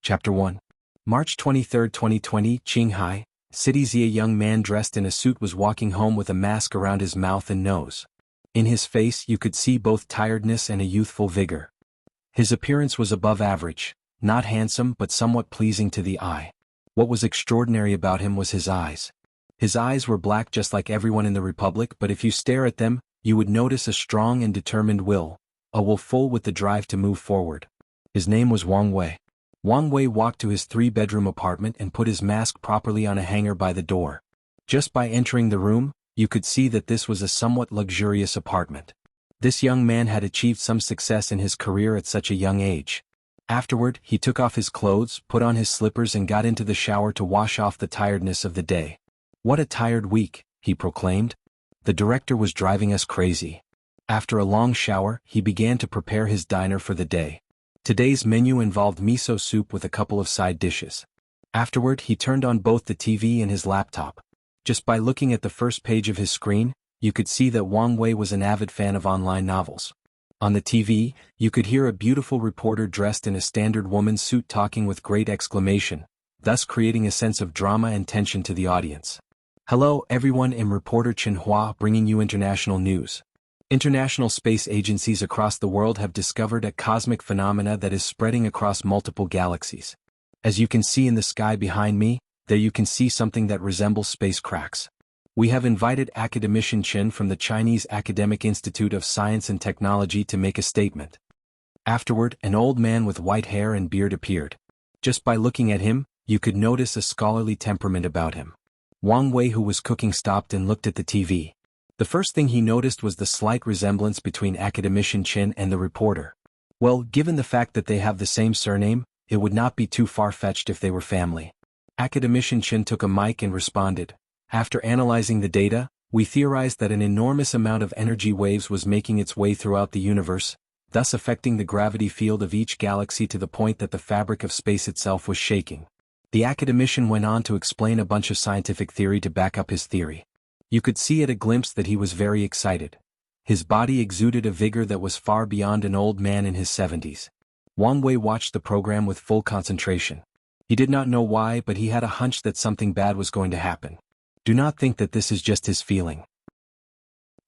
Chapter 1. March 23, 2020, Qinghai, City. A young man dressed in a suit was walking home with a mask around his mouth and nose. In his face you could see both tiredness and a youthful vigor. His appearance was above average, not handsome but somewhat pleasing to the eye. What was extraordinary about him was his eyes. His eyes were black just like everyone in the Republic, but if you stare at them, you would notice a strong and determined will, a will full with the drive to move forward. His name was Wang Wei. Wang Wei walked to his 3-bedroom apartment and put his mask properly on a hanger by the door. Just by entering the room, you could see that this was a somewhat luxurious apartment. This young man had achieved some success in his career at such a young age. Afterward, he took off his clothes, put on his slippers and got into the shower to wash off the tiredness of the day. "What a tired week," he proclaimed. "The director was driving us crazy." After a long shower, he began to prepare his diner for the day. Today's menu involved miso soup with a couple of side dishes. Afterward, he turned on both the TV and his laptop. Just by looking at the first page of his screen, you could see that Wang Wei was an avid fan of online novels. On the TV, you could hear a beautiful reporter dressed in a standard woman's suit talking with great exclamation, thus creating a sense of drama and tension to the audience. "Hello everyone, I'm reporter Chen Hua bringing you international news. International space agencies across the world have discovered a cosmic phenomena that is spreading across multiple galaxies. As you can see in the sky behind me, there you can see something that resembles space cracks. We have invited Academician Chen from the Chinese Academic Institute of Science and Technology to make a statement." Afterward, an old man with white hair and beard appeared. Just by looking at him, you could notice a scholarly temperament about him. Wang Wei, who was cooking, stopped and looked at the TV. The first thing he noticed was the slight resemblance between Academician Chen and the reporter. Well, given the fact that they have the same surname, it would not be too far-fetched if they were family. Academician Chen took a mic and responded, "After analyzing the data, we theorized that an enormous amount of energy waves was making its way throughout the universe, thus affecting the gravity field of each galaxy to the point that the fabric of space itself was shaking." The academician went on to explain a bunch of scientific theory to back up his theory. You could see at a glimpse that he was very excited. His body exuded a vigor that was far beyond an old man in his 70s. Wang Wei watched the program with full concentration. He did not know why, but he had a hunch that something bad was going to happen. Do not think that this is just his feeling.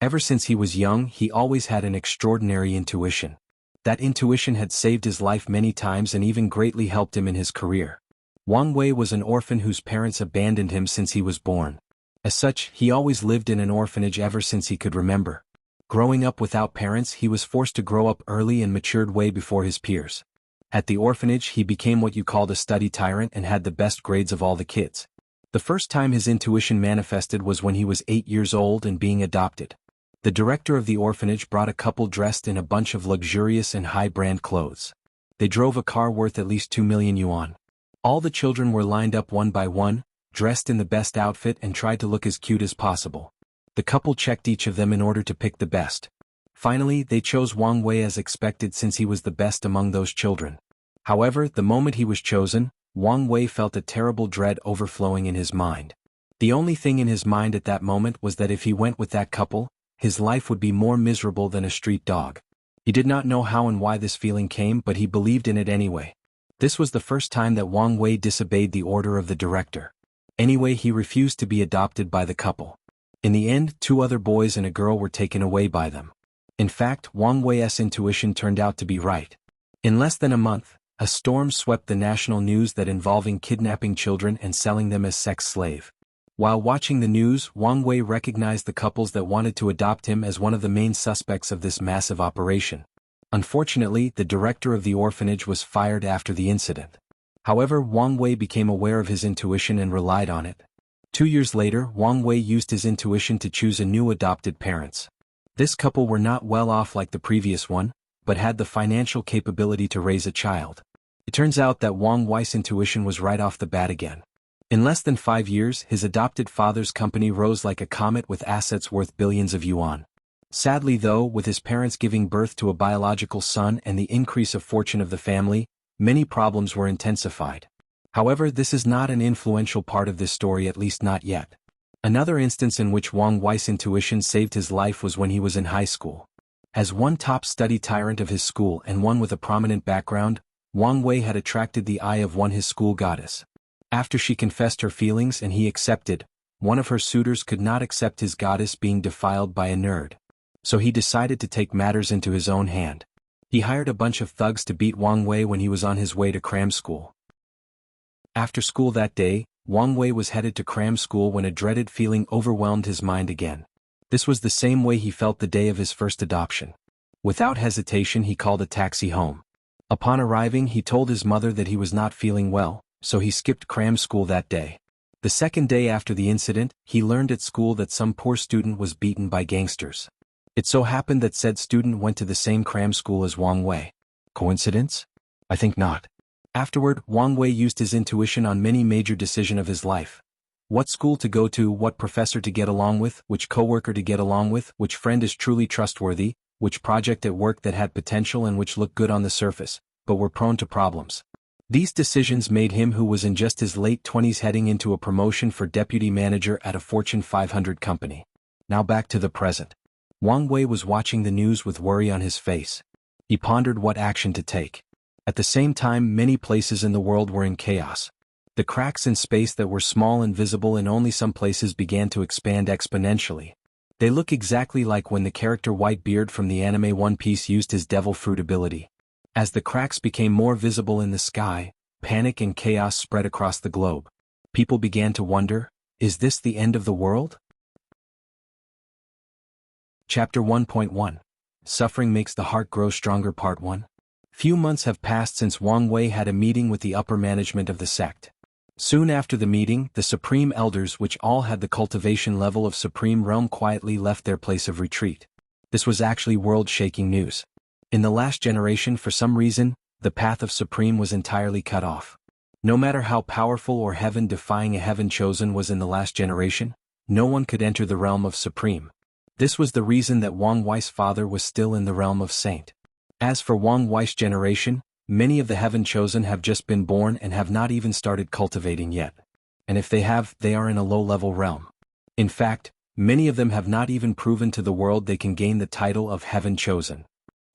Ever since he was young, he always had an extraordinary intuition. That intuition had saved his life many times and even greatly helped him in his career. Wang Wei was an orphan whose parents abandoned him since he was born. As such, he always lived in an orphanage ever since he could remember. Growing up without parents, he was forced to grow up early and matured way before his peers. At the orphanage, he became what you called a study tyrant and had the best grades of all the kids. The first time his intuition manifested was when he was 8 years old and being adopted. The director of the orphanage brought a couple dressed in a bunch of luxurious and high-brand clothes. They drove a car worth at least 2 million yuan. All the children were lined up one by one, dressed in the best outfit and tried to look as cute as possible. The couple checked each of them in order to pick the best. Finally, they chose Wang Wei as expected since he was the best among those children. However, the moment he was chosen, Wang Wei felt a terrible dread overflowing in his mind. The only thing in his mind at that moment was that if he went with that couple, his life would be more miserable than a street dog. He did not know how and why this feeling came, but he believed in it anyway. This was the first time that Wang Wei disobeyed the order of the director. Anyway, he refused to be adopted by the couple. In the end, 2 other boys and a girl were taken away by them. In fact, Wang Wei's intuition turned out to be right. In less than a month, a storm swept the national news that involving kidnapping children and selling them as sex slave. While watching the news, Wang Wei recognized the couples that wanted to adopt him as one of the main suspects of this massive operation. Unfortunately, the director of the orphanage was fired after the incident. However, Wang Wei became aware of his intuition and relied on it. 2 years later, Wang Wei used his intuition to choose a new adopted parents. This couple were not well off like the previous one, but had the financial capability to raise a child. It turns out that Wang Wei's intuition was right off the bat again. In less than 5 years, his adopted father's company rose like a comet with assets worth billions of yuan. Sadly though, with his parents giving birth to a biological son and the increase of fortune of the family, many problems were intensified. However, this is not an influential part of this story, at least not yet. Another instance in which Wang Wei's intuition saved his life was when he was in high school. As one top study tyrant of his school and one with a prominent background, Wang Wei had attracted the eye of his school goddess. After she confessed her feelings and he accepted, one of her suitors could not accept his goddess being defiled by a nerd. So he decided to take matters into his own hand. He hired a bunch of thugs to beat Wang Wei when he was on his way to cram school. After school that day, Wang Wei was headed to cram school when a dreaded feeling overwhelmed his mind again. This was the same way he felt the day of his first adoption. Without hesitation he called a taxi home. Upon arriving he told his mother that he was not feeling well, so he skipped cram school that day. The second day after the incident, he learned at school that some poor student was beaten by gangsters. It so happened that said student went to the same cram school as Wang Wei. Coincidence? I think not. Afterward, Wang Wei used his intuition on many major decisions of his life. What school to go to, what professor to get along with, which coworker to get along with, which friend is truly trustworthy, which project at work that had potential and which looked good on the surface, but were prone to problems. These decisions made him, who was in just his late 20s, heading into a promotion for deputy manager at a Fortune 500 company. Now back to the present. Wang Wei was watching the news with worry on his face. He pondered what action to take. At the same time, many places in the world were in chaos. The cracks in space that were small and visible in only some places began to expand exponentially. They look exactly like when the character Whitebeard from the anime One Piece used his devil fruit ability. As the cracks became more visible in the sky, panic and chaos spread across the globe. People began to wonder, is this the end of the world? Chapter 1.1 Suffering Makes the Heart Grow Stronger Part 1. Few months have passed since Wang Wei had a meeting with the upper management of the sect. Soon after the meeting, the Supreme Elders, which all had the cultivation level of Supreme Realm, quietly left their place of retreat. This was actually world-shaking news. In the last generation, for some reason, the path of Supreme was entirely cut off. No matter how powerful or heaven-defying a heaven chosen was in the last generation, no one could enter the realm of Supreme. This was the reason that Wang Wei's father was still in the realm of Saint. As for Wang Wei's generation, many of the heaven chosen have just been born and have not even started cultivating yet. And if they have, they are in a low-level realm. In fact, many of them have not even proven to the world they can gain the title of heaven chosen.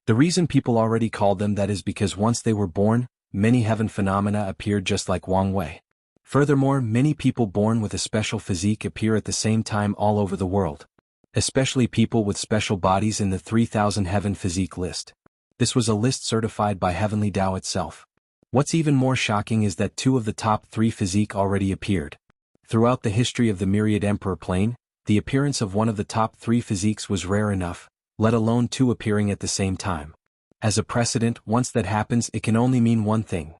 The reason people already called them that is because once they were born, many heaven phenomena appeared just like Wang Wei. Furthermore, many people born with a special physique appear at the same time all over the world. Especially people with special bodies in the 3000 heaven physique list. This was a list certified by Heavenly Tao itself. What's even more shocking is that 2 of the top 3 physique already appeared. Throughout the history of the Myriad Emperor plane, the appearance of one of the top 3 physiques was rare enough, let alone 2 appearing at the same time. As a precedent, once that happens, it can only mean one thing.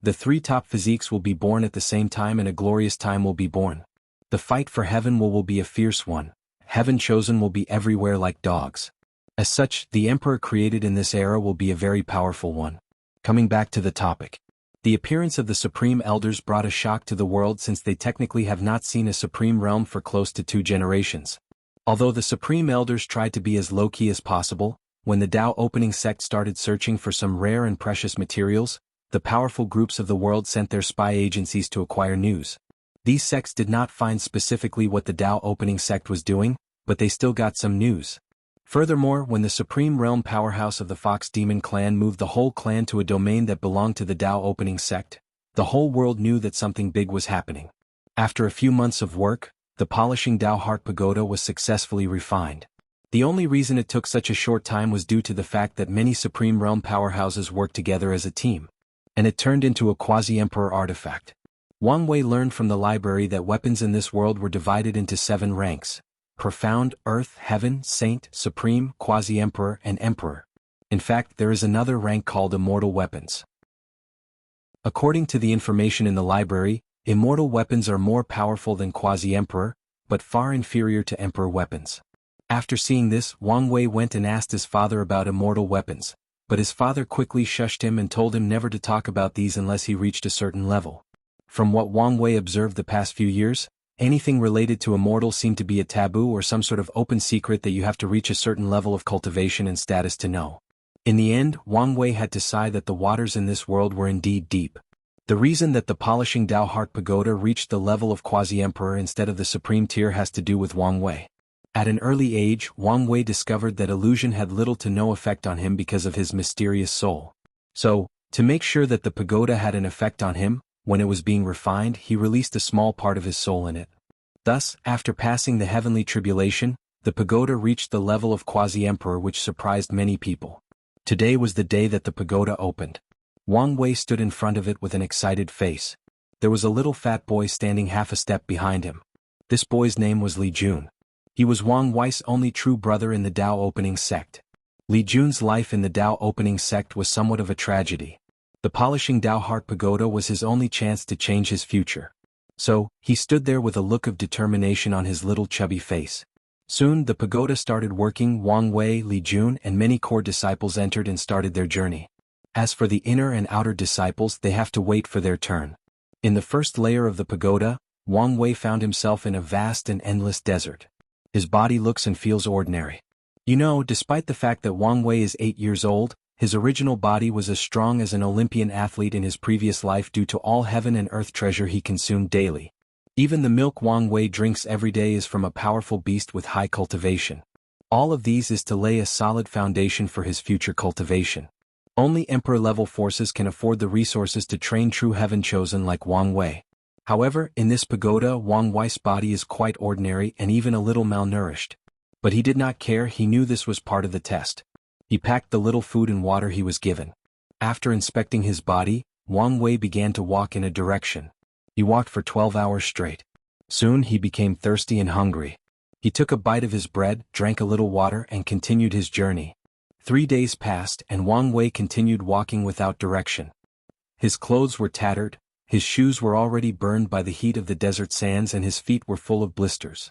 The 3 top physiques will be born at the same time and a glorious time will be born. The fight for heaven will be a fierce one. Heaven chosen will be everywhere like dogs. As such, the emperor created in this era will be a very powerful one. Coming back to the topic. The appearance of the Supreme Elders brought a shock to the world since they technically have not seen a Supreme Realm for close to 2 generations. Although the Supreme Elders tried to be as low-key as possible, when the Tao opening sect started searching for some rare and precious materials, the powerful groups of the world sent their spy agencies to acquire news. These sects did not find specifically what the Tao opening sect was doing, but they still got some news. Furthermore, when the Supreme Realm powerhouse of the Fox Demon clan moved the whole clan to a domain that belonged to the Tao opening sect, the whole world knew that something big was happening. After a few months of work, the polishing Tao Heart Pagoda was successfully refined. The only reason it took such a short time was due to the fact that many Supreme Realm powerhouses worked together as a team. And it turned into a quasi-emperor artifact. Wang Wei learned from the library that weapons in this world were divided into 7 ranks. Profound, Earth, Heaven, Saint, Supreme, Quasi-Emperor, and Emperor. In fact, there is another rank called Immortal Weapons. According to the information in the library, immortal weapons are more powerful than Quasi-Emperor, but far inferior to Emperor weapons. After seeing this, Wang Wei went and asked his father about immortal weapons, but his father quickly shushed him and told him never to talk about these unless he reached a certain level. From what Wang Wei observed the past few years, anything related to immortal seemed to be a taboo or some sort of open secret that you have to reach a certain level of cultivation and status to know. In the end, Wang Wei had to sigh that the waters in this world were indeed deep. The reason that the polishing Tao Heart Pagoda reached the level of Quasi-Emperor instead of the Supreme Tier has to do with Wang Wei. At an early age, Wang Wei discovered that illusion had little to no effect on him because of his mysterious soul. So, To make sure that the pagoda had an effect on him, when it was being refined, he released a small part of his soul in it. Thus, after passing the heavenly tribulation, the pagoda reached the level of quasi-emperor, which surprised many people. Today was the day that the pagoda opened. Wang Wei stood in front of it with an excited face. There was a little fat boy standing half a step behind him. This boy's name was Li Jun. He was Wang Wei's only true brother in the Tao opening sect. Li Jun's life in the Tao opening sect was somewhat of a tragedy. The polishing Tao Heart Pagoda was his only chance to change his future. So, he stood there with a look of determination on his little chubby face. Soon the pagoda started working. Wang Wei, Li Jun and many core disciples entered and started their journey. As for the inner and outer disciples, they have to wait for their turn. In the first layer of the pagoda, Wang Wei found himself in a vast and endless desert. His body looks and feels ordinary. Despite the fact that Wang Wei is 8 years old, his original body was as strong as an Olympian athlete in his previous life due to all heaven and earth treasure he consumed daily. Even the milk Wang Wei drinks every day is from a powerful beast with high cultivation. All of these is to lay a solid foundation for his future cultivation. Only emperor-level forces can afford the resources to train true heaven-chosen like Wang Wei. However, in this pagoda, Wang Wei's body is quite ordinary and even a little malnourished. But he did not care. He knew this was part of the test. He packed the little food and water he was given. After inspecting his body, Wang Wei began to walk in a direction. He walked for 12 hours straight. Soon he became thirsty and hungry. He took a bite of his bread, drank a little water and continued his journey. 3 days passed and Wang Wei continued walking without direction. His clothes were tattered, his shoes were already burned by the heat of the desert sands and his feet were full of blisters.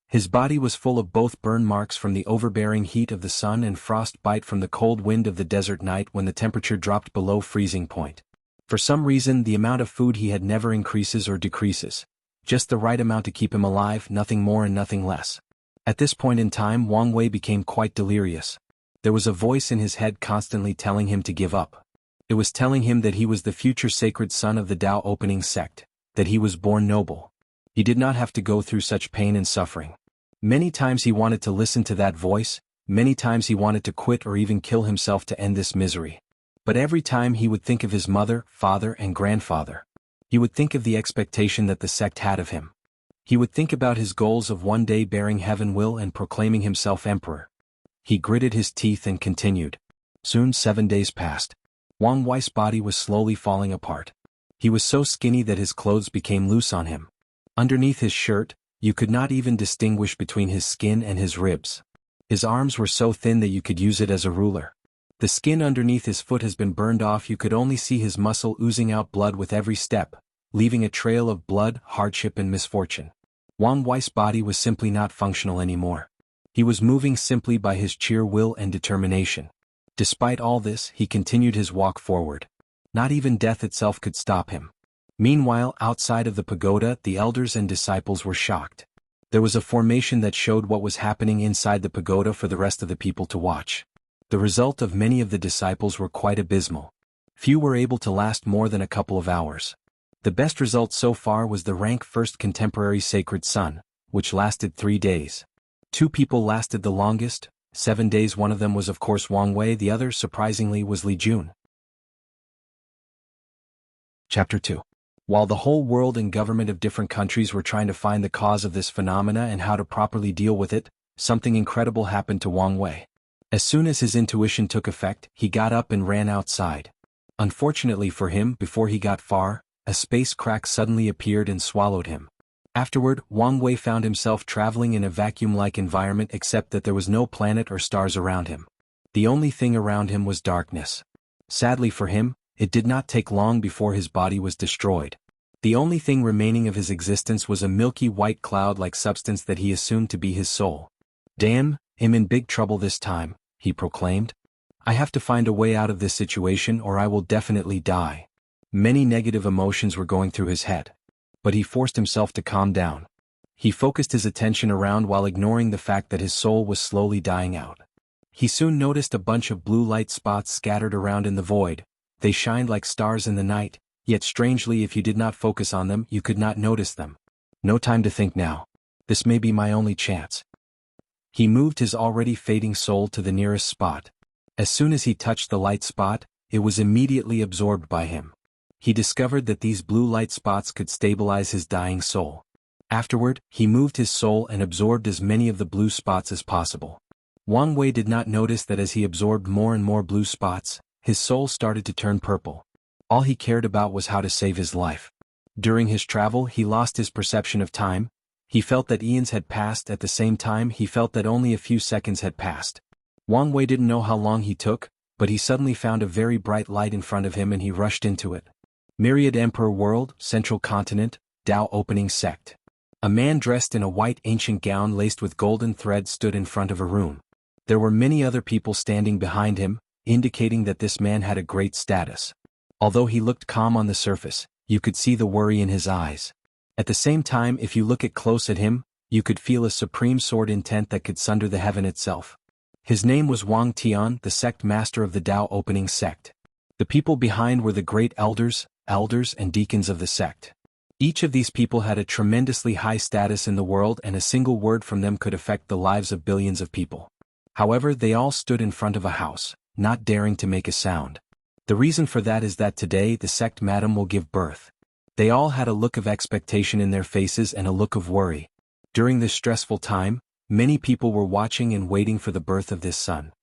His body was full of both burn marks from the overbearing heat of the sun and frostbite from the cold wind of the desert night when the temperature dropped below freezing point. For some reason, the amount of food he had never increases or decreases. Just the right amount to keep him alive, nothing more and nothing less. At this point in time, Wang Wei became quite delirious. There was a voice in his head constantly telling him to give up. It was telling him that he was the future sacred son of the Tao opening sect, that he was born noble. He did not have to go through such pain and suffering. Many times he wanted to listen to that voice, many times he wanted to quit or even kill himself to end this misery. But every time he would think of his mother, father and grandfather. He would think of the expectation that the sect had of him. He would think about his goals of one day bearing heaven will and proclaiming himself emperor. He gritted his teeth and continued. Soon 7 days passed. Wang Wei's body was slowly falling apart. He was so skinny that his clothes became loose on him. Underneath his shirt, you could not even distinguish between his skin and his ribs. His arms were so thin that you could use it as a ruler. The skin underneath his foot has been burned off. You could only see his muscle oozing out blood with every step, leaving a trail of blood, hardship and misfortune. Wang Wei's body was simply not functional anymore. He was moving simply by his sheer will and determination. Despite all this, he continued his walk forward. Not even death itself could stop him. Meanwhile, outside of the pagoda, the elders and disciples were shocked. There was a formation that showed what was happening inside the pagoda for the rest of the people to watch. The result of many of the disciples were quite abysmal. Few were able to last more than a couple of hours. The best result so far was the rank first contemporary sacred son, which lasted 3 days. 2 people lasted the longest, 7 days. One of them was of course Wang Wei, the other, surprisingly, was Li Jun. Chapter 2. While the whole world and government of different countries were trying to find the cause of this phenomena and how to properly deal with it, something incredible happened to Wang Wei. As soon as his intuition took effect, he got up and ran outside. Unfortunately for him, before he got far, a space crack suddenly appeared and swallowed him. Afterward, Wang Wei found himself traveling in a vacuum-like environment except that there was no planet or stars around him. The only thing around him was darkness. Sadly for him, it did not take long before his body was destroyed. The only thing remaining of his existence was a milky white cloud-like substance that he assumed to be his soul. Damn, I'm in big trouble this time, he proclaimed. I have to find a way out of this situation or I will definitely die. Many negative emotions were going through his head. But he forced himself to calm down. He focused his attention around while ignoring the fact that his soul was slowly dying out. He soon noticed a bunch of blue light spots scattered around in the void. They shined like stars in the night, yet strangely if you did not focus on them you could not notice them. No time to think now. This may be my only chance. He moved his already fading soul to the nearest spot. As soon as he touched the light spot, it was immediately absorbed by him. He discovered that these blue light spots could stabilize his dying soul. Afterward, he moved his soul and absorbed as many of the blue spots as possible. Wang Wei did not notice that as he absorbed more and more blue spots, his soul started to turn purple. All he cared about was how to save his life. During his travel, he lost his perception of time. He felt that eons had passed. At the same time, he felt that only a few seconds had passed. Wang Wei didn't know how long he took, but he suddenly found a very bright light in front of him and he rushed into it. Myriad Emperor World, Central Continent, Dao Opening Sect. A man dressed in a white ancient gown laced with golden thread stood in front of a room. There were many other people standing behind him, indicating that this man had a great status. Although he looked calm on the surface, you could see the worry in his eyes. At the same time, if you look close at him, you could feel a supreme sword intent that could sunder the heaven itself. His name was Wang Tian, the sect master of the Dao Opening Sect. The people behind were the great elders and deacons of the sect. Each of these people had a tremendously high status in the world and a single word from them could affect the lives of billions of people. However, they all stood in front of a house, not daring to make a sound. The reason for that is that today the sect madam will give birth. They all had a look of expectation in their faces and a look of worry. During this stressful time, many people were watching and waiting for the birth of this son.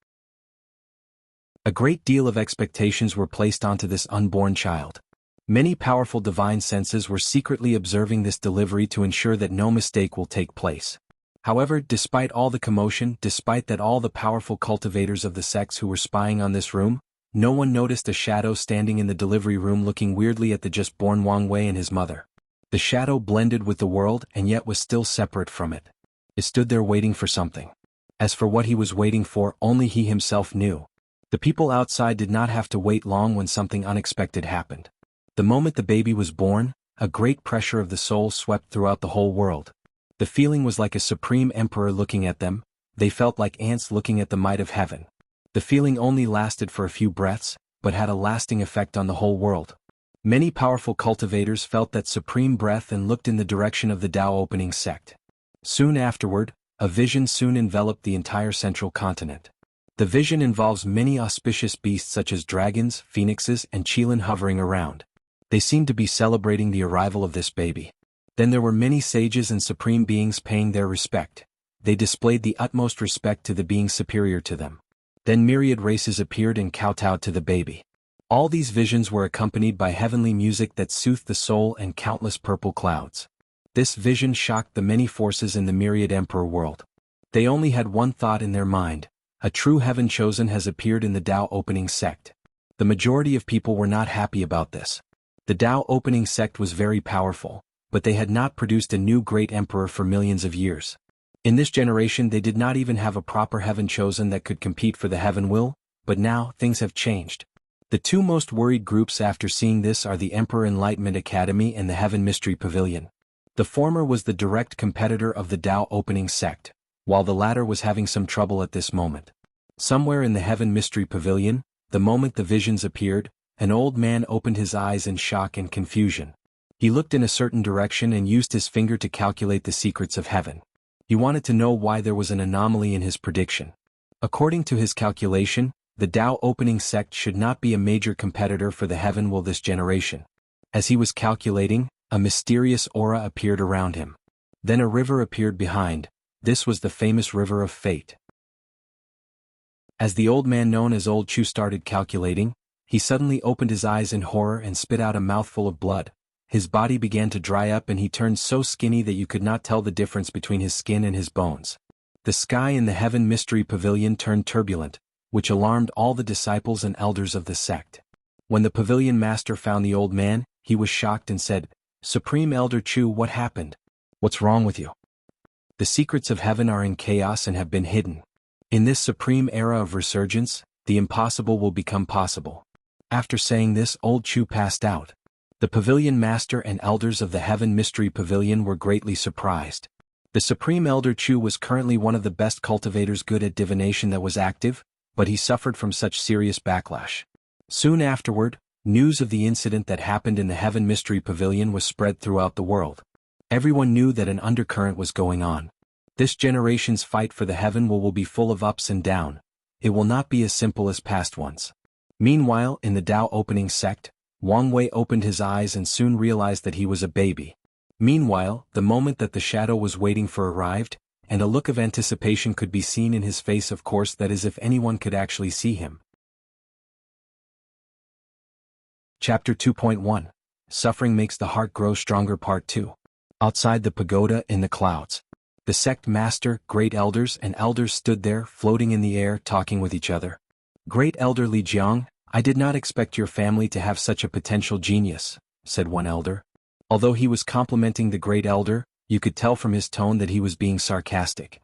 A great deal of expectations were placed onto this unborn child. Many powerful divine senses were secretly observing this delivery to ensure that no mistake will take place. However, despite all the commotion, despite that all the powerful cultivators of the sects who were spying on this room, no one noticed a shadow standing in the delivery room looking weirdly at the just-born Wang Wei and his mother. The shadow blended with the world and yet was still separate from it. It stood there waiting for something. As for what he was waiting for, only he himself knew. The people outside did not have to wait long when something unexpected happened. The moment the baby was born, a great pressure of the soul swept throughout the whole world. The feeling was like a supreme emperor looking at them. They felt like ants looking at the might of heaven. The feeling only lasted for a few breaths, but had a lasting effect on the whole world. Many powerful cultivators felt that supreme breath and looked in the direction of the Dao Opening Sect. Soon afterward, a vision soon enveloped the entire central continent. The vision involves many auspicious beasts such as dragons, phoenixes, and qilin hovering around. They seemed to be celebrating the arrival of this baby. Then there were many sages and supreme beings paying their respect. They displayed the utmost respect to the being superior to them. Then myriad races appeared and kowtowed to the baby. All these visions were accompanied by heavenly music that soothed the soul and countless purple clouds. This vision shocked the many forces in the myriad emperor world. They only had one thought in their mind: a true heaven chosen has appeared in the Dao Opening Sect. The majority of people were not happy about this. The Dao Opening Sect was very powerful, but they had not produced a new great emperor for millions of years. In this generation they did not even have a proper heaven chosen that could compete for the heaven will, but now things have changed. The two most worried groups after seeing this are the Emperor Enlightenment Academy and the Heaven Mystery Pavilion. The former was the direct competitor of the Dao Opening Sect, while the latter was having some trouble at this moment. Somewhere in the Heaven Mystery Pavilion, the moment the visions appeared, an old man opened his eyes in shock and confusion. He looked in a certain direction and used his finger to calculate the secrets of heaven. He wanted to know why there was an anomaly in his prediction. According to his calculation, the Dao Opening Sect should not be a major competitor for the heaven will this generation. As he was calculating, a mysterious aura appeared around him. Then a river appeared behind. This was the famous River of Fate. As the old man known as Old Chu started calculating, he suddenly opened his eyes in horror and spit out a mouthful of blood. His body began to dry up and he turned so skinny that you could not tell the difference between his skin and his bones. The sky in the Heaven Mystery Pavilion turned turbulent, which alarmed all the disciples and elders of the sect. When the pavilion master found the old man, he was shocked and said, "Supreme Elder Chu, what happened? What's wrong with you? The secrets of heaven are in chaos and have been hidden. In this supreme era of resurgence, the impossible will become possible." After saying this, Old Chu passed out. The pavilion master and elders of the Heaven Mystery Pavilion were greatly surprised. The Supreme Elder Chu was currently one of the best cultivators good at divination that was active, but he suffered from such serious backlash. Soon afterward, news of the incident that happened in the Heaven Mystery Pavilion was spread throughout the world. Everyone knew that an undercurrent was going on. This generation's fight for the heaven will be full of ups and downs. It will not be as simple as past ones. Meanwhile, in the Tao opening sect, Wang Wei opened his eyes and soon realized that he was a baby. Meanwhile, the moment that the shadow was waiting for arrived, and a look of anticipation could be seen in his face, of course, that is if anyone could actually see him. Chapter 2.1 Suffering Makes the Heart Grow Stronger Part 2. Outside the pagoda in the clouds. The sect master, great elders and elders stood there, floating in the air, talking with each other. Great Elder Li Jiang, I did not expect your family to have such a potential genius, said one elder. Although he was complimenting the great elder, you could tell from his tone that he was being sarcastic.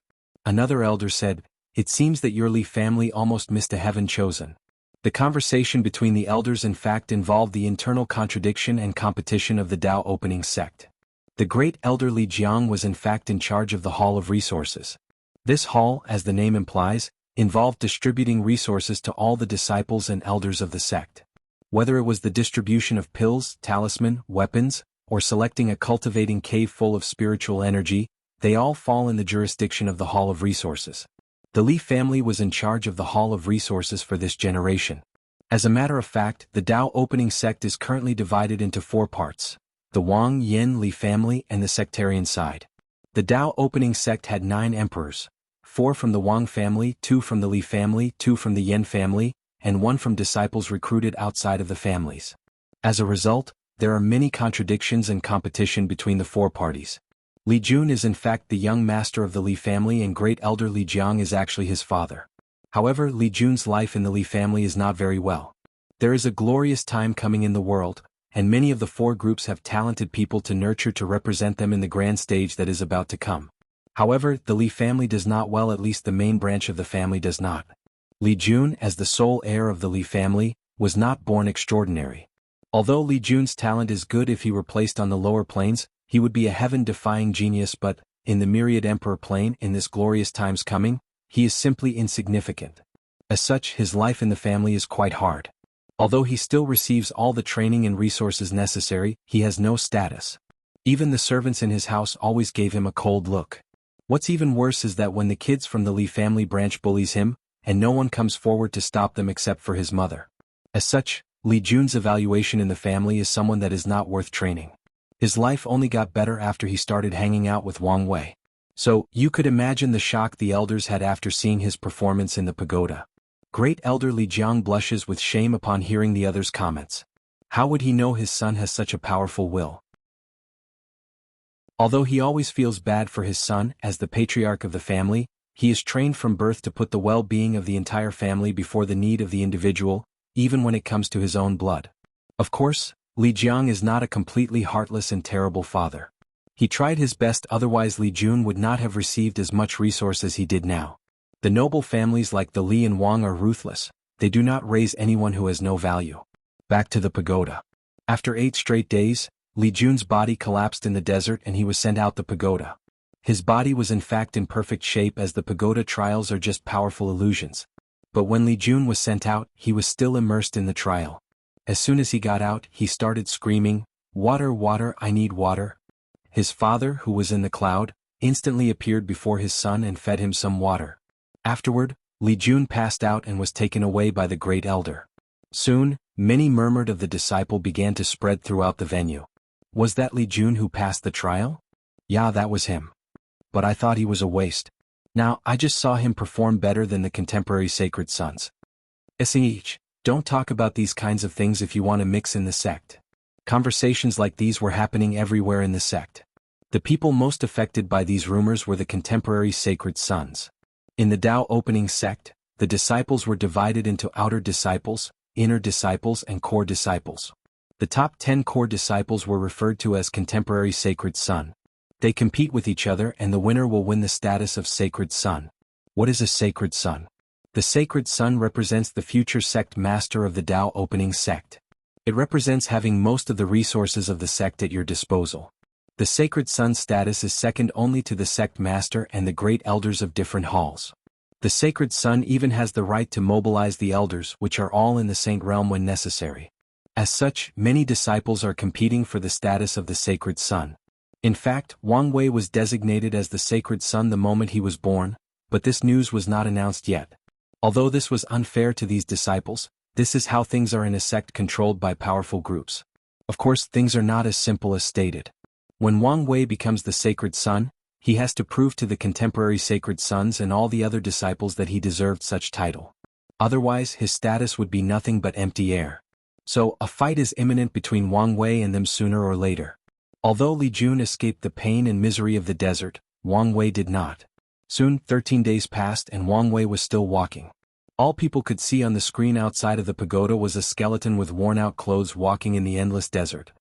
Another elder said, it seems that your Li family almost missed a heaven chosen. The conversation between the elders in fact involved the internal contradiction and competition of the Tao opening sect. The great elder Li Jiang was in fact in charge of the Hall of Resources. This hall, as the name implies, involved distributing resources to all the disciples and elders of the sect. Whether it was the distribution of pills, talisman, weapons, or selecting a cultivating cave full of spiritual energy, they all fall in the jurisdiction of the Hall of Resources. The Li family was in charge of the Hall of Resources for this generation. As a matter of fact, the Tao opening sect is currently divided into 4 parts: the Wang Yin Li family and the sectarian side. The Tao opening sect had 9 emperors, 4 from the Wang family, 2 from the Li family, 2 from the Yin family, and 1 from disciples recruited outside of the families. As a result, there are many contradictions and competition between the 4 parties. Li Jun is in fact the young master of the Li family, and great elder Li Jiang is actually his father. However, Li Jun's life in the Li family is not very well. There is a glorious time coming in the world, and many of the 4 groups have talented people to nurture to represent them in the grand stage that is about to come. However, the Li family does not, well, at least the main branch of the family does not. Li Jun, as the sole heir of the Li family, was not born extraordinary. Although Li Jun's talent is good if he were placed on the lower planes, he would be a heaven-defying genius, but, in the myriad emperor plane in this glorious times coming, he is simply insignificant. As such, his life in the family is quite hard. Although he still receives all the training and resources necessary, he has no status. Even the servants in his house always gave him a cold look. What's even worse is that when the kids from the Li family branch bullies him, and no one comes forward to stop them except for his mother. As such, Li Jun's evaluation in the family is someone that is not worth training. His life only got better after he started hanging out with Wang Wei. So, you could imagine the shock the elders had after seeing his performance in the pagoda. Great elder Li Jiang blushes with shame upon hearing the others' comments. How would he know his son has such a powerful will? Although he always feels bad for his son, as the patriarch of the family, he is trained from birth to put the well-being of the entire family before the need of the individual, even when it comes to his own blood. Of course, Li Jiang is not a completely heartless and terrible father. He tried his best, otherwise Li Jun would not have received as much resource as he did now. The noble families like the Li and Wang are ruthless, they do not raise anyone who has no value. Back to the pagoda. After 8 straight days, Li Jun's body collapsed in the desert and he was sent out the pagoda. His body was in fact in perfect shape, as the pagoda trials are just powerful illusions. But when Li Jun was sent out, he was still immersed in the trial. As soon as he got out, he started screaming, "Water, water, I need water." His father, who was in the cloud, instantly appeared before his son and fed him some water. Afterward, Li Jun passed out and was taken away by the great elder. Soon, many murmured of the disciple began to spread throughout the venue. Was that Li Jun who passed the trial? Yeah, that was him. But I thought he was a waste. Now, I just saw him perform better than the contemporary sacred sons. Sh. Don't talk about these kinds of things if you want to mix in the sect. Conversations like these were happening everywhere in the sect. The people most affected by these rumors were the contemporary sacred sons. In the Tao opening sect, the disciples were divided into outer disciples, inner disciples and core disciples. The top 10 core disciples were referred to as contemporary sacred son. They compete with each other and the winner will win the status of sacred son. What is a sacred son? The sacred son represents the future sect master of the Tao opening sect. It represents having most of the resources of the sect at your disposal. The sacred son status is second only to the sect master and the great elders of different halls. The sacred son even has the right to mobilize the elders, which are all in the saint realm when necessary. As such, many disciples are competing for the status of the sacred son. In fact, Wang Wei was designated as the sacred son the moment he was born, but this news was not announced yet. Although this was unfair to these disciples, This is how things are in a sect controlled by powerful groups. Of course, things are not as simple as stated. When Wang Wei becomes the sacred son, he has to prove to the contemporary sacred sons and all the other disciples that he deserved such title. Otherwise, his status would be nothing but empty air. So, a fight is imminent between Wang Wei and them sooner or later. Although Li Jun escaped the pain and misery of the desert, Wang Wei did not. Soon, 13 days passed and Wang Wei was still walking. All people could see on the screen outside of the pagoda was a skeleton with worn-out clothes walking in the endless desert.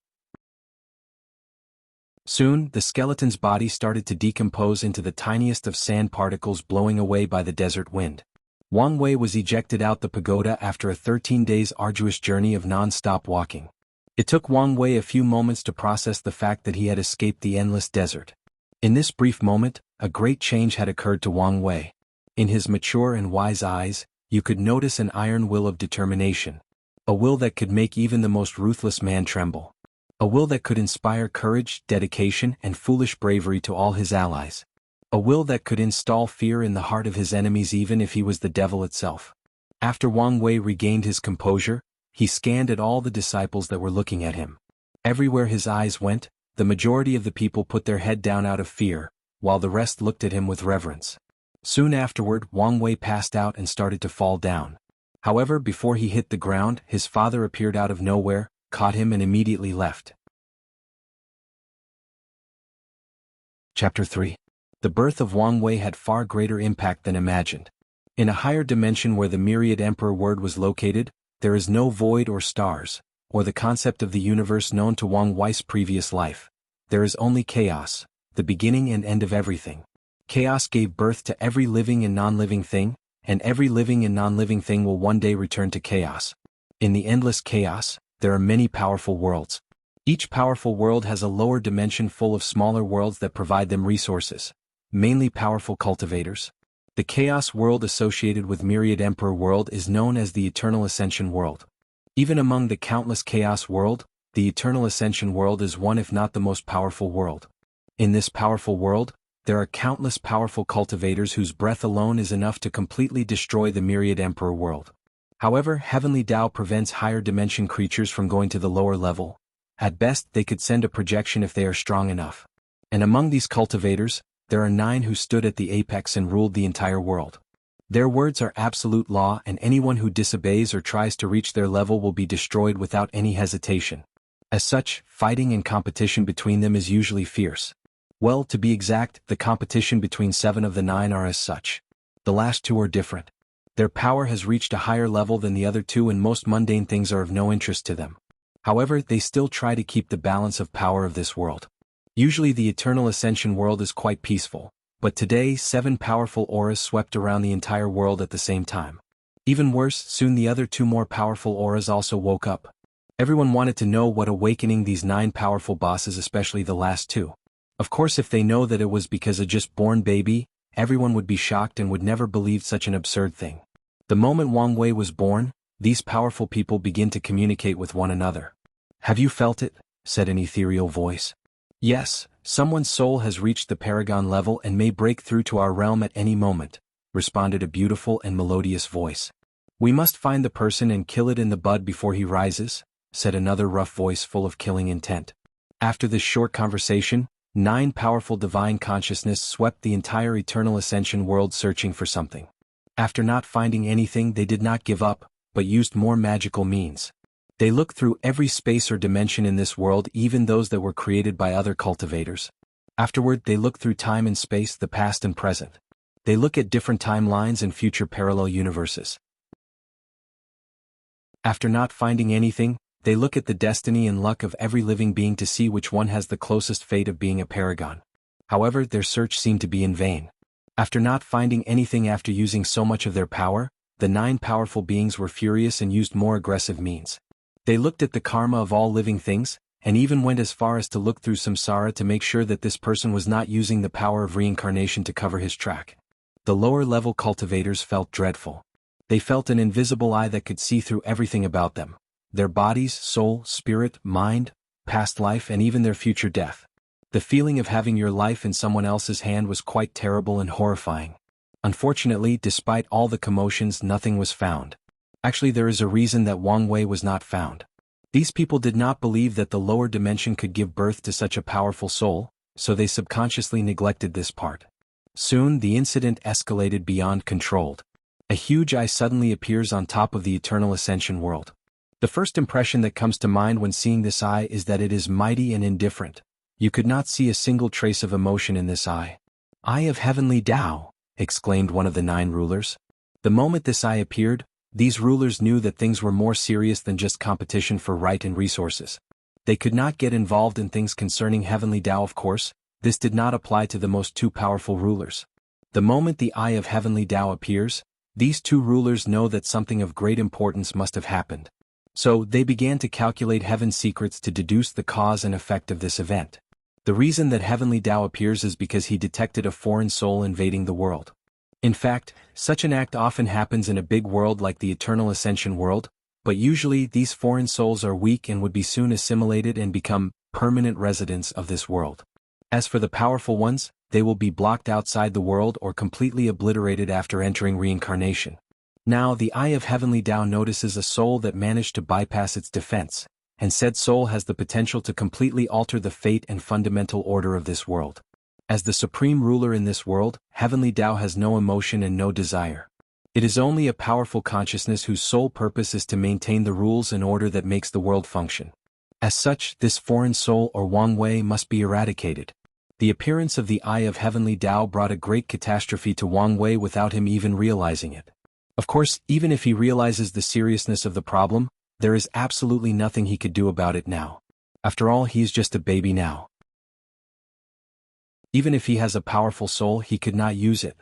Soon, the skeleton's body started to decompose into the tiniest of sand particles blowing away by the desert wind. Wang Wei was ejected out the pagoda after a 13 days arduous journey of non-stop walking. It took Wang Wei a few moments to process the fact that he had escaped the endless desert. In this brief moment, a great change had occurred to Wang Wei. In his mature and wise eyes, you could notice an iron will of determination. A will that could make even the most ruthless man tremble. A will that could inspire courage, dedication, and foolish bravery to all his allies. A will that could install fear in the heart of his enemies even if he was the devil itself. After Wang Wei regained his composure, he scanned at all the disciples that were looking at him. Everywhere his eyes went, the majority of the people put their head down out of fear, while the rest looked at him with reverence. Soon afterward, Wang Wei passed out and started to fall down. However, before he hit the ground, his father appeared out of nowhere, caught him and immediately left. Chapter 3. The birth of Wang Wei had far greater impact than imagined. In a higher dimension where the myriad emperor word was located, there is no void or stars, or the concept of the universe known to Wang Wei's previous life. There is only chaos, the beginning and end of everything. Chaos gave birth to every living and non-living thing, and every living and non-living thing will one day return to chaos. In the endless chaos, there are many powerful worlds. Each powerful world has a lower dimension full of smaller worlds that provide them resources, mainly powerful cultivators. The chaos world associated with Myriad Emperor world is known as the Eternal Ascension world. Even among the countless chaos world, the Eternal Ascension world is one if not the most powerful world. In this powerful world, there are countless powerful cultivators whose breath alone is enough to completely destroy the Myriad Emperor world. However, Heavenly Tao prevents higher dimension creatures from going to the lower level. At best, they could send a projection if they are strong enough. And among these cultivators, there are 9 who stood at the apex and ruled the entire world. Their words are absolute law, and anyone who disobeys or tries to reach their level will be destroyed without any hesitation. As such, fighting and competition between them is usually fierce. Well, to be exact, the competition between 7 of the 9 are as such. The last 2 are different. Their power has reached a higher level than the other 2 and most mundane things are of no interest to them. However, they still try to keep the balance of power of this world. Usually the Eternal Ascension world is quite peaceful, but today 7 powerful auras swept around the entire world at the same time. Even worse, soon the other 2 more powerful auras also woke up. Everyone wanted to know what awakening these 9 powerful bosses, especially the last 2. Of course, if they know that it was because a just-born baby, everyone would be shocked and would never believe such an absurd thing. The moment Wang Wei was born, these powerful people begin to communicate with one another. "Have you felt it?" said an ethereal voice. "Yes, someone's soul has reached the paragon level and may break through to our realm at any moment," responded a beautiful and melodious voice. "We must find the person and kill it in the bud before he rises," said another rough voice full of killing intent. After this short conversation, 9 powerful divine consciousness swept the entire Eternal Ascension world searching for something. After not finding anything, they did not give up, but used more magical means. They looked through every space or dimension in this world, even those that were created by other cultivators. Afterward, they look through time and space, the past and present. They look at different timelines and future parallel universes. After not finding anything, they look at the destiny and luck of every living being to see which one has the closest fate of being a paragon. However, their search seemed to be in vain. After not finding anything after using so much of their power, the 9 powerful beings were furious and used more aggressive means. They looked at the karma of all living things, and even went as far as to look through samsara to make sure that this person was not using the power of reincarnation to cover his track. The lower-level cultivators felt dreadful. They felt an invisible eye that could see through everything about them. Their bodies, soul, spirit, mind, past life and even their future death. The feeling of having your life in someone else's hand was quite terrible and horrifying. Unfortunately, despite all the commotions, nothing was found. Actually, there is a reason that Wang Wei was not found. These people did not believe that the lower dimension could give birth to such a powerful soul, so they subconsciously neglected this part. Soon the incident escalated beyond control. A huge eye suddenly appears on top of the Eternal Ascension world. The first impression that comes to mind when seeing this eye is that it is mighty and indifferent. You could not see a single trace of emotion in this eye. "Eye of Heavenly Tao," exclaimed one of the 9 rulers. The moment this eye appeared, these rulers knew that things were more serious than just competition for right and resources. They could not get involved in things concerning Heavenly Tao, of course. This did not apply to the most 2 powerful rulers. The moment the Eye of Heavenly Tao appears, these 2 rulers know that something of great importance must have happened. So they began to calculate heaven's secrets to deduce the cause and effect of this event. The reason that Heavenly Tao appears is because he detected a foreign soul invading the world. In fact, such an act often happens in a big world like the Eternal Ascension world, but usually these foreign souls are weak and would be soon assimilated and become permanent residents of this world. As for the powerful ones, they will be blocked outside the world or completely obliterated after entering reincarnation. Now the Eye of Heavenly Tao notices a soul that managed to bypass its defense, and said soul has the potential to completely alter the fate and fundamental order of this world. As the supreme ruler in this world, Heavenly Tao has no emotion and no desire. It is only a powerful consciousness whose sole purpose is to maintain the rules and order that makes the world function. As such, this foreign soul or Wang Wei must be eradicated. The appearance of the Eye of Heavenly Tao brought a great catastrophe to Wang Wei without him even realizing it. Of course, even if he realizes the seriousness of the problem, there is absolutely nothing he could do about it now. After all, he is just a baby now. Even if he has a powerful soul, he could not use it.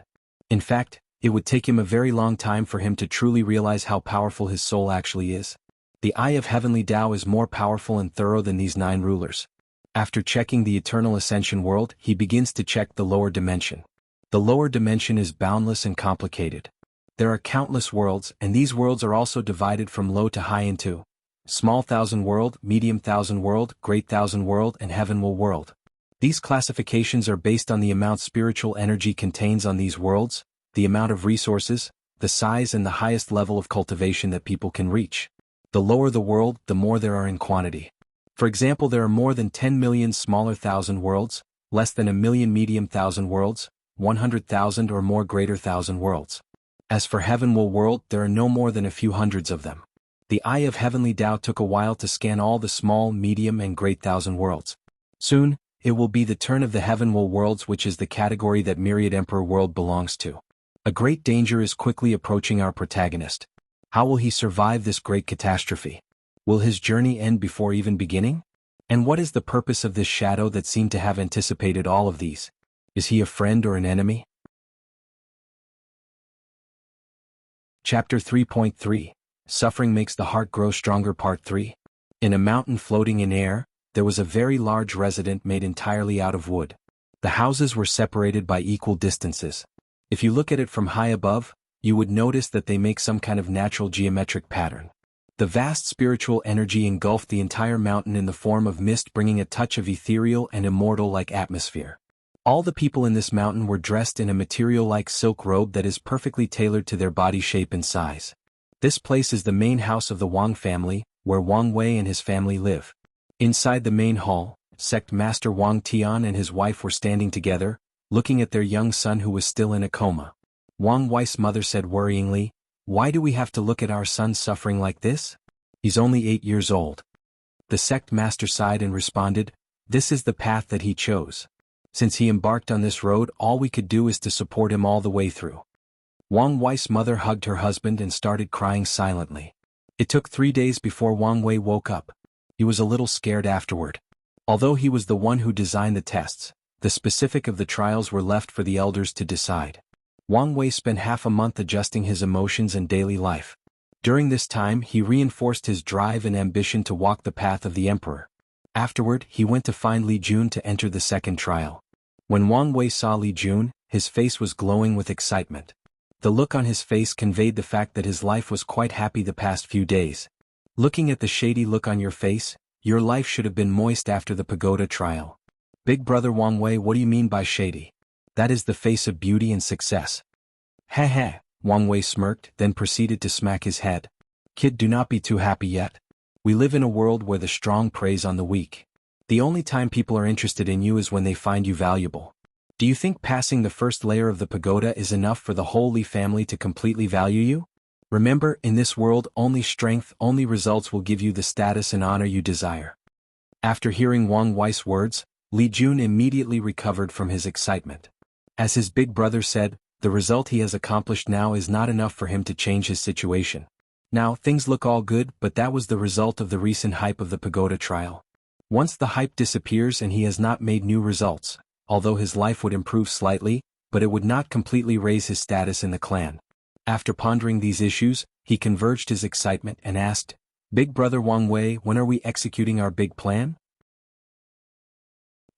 In fact, it would take him a very long time for him to truly realize how powerful his soul actually is. The Eye of Heavenly Tao is more powerful and thorough than these 9 rulers. After checking the Eternal Ascension world, he begins to check the lower dimension. The lower dimension is boundless and complicated. There are countless worlds, and these worlds are also divided from low to high into small thousand world, medium thousand world, great thousand world, and heavenward world. These classifications are based on the amount spiritual energy contains on these worlds, the amount of resources, the size and the highest level of cultivation that people can reach. The lower the world, the more there are in quantity. For example, there are more than 10 million smaller thousand worlds, less than a million medium thousand worlds, 100,000 or more greater thousand worlds. As for heavenward world, there are no more than a few hundreds of them. The Eye of Heavenly Tao took a while to scan all the small, medium and great thousand worlds. Soon, it will be the turn of the heavenward worlds, which is the category that Myriad Emperor world belongs to. A great danger is quickly approaching our protagonist. How will he survive this great catastrophe? Will his journey end before even beginning? And what is the purpose of this shadow that seemed to have anticipated all of these? Is he a friend or an enemy? Chapter 3.3 Suffering Makes the Heart Grow Stronger Part 3 In a mountain floating in air, there was a very large residence made entirely out of wood. The houses were separated by equal distances. If you look at it from high above, you would notice that they make some kind of natural geometric pattern. The vast spiritual energy engulfed the entire mountain in the form of mist, bringing a touch of ethereal and immortal-like atmosphere. All the people in this mountain were dressed in a material-like silk robe that is perfectly tailored to their body shape and size. This place is the main house of the Wang family, where Wang Wei and his family live. Inside the main hall, Sect Master Wang Tian and his wife were standing together, looking at their young son who was still in a coma. Wang Wei's mother said worryingly, "Why do we have to look at our son suffering like this? He's only 8 years old." The sect master sighed and responded, "This is the path that he chose. Since he embarked on this road, all we could do is to support him all the way through." Wang Wei's mother hugged her husband and started crying silently. It took 3 days before Wang Wei woke up. He was a little scared afterward. Although he was the one who designed the tests, the specific of the trials were left for the elders to decide. Wang Wei spent half a month adjusting his emotions and daily life. During this time, he reinforced his drive and ambition to walk the path of the emperor. Afterward, he went to find Li Jun to enter the second trial. When Wang Wei saw Li Jun, his face was glowing with excitement. The look on his face conveyed the fact that his life was quite happy the past few days. Looking at the shady look on your face, your life should have been moist after the pagoda trial. Big brother Wang Wei, what do you mean by shady? That is the face of beauty and success. Heh heh, Wang Wei smirked, then proceeded to smack his head. Kid, do not be too happy yet. We live in a world where the strong preys on the weak. The only time people are interested in you is when they find you valuable. Do you think passing the first layer of the pagoda is enough for the whole Li family to completely value you? Remember, in this world, only strength, only results will give you the status and honor you desire. After hearing Wang Wei's words, Li Jun immediately recovered from his excitement. As his big brother said, the result he has accomplished now is not enough for him to change his situation. Now, things look all good, but that was the result of the recent hype of the pagoda trial. Once the hype disappears and he has not made new results, although his life would improve slightly, but it would not completely raise his status in the clan. After pondering these issues, he converged his excitement and asked, "Big brother Wang Wei, when are we executing our big plan?"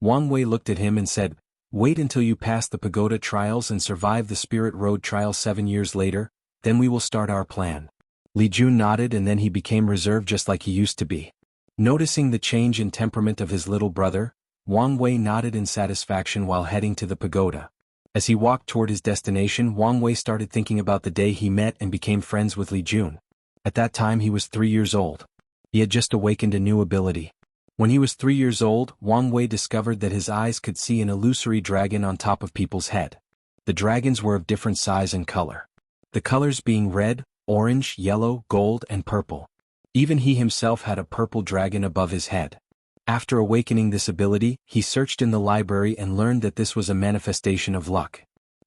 Wang Wei looked at him and said, "Wait until you pass the pagoda trials and survive the Spirit Road trial 7 years later, then we will start our plan." Li Jun nodded and then he became reserved just like he used to be. Noticing the change in temperament of his little brother, Wang Wei nodded in satisfaction while heading to the pagoda. As he walked toward his destination, Wang Wei started thinking about the day he met and became friends with Li Jun. At that time he was 3 years old. He had just awakened a new ability. When he was 3 years old, Wang Wei discovered that his eyes could see an illusory dragon on top of people's head. The dragons were of different size and color. The colors being red, orange, yellow, gold, and purple. Even he himself had a purple dragon above his head. After awakening this ability, he searched in the library and learned that this was a manifestation of luck.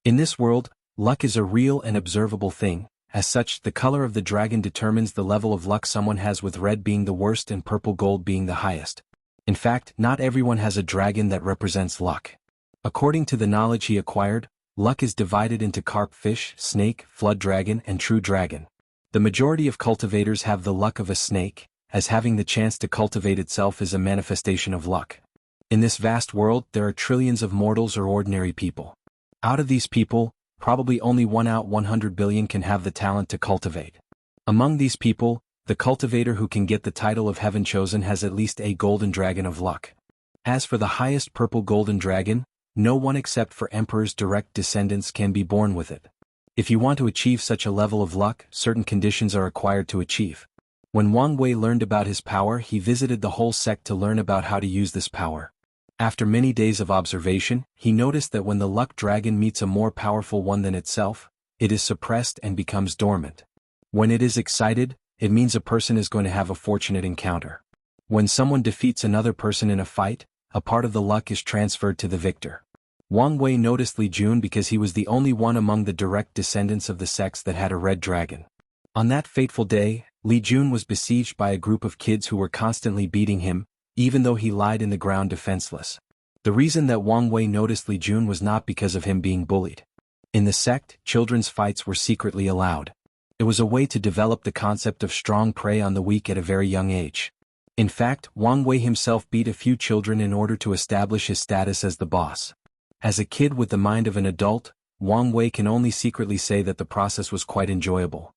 In this world, luck is a real and observable thing. As such, the color of the dragon determines the level of luck someone has, with red being the worst and purple gold being the highest. In fact, not everyone has a dragon that represents luck. According to the knowledge he acquired, luck is divided into carp fish, snake, flood dragon, and true dragon. The majority of cultivators have the luck of a snake, as having the chance to cultivate itself is a manifestation of luck. In this vast world, there are trillions of mortals or ordinary people. Out of these people, probably only 1 out 100 billion can have the talent to cultivate. Among these people, the cultivator who can get the title of Heaven Chosen has at least a golden dragon of luck. As for the highest purple golden dragon, no one except for emperors' direct descendants can be born with it. If you want to achieve such a level of luck, certain conditions are required to achieve. When Wang Wei learned about his power, he visited the whole sect to learn about how to use this power. After many days of observation, he noticed that when the luck dragon meets a more powerful one than itself, it is suppressed and becomes dormant. When it is excited, it means a person is going to have a fortunate encounter. When someone defeats another person in a fight, a part of the luck is transferred to the victor. Wang Wei noticed Li Jun because he was the only one among the direct descendants of the sects that had a red dragon. On that fateful day, Li Jun was besieged by a group of kids who were constantly beating him, even though he lied in the ground defenseless. The reason that Wang Wei noticed Li Jun was not because of him being bullied. In the sect, children's fights were secretly allowed. It was a way to develop the concept of strong prey on the weak at a very young age. In fact, Wang Wei himself beat a few children in order to establish his status as the boss. As a kid with the mind of an adult, Wang Wei can only secretly say that the process was quite enjoyable.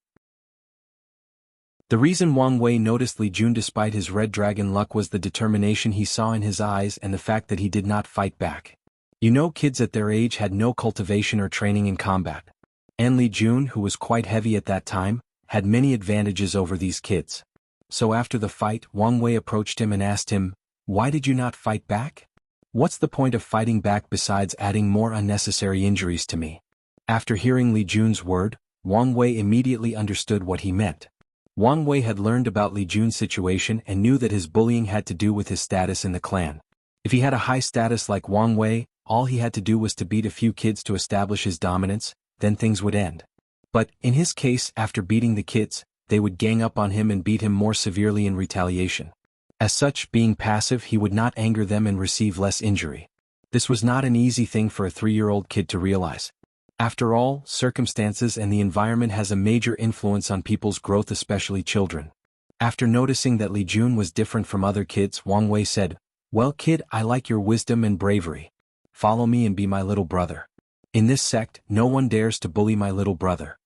The reason Wang Wei noticed Li Jun despite his red dragon luck was the determination he saw in his eyes and the fact that he did not fight back. You know, kids at their age had no cultivation or training in combat. And Li Jun, who was quite heavy at that time, had many advantages over these kids. So after the fight, Wang Wei approached him and asked him, "Why did you not fight back? What's the point of fighting back besides adding more unnecessary injuries to me?" After hearing Li Jun's word, Wang Wei immediately understood what he meant. Wang Wei had learned about Li Jun's situation and knew that his bullying had to do with his status in the clan. If he had a high status like Wang Wei, all he had to do was to beat a few kids to establish his dominance, then things would end. But, in his case, after beating the kids, they would gang up on him and beat him more severely in retaliation. As such, being passive, he would not anger them and receive less injury. This was not an easy thing for a 3-year-old kid to realize. After all, circumstances and the environment has a major influence on people's growth, especially children. After noticing that Li Jun was different from other kids, Wang Wei said, "Well, kid, I like your wisdom and bravery. Follow me and be my little brother. In this sect, no one dares to bully my little brother."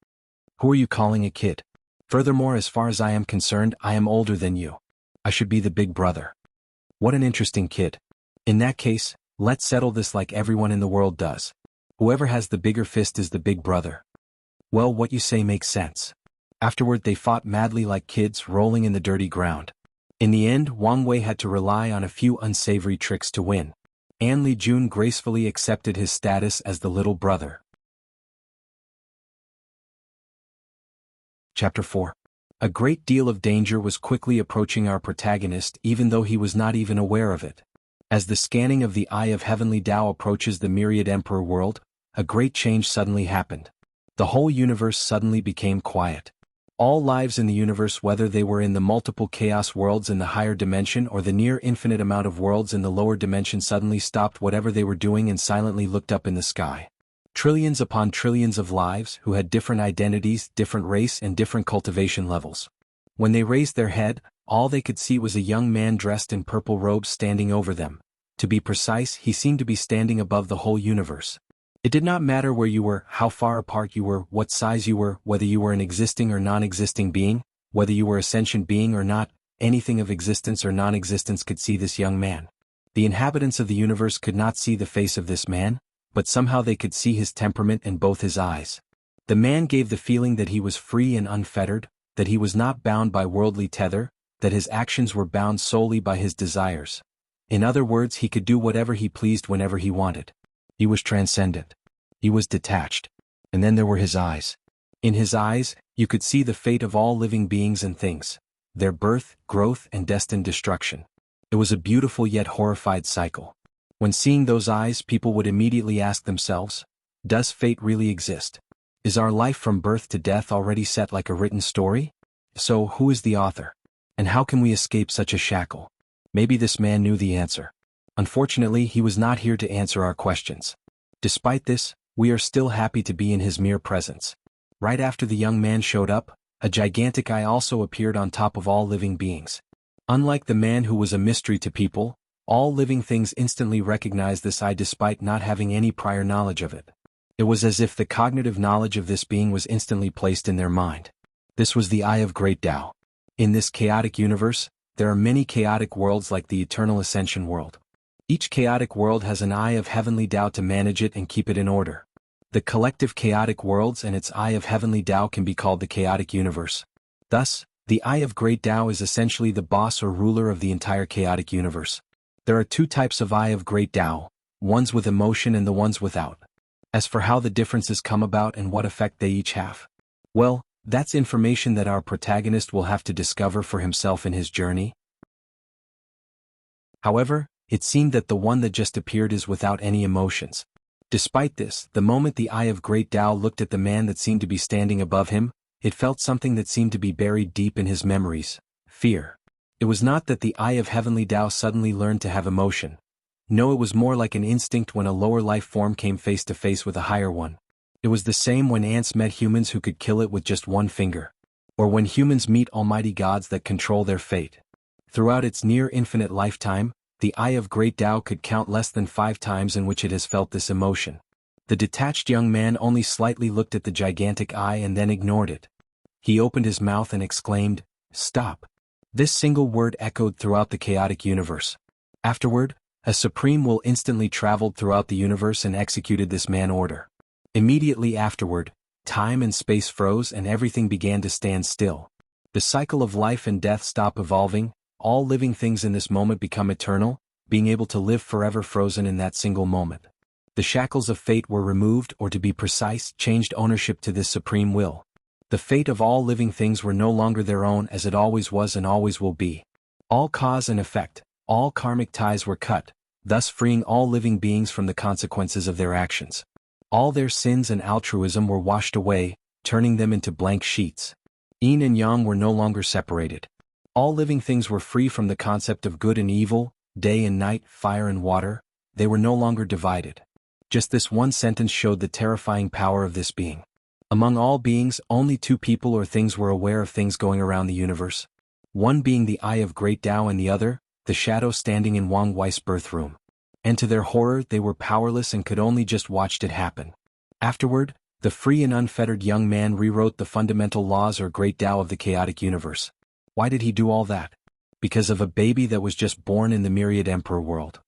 "Who are you calling a kid? Furthermore, as far as I am concerned, I am older than you. I should be the big brother." "What an interesting kid. In that case, let's settle this like everyone in the world does. Whoever has the bigger fist is the big brother." "Well, what you say makes sense. Afterward they fought madly like kids rolling in the dirty ground. In the end, Wang Wei had to rely on a few unsavory tricks to win. An Li Jun gracefully accepted his status as the little brother. Chapter 4. A great deal of danger was quickly approaching our protagonist, even though he was not even aware of it. As the scanning of the Eye of Heavenly Tao approaches the myriad Emperor world, a great change suddenly happened. The whole universe suddenly became quiet. All lives in the universe, whether they were in the multiple chaos worlds in the higher dimension or the near infinite amount of worlds in the lower dimension, suddenly stopped whatever they were doing and silently looked up in the sky. Trillions upon trillions of lives who had different identities, different race and different cultivation levels. When they raised their head, all they could see was a young man dressed in purple robes standing over them. To be precise, he seemed to be standing above the whole universe. It did not matter where you were, how far apart you were, what size you were, whether you were an existing or non-existing being, whether you were a sentient being or not, anything of existence or non-existence could see this young man. The inhabitants of the universe could not see the face of this man, but somehow they could see his temperament in both his eyes. The man gave the feeling that he was free and unfettered, that he was not bound by worldly tether, that his actions were bound solely by his desires. In other words, he could do whatever he pleased whenever he wanted. He was transcendent. He was detached. And then there were his eyes. In his eyes, you could see the fate of all living beings and things, their birth, growth, and destined destruction. It was a beautiful yet horrified cycle. When seeing those eyes, people would immediately ask themselves, does fate really exist? Is our life from birth to death already set like a written story? So, who is the author? And how can we escape such a shackle? Maybe this man knew the answer. Unfortunately, he was not here to answer our questions. Despite this, we are still happy to be in his mere presence. Right after the young man showed up, a gigantic eye also appeared on top of all living beings. Unlike the man who was a mystery to people, all living things instantly recognized this eye despite not having any prior knowledge of it. It was as if the cognitive knowledge of this being was instantly placed in their mind. This was the Eye of Great Tao. In this chaotic universe, there are many chaotic worlds like the Eternal Ascension world. Each chaotic world has an Eye of Heavenly Tao to manage it and keep it in order. The collective chaotic worlds and its Eye of Heavenly Tao can be called the chaotic universe. Thus, the Eye of Great Tao is essentially the boss or ruler of the entire chaotic universe. There are two types of Eye of Great Tao, ones with emotion and the ones without. As for how the differences come about and what effect they each have, well, that's information that our protagonist will have to discover for himself in his journey. However, it seemed that the one that just appeared is without any emotions. Despite this, the moment the Eye of Great Tao looked at the man that seemed to be standing above him, it felt something that seemed to be buried deep in his memories: fear. It was not that the Eye of Heavenly Tao suddenly learned to have emotion. No, it was more like an instinct when a lower life form came face to face with a higher one. It was the same when ants met humans who could kill it with just one finger. Or when humans meet almighty gods that control their fate. Throughout its near infinite lifetime, the Eye of Great Tao could count less than 5 times in which it has felt this emotion. The detached young man only slightly looked at the gigantic eye and then ignored it. He opened his mouth and exclaimed, "Stop." This single word echoed throughout the chaotic universe. Afterward, a supreme will instantly traveled throughout the universe and executed this man order. Immediately afterward, time and space froze and everything began to stand still. The cycle of life and death stopped evolving. All living things in this moment become eternal, being able to live forever frozen in that single moment. The shackles of fate were removed, or to be precise, changed ownership to this supreme will. The fate of all living things were no longer their own as it always was and always will be. All cause and effect, all karmic ties were cut, thus freeing all living beings from the consequences of their actions. All their sins and altruism were washed away, turning them into blank sheets. Yin and Yang were no longer separated. All living things were free from the concept of good and evil, day and night, fire and water. They were no longer divided. Just this one sentence showed the terrifying power of this being. Among all beings, only 2 people or things were aware of things going around the universe. One being the Eye of Great Tao and the other, the shadow standing in Wang Wei's birth room. And to their horror, they were powerless and could only just watch it happen. Afterward, the free and unfettered young man rewrote the fundamental laws or Great Tao of the chaotic universe. Why did he do all that? Because of a baby that was just born in the myriad Emperor world.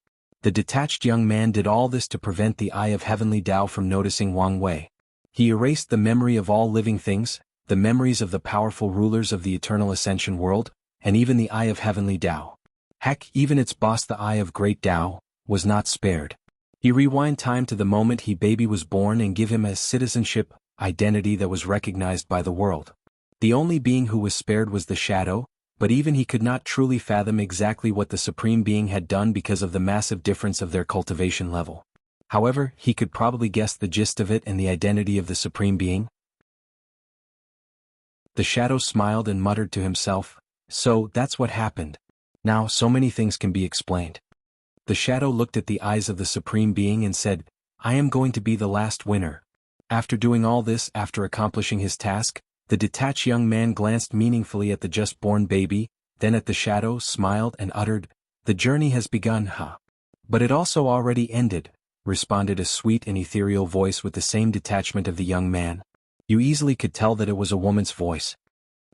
The detached young man did all this to prevent the Eye of Heavenly Tao from noticing Wang Wei. He erased the memory of all living things, the memories of the powerful rulers of the eternal ascension world, and even the Eye of Heavenly Tao. Heck, even its boss, the Eye of Great Tao, was not spared. He rewind time to the moment he baby was born and give him a citizenship, identity that was recognized by the world. The only being who was spared was the shadow, but even he could not truly fathom exactly what the Supreme Being had done because of the massive difference of their cultivation level. However, he could probably guess the gist of it and the identity of the Supreme Being. The shadow smiled and muttered to himself, "So, that's what happened. Now, so many things can be explained." The shadow looked at the eyes of the Supreme Being and said, "I am going to be the last winner." After doing all this, after accomplishing his task, the detached young man glanced meaningfully at the just-born baby, then at the shadow, smiled and uttered, "The journey has begun, huh?" "But it also already ended," responded a sweet and ethereal voice with the same detachment of the young man. You easily could tell that it was a woman's voice.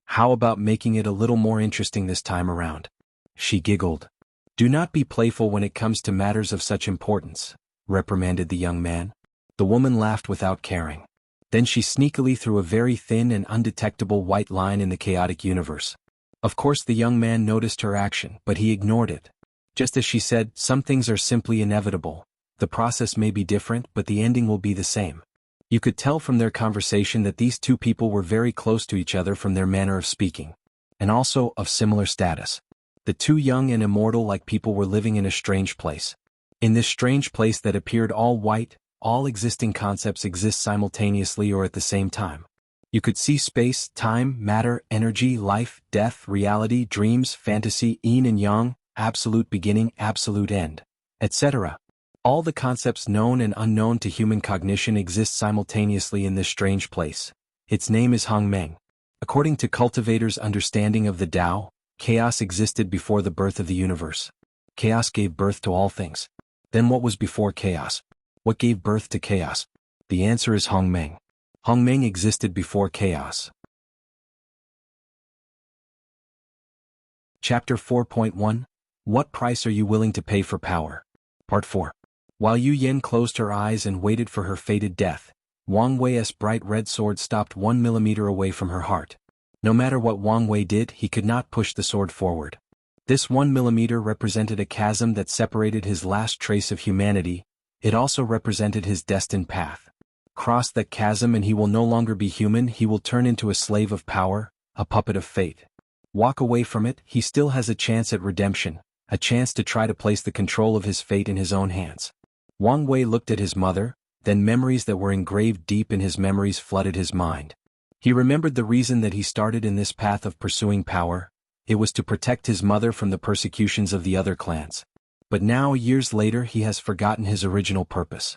"How about making it a little more interesting this time around?" She giggled. "Do not be playful when it comes to matters of such importance," reprimanded the young man. The woman laughed without caring. Then she sneakily threw a very thin and undetectable white line in the chaotic universe. Of course the young man noticed her action, but he ignored it. Just as she said, "Some things are simply inevitable. The process may be different, but the ending will be the same." You could tell from their conversation that these two people were very close to each other from their manner of speaking. And also, of similar status. The two young and immortal-like people were living in a strange place. In this strange place that appeared all white, all existing concepts exist simultaneously or at the same time. You could see space, time, matter, energy, life, death, reality, dreams, fantasy, yin and yang, absolute beginning, absolute end, etc. All the concepts known and unknown to human cognition exist simultaneously in this strange place. Its name is Hongmeng. According to cultivators' understanding of the Tao, chaos existed before the birth of the universe. Chaos gave birth to all things. Then what was before chaos? What gave birth to chaos? The answer is Hongmeng. Hongmeng existed before chaos. Chapter 4.1 What Price Are You Willing to Pay for Power? Part 4. While Yu Yen closed her eyes and waited for her fated death, Wang Wei's bright red sword stopped 1 millimeter away from her heart. No matter what Wang Wei did, he could not push the sword forward. This 1 millimeter represented a chasm that separated his last trace of humanity. It also represented his destined path. Cross that chasm and he will no longer be human, he will turn into a slave of power, a puppet of fate. Walk away from it, he still has a chance at redemption, a chance to try to place the control of his fate in his own hands. Wang Wei looked at his mother, then memories that were engraved deep in his memories flooded his mind. He remembered the reason that he started in this path of pursuing power. It was to protect his mother from the persecutions of the other clans. But now, years later, he has forgotten his original purpose.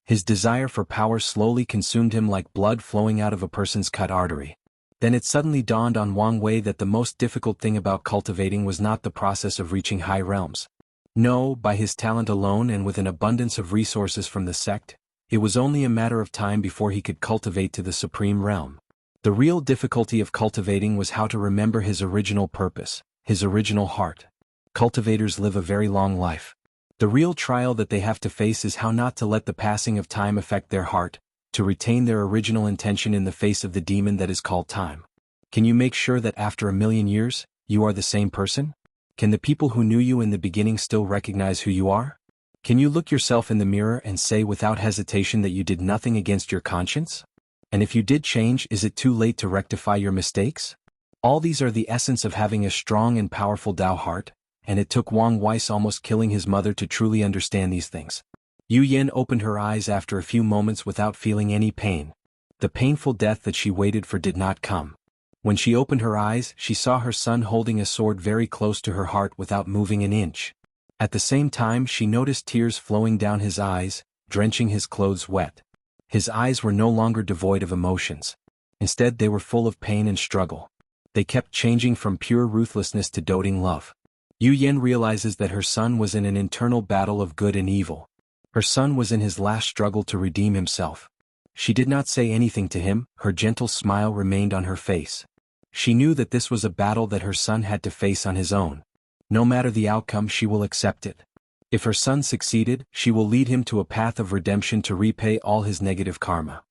His desire for power slowly consumed him like blood flowing out of a person's cut artery. Then it suddenly dawned on Wang Wei that the most difficult thing about cultivating was not the process of reaching high realms. No, by his talent alone and with an abundance of resources from the sect, it was only a matter of time before he could cultivate to the supreme realm. The real difficulty of cultivating was how to remember his original purpose, his original heart. Cultivators live a very long life. The real trial that they have to face is how not to let the passing of time affect their heart, to retain their original intention in the face of the demon that is called time. Can you make sure that after 1,000,000 years, you are the same person? Can the people who knew you in the beginning still recognize who you are? Can you look yourself in the mirror and say without hesitation that you did nothing against your conscience? And if you did change, is it too late to rectify your mistakes? All these are the essence of having a strong and powerful Tao heart, and it took Wang Weiss almost killing his mother to truly understand these things. Yu Yen opened her eyes after a few moments without feeling any pain. The painful death that she waited for did not come. When she opened her eyes, she saw her son holding a sword very close to her heart without moving an inch. At the same time, she noticed tears flowing down his eyes, drenching his clothes wet. His eyes were no longer devoid of emotions. Instead, they were full of pain and struggle. They kept changing from pure ruthlessness to doting love. Yu Yen realizes that her son was in an internal battle of good and evil. Her son was in his last struggle to redeem himself. She did not say anything to him, her gentle smile remained on her face. She knew that this was a battle that her son had to face on his own. No matter the outcome, she will accept it. If her son succeeded, she will lead him to a path of redemption to repay all his negative karma.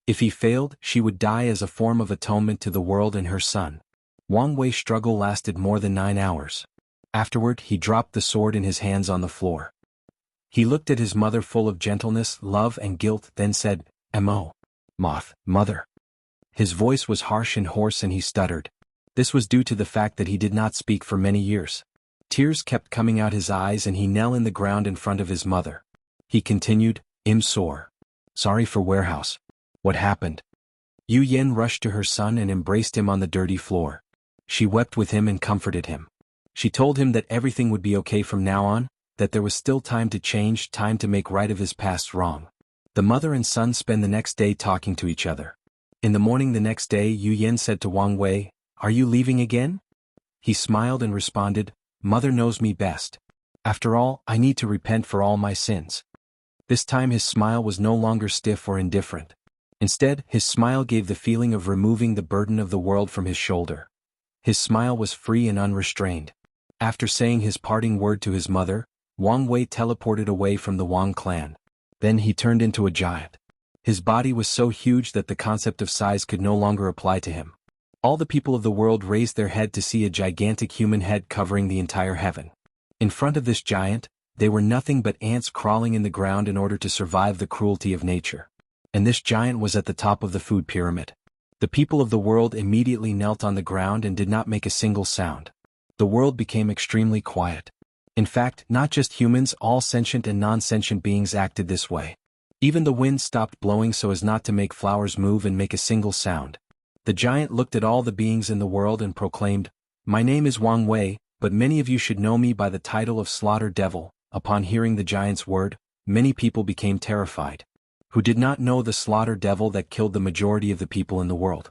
If he failed, she would die as a form of atonement to the world and her son. Wang Wei's struggle lasted more than 9 hours. Afterward, he dropped the sword in his hands on the floor. He looked at his mother full of gentleness, love and guilt, then said, "Mo. Mother." His voice was harsh and hoarse and he stuttered. This was due to the fact that he did not speak for many years. Tears kept coming out his eyes and he knelt in the ground in front of his mother. He continued, "I'm sorry for warehouse. What happened?" Yu Yen rushed to her son and embraced him on the dirty floor. She wept with him and comforted him. She told him that everything would be okay from now on, that there was still time to change, time to make right of his past wrong. The mother and son spent the next day talking to each other. In the morning the next day, Yu Yen said to Wang Wei, "Are you leaving again?" He smiled and responded, "Mother knows me best. After all, I need to repent for all my sins." This time his smile was no longer stiff or indifferent. Instead, his smile gave the feeling of removing the burden of the world from his shoulder. His smile was free and unrestrained. After saying his parting word to his mother, Wang Wei teleported away from the Wang clan. Then he turned into a giant. His body was so huge that the concept of size could no longer apply to him. All the people of the world raised their head to see a gigantic human head covering the entire heaven. In front of this giant, they were nothing but ants crawling in the ground in order to survive the cruelty of nature. And this giant was at the top of the food pyramid. The people of the world immediately knelt on the ground and did not make a single sound. The world became extremely quiet. In fact, not just humans, all sentient and non-sentient beings acted this way. Even the wind stopped blowing so as not to make flowers move and make a single sound. The giant looked at all the beings in the world and proclaimed, "My name is Wang Wei, but many of you should know me by the title of Slaughter Devil." Upon hearing the giant's word, many people became terrified. Who did not know the Slaughter Devil that killed the majority of the people in the world?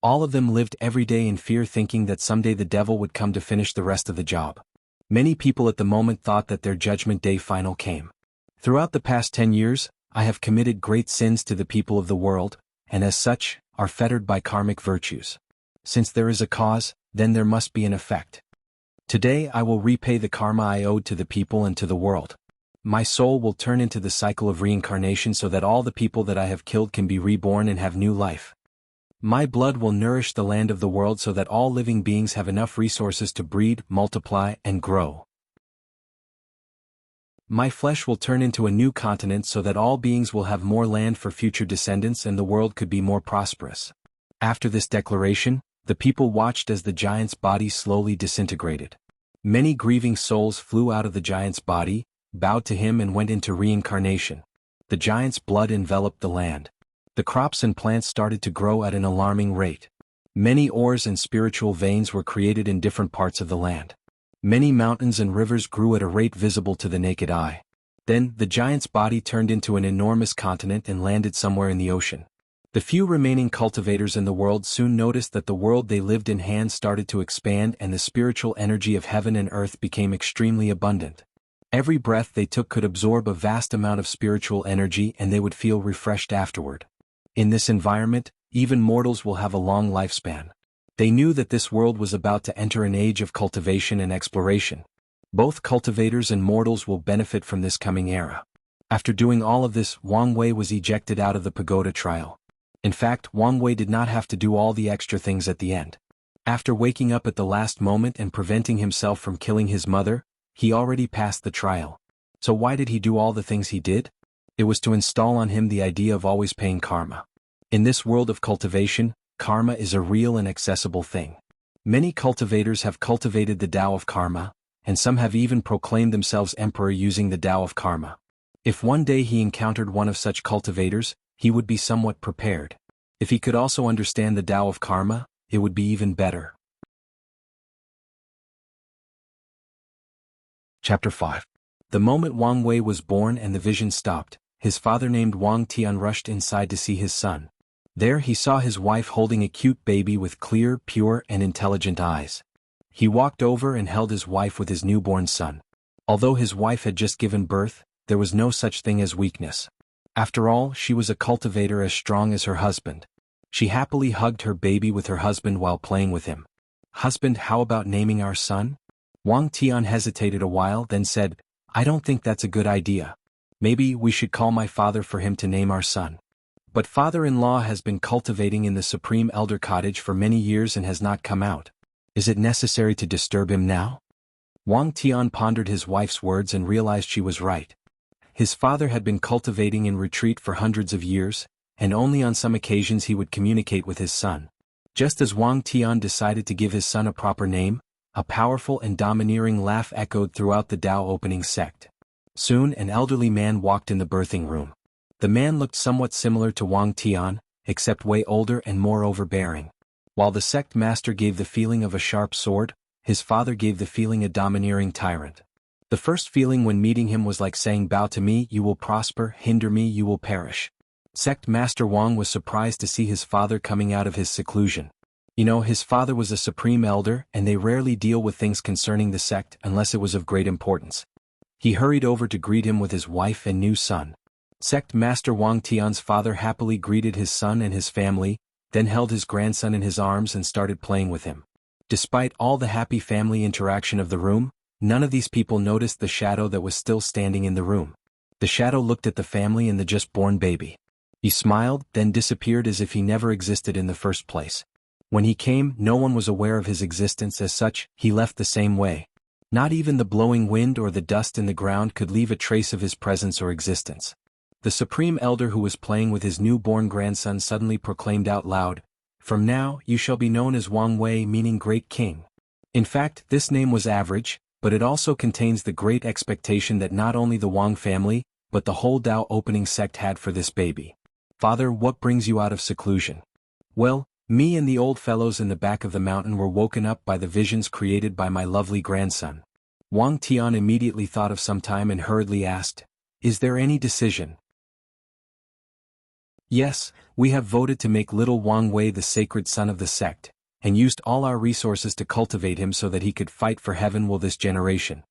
All of them lived every day in fear, thinking that someday the devil would come to finish the rest of the job. Many people at the moment thought that their judgment day final came. Throughout the past 10 years, I have committed great sins to the people of the world, and as such, are fettered by karmic virtues. Since there is a cause, then there must be an effect. Today I will repay the karma I owed to the people and to the world. My soul will turn into the cycle of reincarnation so that all the people that I have killed can be reborn and have new life. My blood will nourish the land of the world so that all living beings have enough resources to breed, multiply, and grow. My flesh will turn into a new continent so that all beings will have more land for future descendants and the world could be more prosperous. After this declaration, the people watched as the giant's body slowly disintegrated. Many grieving souls flew out of the giant's body, bowed to him and went into reincarnation. The giant's blood enveloped the land. The crops and plants started to grow at an alarming rate. Many ores and spiritual veins were created in different parts of the land. Many mountains and rivers grew at a rate visible to the naked eye. Then, the giant's body turned into an enormous continent and landed somewhere in the ocean. The few remaining cultivators in the world soon noticed that the world they lived in hand started to expand and the spiritual energy of heaven and earth became extremely abundant. Every breath they took could absorb a vast amount of spiritual energy and they would feel refreshed afterward. In this environment, even mortals will have a long lifespan. They knew that this world was about to enter an age of cultivation and exploration. Both cultivators and mortals will benefit from this coming era. After doing all of this, Wang Wei was ejected out of the pagoda trial. In fact, Wang Wei did not have to do all the extra things at the end. After waking up at the last moment and preventing himself from killing his mother, he already passed the trial. So why did he do all the things he did? It was to install on him the idea of always paying karma. In this world of cultivation, karma is a real and accessible thing. Many cultivators have cultivated the Tao of karma, and some have even proclaimed themselves emperor using the Tao of karma. If one day he encountered one of such cultivators, he would be somewhat prepared. If he could also understand the Tao of karma, it would be even better. Chapter 5. The moment Wang Wei was born and the vision stopped, his father named Wang Tian rushed inside to see his son. There he saw his wife holding a cute baby with clear, pure, and intelligent eyes. He walked over and held his wife with his newborn son. Although his wife had just given birth, there was no such thing as weakness. After all, she was a cultivator as strong as her husband. She happily hugged her baby with her husband while playing with him. "Husband, how about naming our son?" Wang Tian hesitated a while, then said, "I don't think that's a good idea. Maybe we should call my father for him to name our son." But father-in-law has been cultivating in the Supreme Elder Cottage for many years and has not come out. Is it necessary to disturb him now? Wang Tian pondered his wife's words and realized she was right. His father had been cultivating in retreat for hundreds of years, and only on some occasions he would communicate with his son. Just as Wang Tian decided to give his son a proper name, a powerful and domineering laugh echoed throughout the Tao opening sect. Soon an elderly man walked in the birthing room. The man looked somewhat similar to Wang Tian, except way older and more overbearing. While the sect master gave the feeling of a sharp sword, his father gave the feeling a domineering tyrant. The first feeling when meeting him was like saying, "Bow to me, you will prosper, hinder me, you will perish." Sect Master Wang was surprised to see his father coming out of his seclusion. His father was a supreme elder and they rarely deal with things concerning the sect unless it was of great importance. He hurried over to greet him with his wife and new son. Sect Master Wang Tian's father happily greeted his son and his family, then held his grandson in his arms and started playing with him. Despite all the happy family interaction of the room, none of these people noticed the shadow that was still standing in the room. The shadow looked at the family and the just-born baby. He smiled, then disappeared as if he never existed in the first place. When he came, no one was aware of his existence as such, he left the same way. Not even the blowing wind or the dust in the ground could leave a trace of his presence or existence. The Supreme Elder who was playing with his newborn grandson suddenly proclaimed out loud, "From now, you shall be known as Wang Wei, meaning Great King." In fact, this name was average, but it also contains the great expectation that not only the Wang family, but the whole Tao opening sect had for this baby. "Father, what brings you out of seclusion?" "Well, me and the old fellows in the back of the mountain were woken up by the visions created by my lovely grandson." Wang Tian immediately thought of some time and hurriedly asked, "Is there any decision?" "Yes, we have voted to make little Wang Wei the sacred son of the sect, and used all our resources to cultivate him so that he could fight for heaven will this generation."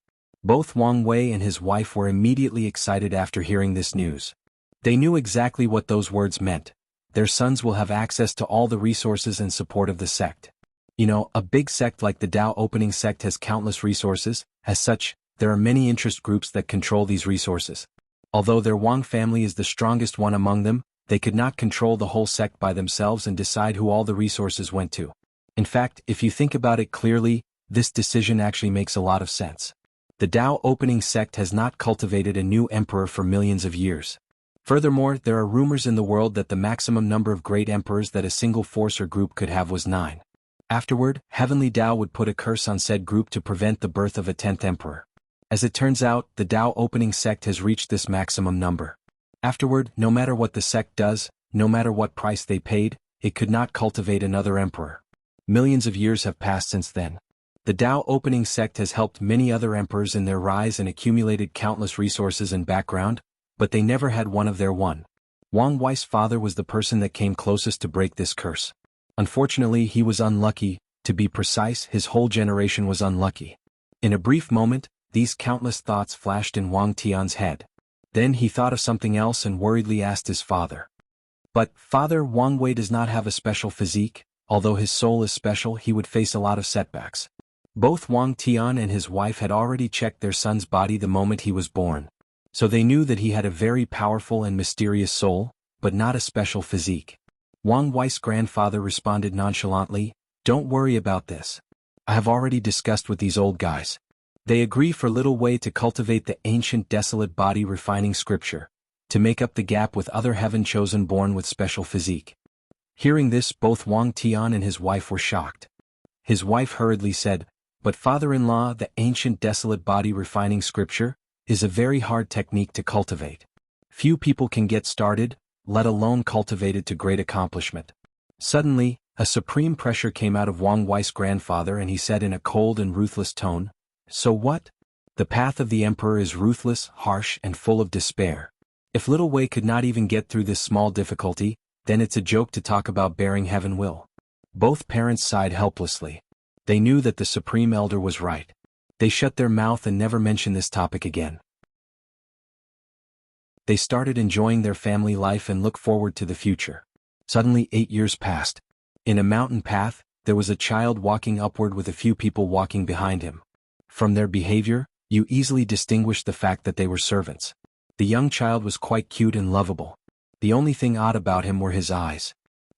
Both Wang Wei and his wife were immediately excited after hearing this news. They knew exactly what those words meant. Their sons will have access to all the resources and support of the sect. A big sect like the Tao opening sect has countless resources. As such, there are many interest groups that control these resources. Although their Wang family is the strongest one among them, they could not control the whole sect by themselves and decide who all the resources went to. In fact, if you think about it clearly, this decision actually makes a lot of sense. The Tao opening sect has not cultivated a new emperor for millions of years. Furthermore, there are rumors in the world that the maximum number of great emperors that a single force or group could have was 9. Afterward, Heavenly Tao would put a curse on said group to prevent the birth of a 10th emperor. As it turns out, the Tao opening sect has reached this maximum number. Afterward, no matter what the sect does, no matter what price they paid, it could not cultivate another emperor. Millions of years have passed since then. The Tao opening sect has helped many other emperors in their rise and accumulated countless resources and background, but they never had one of their one. Wang Wei's father was the person that came closest to break this curse. Unfortunately, he was unlucky. To be precise, his whole generation was unlucky. In a brief moment, these countless thoughts flashed in Wang Tian's head. Then he thought of something else and worriedly asked his father. "But, father, Wang Wei does not have a special physique. Although his soul is special, he would face a lot of setbacks." Both Wang Tian and his wife had already checked their son's body the moment he was born. So they knew that he had a very powerful and mysterious soul, but not a special physique. Wang Wei's grandfather responded nonchalantly, "Don't worry about this. I have already discussed with these old guys. They agree for little Wei to cultivate the ancient desolate body refining scripture, to make up the gap with other heaven-chosen born with special physique." Hearing this, both Wang Tian and his wife were shocked. His wife hurriedly said, "But father-in-law, the ancient desolate body refining scripture is a very hard technique to cultivate. Few people can get started, let alone cultivate it to great accomplishment." Suddenly, a supreme pressure came out of Wang Wei's grandfather and he said in a cold and ruthless tone, "So what? The path of the emperor is ruthless, harsh, and full of despair. If little Wei could not even get through this small difficulty, then it's a joke to talk about bearing heaven will." Both parents sighed helplessly. They knew that the Supreme Elder was right. They shut their mouth and never mentioned this topic again. They started enjoying their family life and looked forward to the future. Suddenly 8 years passed. In a mountain path, there was a child walking upward with a few people walking behind him. From their behavior, you easily distinguished the fact that they were servants. The young child was quite cute and lovable. The only thing odd about him were his eyes.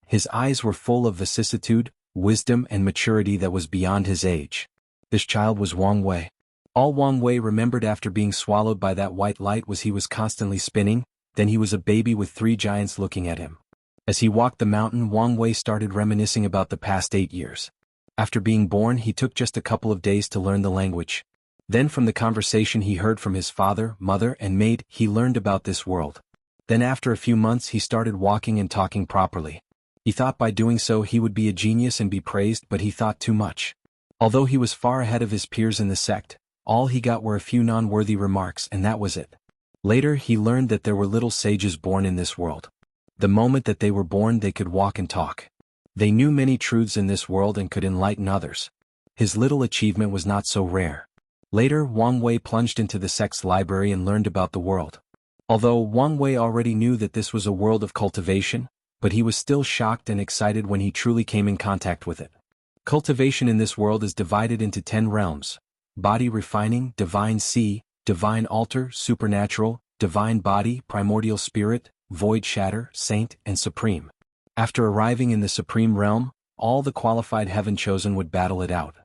His eyes were full of vicissitude, wisdom and maturity that was beyond his age. This child was Wang Wei. All Wang Wei remembered after being swallowed by that white light was he was constantly spinning, then he was a baby with 3 giants looking at him. As he walked the mountain, Wang Wei started reminiscing about the past 8 years. After being born, he took just a couple of days to learn the language. Then from the conversation he heard from his father, mother and maid, he learned about this world. Then after a few months he started walking and talking properly. He thought by doing so he would be a genius and be praised, but he thought too much. Although he was far ahead of his peers in the sect, all he got were a few non-worthy remarks and that was it. Later he learned that there were little sages born in this world. The moment that they were born they could walk and talk. They knew many truths in this world and could enlighten others. His little achievement was not so rare. Later Wang Wei plunged into the sect's library and learned about the world. Although Wang Wei already knew that this was a world of cultivation, but he was still shocked and excited when he truly came in contact with it. Cultivation in this world is divided into 10 realms: body refining, divine sea, divine altar, supernatural, divine body, primordial spirit, void shatter, saint, and supreme. After arriving in the supreme realm, all the qualified heaven chosen would battle it out.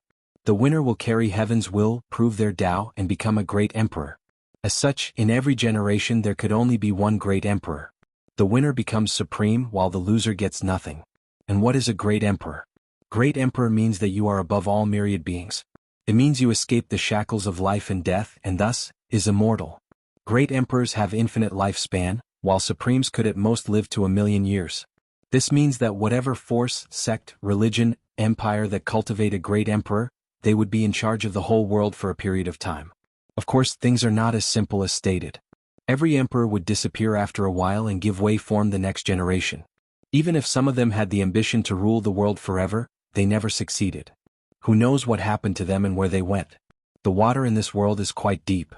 The winner will carry heaven's will, prove their Tao, and become a great emperor. As such, in every generation there could only be one great emperor. The winner becomes supreme while the loser gets nothing. And what is a great emperor? Great emperor means that you are above all myriad beings. It means you escape the shackles of life and death and thus, is immortal. Great emperors have infinite lifespan, while supremes could at most live to 1,000,000 years. This means that whatever force, sect, religion, empire that cultivate a great emperor, they would be in charge of the whole world for a period of time. Of course, things are not as simple as stated. Every emperor would disappear after a while and give way form the next generation. Even if some of them had the ambition to rule the world forever, they never succeeded. Who knows what happened to them and where they went? The water in this world is quite deep.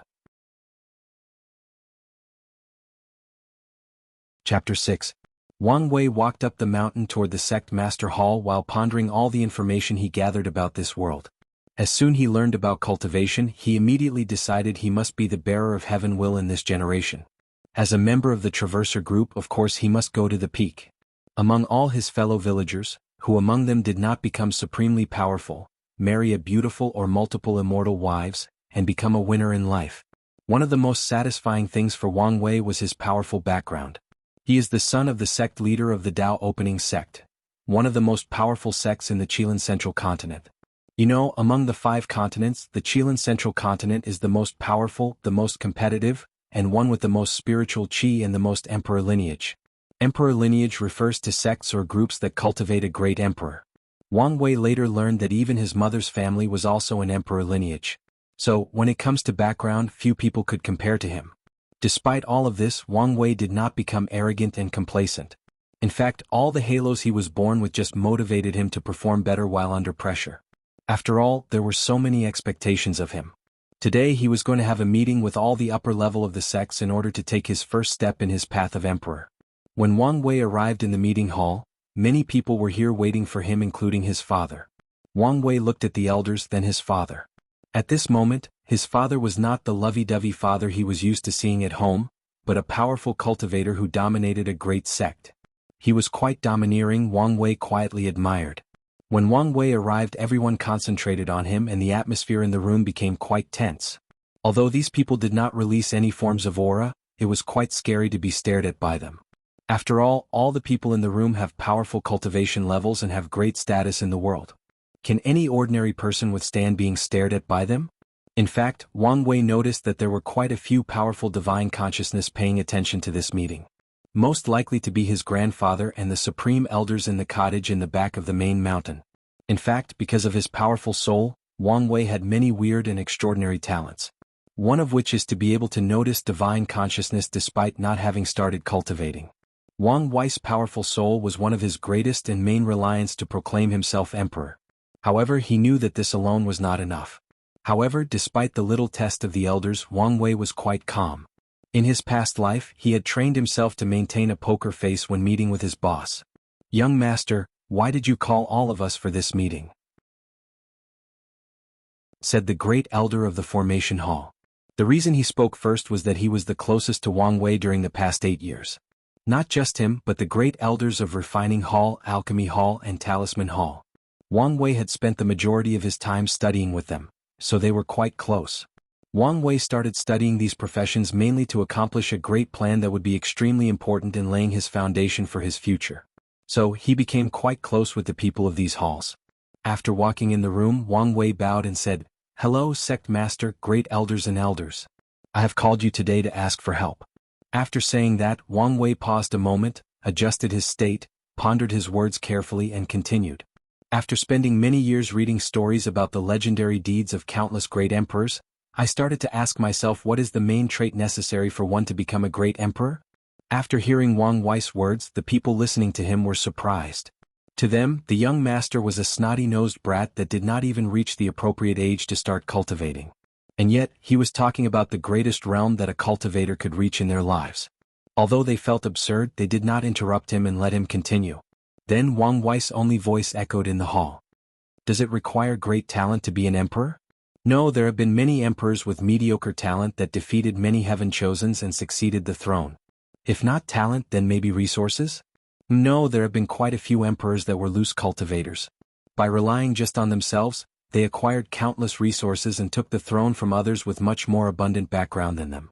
Chapter 6. Wang Wei walked up the mountain toward the sect master hall while pondering all the information he gathered about this world. As soon he learned about cultivation, he immediately decided he must be the bearer of heaven will in this generation. As a member of the Traverser group, of course he must go to the peak. Among all his fellow villagers, who among them did not become supremely powerful, marry a beautiful or multiple immortal wives, and become a winner in life. One of the most satisfying things for Wang Wei was his powerful background. He is the son of the sect leader of the Tao Opening sect, one of the most powerful sects in the Chilean Central Continent. You know, among the 5 continents, the Chilean Central Continent is the most powerful, the most competitive, and one with the most spiritual chi and the most emperor lineage. Emperor lineage refers to sects or groups that cultivate a great emperor. Wang Wei later learned that even his mother's family was also an emperor lineage. So, when it comes to background, few people could compare to him. Despite all of this, Wang Wei did not become arrogant and complacent. In fact, all the halos he was born with just motivated him to perform better while under pressure. After all, there were so many expectations of him. Today he was going to have a meeting with all the upper level of the sects in order to take his first step in his path of emperor. When Wang Wei arrived in the meeting hall, many people were here waiting for him, including his father. Wang Wei looked at the elders, then his father. At this moment, his father was not the lovey-dovey father he was used to seeing at home, but a powerful cultivator who dominated a great sect. He was quite domineering. Wang Wei quietly admired. When Wang Wei arrived, everyone concentrated on him and the atmosphere in the room became quite tense. Although these people did not release any forms of aura, it was quite scary to be stared at by them. After all the people in the room have powerful cultivation levels and have great status in the world. Can any ordinary person withstand being stared at by them? In fact, Wang Wei noticed that there were quite a few powerful divine consciousness paying attention to this meeting. Most likely to be his grandfather and the supreme elders in the cottage in the back of the main mountain. In fact, because of his powerful soul, Wang Wei had many weird and extraordinary talents. One of which is to be able to notice divine consciousness despite not having started cultivating. Wang Wei's powerful soul was one of his greatest and main reliance to proclaim himself emperor. However, he knew that this alone was not enough. However, despite the little test of the elders, Wang Wei was quite calm. In his past life, he had trained himself to maintain a poker face when meeting with his boss. "Young master, why did you call all of us for this meeting?" said the great elder of the formation hall. The reason he spoke first was that he was the closest to Wang Wei during the past 8 years. Not just him but the great elders of Refining Hall, Alchemy Hall and Talisman Hall. Wang Wei had spent the majority of his time studying with them, so they were quite close. Wang Wei started studying these professions mainly to accomplish a great plan that would be extremely important in laying his foundation for his future. So he became quite close with the people of these halls. After walking in the room, Wang Wei bowed and said, "Hello, sect master, great elders and elders. I have called you today to ask for help." After saying that, Wang Wei paused a moment, adjusted his state, pondered his words carefully and continued. After spending many years reading stories about the legendary deeds of countless great emperors, I started to ask myself what is the main trait necessary for one to become a great emperor? After hearing Wang Wei's words, the people listening to him were surprised. To them, the young master was a snotty-nosed brat that did not even reach the appropriate age to start cultivating. And yet, he was talking about the greatest realm that a cultivator could reach in their lives. Although they felt absurd, they did not interrupt him and let him continue. Then Wang Wei's only voice echoed in the hall. "Does it require great talent to be an emperor?" "No, there have been many emperors with mediocre talent that defeated many heaven-chosens and succeeded the throne. If not talent, then maybe resources?" "No, there have been quite a few emperors that were loose cultivators. By relying just on themselves, they acquired countless resources and took the throne from others with much more abundant background than them."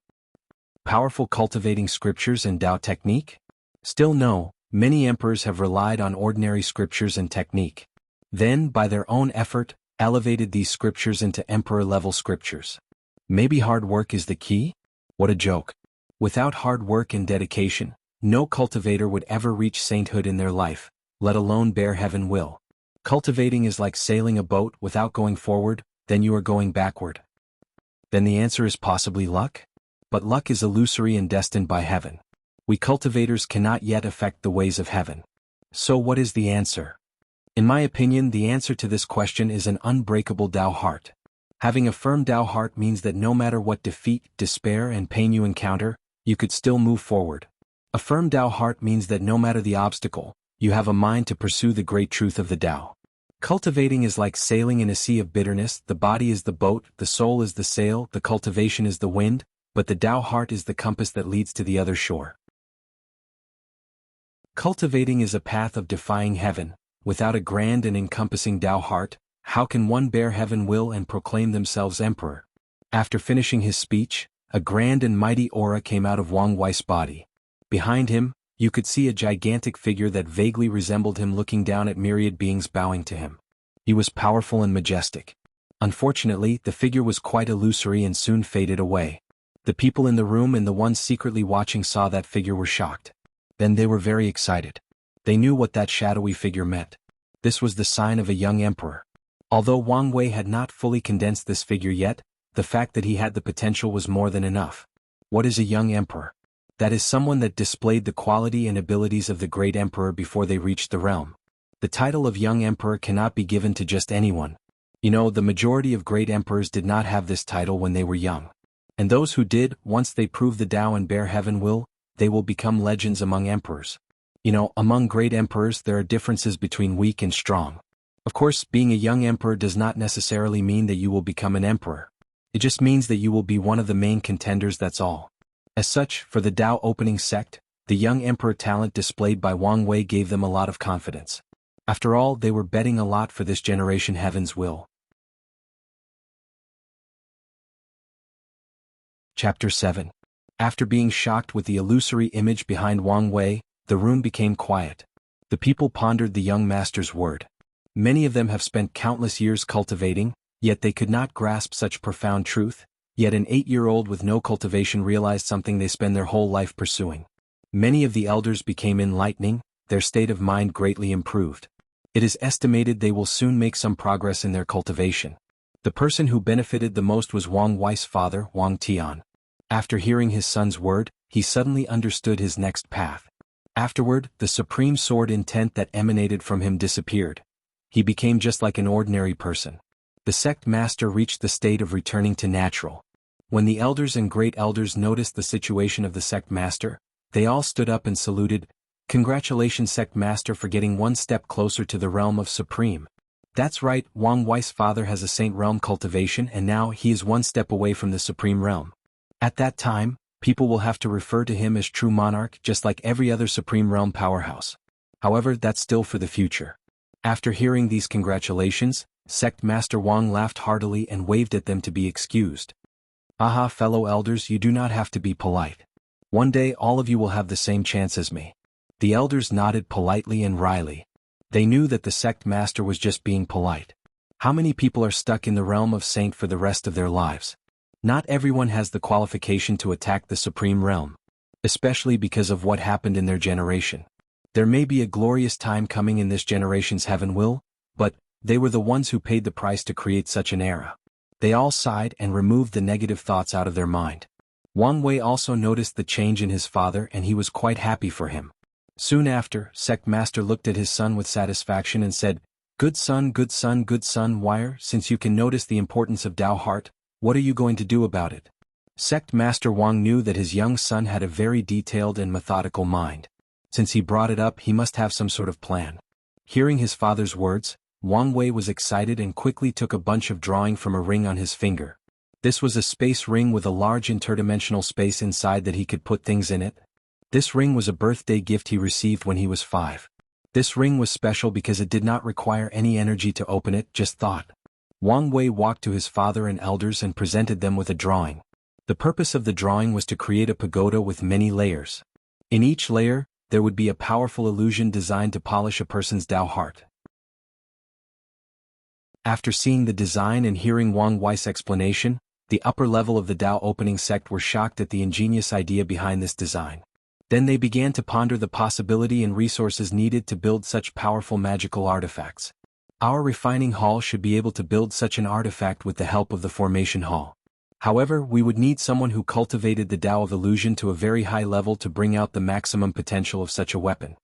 Powerful cultivating scriptures and Tao technique? Still no, many emperors have relied on ordinary scriptures and technique. Then, by their own effort, elevated these scriptures into emperor-level scriptures. Maybe hard work is the key? What a joke. Without hard work and dedication, no cultivator would ever reach sainthood in their life, let alone bear heaven will. Cultivating is like sailing a boat without going forward, then you are going backward. Then the answer is possibly luck? But luck is illusory and destined by heaven. We cultivators cannot yet affect the ways of heaven. So what is the answer? In my opinion, the answer to this question is an unbreakable Tao heart. Having a firm Tao heart means that no matter what defeat, despair and pain you encounter, you could still move forward. A firm Tao heart means that no matter the obstacle, you have a mind to pursue the great truth of the Tao. Cultivating is like sailing in a sea of bitterness. The body is the boat, the soul is the sail, the cultivation is the wind, but the Tao heart is the compass that leads to the other shore. Cultivating is a path of defying heaven. Without a grand and encompassing Tao heart, how can one bear heaven will and proclaim themselves emperor? After finishing his speech, a grand and mighty aura came out of Wang Wei's body. Behind him, you could see a gigantic figure that vaguely resembled him looking down at myriad beings bowing to him. He was powerful and majestic. Unfortunately, the figure was quite illusory and soon faded away. The people in the room and the ones secretly watching saw that figure were shocked. Then they were very excited. They knew what that shadowy figure meant. This was the sign of a young emperor. Although Wang Wei had not fully condensed this figure yet, the fact that he had the potential was more than enough. What is a young emperor? That is someone that displayed the quality and abilities of the great emperor before they reached the realm. The title of young emperor cannot be given to just anyone. You know, the majority of great emperors did not have this title when they were young. And those who did, once they prove the Tao and bear heaven will, they will become legends among emperors. You know, among great emperors there are differences between weak and strong. Of course, being a young emperor does not necessarily mean that you will become an emperor. It just means that you will be one of the main contenders, that's all. As such, for the Tao opening sect, the young emperor talent displayed by Wang Wei gave them a lot of confidence. After all, they were betting a lot for this generation heaven's will. Chapter 7. After being shocked with the illusory image behind Wang Wei, the room became quiet. The people pondered the young master's word. Many of them have spent countless years cultivating, yet they could not grasp such profound truth. Yet an 8-year-old with no cultivation realized something they spend their whole life pursuing. Many of the elders became enlightening, their state of mind greatly improved. It is estimated they will soon make some progress in their cultivation. The person who benefited the most was Wang Wei's father, Wang Tian. After hearing his son's word, he suddenly understood his next path. Afterward, the supreme sword intent that emanated from him disappeared. He became just like an ordinary person. The sect master reached the state of returning to natural. When the elders and great elders noticed the situation of the sect master, they all stood up and saluted. "Congratulations, sect master, for getting one step closer to the realm of supreme." That's right, Wang Wei's father has a saint realm cultivation and now he is one step away from the supreme realm. At that time, People will have to refer to him as true monarch just like every other Supreme Realm powerhouse. However, that's still for the future. After hearing these congratulations, Sect Master Wang laughed heartily and waved at them to be excused. Aha, fellow elders, you do not have to be polite. One day all of you will have the same chance as me. The elders nodded politely and wryly. They knew that the sect master was just being polite. How many people are stuck in the realm of saint for the rest of their lives? Not everyone has the qualification to attack the supreme realm, especially because of what happened in their generation. There may be a glorious time coming in this generation's heaven will, but they were the ones who paid the price to create such an era. They all sighed and removed the negative thoughts out of their mind. Wang Wei also noticed the change in his father and he was quite happy for him. Soon after, Sect Master looked at his son with satisfaction and said, good son, good son, good son, Wire, since you can notice the importance of Tao Heart, what are you going to do about it? Sect Master Wang knew that his young son had a very detailed and methodical mind. Since he brought it up, he must have some sort of plan. Hearing his father's words, Wang Wei was excited and quickly took a bunch of drawing from a ring on his finger. This was a space ring with a large interdimensional space inside that he could put things in it. This ring was a birthday gift he received when he was 5. This ring was special because it did not require any energy to open it, just thought. Wang Wei walked to his father and elders and presented them with a drawing. The purpose of the drawing was to create a pagoda with many layers. In each layer, there would be a powerful illusion designed to polish a person's Tao heart. After seeing the design and hearing Wang Wei's explanation, the upper level of the Tao opening sect were shocked at the ingenious idea behind this design. Then they began to ponder the possibility and resources needed to build such powerful magical artifacts. Our refining hall should be able to build such an artifact with the help of the formation hall. However, we would need someone who cultivated the Tao of illusion to a very high level to bring out the maximum potential of such a weapon.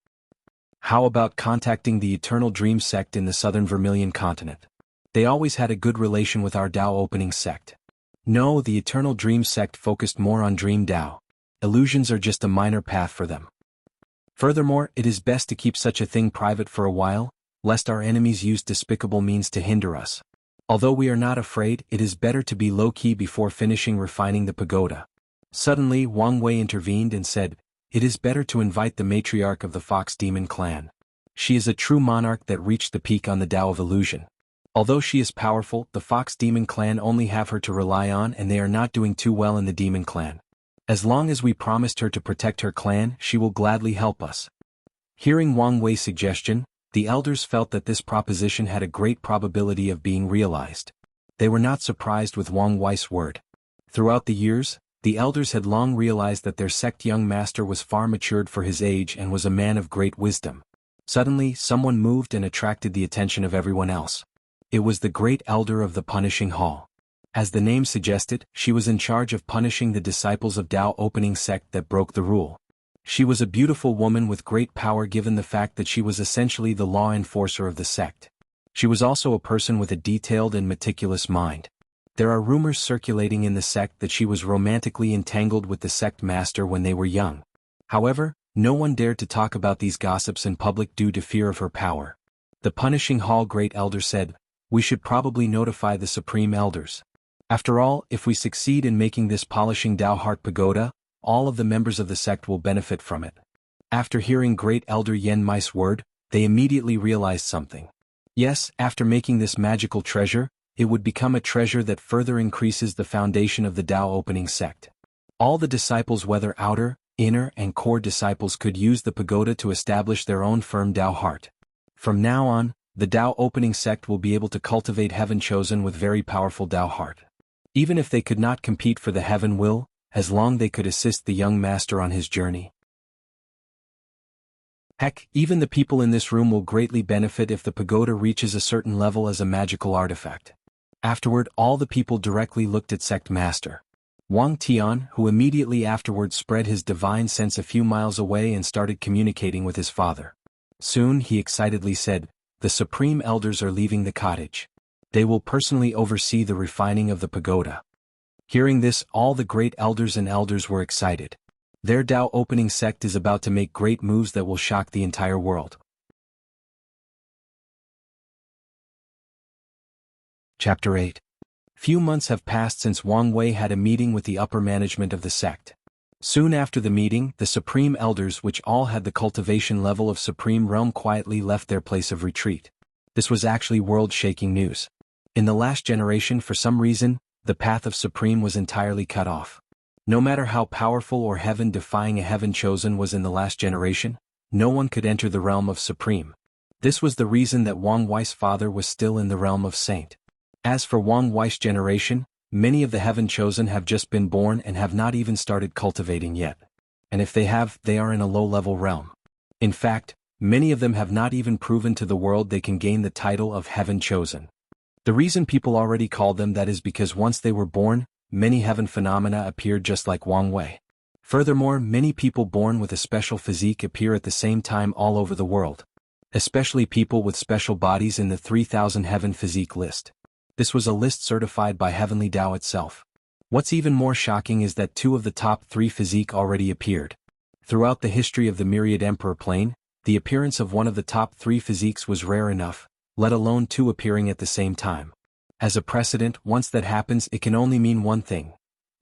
How about contacting the Eternal Dream sect in the southern Vermilion continent? They always had a good relation with our Tao opening sect. No, the Eternal Dream sect focused more on Dream Tao. Illusions are just a minor path for them. Furthermore, it is best to keep such a thing private for a while, lest our enemies use despicable means to hinder us. Although we are not afraid, it is better to be low-key before finishing refining the pagoda. Suddenly, Wang Wei intervened and said, it is better to invite the matriarch of the Fox Demon clan. She is a true monarch that reached the peak on the Tao of illusion. Although she is powerful, the Fox Demon clan only have her to rely on and they are not doing too well in the Demon clan. As long as we promised her to protect her clan, she will gladly help us. Hearing Wang Wei's suggestion, the elders felt that this proposition had a great probability of being realized. They were not surprised with Wang Wei's word. Throughout the years, the elders had long realized that their sect young master was far matured for his age and was a man of great wisdom. Suddenly, someone moved and attracted the attention of everyone else. It was the great elder of the punishing hall. As the name suggested, she was in charge of punishing the disciples of Tao opening sect that broke the rule. She was a beautiful woman with great power given the fact that she was essentially the law enforcer of the sect. She was also a person with a detailed and meticulous mind. There are rumors circulating in the sect that she was romantically entangled with the sect master when they were young. However, no one dared to talk about these gossips in public due to fear of her power. The punishing hall great elder said, we should probably notify the supreme elders. After all, if we succeed in making this polishing Tao Heart Pagoda, all of the members of the sect will benefit from it. After hearing great elder Yen Mai's word, they immediately realized something. Yes, after making this magical treasure, it would become a treasure that further increases the foundation of the Tao opening sect. All the disciples, whether outer, inner and core disciples, could use the pagoda to establish their own firm Tao heart. From now on, the Tao opening sect will be able to cultivate heaven chosen with very powerful Tao heart. Even if they could not compete for the heaven will, as long they could assist the young master on his journey. Heck, even the people in this room will greatly benefit if the pagoda reaches a certain level as a magical artifact. Afterward, all the people directly looked at sect master Wang Tian, who immediately afterward spread his divine sense a few miles away and started communicating with his father. Soon he excitedly said, the supreme elders are leaving the cottage. They will personally oversee the refining of the pagoda. Hearing this, all the great elders and elders were excited. Their Tao opening sect is about to make great moves that will shock the entire world. Chapter 8. Few months have passed since Wang Wei had a meeting with the upper management of the sect. Soon after the meeting, the Supreme Elders, which all had the cultivation level of Supreme Realm, quietly left their place of retreat. This was actually world-shaking news. In the last generation, for some reason, the path of Supreme was entirely cut off. No matter how powerful or heaven-defying a heaven chosen was in the last generation, no one could enter the realm of Supreme. This was the reason that Wang Wei's father was still in the realm of Saint. As for Wang Wei's generation, many of the heaven chosen have just been born and have not even started cultivating yet. And if they have, they are in a low-level realm. In fact, many of them have not even proven to the world they can gain the title of heaven chosen. The reason people already call them that is because once they were born, many heaven phenomena appeared just like Wang Wei. Furthermore, many people born with a special physique appear at the same time all over the world. Especially people with special bodies in the 3000 heaven physique list. This was a list certified by Heavenly Tao itself. What's even more shocking is that 2 of the top 3 physique already appeared. Throughout the history of the Myriad Emperor plane, the appearance of one of the top 3 physiques was rare enough, let alone 2 appearing at the same time. As a precedent, once that happens, it can only mean one thing.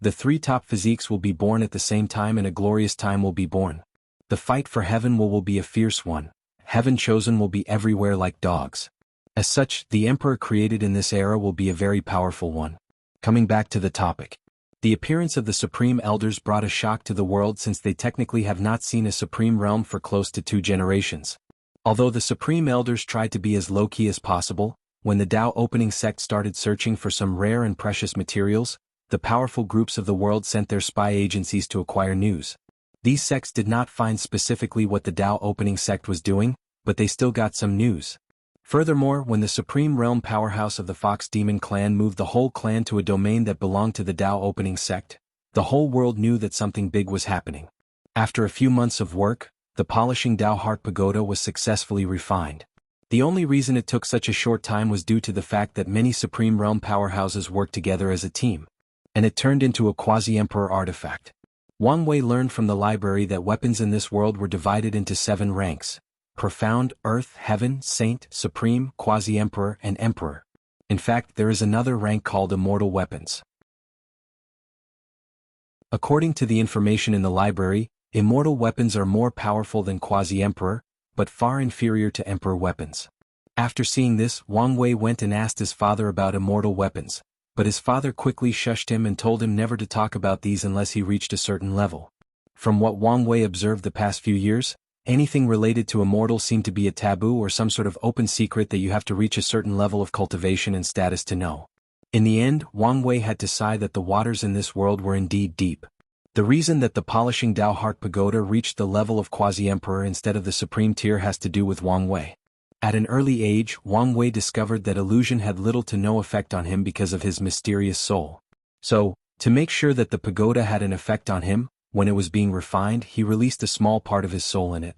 The 3 top physiques will be born at the same time and a glorious time will be born. The fight for heaven will be a fierce one. Heaven chosen will be everywhere like dogs. As such, the emperor created in this era will be a very powerful one. Coming back to the topic. The appearance of the Supreme Elders brought a shock to the world since they technically have not seen a Supreme Realm for close to 2 generations. Although the Supreme Elders tried to be as low-key as possible, when the Tao opening sect started searching for some rare and precious materials, the powerful groups of the world sent their spy agencies to acquire news. These sects did not find specifically what the Tao opening sect was doing, but they still got some news. Furthermore, when the Supreme Realm powerhouse of the Fox Demon clan moved the whole clan to a domain that belonged to the Tao opening sect, the whole world knew that something big was happening. After a few months of work, the polishing Tao Heart Pagoda was successfully refined. The only reason it took such a short time was due to the fact that many Supreme Realm powerhouses worked together as a team. And it turned into a quasi-emperor artifact. Wang Wei learned from the library that weapons in this world were divided into 7 ranks. Profound, Earth, Heaven, Saint, Supreme, Quasi-Emperor, and Emperor. In fact, there is another rank called Immortal Weapons. According to the information in the library, immortal weapons are more powerful than Quasi-Emperor, but far inferior to Emperor weapons. After seeing this, Wang Wei went and asked his father about immortal weapons, but his father quickly shushed him and told him never to talk about these unless he reached a certain level. From what Wang Wei observed the past few years, anything related to immortal seemed to be a taboo or some sort of open secret that you have to reach a certain level of cultivation and status to know. In the end, Wang Wei had to sigh that the waters in this world were indeed deep. The reason that the polishing Tao Heart Pagoda reached the level of Quasi-Emperor instead of the Supreme tier has to do with Wang Wei. At an early age, Wang Wei discovered that illusion had little to no effect on him because of his mysterious soul. So, to make sure that the pagoda had an effect on him, when it was being refined, he released a small part of his soul in it.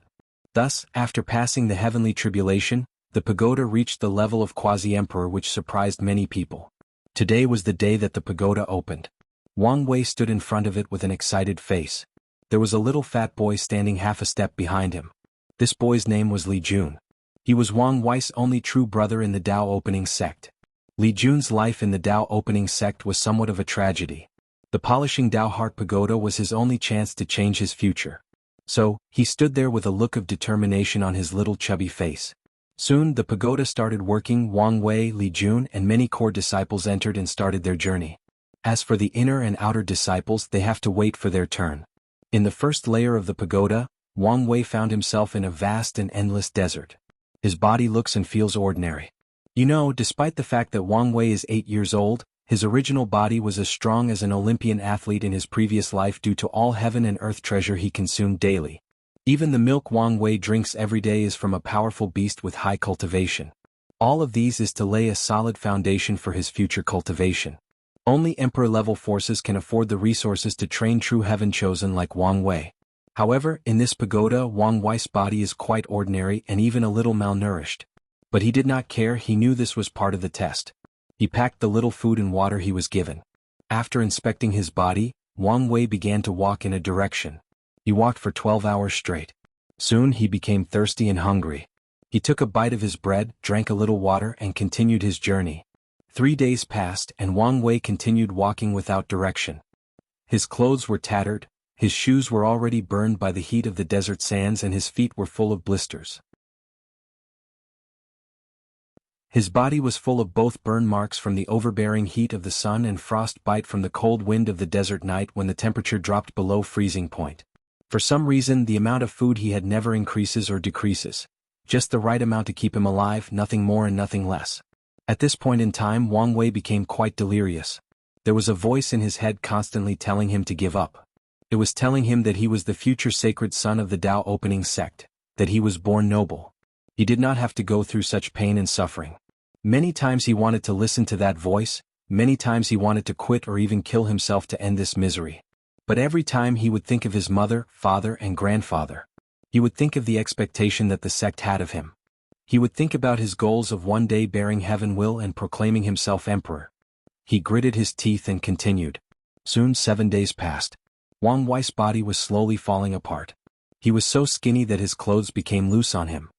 Thus, after passing the heavenly tribulation, the pagoda reached the level of Quasi-Emperor, which surprised many people. Today was the day that the pagoda opened. Wang Wei stood in front of it with an excited face. There was a little fat boy standing half a step behind him. This boy's name was Li Jun. He was Wang Wei's only true brother in the Tao opening sect. Li Jun's life in the Tao opening sect was somewhat of a tragedy. The polishing Tao Heart Pagoda was his only chance to change his future. So, he stood there with a look of determination on his little chubby face. Soon the pagoda started working. Wang Wei, Li Jun, and many core disciples entered and started their journey. As for the inner and outer disciples, they have to wait for their turn. In the first layer of the pagoda, Wang Wei found himself in a vast and endless desert. His body looks and feels ordinary. You know, despite the fact that Wang Wei is 8 years old, his original body was as strong as an Olympian athlete in his previous life due to all heaven and earth treasure he consumed daily. Even the milk Wang Wei drinks every day is from a powerful beast with high cultivation. All of these is to lay a solid foundation for his future cultivation. Only emperor-level forces can afford the resources to train true heaven chosen like Wang Wei. However, in this pagoda, Wang Wei's body is quite ordinary and even a little malnourished. But he did not care. He knew this was part of the test. He packed the little food and water he was given. After inspecting his body, Wang Wei began to walk in a direction. He walked for 12 hours straight. Soon he became thirsty and hungry. He took a bite of his bread, drank a little water, and continued his journey. 3 days passed and Wang Wei continued walking without direction. His clothes were tattered, His shoes were already burned by the heat of the desert sands and his feet were full of blisters. His body was full of both burn marks from the overbearing heat of the sun and frostbite from the cold wind of the desert night when the temperature dropped below freezing point. For some reason, the amount of food he had never increases or decreases. Just the right amount to keep him alive, nothing more and nothing less. At this point in time, Wang Wei became quite delirious. There was a voice in his head constantly telling him to give up. It was telling him that he was the future sacred son of the Tao opening sect, that he was born noble. He did not have to go through such pain and suffering. Many times he wanted to listen to that voice, many times he wanted to quit or even kill himself to end this misery. But every time he would think of his mother, father and grandfather. He would think of the expectation that the sect had of him. He would think about his goals of one day bearing heaven will and proclaiming himself emperor. He gritted his teeth and continued. Soon 7 days passed. Wang Wei's body was slowly falling apart. He was so skinny that his clothes became loose on him.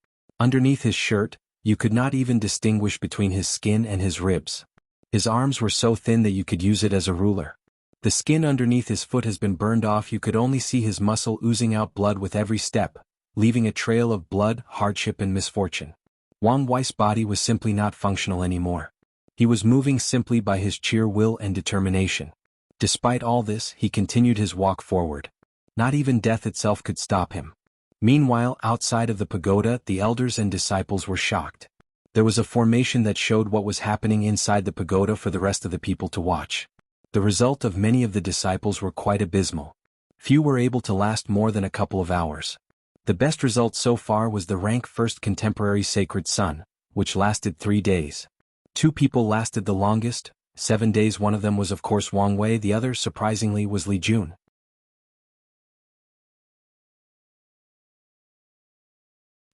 Underneath his shirt, you could not even distinguish between his skin and his ribs. His arms were so thin that you could use it as a ruler. The skin underneath his foot has been burned off. You could only see his muscle oozing out blood with every step, leaving a trail of blood, hardship and misfortune. Wang Wei's body was simply not functional anymore. He was moving simply by his sheer will and determination. Despite all this, he continued his walk forward. Not even death itself could stop him. Meanwhile, outside of the pagoda, the elders and disciples were shocked. There was a formation that showed what was happening inside the pagoda for the rest of the people to watch. The result of many of the disciples were quite abysmal. Few were able to last more than a couple of hours. The best result so far was the rank first contemporary sacred son, which lasted 3 days. 2 people lasted the longest, 7 days. One of them was of course Wang Wei, the other, surprisingly, was Li Jun.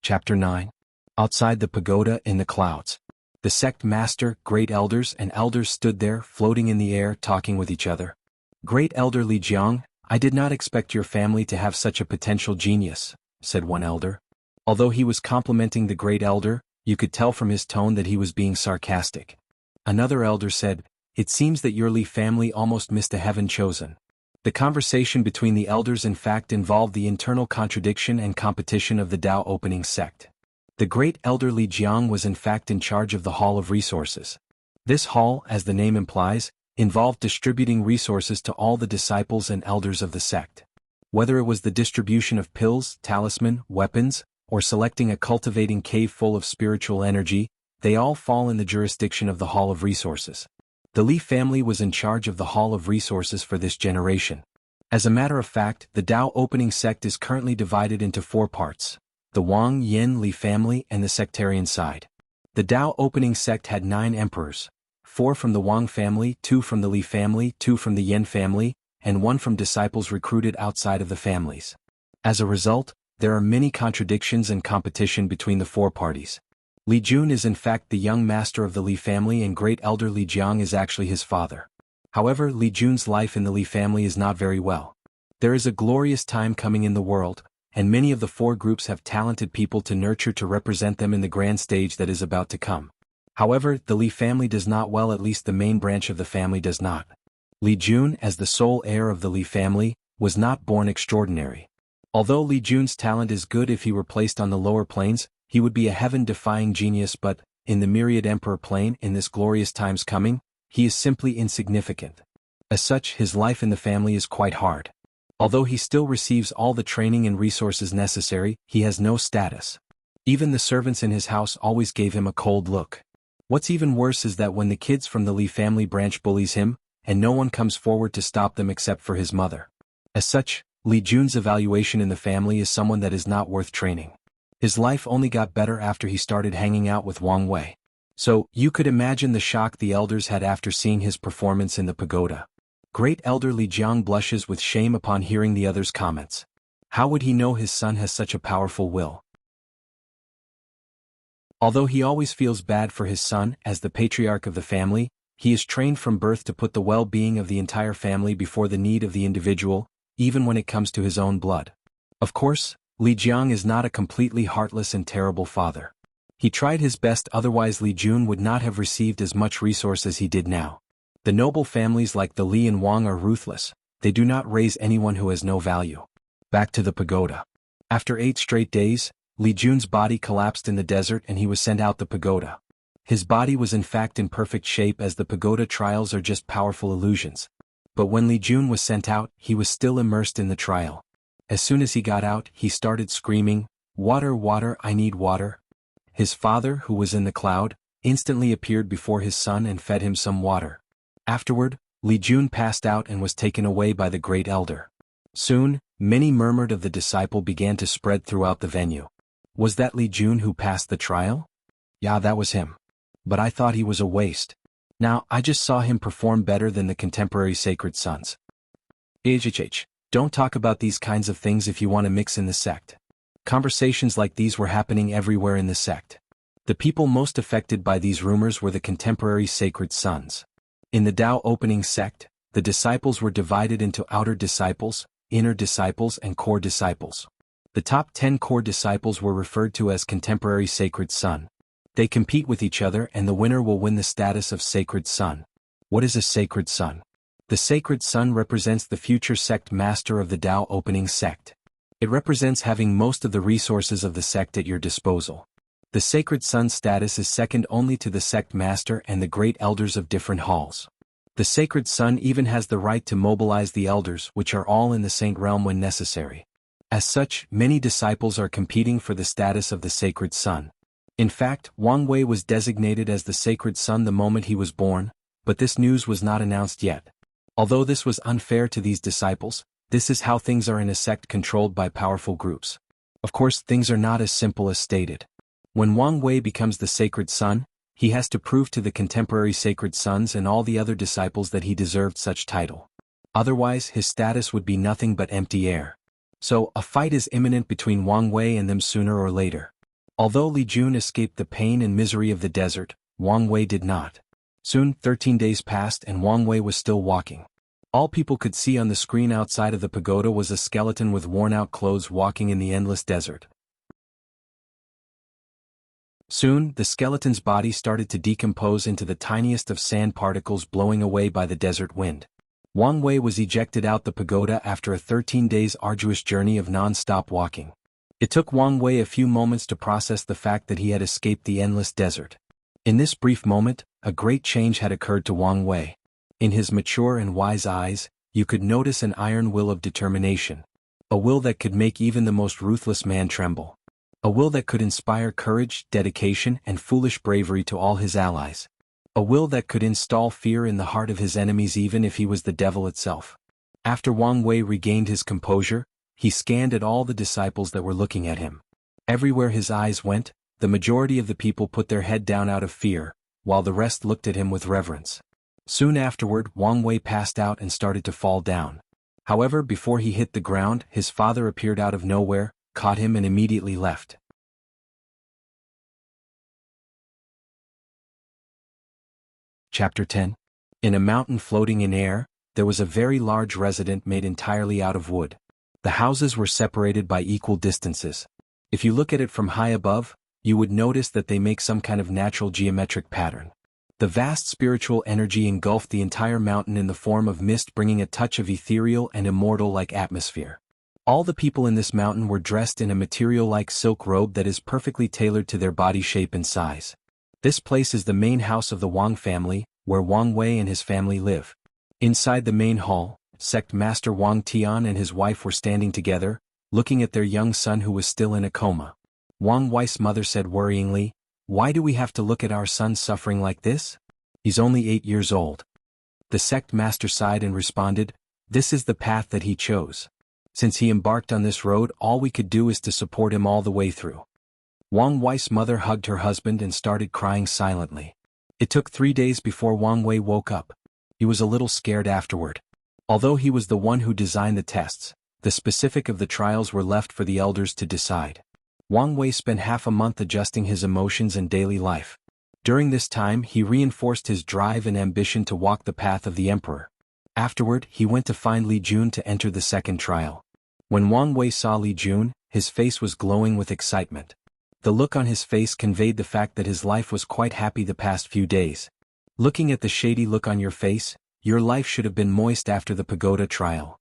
Chapter 9. Outside the pagoda in the clouds. The sect master, great elders and elders stood there, floating in the air, talking with each other. Great elder Li Jiang, I did not expect your family to have such a potential genius, said one elder. Although he was complimenting the great elder, you could tell from his tone that he was being sarcastic. Another elder said, it seems that your Li family almost missed a heaven chosen. The conversation between the elders in fact involved the internal contradiction and competition of the Tao opening sect. The great elder Li Jiang was in fact in charge of the Hall of Resources. This hall, as the name implies, involved distributing resources to all the disciples and elders of the sect. Whether it was the distribution of pills, talisman, weapons, or selecting a cultivating cave full of spiritual energy, they all fall in the jurisdiction of the Hall of Resources. The Li family was in charge of the Hall of Resources for this generation. As a matter of fact, the Tao opening sect is currently divided into 4 parts. The Wang Yin Li family and the sectarian side. The Tao opening sect had 9 emperors, 4 from the Wang family, 2 from the Li family, 2 from the Yin family, and 1 from disciples recruited outside of the families. As a result, there are many contradictions and competition between the 4 parties. Li Jun is in fact the young master of the Li family and great elder Li Jiang is actually his father. However, Li Jun's life in the Li family is not very well. There is a glorious time coming in the world, and many of the 4 groups have talented people to nurture to represent them in the grand stage that is about to come. However, the Li family does not, well, at least the main branch of the family does not. Li Jun, as the sole heir of the Li family, was not born extraordinary. Although Li Jun's talent is good if he were placed on the lower planes, he would be a heaven-defying genius, but, in the myriad emperor plane in this glorious times coming, he is simply insignificant. As such, his life in the family is quite hard. Although he still receives all the training and resources necessary, he has no status. Even the servants in his house always gave him a cold look. What's even worse is that when the kids from the Li family branch bullies him, and no one comes forward to stop them except for his mother. As such, Li Jun's evaluation in the family is someone that is not worth training. His life only got better after he started hanging out with Wang Wei. So, you could imagine the shock the elders had after seeing his performance in the pagoda. Great elder Li Jiang blushes with shame upon hearing the others' comments. How would he know his son has such a powerful will? Although he always feels bad for his son, as the patriarch of the family, he is trained from birth to put the well-being of the entire family before the need of the individual, even when it comes to his own blood. Of course, Li Jiang is not a completely heartless and terrible father. He tried his best, otherwise Li Jun would not have received as much resource as he did now. The noble families like the Li and Wang are ruthless, they do not raise anyone who has no value. Back to the pagoda. After 8 straight days, Li Jun's body collapsed in the desert and he was sent out the pagoda. His body was in fact in perfect shape, as the pagoda trials are just powerful illusions. But when Li Jun was sent out, he was still immersed in the trial. As soon as he got out, he started screaming, "Water, water, I need water." His father, who was in the cloud, instantly appeared before his son and fed him some water. Afterward, Li Jun passed out and was taken away by the great elder. Soon, many murmured of the disciple began to spread throughout the venue. Was that Li Jun who passed the trial? Yeah, that was him. But I thought he was a waste. Now, I just saw him perform better than the contemporary sacred sons. Don't talk about these kinds of things if you want to mix in the sect. Conversations like these were happening everywhere in the sect. The people most affected by these rumors were the contemporary sacred sons. In the Tao opening sect, the disciples were divided into outer disciples, inner disciples and core disciples. The top 10 core disciples were referred to as contemporary sacred son. They compete with each other and the winner will win the status of sacred son. What is a sacred son? The sacred son represents the future sect master of the Tao opening sect. It represents having most of the resources of the sect at your disposal. The sacred son status is second only to the sect master and the great elders of different halls. The sacred son even has the right to mobilize the elders, which are all in the saint realm when necessary. As such, many disciples are competing for the status of the sacred son. In fact, Wang Wei was designated as the sacred son the moment he was born, but this news was not announced yet. Although this was unfair to these disciples, this is how things are in a sect controlled by powerful groups. Of course, things are not as simple as stated. When Wang Wei becomes the sacred son, he has to prove to the contemporary sacred sons and all the other disciples that he deserved such title. Otherwise, his status would be nothing but empty air. So, a fight is imminent between Wang Wei and them sooner or later. Although Li Jun escaped the pain and misery of the desert, Wang Wei did not. Soon, 13 days passed and Wang Wei was still walking. All people could see on the screen outside of the pagoda was a skeleton with worn-out clothes walking in the endless desert. Soon, the skeleton's body started to decompose into the tiniest of sand particles blowing away by the desert wind. Wang Wei was ejected out the pagoda after a 13 days arduous journey of non-stop walking. It took Wang Wei a few moments to process the fact that he had escaped the endless desert. In this brief moment, a great change had occurred to Wang Wei. In his mature and wise eyes, you could notice an iron will of determination. A will that could make even the most ruthless man tremble. A will that could inspire courage, dedication, and foolish bravery to all his allies. A will that could install fear in the heart of his enemies even if he was the devil itself. After Wang Wei regained his composure, he scanned at all the disciples that were looking at him. Everywhere his eyes went, the majority of the people put their head down out of fear, while the rest looked at him with reverence. Soon afterward, Wang Wei passed out and started to fall down. However, before he hit the ground, his father appeared out of nowhere, caught him and immediately left. Chapter 10. In a mountain floating in air, there was a very large residence made entirely out of wood. The houses were separated by equal distances. If you look at it from high above, you would notice that they make some kind of natural geometric pattern. The vast spiritual energy engulfed the entire mountain in the form of mist, bringing a touch of ethereal and immortal-like atmosphere. All the people in this mountain were dressed in a material-like silk robe that is perfectly tailored to their body shape and size. This place is the main house of the Wang family, where Wang Wei and his family live. Inside the main hall, Sect Master Wang Tian and his wife were standing together, looking at their young son who was still in a coma. Wang Wei's mother said worryingly, "Why do we have to look at our son suffering like this? He's only 8 years old." The sect master sighed and responded, "This is the path that he chose. Since he embarked on this road, all we could do is to support him all the way through." Wang Wei's mother hugged her husband and started crying silently. It took 3 days before Wang Wei woke up. He was a little scared afterward. Although he was the one who designed the tests, the specific of the trials were left for the elders to decide. Wang Wei spent half a month adjusting his emotions and daily life. During this time he reinforced his drive and ambition to walk the path of the emperor. Afterward, he went to find Li Jun to enter the second trial. When Wang Wei saw Li Jun, his face was glowing with excitement. The look on his face conveyed the fact that his life was quite happy the past few days. Looking at the shady look on your face, Your life should have been moist after the pagoda trial.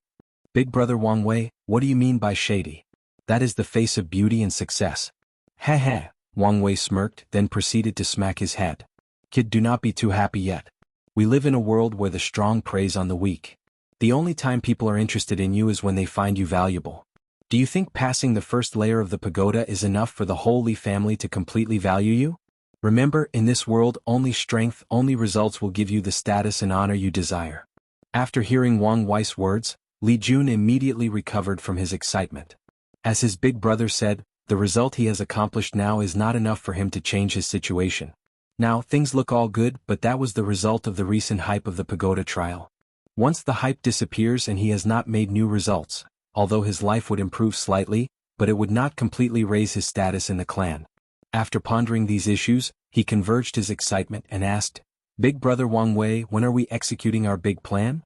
Big brother Wang Wei, what do you mean by shady? That is the face of beauty and success. Heh heh, Wang Wei smirked, then proceeded to smack his head. Kid, do not be too happy yet. We live in a world where the strong preys on the weak. The only time people are interested in you is when they find you valuable. Do you think passing the first layer of the pagoda is enough for the whole Li family to completely value you? Remember, in this world, only strength, only results will give you the status and honor you desire. After hearing Wang Wei's words, Li Jun immediately recovered from his excitement. As his big brother said, the result he has accomplished now is not enough for him to change his situation. Now, things look all good, but that was the result of the recent hype of the pagoda trial. Once the hype disappears and he has not made new results, although his life would improve slightly, but it would not completely raise his status in the clan. After pondering these issues, he converged his excitement and asked, Big brother Wang Wei, when are we executing our big plan?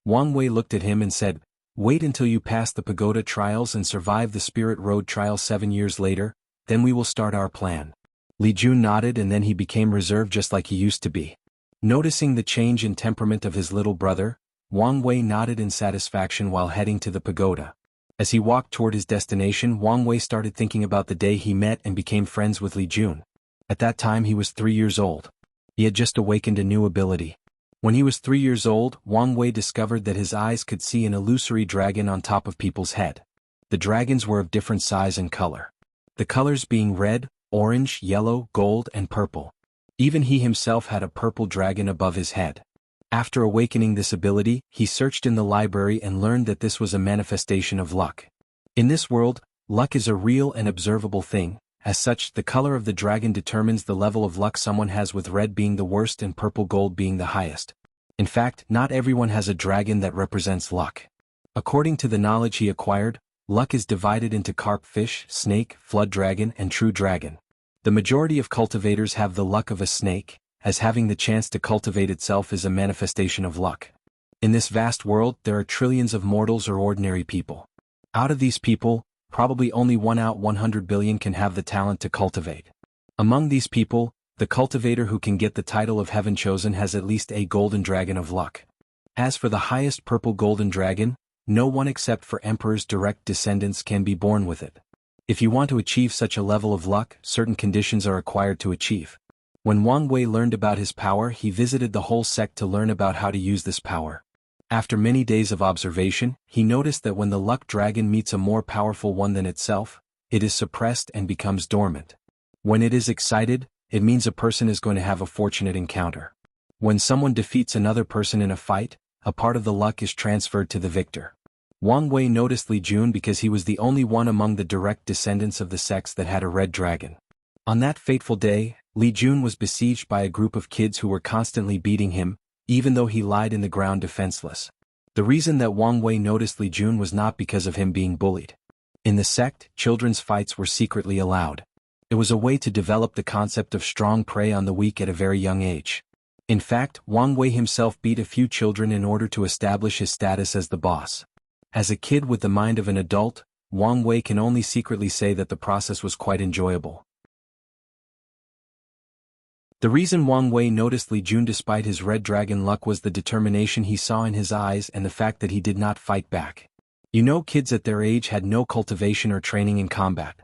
Wang Wei looked at him and said, wait until you pass the pagoda trials and survive the Spirit Road trial 7 years later, then we will start our plan. Li Jun nodded and then he became reserved just like he used to be. Noticing the change in temperament of his little brother, Wang Wei nodded in satisfaction while heading to the pagoda. As he walked toward his destination, Wang Wei started thinking about the day he met and became friends with Li Jun. At that time he was 3 years old. He had just awakened a new ability. When he was 3 years old, Wang Wei discovered that his eyes could see an illusory dragon on top of people's head. The dragons were of different size and color. The colors being red, orange, yellow, gold, and purple. Even he himself had a purple dragon above his head. After awakening this ability, he searched in the library and learned that this was a manifestation of luck. In this world, luck is a real and observable thing. As such, the color of the dragon determines the level of luck someone has, with red being the worst and purple gold being the highest. In fact, not everyone has a dragon that represents luck. According to the knowledge he acquired, luck is divided into carp fish, snake, flood dragon, and true dragon. The majority of cultivators have the luck of a snake, as having the chance to cultivate itself is a manifestation of luck. In this vast world, there are trillions of mortals or ordinary people. Out of these people, probably only 1 out 100 billion can have the talent to cultivate. Among these people, the cultivator who can get the title of Heaven Chosen has at least a golden dragon of luck. As for the highest purple golden dragon, no one except for emperors' direct descendants can be born with it. If you want to achieve such a level of luck, certain conditions are required to achieve. When Wang Wei learned about his power, he visited the whole sect to learn about how to use this power. After many days of observation, he noticed that when the luck dragon meets a more powerful one than itself, it is suppressed and becomes dormant. When it is excited, it means a person is going to have a fortunate encounter. When someone defeats another person in a fight, a part of the luck is transferred to the victor. Wang Wei noticed Li Jun because he was the only one among the direct descendants of the sects that had a red dragon. On that fateful day, Li Jun was besieged by a group of kids who were constantly beating him, even though he lied in the ground defenseless. The reason that Wang Wei noticed Li Jun was not because of him being bullied. In the sect, children's fights were secretly allowed. It was a way to develop the concept of strong prey on the weak at a very young age. In fact, Wang Wei himself beat a few children in order to establish his status as the boss. As a kid with the mind of an adult, Wang Wei can only secretly say that the process was quite enjoyable. The reason Wang Wei noticed Li Jun despite his red dragon luck was the determination he saw in his eyes and the fact that he did not fight back. You know, kids at their age had no cultivation or training in combat.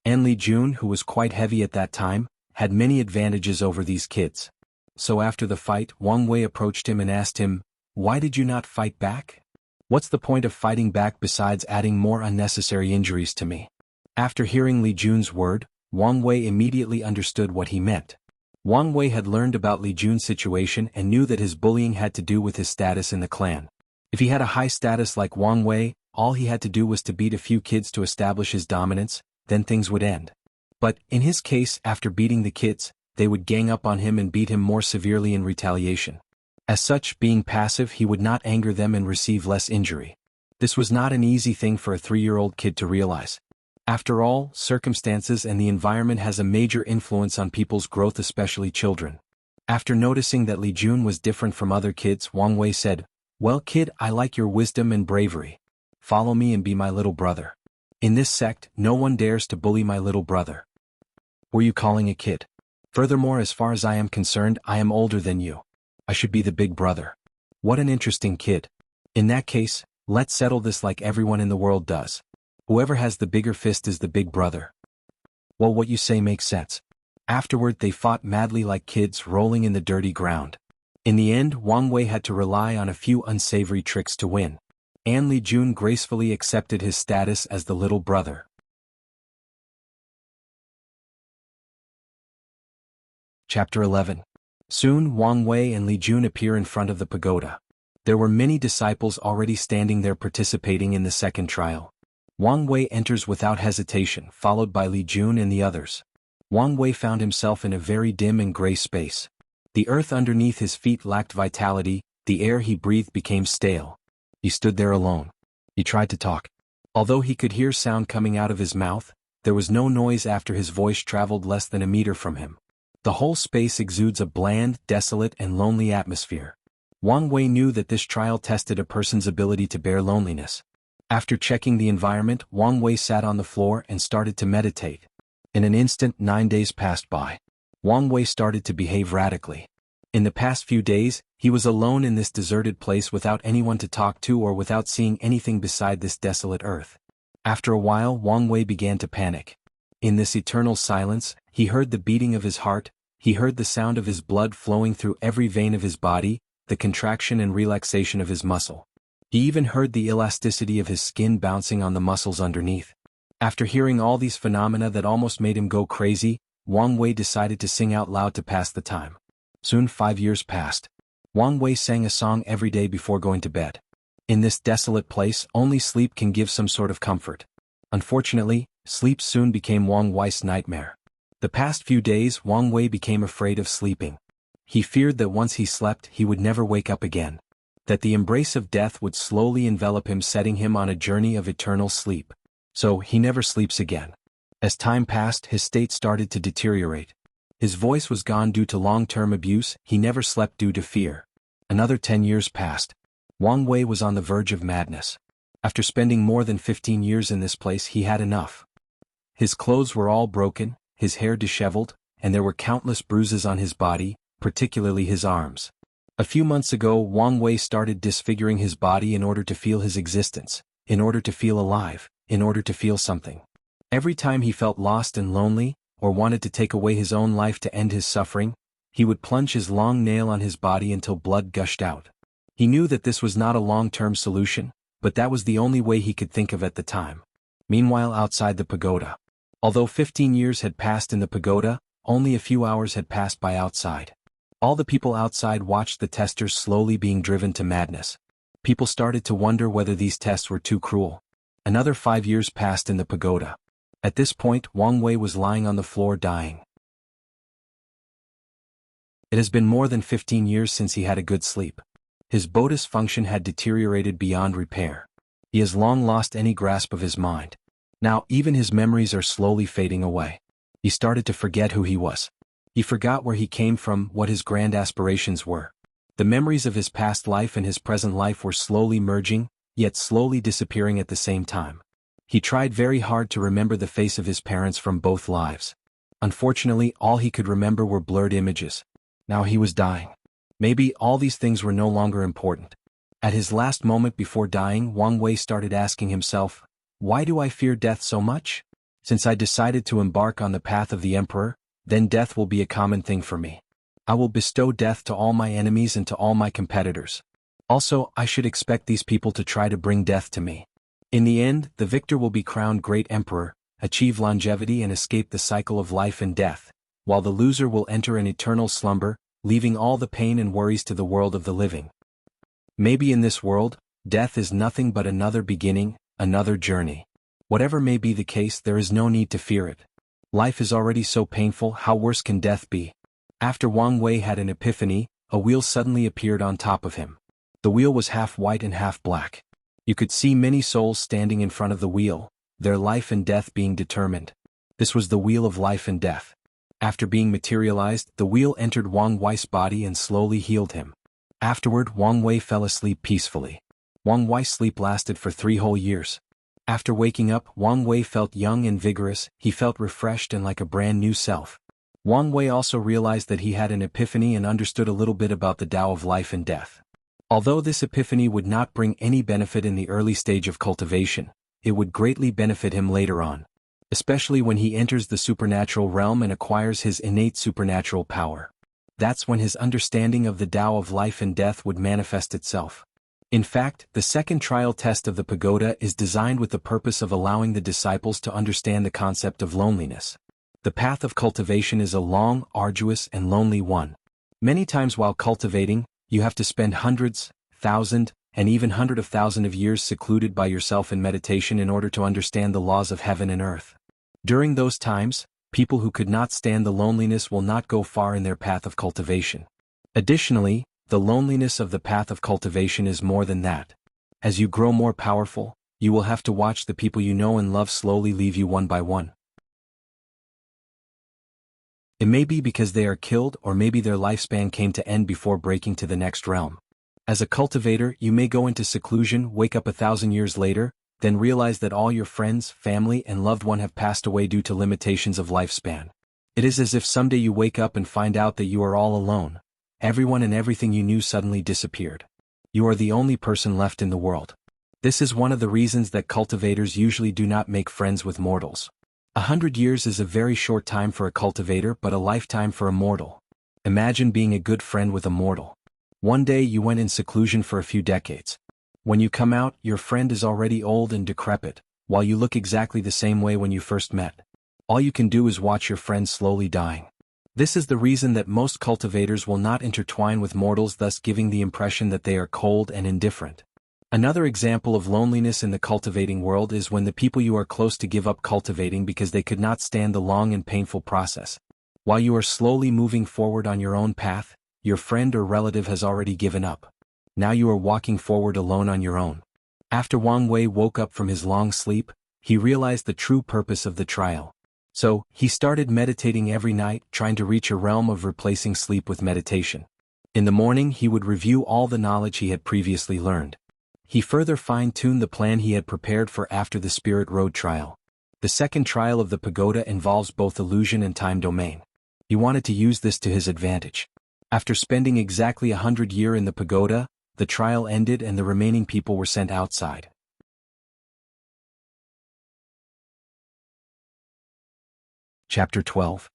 And Li Jun, who was quite heavy at that time, had many advantages over these kids. So after the fight, Wang Wei approached him and asked him, "Why did you not fight back? What's the point of fighting back besides adding more unnecessary injuries to me?" After hearing Li Jun's word, Wang Wei immediately understood what he meant. Wang Wei had learned about Li Jun's situation and knew that his bullying had to do with his status in the clan. If he had a high status like Wang Wei, all he had to do was to beat a few kids to establish his dominance, then things would end. But, in his case, after beating the kids, they would gang up on him and beat him more severely in retaliation. As such, being passive, he would not anger them and receive less injury. This was not an easy thing for a 3-year-old kid to realize. After all, circumstances and the environment has a major influence on people's growth, especially children. After noticing that Li Jun was different from other kids, Wang Wei said, "Well, kid, I like your wisdom and bravery. Follow me and be my little brother. In this sect, no one dares to bully my little brother." "Were you calling a kid? Furthermore, as far as I am concerned, I am older than you. I should be the big brother. What an interesting kid. In that case, let's settle this like everyone in the world does. Whoever has the bigger fist is the big brother. Well, what you say makes sense. Afterward they fought madly like kids rolling in the dirty ground. In the end, Wang Wei had to rely on a few unsavory tricks to win. And Li Jun gracefully accepted his status as the little brother. Chapter 11. Soon Wang Wei and Li Jun appear in front of the pagoda. There were many disciples already standing there participating in the second trial. Wang Wei enters without hesitation, followed by Li Jun and the others. Wang Wei found himself in a very dim and gray space. The earth underneath his feet lacked vitality, the air he breathed became stale. He stood there alone. He tried to talk. Although he could hear sound coming out of his mouth, there was no noise after his voice traveled less than a meter from him. The whole space exudes a bland, desolate and lonely atmosphere. Wang Wei knew that this trial tested a person's ability to bear loneliness. After checking the environment, Wang Wei sat on the floor and started to meditate. In an instant, 9 days passed by. Wang Wei started to behave radically. In the past few days, he was alone in this deserted place without anyone to talk to or without seeing anything beside this desolate earth. After a while, Wang Wei began to panic. In this eternal silence, he heard the beating of his heart, he heard the sound of his blood flowing through every vein of his body, the contraction and relaxation of his muscle. He even heard the elasticity of his skin bouncing on the muscles underneath. After hearing all these phenomena that almost made him go crazy, Wang Wei decided to sing out loud to pass the time. Soon 5 years passed. Wang Wei sang a song every day before going to bed. In this desolate place, only sleep can give some sort of comfort. Unfortunately, sleep soon became Wang Wei's nightmare. The past few days, Wang Wei became afraid of sleeping. He feared that once he slept, he would never wake up again. That the embrace of death would slowly envelop him, setting him on a journey of eternal sleep. So, he never sleeps again. As time passed, his state started to deteriorate. His voice was gone due to long-term abuse, he never slept due to fear. Another 10 years passed. Wang Wei was on the verge of madness. After spending more than 15 years in this place, he had enough. His clothes were all broken, his hair disheveled, and there were countless bruises on his body, particularly his arms. A few months ago, Wang Wei started disfiguring his body in order to feel his existence, in order to feel alive, in order to feel something. Every time he felt lost and lonely, or wanted to take away his own life to end his suffering, he would plunge his long nail on his body until blood gushed out. He knew that this was not a long-term solution, but that was the only way he could think of at the time. Meanwhile, outside the pagoda. Although 15 years had passed in the pagoda, only a few hours had passed by outside. All the people outside watched the testers slowly being driven to madness. People started to wonder whether these tests were too cruel. Another 5 years passed in the pagoda. At this point, Wang Wei was lying on the floor dying. It has been more than 15 years since he had a good sleep. His bodhi's function had deteriorated beyond repair. He has long lost any grasp of his mind. Now even his memories are slowly fading away. He started to forget who he was. He forgot where he came from, what his grand aspirations were. The memories of his past life and his present life were slowly merging, yet slowly disappearing at the same time. He tried very hard to remember the face of his parents from both lives. Unfortunately, all he could remember were blurred images. Now he was dying. Maybe all these things were no longer important. At his last moment before dying, Wang Wei started asking himself, why do I fear death so much? Since I decided to embark on the path of the emperor, then death will be a common thing for me. I will bestow death to all my enemies and to all my competitors. Also, I should expect these people to try to bring death to me. In the end, the victor will be crowned great emperor, achieve longevity and escape the cycle of life and death, while the loser will enter an eternal slumber, leaving all the pain and worries to the world of the living. Maybe in this world, death is nothing but another beginning, another journey. Whatever may be the case, there is no need to fear it. Life is already so painful, how worse can death be? After Wang Wei had an epiphany, a wheel suddenly appeared on top of him. The wheel was half white and half black. You could see many souls standing in front of the wheel, their life and death being determined. This was the wheel of life and death. After being materialized, the wheel entered Wang Wei's body and slowly healed him. Afterward, Wang Wei fell asleep peacefully. Wang Wei's sleep lasted for 3 whole years. After waking up, Wang Wei felt young and vigorous, he felt refreshed and like a brand new self. Wang Wei also realized that he had an epiphany and understood a little bit about the Tao of life and death. Although this epiphany would not bring any benefit in the early stage of cultivation, it would greatly benefit him later on, especially when he enters the supernatural realm and acquires his innate supernatural power. That's when his understanding of the Tao of life and death would manifest itself. In fact, the second trial test of the pagoda is designed with the purpose of allowing the disciples to understand the concept of loneliness. The path of cultivation is a long, arduous, and lonely one. Many times while cultivating, you have to spend hundreds, thousand, and even hundred of thousands of years secluded by yourself in meditation in order to understand the laws of heaven and earth. During those times, people who could not stand the loneliness will not go far in their path of cultivation. Additionally, the loneliness of the path of cultivation is more than that. As you grow more powerful, you will have to watch the people you know and love slowly leave you one by one. It may be because they are killed, or maybe their lifespan came to end before breaking to the next realm. As a cultivator, you may go into seclusion, wake up 1,000 years later, then realize that all your friends, family, and loved one have passed away due to limitations of lifespan. It is as if someday you wake up and find out that you are all alone. Everyone and everything you knew suddenly disappeared. You are the only person left in the world. This is one of the reasons that cultivators usually do not make friends with mortals. 100 years is a very short time for a cultivator but a lifetime for a mortal. Imagine being a good friend with a mortal. One day you went in seclusion for a few decades. When you come out, your friend is already old and decrepit, while you look exactly the same way when you first met. All you can do is watch your friend slowly dying. This is the reason that most cultivators will not intertwine with mortals, thus giving the impression that they are cold and indifferent. Another example of loneliness in the cultivating world is when the people you are close to give up cultivating because they could not stand the long and painful process. While you are slowly moving forward on your own path, your friend or relative has already given up. Now you are walking forward alone on your own. After Wang Wei woke up from his long sleep, he realized the true purpose of the trial. So, he started meditating every night, trying to reach a realm of replacing sleep with meditation. In the morning he would review all the knowledge he had previously learned. He further fine-tuned the plan he had prepared for after the Spirit Road trial. The second trial of the pagoda involves both illusion and time domain. He wanted to use this to his advantage. After spending exactly 100 years in the pagoda, the trial ended and the remaining people were sent outside. Chapter 12.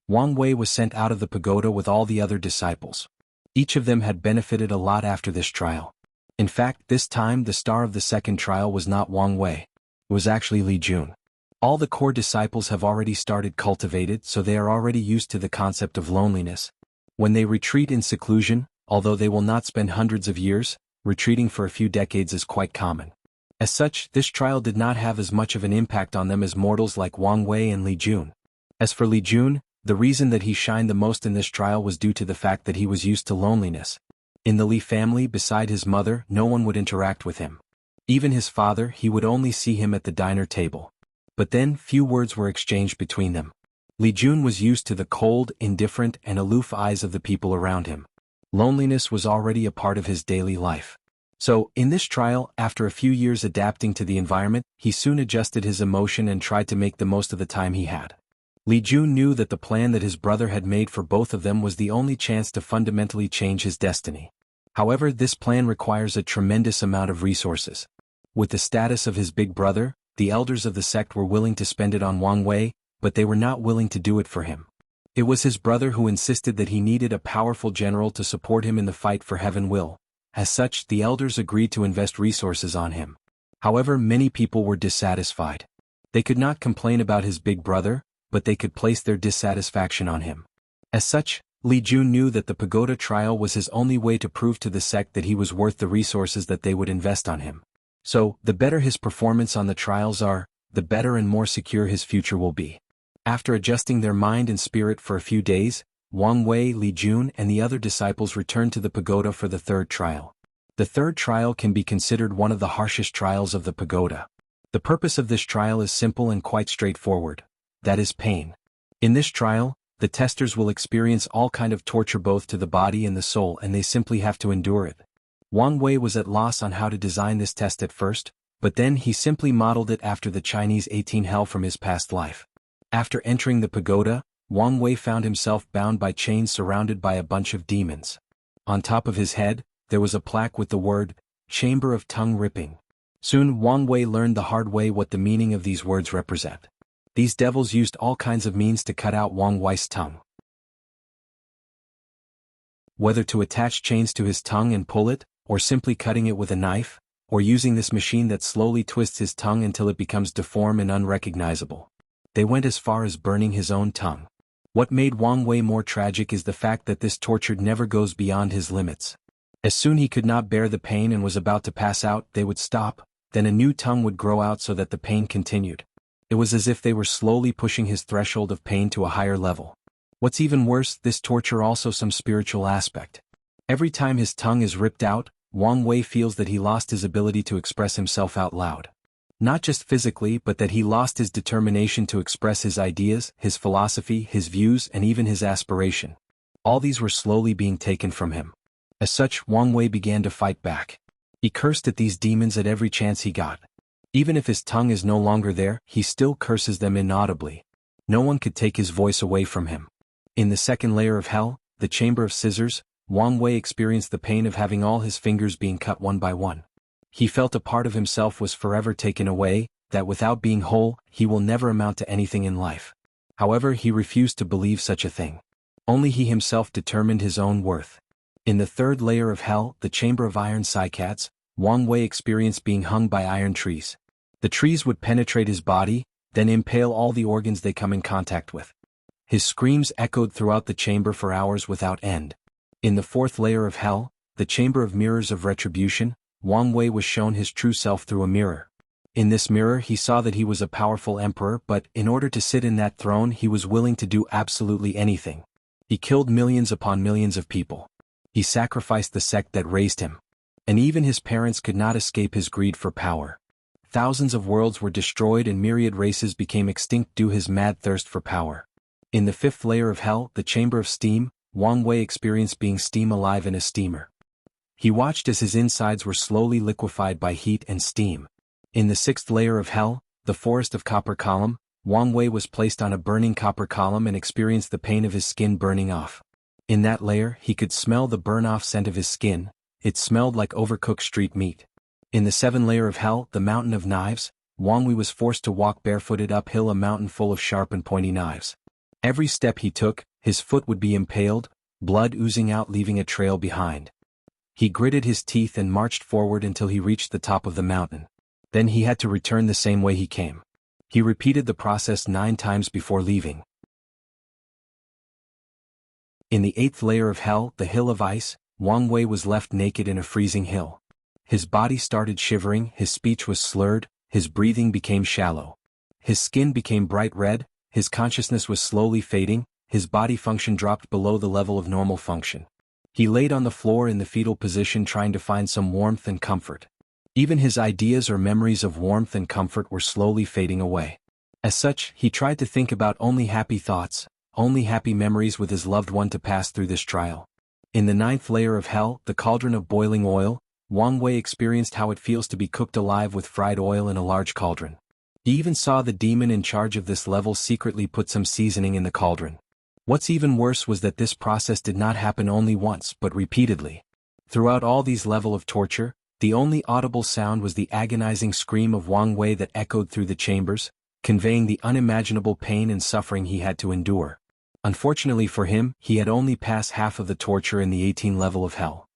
Wang Wei was sent out of the pagoda with all the other disciples. Each of them had benefited a lot after this trial. In fact, this time the star of the second trial was not Wang Wei. It was actually Li Jun. All the core disciples have already started cultivated, so they are already used to the concept of loneliness. When they retreat in seclusion, although they will not spend hundreds of years, retreating for a few decades is quite common. As such, this trial did not have as much of an impact on them as mortals like Wang Wei and Li Jun. As for Li Jun, the reason that he shined the most in this trial was due to the fact that he was used to loneliness. In the Li family, beside his mother, no one would interact with him. Even his father, he would only see him at the dinner table. But then, few words were exchanged between them. Li Jun was used to the cold, indifferent, and aloof eyes of the people around him. Loneliness was already a part of his daily life. So, in this trial, after a few years adapting to the environment, he soon adjusted his emotion and tried to make the most of the time he had. Li Jun knew that the plan that his brother had made for both of them was the only chance to fundamentally change his destiny. However, this plan requires a tremendous amount of resources. With the status of his big brother, the elders of the sect were willing to spend it on Wang Wei, but they were not willing to do it for him. It was his brother who insisted that he needed a powerful general to support him in the fight for heaven will. As such, the elders agreed to invest resources on him. However, many people were dissatisfied. They could not complain about his big brother, but they could place their dissatisfaction on him. As such, Li Jun knew that the pagoda trial was his only way to prove to the sect that he was worth the resources that they would invest on him. So, the better his performance on the trials are, the better and more secure his future will be. After adjusting their mind and spirit for a few days, Wang Wei, Li Jun, and the other disciples returned to the pagoda for the third trial. The third trial can be considered one of the harshest trials of the pagoda. The purpose of this trial is simple and quite straightforward. That is pain. In this trial, the testers will experience all kind of torture both to the body and the soul, and they simply have to endure it. Wang Wei was at loss on how to design this test at first, but then he simply modeled it after the Chinese 18 hell from his past life. After entering the pagoda, Wang Wei found himself bound by chains surrounded by a bunch of demons. On top of his head, there was a plaque with the word, Chamber of Tongue Ripping. Soon Wang Wei learned the hard way what the meaning of these words represent. These devils used all kinds of means to cut out Wang Wei's tongue. Whether to attach chains to his tongue and pull it, or simply cutting it with a knife, or using this machine that slowly twists his tongue until it becomes deformed and unrecognizable. They went as far as burning his own tongue. What made Wang Wei more tragic is the fact that this torture never goes beyond his limits. As soon he could not bear the pain and was about to pass out, they would stop, then a new tongue would grow out so that the pain continued. It was as if they were slowly pushing his threshold of pain to a higher level. What's even worse, this torture also some spiritual aspect. Every time his tongue is ripped out, Wang Wei feels that he lost his ability to express himself out loud. Not just physically, but that he lost his determination to express his ideas, his philosophy, his views, and even his aspiration. All these were slowly being taken from him. As such, Wang Wei began to fight back. He cursed at these demons at every chance he got. Even if his tongue is no longer there, he still curses them inaudibly. No one could take his voice away from him. In the second layer of hell, the Chamber of Scissors, Wang Wei experienced the pain of having all his fingers being cut one by one. He felt a part of himself was forever taken away, that without being whole, he will never amount to anything in life. However, he refused to believe such a thing. Only he himself determined his own worth. In the third layer of hell, the Chamber of Iron Cycads, Wang Wei experienced being hung by iron trees. The trees would penetrate his body, then impale all the organs they come in contact with. His screams echoed throughout the chamber for hours without end. In the fourth layer of hell, the Chamber of Mirrors of Retribution, Wang Wei was shown his true self through a mirror. In this mirror he saw that he was a powerful emperor, but in order to sit in that throne he was willing to do absolutely anything. He killed millions upon millions of people. He sacrificed the sect that raised him. And even his parents could not escape his greed for power. Thousands of worlds were destroyed and myriad races became extinct due to his mad thirst for power. In the fifth layer of hell, the Chamber of Steam, Wang Wei experienced being steam alive in a steamer. He watched as his insides were slowly liquefied by heat and steam. In the sixth layer of hell, the Forest of Copper Column, Wang Wei was placed on a burning copper column and experienced the pain of his skin burning off. In that layer, he could smell the burn-off scent of his skin. It smelled like overcooked street meat. In the seventh layer of hell, the Mountain of Knives, Wang Wei was forced to walk barefooted uphill a mountain full of sharp and pointy knives. Every step he took, his foot would be impaled, blood oozing out leaving a trail behind. He gritted his teeth and marched forward until he reached the top of the mountain. Then he had to return the same way he came. He repeated the process 9 times before leaving. In the eighth layer of hell, the Hill of Ice, Wang Wei was left naked in a freezing hill. His body started shivering, his speech was slurred, his breathing became shallow. His skin became bright red, his consciousness was slowly fading, his body function dropped below the level of normal function. He laid on the floor in the fetal position trying to find some warmth and comfort. Even his ideas or memories of warmth and comfort were slowly fading away. As such, he tried to think about only happy thoughts, only happy memories with his loved one to pass through this trial. In the ninth layer of hell, the Cauldron of Boiling Oil, Wang Wei experienced how it feels to be cooked alive with fried oil in a large cauldron. He even saw the demon in charge of this level secretly put some seasoning in the cauldron. What's even worse was that this process did not happen only once but repeatedly. Throughout all these levels of torture, the only audible sound was the agonizing scream of Wang Wei that echoed through the chambers, conveying the unimaginable pain and suffering he had to endure. Unfortunately for him, he had only passed half of the torture in the 18th level of hell.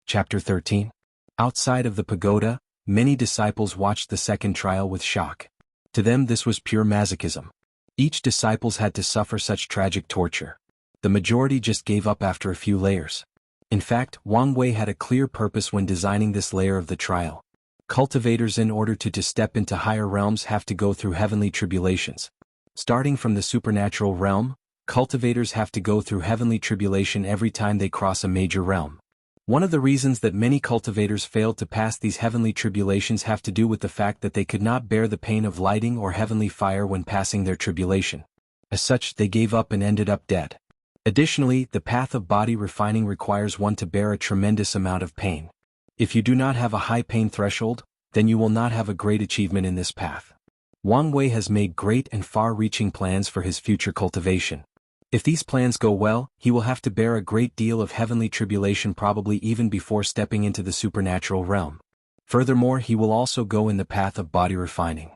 Chapter 13. Outside of the pagoda, many disciples watched the second trial with shock. To them this was pure masochism. Each disciple had to suffer such tragic torture. The majority just gave up after a few layers. In fact, Wang Wei had a clear purpose when designing this layer of the trial. Cultivators in order to step into higher realms have to go through heavenly tribulations. Starting from the supernatural realm, cultivators have to go through heavenly tribulation every time they cross a major realm. One of the reasons that many cultivators failed to pass these heavenly tribulations have to do with the fact that they could not bear the pain of lighting or heavenly fire when passing their tribulation. As such, they gave up and ended up dead. Additionally, the path of body refining requires one to bear a tremendous amount of pain. If you do not have a high pain threshold, then you will not have a great achievement in this path. Wang Wei has made great and far-reaching plans for his future cultivation. If these plans go well, he will have to bear a great deal of heavenly tribulation, probably even before stepping into the supernatural realm. Furthermore, he will also go in the path of body refining.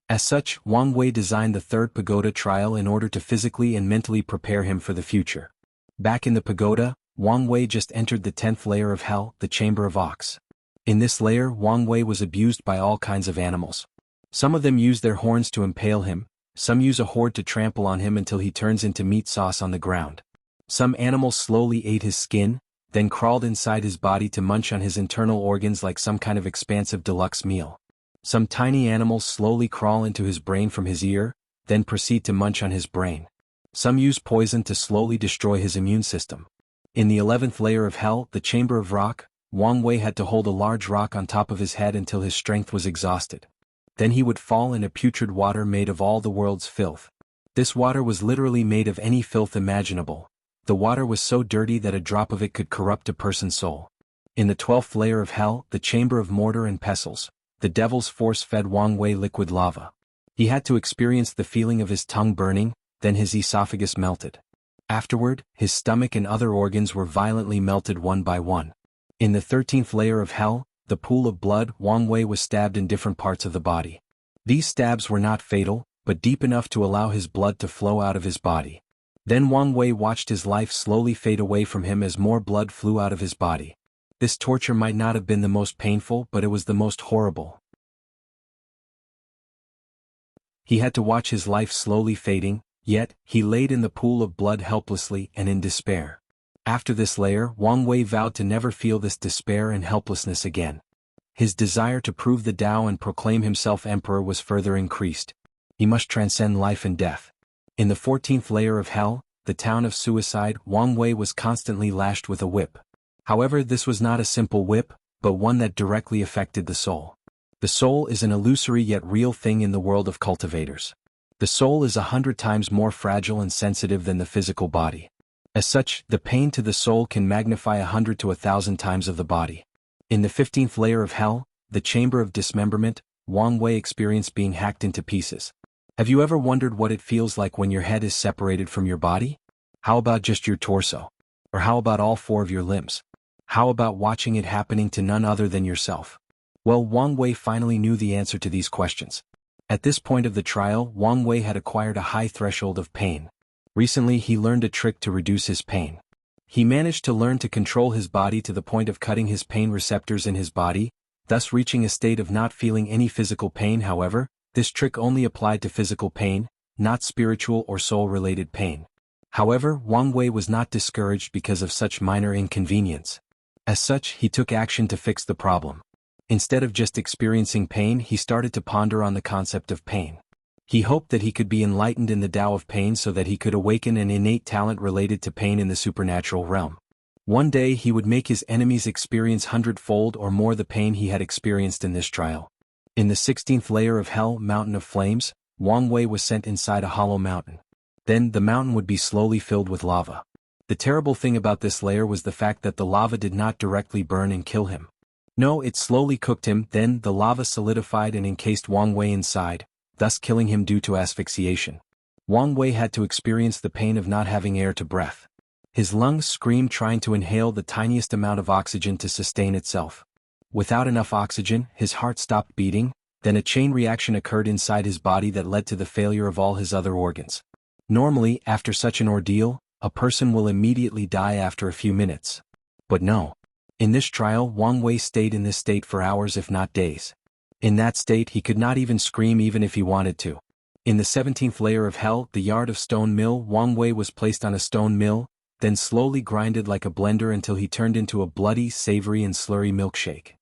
As such, Wang Wei designed the third pagoda trial in order to physically and mentally prepare him for the future. Back in the pagoda, Wang Wei just entered the 10th layer of hell, the Chamber of Ox. In this layer, Wang Wei was abused by all kinds of animals. Some of them use their horns to impale him, some use a horde to trample on him until he turns into meat sauce on the ground. Some animals slowly ate his skin, then crawled inside his body to munch on his internal organs like some kind of expansive deluxe meal. Some tiny animals slowly crawl into his brain from his ear, then proceed to munch on his brain. Some use poison to slowly destroy his immune system. In the 11th layer of hell, the Chamber of Rock, Wang Wei had to hold a large rock on top of his head until his strength was exhausted. Then he would fall in a putrid water made of all the world's filth. This water was literally made of any filth imaginable. The water was so dirty that a drop of it could corrupt a person's soul. In the 12th layer of hell, the Chamber of Mortar and Pestles, the devil's force fed Wang Wei liquid lava. He had to experience the feeling of his tongue burning, then his esophagus melted. Afterward, his stomach and other organs were violently melted one by one. In the 13th layer of hell, the pool of blood, Wang Wei was stabbed in different parts of the body. These stabs were not fatal, but deep enough to allow his blood to flow out of his body. Then Wang Wei watched his life slowly fade away from him as more blood flew out of his body. This torture might not have been the most painful, but it was the most horrible. He had to watch his life slowly fading, yet, he laid in the pool of blood helplessly and in despair. After this layer, Wang Wei vowed to never feel this despair and helplessness again. His desire to prove the Tao and proclaim himself emperor was further increased. He must transcend life and death. In the 14th layer of hell, the town of suicide, Wang Wei was constantly lashed with a whip. However, this was not a simple whip, but one that directly affected the soul. The soul is an illusory yet real thing in the world of cultivators. The soul is 100 times more fragile and sensitive than the physical body. As such, the pain to the soul can magnify 100 to 1,000 times of the body. In the 15th layer of hell, the Chamber of Dismemberment, Wang Wei experienced being hacked into pieces. Have you ever wondered what it feels like when your head is separated from your body? How about just your torso? Or how about all 4 of your limbs? How about watching it happening to none other than yourself? Well, Wang Wei finally knew the answer to these questions. At this point of the trial, Wang Wei had acquired a high threshold of pain. Recently he learned a trick to reduce his pain. He managed to learn to control his body to the point of cutting his pain receptors in his body, thus reaching a state of not feeling any physical pain. However, this trick only applied to physical pain, not spiritual or soul-related pain. However, Wang Wei was not discouraged because of such minor inconvenience. As such, he took action to fix the problem. Instead of just experiencing pain, he started to ponder on the concept of pain. He hoped that he could be enlightened in the Tao of pain so that he could awaken an innate talent related to pain in the supernatural realm. One day he would make his enemies experience 100-fold or more the pain he had experienced in this trial. In the 16th layer of hell, Mountain of Flames, Wang Wei was sent inside a hollow mountain. Then, the mountain would be slowly filled with lava. The terrible thing about this layer was the fact that the lava did not directly burn and kill him. No, it slowly cooked him. Then, the lava solidified and encased Wang Wei inside, thus killing him due to asphyxiation. Wang Wei had to experience the pain of not having air to breath. His lungs screamed trying to inhale the tiniest amount of oxygen to sustain itself. Without enough oxygen, his heart stopped beating, then a chain reaction occurred inside his body that led to the failure of all his other organs. Normally, after such an ordeal, a person will immediately die after a few minutes. But no. In this trial, Wang Wei stayed in this state for hours if not days. In that state he could not even scream even if he wanted to. In the 17th layer of hell, the yard of stone mill, Wang Wei was placed on a stone mill, then slowly grinded like a blender until he turned into a bloody, savory and slurry milkshake.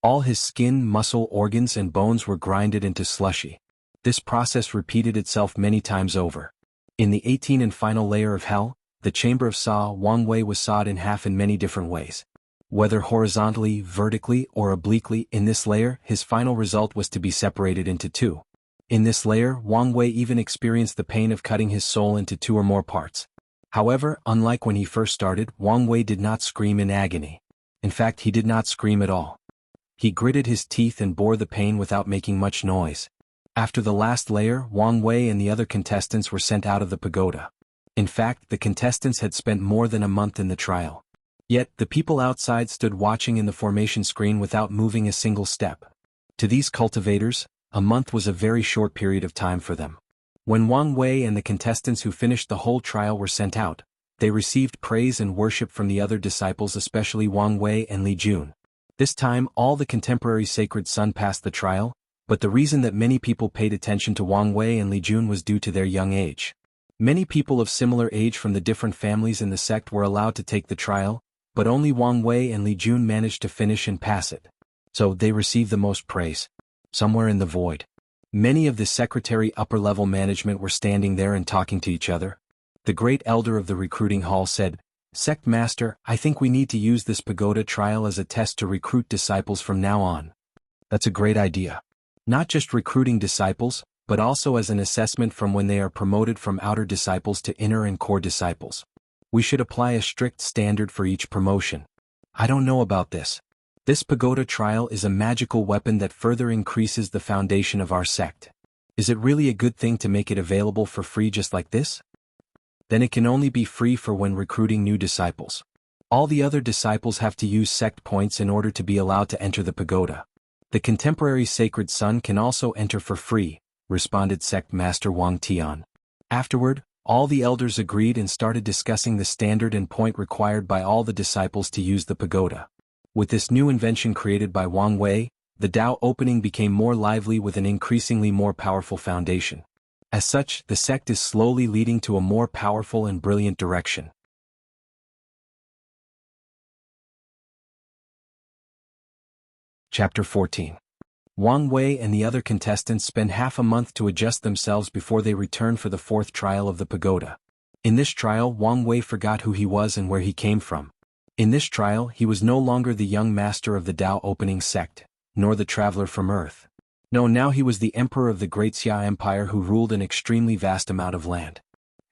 All his skin, muscle, organs and bones were grinded into slushy. This process repeated itself many times over. In the 18th and final layer of hell, the Chamber of Saw, Wang Wei was sawed in half in many different ways. Whether horizontally, vertically, or obliquely, in this layer, his final result was to be separated into 2. In this layer, Wang Wei even experienced the pain of cutting his soul into 2 or more parts. However, unlike when he first started, Wang Wei did not scream in agony. In fact, he did not scream at all. He gritted his teeth and bore the pain without making much noise. After the last layer, Wang Wei and the other contestants were sent out of the pagoda. In fact, the contestants had spent more than a month in the trial. Yet, the people outside stood watching in the formation screen without moving a single step. To these cultivators, a month was a very short period of time for them. When Wang Wei and the contestants who finished the whole trial were sent out, they received praise and worship from the other disciples, especially Wang Wei and Li Jun. This time, all the contemporary sacred son passed the trial, but the reason that many people paid attention to Wang Wei and Li Jun was due to their young age. Many people of similar age from the different families in the sect were allowed to take the trial, but only Wang Wei and Li Jun managed to finish and pass it. So they received the most praise. Somewhere in the void, many of the secretary upper-level management were standing there and talking to each other. The great elder of the recruiting hall said, "Sect Master, I think we need to use this pagoda trial as a test to recruit disciples from now on." That's a great idea. Not just recruiting disciples, but also as an assessment from when they are promoted from outer disciples to inner and core disciples. We should apply a strict standard for each promotion. I don't know about this. This pagoda trial is a magical weapon that further increases the foundation of our sect. Is it really a good thing to make it available for free just like this? Then it can only be free for when recruiting new disciples. All the other disciples have to use sect points in order to be allowed to enter the pagoda. The contemporary sacred son can also enter for free, responded Sect Master Wang Tian. Afterward, all the elders agreed and started discussing the standard and point required by all the disciples to use the pagoda. With this new invention created by Wang Wei, the Tao opening became more lively with an increasingly more powerful foundation. As such, the sect is slowly leading to a more powerful and brilliant direction. Chapter 14. Wang Wei and the other contestants spend half a month to adjust themselves before they return for the fourth trial of the pagoda. In this trial, Wang Wei forgot who he was and where he came from. In this trial, he was no longer the young master of the Tao opening sect, nor the traveler from Earth. No, now he was the emperor of the Great Xia Empire who ruled an extremely vast amount of land.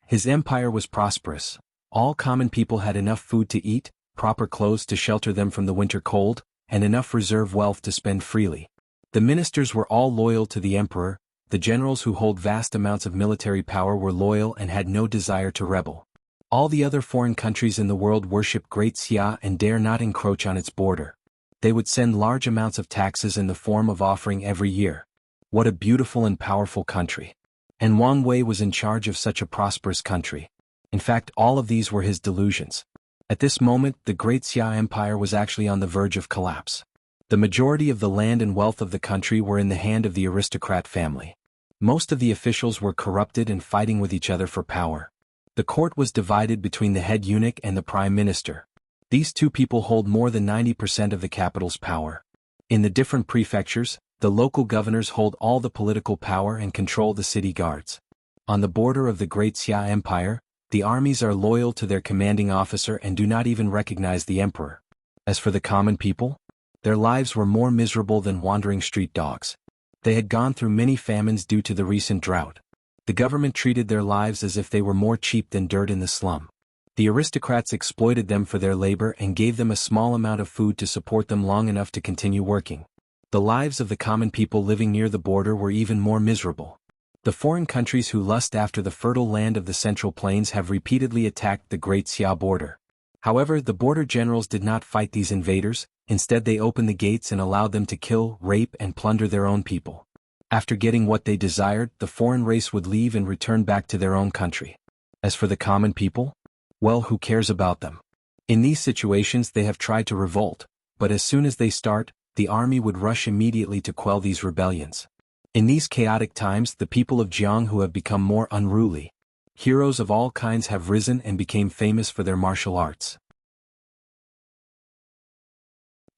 His empire was prosperous. All common people had enough food to eat, proper clothes to shelter them from the winter cold, and enough reserve wealth to spend freely. The ministers were all loyal to the emperor, the generals who hold vast amounts of military power were loyal and had no desire to rebel. All the other foreign countries in the world worship Great Xia and dare not encroach on its border. They would send large amounts of taxes in the form of offering every year. What a beautiful and powerful country. And Wang Wei was in charge of such a prosperous country. In fact, all of these were his delusions. At this moment, the Great Xia Empire was actually on the verge of collapse. The majority of the land and wealth of the country were in the hand of the aristocrat family. Most of the officials were corrupted and fighting with each other for power. The court was divided between the head eunuch and the prime minister. These two people hold more than 90% of the capital's power. In the different prefectures, the local governors hold all the political power and control the city guards. On the border of the Great Xia Empire, the armies are loyal to their commanding officer and do not even recognize the emperor. As for the common people, their lives were more miserable than wandering street dogs. They had gone through many famines due to the recent drought. The government treated their lives as if they were more cheap than dirt in the slum. The aristocrats exploited them for their labor and gave them a small amount of food to support them long enough to continue working. The lives of the common people living near the border were even more miserable. The foreign countries who lust after the fertile land of the Central Plains have repeatedly attacked the Great Xia border. However, the border generals did not fight these invaders, instead they opened the gates and allowed them to kill, rape and plunder their own people. After getting what they desired, the foreign race would leave and return back to their own country. As for the common people, well, who cares about them? In these situations they have tried to revolt, but as soon as they start, the army would rush immediately to quell these rebellions. In these chaotic times, the people of Jianghu have become more unruly. Heroes of all kinds have risen and became famous for their martial arts.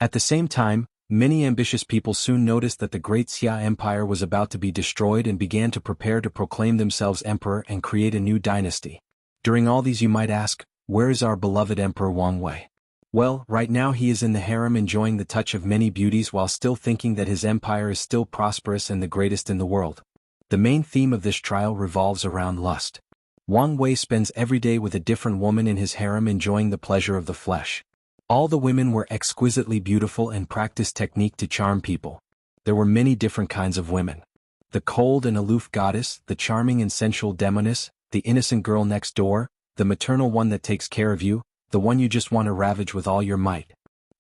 At the same time, many ambitious people soon noticed that the Great Xia Empire was about to be destroyed and began to prepare to proclaim themselves emperor and create a new dynasty. During all these you might ask, where is our beloved Emperor Wang Wei? Well, right now he is in the harem enjoying the touch of many beauties while still thinking that his empire is still prosperous and the greatest in the world. The main theme of this trial revolves around lust. Wang Wei spends every day with a different woman in his harem enjoying the pleasure of the flesh. All the women were exquisitely beautiful and practiced technique to charm people. There were many different kinds of women. The cold and aloof goddess, the charming and sensual demoness, the innocent girl next door, the maternal one that takes care of you, the one you just want to ravage with all your might.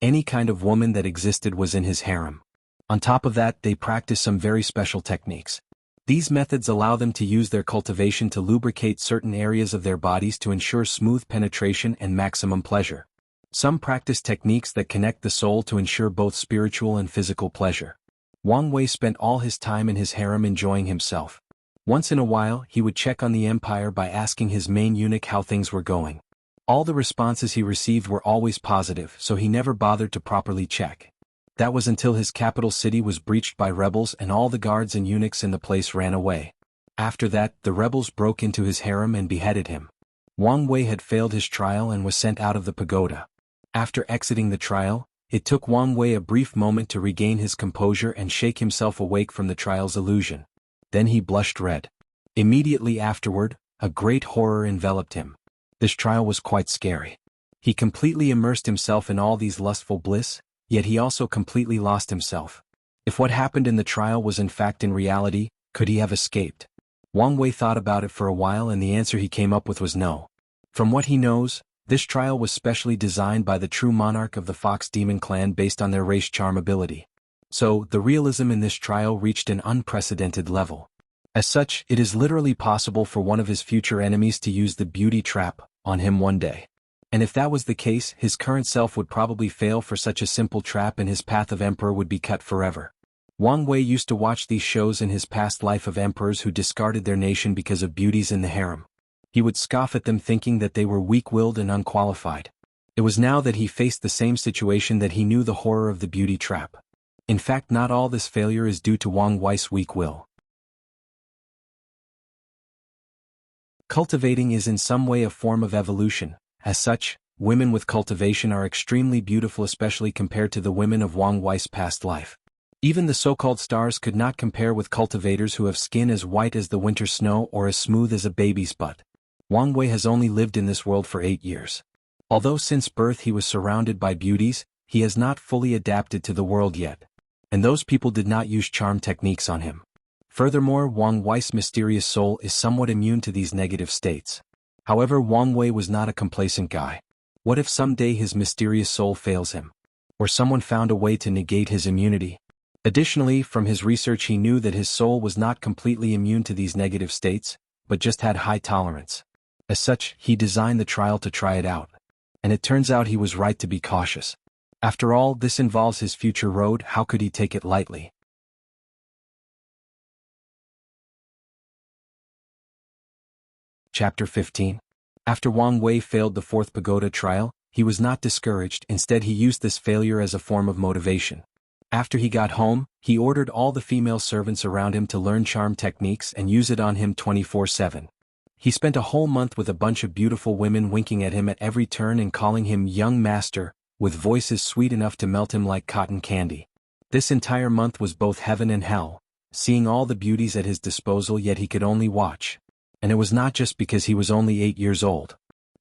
Any kind of woman that existed was in his harem. On top of that, they practiced some very special techniques. These methods allow them to use their cultivation to lubricate certain areas of their bodies to ensure smooth penetration and maximum pleasure. Some practice techniques that connect the soul to ensure both spiritual and physical pleasure. Wang Wei spent all his time in his harem enjoying himself. Once in a while, he would check on the empire by asking his main eunuch how things were going. All the responses he received were always positive, so he never bothered to properly check. That was until his capital city was breached by rebels and all the guards and eunuchs in the place ran away. After that, the rebels broke into his harem and beheaded him. Wang Wei had failed his trial and was sent out of the pagoda. After exiting the trial, it took Wang Wei a brief moment to regain his composure and shake himself awake from the trial's illusion. Then he blushed red. Immediately afterward, a great horror enveloped him. This trial was quite scary. He completely immersed himself in all these lustful bliss, yet he also completely lost himself. If what happened in the trial was in fact in reality, could he have escaped? Wang Wei thought about it for a while and the answer he came up with was no. From what he knows, this trial was specially designed by the true monarch of the Fox Demon clan based on their race charm ability. So, the realism in this trial reached an unprecedented level. As such, it is literally possible for one of his future enemies to use the beauty trap on him one day. And if that was the case, his current self would probably fail for such a simple trap and his path of emperor would be cut forever. Wang Wei used to watch these shows in his past life of emperors who discarded their nation because of beauties in the harem. He would scoff at them thinking that they were weak-willed and unqualified. It was now that he faced the same situation that he knew the horror of the beauty trap. In fact, not all this failure is due to Wang Wei's weak will. Cultivating is in some way a form of evolution. As such, women with cultivation are extremely beautiful, especially compared to the women of Wang Wei's past life. Even the so-called stars could not compare with cultivators who have skin as white as the winter snow or as smooth as a baby's butt. Wang Wei has only lived in this world for 8 years. Although since birth he was surrounded by beauties, he has not fully adapted to the world yet. And those people did not use charm techniques on him. Furthermore, Wang Wei's mysterious soul is somewhat immune to these negative states. However, Wang Wei was not a complacent guy. What if someday his mysterious soul fails him? Or someone found a way to negate his immunity? Additionally, from his research he knew that his soul was not completely immune to these negative states, but just had high tolerance. As such, he designed the trial to try it out. And it turns out he was right to be cautious. After all, this involves his future road, how could he take it lightly? Chapter 15. After Wang Wei failed the fourth pagoda trial, he was not discouraged, instead he used this failure as a form of motivation. After he got home, he ordered all the female servants around him to learn charm techniques and use it on him 24/7. He spent a whole month with a bunch of beautiful women winking at him at every turn and calling him young master, with voices sweet enough to melt him like cotton candy. This entire month was both heaven and hell, seeing all the beauties at his disposal, yet he could only watch. And it was not just because he was only 8 years old.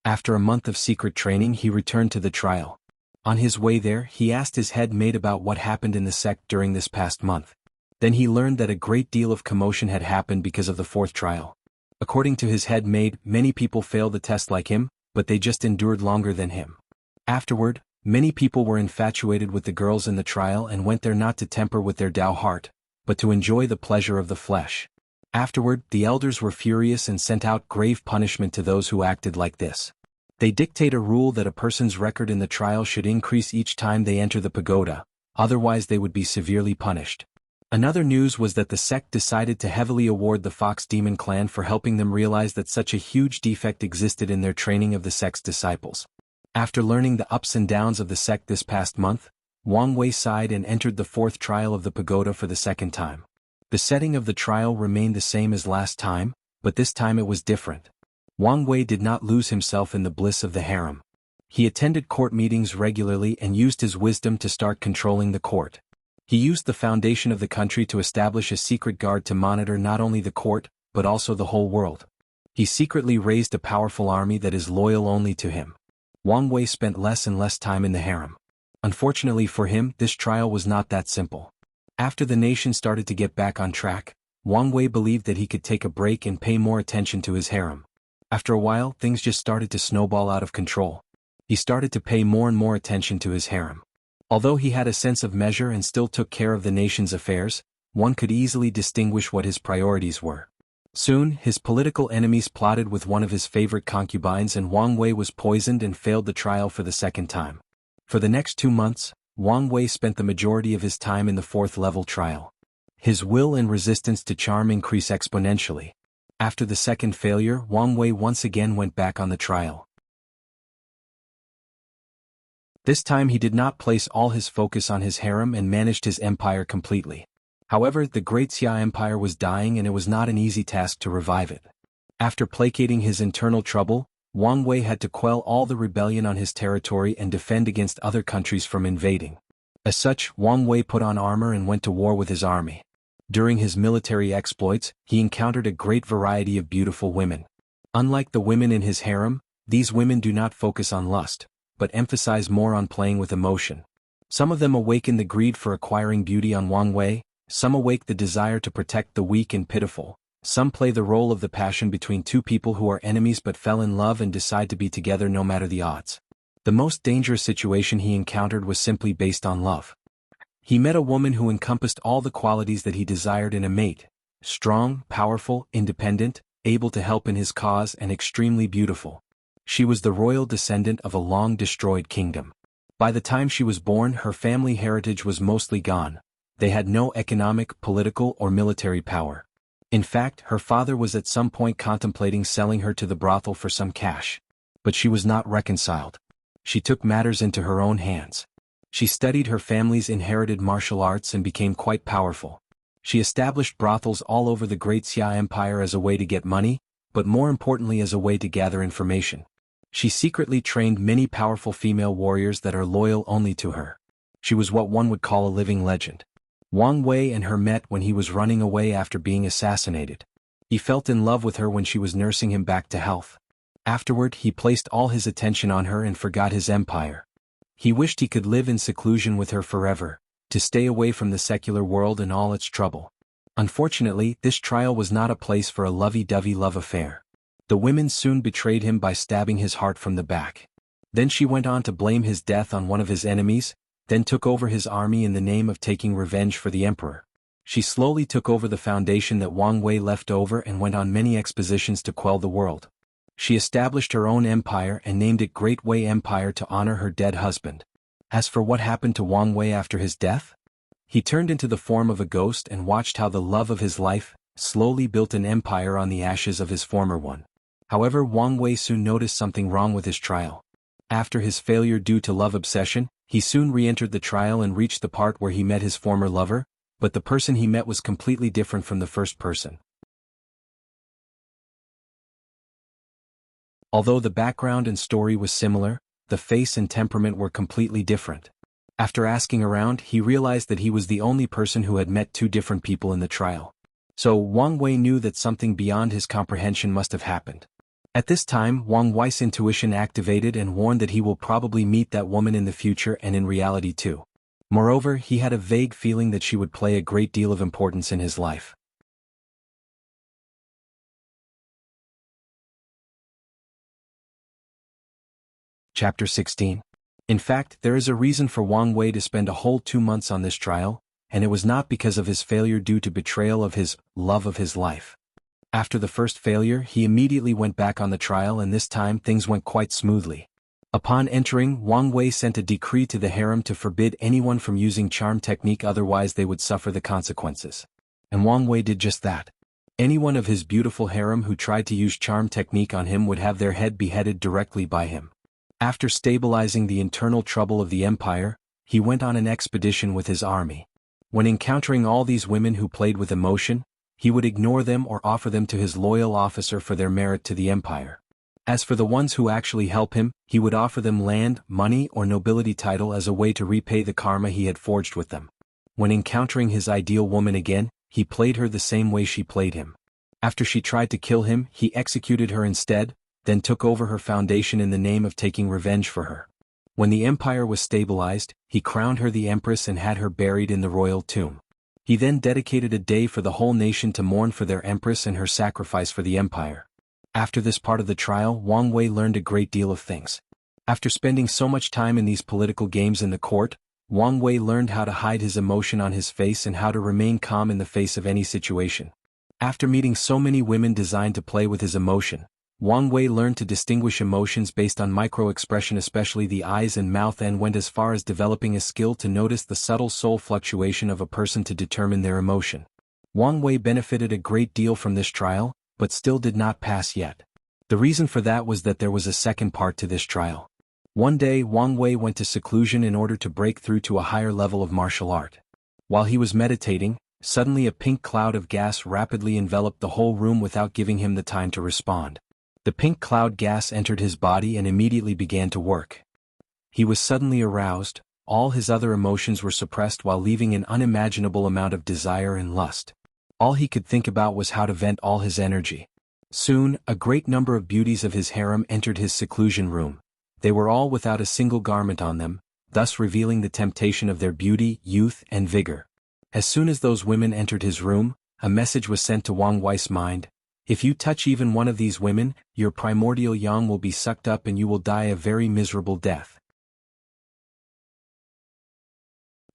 After a month of secret training he returned to the trial. On his way there, he asked his head maid about what happened in the sect during this past month. Then he learned that a great deal of commotion had happened because of the fourth trial. According to his head maid, many people failed the test like him, but they just endured longer than him. Afterward, many people were infatuated with the girls in the trial and went there not to temper with their Tao heart, but to enjoy the pleasure of the flesh. Afterward, the elders were furious and sent out grave punishment to those who acted like this. They dictate a rule that a person's record in the trial should increase each time they enter the pagoda, otherwise they would be severely punished. Another news was that the sect decided to heavily award the Fox Demon clan for helping them realize that such a huge defect existed in their training of the sect's disciples. After learning the ups and downs of the sect this past month, Wang Wei sighed and entered the fourth trial of the pagoda for the second time. The setting of the trial remained the same as last time, but this time it was different. Wang Wei did not lose himself in the bliss of the harem. He attended court meetings regularly and used his wisdom to start controlling the court. He used the foundation of the country to establish a secret guard to monitor not only the court, but also the whole world. He secretly raised a powerful army that is loyal only to him. Wang Wei spent less and less time in the harem. Unfortunately for him, this trial was not that simple. After the nation started to get back on track, Wang Wei believed that he could take a break and pay more attention to his harem. After a while, things just started to snowball out of control. He started to pay more and more attention to his harem. Although he had a sense of measure and still took care of the nation's affairs, one could easily distinguish what his priorities were. Soon, his political enemies plotted with one of his favorite concubines and Wang Wei was poisoned and failed the trial for the second time. For the next 2 months, Wang Wei spent the majority of his time in the 4th-level trial. His will and resistance to charm increased exponentially. After the second failure, Wang Wei once again went back on the trial. This time he did not place all his focus on his harem and managed his empire completely. However, the Great Xia Empire was dying and it was not an easy task to revive it. After placating his internal trouble, Wang Wei had to quell all the rebellion on his territory and defend against other countries from invading. As such, Wang Wei put on armor and went to war with his army. During his military exploits, he encountered a great variety of beautiful women. Unlike the women in his harem, these women do not focus on lust, but emphasize more on playing with emotion. Some of them awaken the greed for acquiring beauty on Wang Wei, some awake the desire to protect the weak and pitiful, some play the role of the passion between two people who are enemies but fell in love and decide to be together no matter the odds. The most dangerous situation he encountered was simply based on love. He met a woman who encompassed all the qualities that he desired in a mate: strong, powerful, independent, able to help in his cause and extremely beautiful. She was the royal descendant of a long-destroyed kingdom. By the time she was born, her family heritage was mostly gone. They had no economic, political, or military power. In fact, her father was at some point contemplating selling her to the brothel for some cash. But she was not reconciled. She took matters into her own hands. She studied her family's inherited martial arts and became quite powerful. She established brothels all over the Great Xia Empire as a way to get money, but more importantly as a way to gather information. She secretly trained many powerful female warriors that are loyal only to her. She was what one would call a living legend. Wang Wei and her met when he was running away after being assassinated. He fell in love with her when she was nursing him back to health. Afterward, he placed all his attention on her and forgot his empire. He wished he could live in seclusion with her forever, to stay away from the secular world and all its trouble. Unfortunately, this trial was not a place for a lovey-dovey love affair. The women soon betrayed him by stabbing his heart from the back. Then she went on to blame his death on one of his enemies, then took over his army in the name of taking revenge for the emperor. She slowly took over the foundation that Wang Wei left over and went on many expeditions to quell the world. She established her own empire and named it Great Wei Empire to honor her dead husband. As for what happened to Wang Wei after his death, he turned into the form of a ghost and watched how the love of his life slowly built an empire on the ashes of his former one. However, Wang Wei soon noticed something wrong with his trial. After his failure due to love obsession, he soon re-entered the trial and reached the part where he met his former lover, but the person he met was completely different from the first person. Although the background and story was similar, the face and temperament were completely different. After asking around, he realized that he was the only person who had met two different people in the trial. So Wang Wei knew that something beyond his comprehension must have happened. At this time, Wang Wei's intuition activated and warned that he will probably meet that woman in the future and in reality too. Moreover, he had a vague feeling that she would play a great deal of importance in his life. Chapter 16. In fact, there is a reason for Wang Wei to spend a whole 2 months on this trial, and it was not because of his failure due to betrayal of his love of his life. After the first failure, he immediately went back on the trial and this time things went quite smoothly. Upon entering, Wang Wei sent a decree to the harem to forbid anyone from using charm technique, otherwise they would suffer the consequences. And Wang Wei did just that. Anyone of his beautiful harem who tried to use charm technique on him would have their head beheaded directly by him. After stabilizing the internal trouble of the empire, he went on an expedition with his army. When encountering all these women who played with emotion, he would ignore them or offer them to his loyal officer for their merit to the empire. As for the ones who actually help him, he would offer them land, money, or nobility title as a way to repay the karma he had forged with them. When encountering his ideal woman again, he played her the same way she played him. After she tried to kill him, he executed her instead, then took over her foundation in the name of taking revenge for her. When the empire was stabilized, he crowned her the empress and had her buried in the royal tomb. He then dedicated a day for the whole nation to mourn for their empress and her sacrifice for the empire. After this part of the trial, Wang Wei learned a great deal of things. After spending so much time in these political games in the court, Wang Wei learned how to hide his emotion on his face and how to remain calm in the face of any situation. After meeting so many women designed to play with his emotion, Wang Wei learned to distinguish emotions based on micro-expression, especially the eyes and mouth, and went as far as developing a skill to notice the subtle soul fluctuation of a person to determine their emotion. Wang Wei benefited a great deal from this trial, but still did not pass yet. The reason for that was that there was a second part to this trial. One day Wang Wei went to seclusion in order to break through to a higher level of martial art. While he was meditating, suddenly a pink cloud of gas rapidly enveloped the whole room without giving him the time to respond. The pink cloud gas entered his body and immediately began to work. He was suddenly aroused, all his other emotions were suppressed while leaving an unimaginable amount of desire and lust. All he could think about was how to vent all his energy. Soon, a great number of beauties of his harem entered his seclusion room. They were all without a single garment on them, thus revealing the temptation of their beauty, youth, and vigor. As soon as those women entered his room, a message was sent to Wang Wei's mind: if you touch even one of these women, your primordial yang will be sucked up and you will die a very miserable death.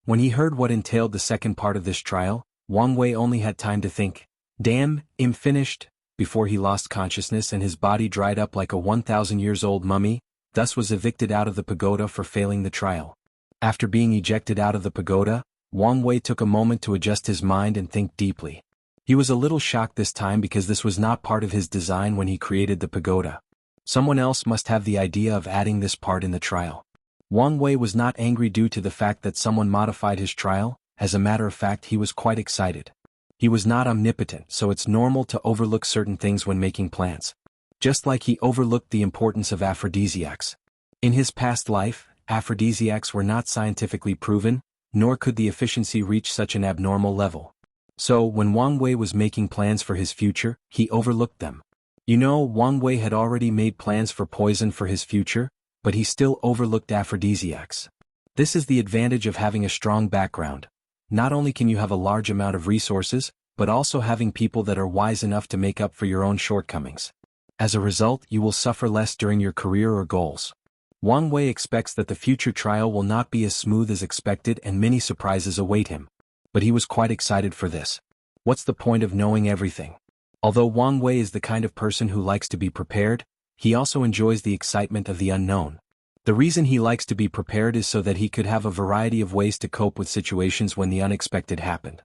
When he heard what entailed the second part of this trial, Wang Wei only had time to think, "Damn, I'm finished," before he lost consciousness and his body dried up like a 1,000 years old mummy, thus was evicted out of the pagoda for failing the trial. After being ejected out of the pagoda, Wang Wei took a moment to adjust his mind and think deeply. He was a little shocked this time because this was not part of his design when he created the pagoda. Someone else must have the idea of adding this part in the trial. Wang Wei was not angry due to the fact that someone modified his trial. As a matter of fact, he was quite excited. He was not omnipotent, so it's normal to overlook certain things when making plans. Just like he overlooked the importance of aphrodisiacs. In his past life, aphrodisiacs were not scientifically proven, nor could the efficiency reach such an abnormal level. So, when Wang Wei was making plans for his future, he overlooked them. You know, Wang Wei had already made plans for poison for his future, but he still overlooked aphrodisiacs. This is the advantage of having a strong background. Not only can you have a large amount of resources, but also having people that are wise enough to make up for your own shortcomings. As a result, you will suffer less during your career or goals. Wang Wei expects that the future trial will not be as smooth as expected and many surprises await him. But he was quite excited for this. What's the point of knowing everything? Although Wang Wei is the kind of person who likes to be prepared, he also enjoys the excitement of the unknown. The reason he likes to be prepared is so that he could have a variety of ways to cope with situations when the unexpected happened.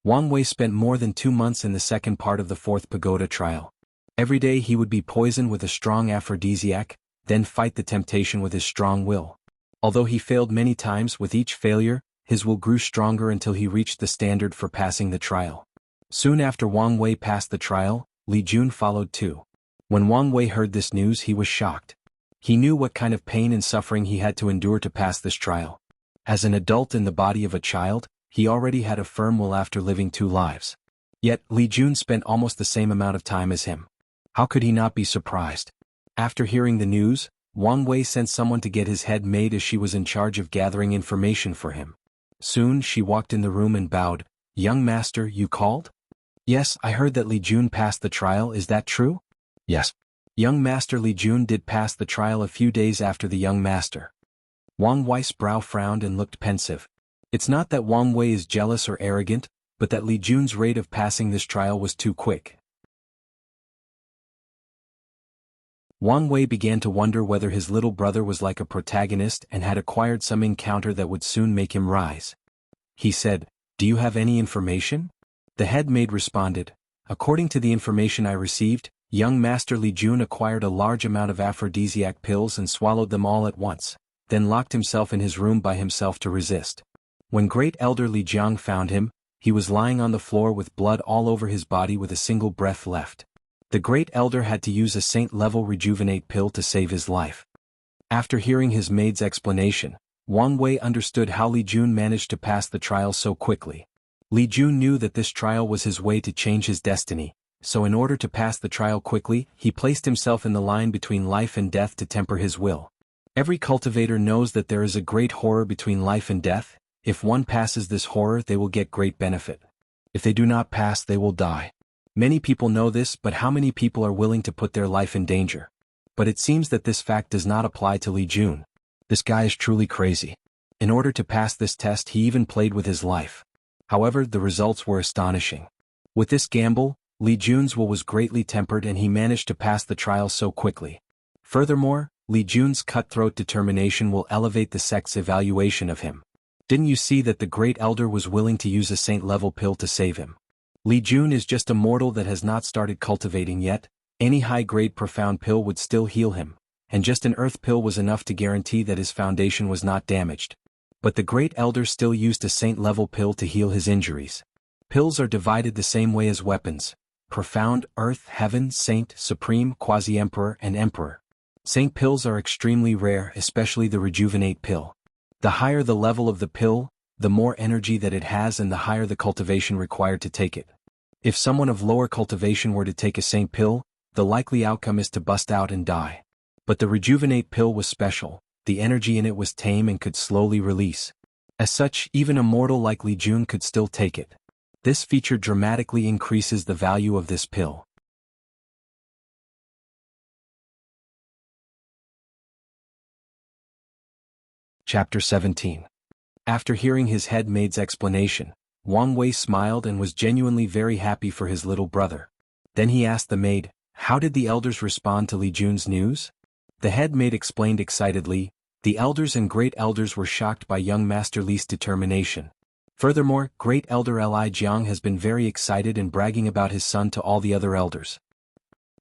Wang Wei spent more than 2 months in the second part of the fourth pagoda trial. Every day he would be poisoned with a strong aphrodisiac, then fight the temptation with his strong will. Although he failed many times, with each failure, his will grew stronger until he reached the standard for passing the trial. Soon after Wang Wei passed the trial, Li Jun followed too. When Wang Wei heard this news, he was shocked. He knew what kind of pain and suffering he had to endure to pass this trial. As an adult in the body of a child, he already had a firm will after living 2 lives. Yet, Li Jun spent almost the same amount of time as him. How could he not be surprised? After hearing the news, Wang Wei sent someone to get his head made as she was in charge of gathering information for him. Soon she walked in the room and bowed. "Young master, you called?" "Yes, I heard that Li Jun passed the trial, is that true?" "Yes." Young master Li Jun did pass the trial a few days after the young master. Wang Wei's brow frowned and looked pensive. It's not that Wang Wei is jealous or arrogant, but that Li Jun's rate of passing this trial was too quick. Wang Wei began to wonder whether his little brother was like a protagonist and had acquired some encounter that would soon make him rise. He said, "Do you have any information?" The head maid responded, "According to the information I received, young master Li Jun acquired a large amount of aphrodisiac pills and swallowed them all at once, then locked himself in his room by himself to resist. When great elder Li Jiang found him, he was lying on the floor with blood all over his body with a single breath left. The great elder had to use a saint-level rejuvenate pill to save his life." After hearing his maid's explanation, Wang Wei understood how Li Jun managed to pass the trial so quickly. Li Jun knew that this trial was his way to change his destiny, so in order to pass the trial quickly, he placed himself in the line between life and death to temper his will. Every cultivator knows that there is a great horror between life and death. If one passes this horror, they will get great benefit. If they do not pass, they will die. Many people know this, but how many people are willing to put their life in danger? But it seems that this fact does not apply to Li Jun. This guy is truly crazy. In order to pass this test, he even played with his life. However, the results were astonishing. With this gamble, Li Jun's will was greatly tempered and he managed to pass the trial so quickly. Furthermore, Li Jun's cutthroat determination will elevate the sect's evaluation of him. Didn't you see that the great elder was willing to use a saint-level pill to save him? Li Jun is just a mortal that has not started cultivating yet. Any high-grade profound pill would still heal him, and just an earth pill was enough to guarantee that his foundation was not damaged. But the great elder still used a saint-level pill to heal his injuries. Pills are divided the same way as weapons: profound, earth, heaven, saint, supreme, quasi-emperor, and emperor. Saint pills are extremely rare, especially the rejuvenate pill. The higher the level of the pill, the more energy that it has and the higher the cultivation required to take it. If someone of lower cultivation were to take a saint pill, the likely outcome is to bust out and die. But the rejuvenate pill was special, the energy in it was tame and could slowly release. As such, even a mortal like Li Jun could still take it. This feature dramatically increases the value of this pill. Chapter 17. After hearing his head maid's explanation, Wang Wei smiled and was genuinely very happy for his little brother. Then he asked the maid, "How did the elders respond to Li Jun's news?" The head maid explained excitedly, "The elders and great elders were shocked by young Master Li's determination. Furthermore, great elder Li Jiang has been very excited and bragging about his son to all the other elders."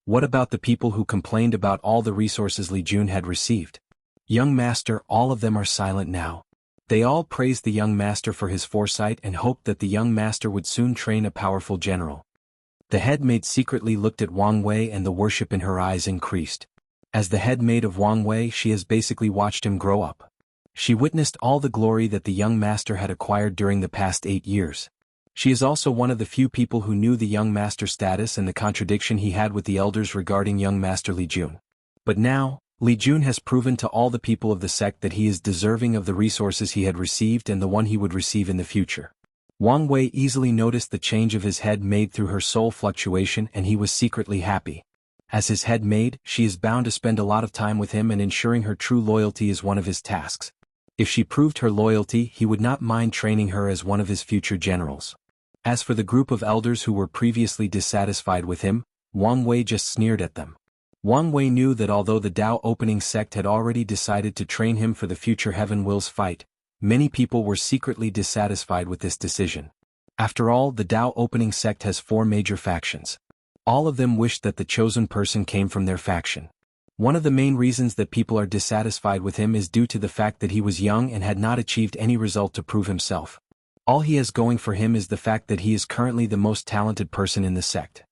"What about the people who complained about all the resources Li Jun had received?" "Young master, all of them are silent now. They all praised the young master for his foresight and hoped that the young master would soon train a powerful general." The head maid secretly looked at Wang Wei and the worship in her eyes increased. As the head maid of Wang Wei, she has basically watched him grow up. She witnessed all the glory that the young master had acquired during the past 8 years. She is also one of the few people who knew the young master's status and the contradiction he had with the elders regarding young master Li Jun. But now, Li Jun has proven to all the people of the sect that he is deserving of the resources he had received and the one he would receive in the future. Wang Wei easily noticed the change of his head maid through her soul fluctuation and he was secretly happy. As his head maid, she is bound to spend a lot of time with him and ensuring her true loyalty is one of his tasks. If she proved her loyalty, he would not mind training her as one of his future generals. As for the group of elders who were previously dissatisfied with him, Wang Wei just sneered at them. Wang Wei knew that although the Tao opening sect had already decided to train him for the future Heaven Will's fight, many people were secretly dissatisfied with this decision. After all, the Tao opening sect has 4 major factions. All of them wished that the chosen person came from their faction. One of the main reasons that people are dissatisfied with him is due to the fact that he was young and had not achieved any result to prove himself. All he has going for him is the fact that he is currently the most talented person in the sect.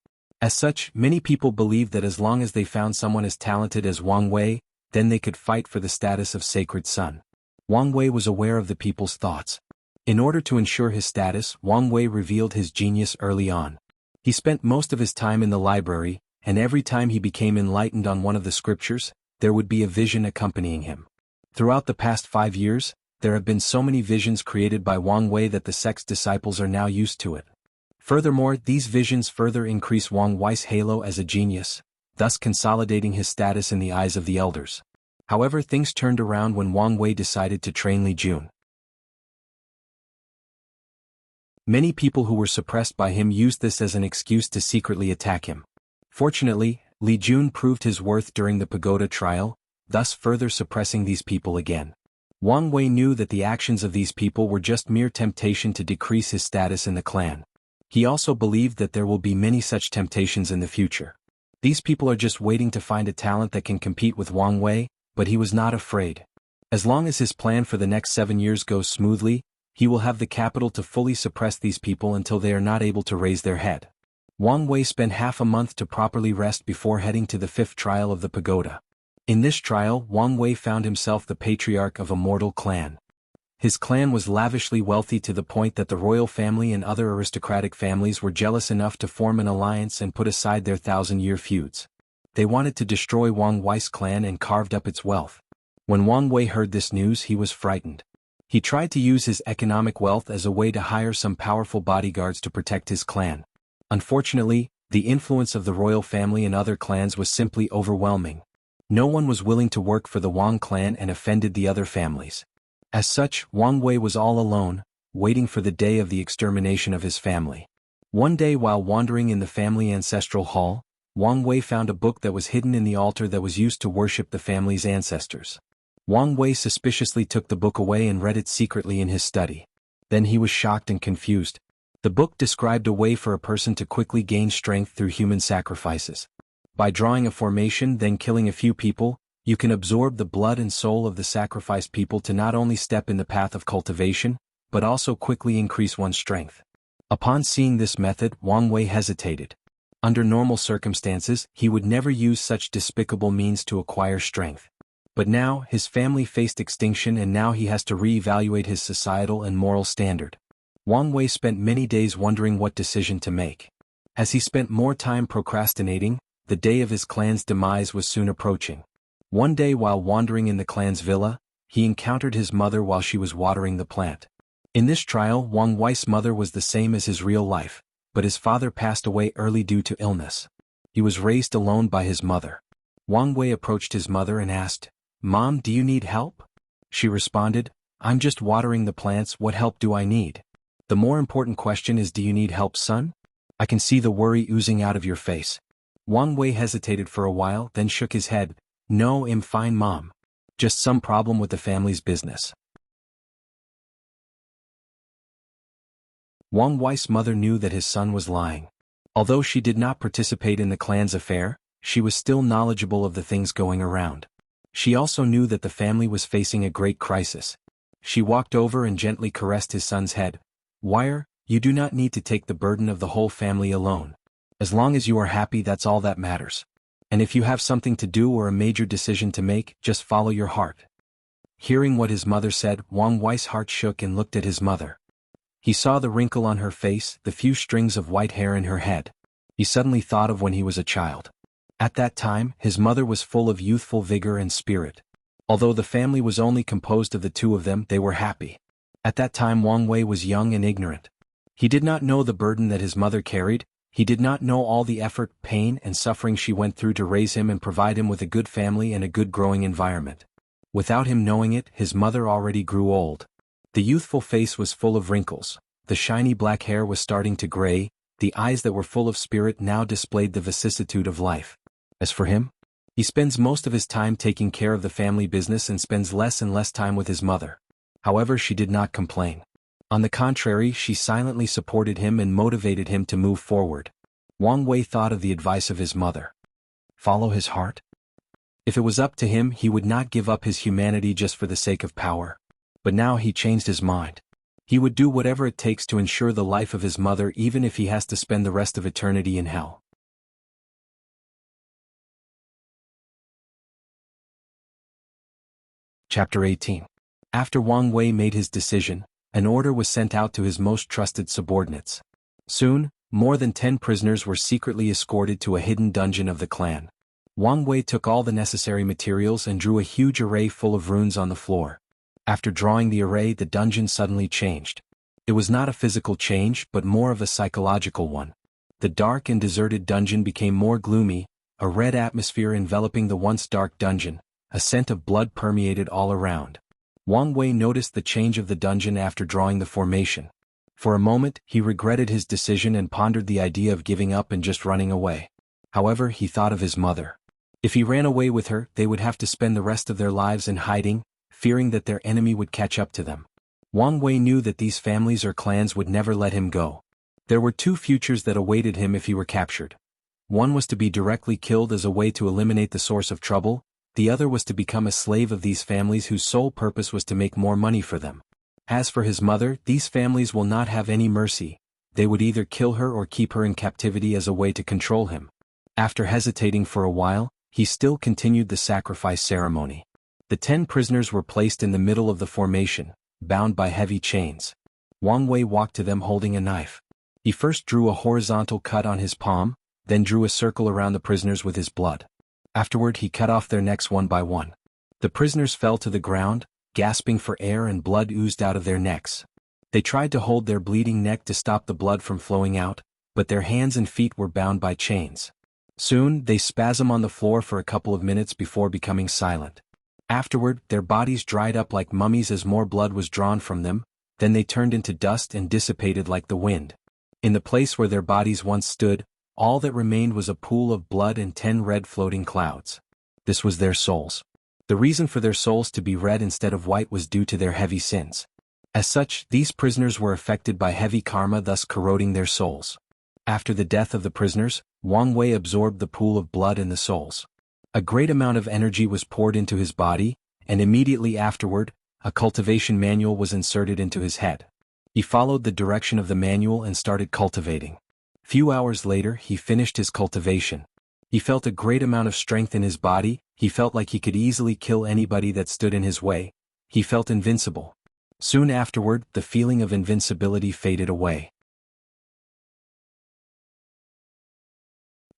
As such, many people believe that as long as they found someone as talented as Wang Wei, then they could fight for the status of sacred son. Wang Wei was aware of the people's thoughts. In order to ensure his status, Wang Wei revealed his genius early on. He spent most of his time in the library, and every time he became enlightened on one of the scriptures, there would be a vision accompanying him. Throughout the past 5 years, there have been so many visions created by Wang Wei that the sect's disciples are now used to it. Furthermore, these visions further increase Wang Wei's halo as a genius, thus consolidating his status in the eyes of the elders. However, things turned around when Wang Wei decided to train Li Jun. Many people who were suppressed by him used this as an excuse to secretly attack him. Fortunately, Li Jun proved his worth during the pagoda trial, thus further suppressing these people again. Wang Wei knew that the actions of these people were just mere temptation to decrease his status in the clan. He also believed that there will be many such temptations in the future. These people are just waiting to find a talent that can compete with Wang Wei, but he was not afraid. As long as his plan for the next 7 years goes smoothly, he will have the capital to fully suppress these people until they are not able to raise their head. Wang Wei spent half a month to properly rest before heading to the 5th trial of the pagoda. In this trial, Wang Wei found himself the patriarch of a mortal clan. His clan was lavishly wealthy to the point that the royal family and other aristocratic families were jealous enough to form an alliance and put aside their thousand-year feuds. They wanted to destroy Wang Wei's clan and carved up its wealth. When Wang Wei heard this news, he was frightened. He tried to use his economic wealth as a way to hire some powerful bodyguards to protect his clan. Unfortunately, the influence of the royal family and other clans was simply overwhelming. No one was willing to work for the Wang clan and offended the other families. As such, Wang Wei was all alone, waiting for the day of the extermination of his family. One day while wandering in the family ancestral hall, Wang Wei found a book that was hidden in the altar that was used to worship the family's ancestors. Wang Wei suspiciously took the book away and read it secretly in his study. Then he was shocked and confused. The book described a way for a person to quickly gain strength through human sacrifices. By drawing a formation then killing a few people, you can absorb the blood and soul of the sacrificed people to not only step in the path of cultivation, but also quickly increase one's strength. Upon seeing this method, Wang Wei hesitated. Under normal circumstances, he would never use such despicable means to acquire strength. But now, his family faced extinction and now he has to re-evaluate his societal and moral standard. Wang Wei spent many days wondering what decision to make. As he spent more time procrastinating, the day of his clan's demise was soon approaching. One day while wandering in the clan's villa, he encountered his mother while she was watering the plant. In this trial, Wang Wei's mother was the same as his real life, but his father passed away early due to illness. He was raised alone by his mother. Wang Wei approached his mother and asked, "Mom, do you need help?" She responded, "I'm just watering the plants, what help do I need?" "The more important question is, do you need help, son? I can see the worry oozing out of your face." Wang Wei hesitated for a while, then shook his head. "No, I'm fine, Mom. Just some problem with the family's business." Wang Wei's mother knew that his son was lying. Although she did not participate in the clan's affair, she was still knowledgeable of the things going around. She also knew that the family was facing a great crisis. She walked over and gently caressed his son's head. "Wire, you do not need to take the burden of the whole family alone. As long as you are happy, that's all that matters. And if you have something to do or a major decision to make, just follow your heart." Hearing what his mother said, Wang Wei's heart shook and looked at his mother. He saw the wrinkle on her face, the few strings of white hair in her head. He suddenly thought of when he was a child. At that time, his mother was full of youthful vigor and spirit. Although the family was only composed of the two of them, they were happy. At that time Wang Wei was young and ignorant. He did not know the burden that his mother carried. He did not know all the effort, pain, and suffering she went through to raise him and provide him with a good family and a good growing environment. Without him knowing it, his mother already grew old. The youthful face was full of wrinkles, the shiny black hair was starting to gray, the eyes that were full of spirit now displayed the vicissitude of life. As for him, he spends most of his time taking care of the family business and spends less and less time with his mother. However, she did not complain. On the contrary, she silently supported him and motivated him to move forward. Wang Wei thought of the advice of his mother. Follow his heart? If it was up to him, he would not give up his humanity just for the sake of power. But now he changed his mind. He would do whatever it takes to ensure the life of his mother, even if he has to spend the rest of eternity in hell. Chapter 18. After Wang Wei made his decision, an order was sent out to his most trusted subordinates. Soon, more than 10 prisoners were secretly escorted to a hidden dungeon of the clan. Wang Wei took all the necessary materials and drew a huge array full of runes on the floor. After drawing the array, the dungeon suddenly changed. It was not a physical change, but more of a psychological one. The dark and deserted dungeon became more gloomy, a red atmosphere enveloping the once dark dungeon, a scent of blood permeated all around. Wang Wei noticed the change of the dungeon after drawing the formation. For a moment, he regretted his decision and pondered the idea of giving up and just running away. However, he thought of his mother. If he ran away with her, they would have to spend the rest of their lives in hiding, fearing that their enemy would catch up to them. Wang Wei knew that these families or clans would never let him go. There were two futures that awaited him if he were captured. One was to be directly killed as a way to eliminate the source of trouble, the other was to become a slave of these families whose sole purpose was to make more money for them. As for his mother, these families will not have any mercy. They would either kill her or keep her in captivity as a way to control him. After hesitating for a while, he still continued the sacrifice ceremony. The 10 prisoners were placed in the middle of the formation, bound by heavy chains. Wang Wei walked to them holding a knife. He first drew a horizontal cut on his palm, then drew a circle around the prisoners with his blood. Afterward he cut off their necks one by one. The prisoners fell to the ground, gasping for air, and blood oozed out of their necks. They tried to hold their bleeding neck to stop the blood from flowing out, but their hands and feet were bound by chains. Soon, they spasmed on the floor for a couple of minutes before becoming silent. Afterward, their bodies dried up like mummies as more blood was drawn from them, then they turned into dust and dissipated like the wind. In the place where their bodies once stood, all that remained was a pool of blood and 10 red floating clouds. This was their souls. The reason for their souls to be red instead of white was due to their heavy sins. As such, these prisoners were affected by heavy karma, thus corroding their souls. After the death of the prisoners, Wang Wei absorbed the pool of blood and the souls. A great amount of energy was poured into his body, and immediately afterward, a cultivation manual was inserted into his head. He followed the direction of the manual and started cultivating. Few hours later, he finished his cultivation. He felt a great amount of strength in his body. He felt like he could easily kill anybody that stood in his way. He felt invincible. Soon afterward, the feeling of invincibility faded away.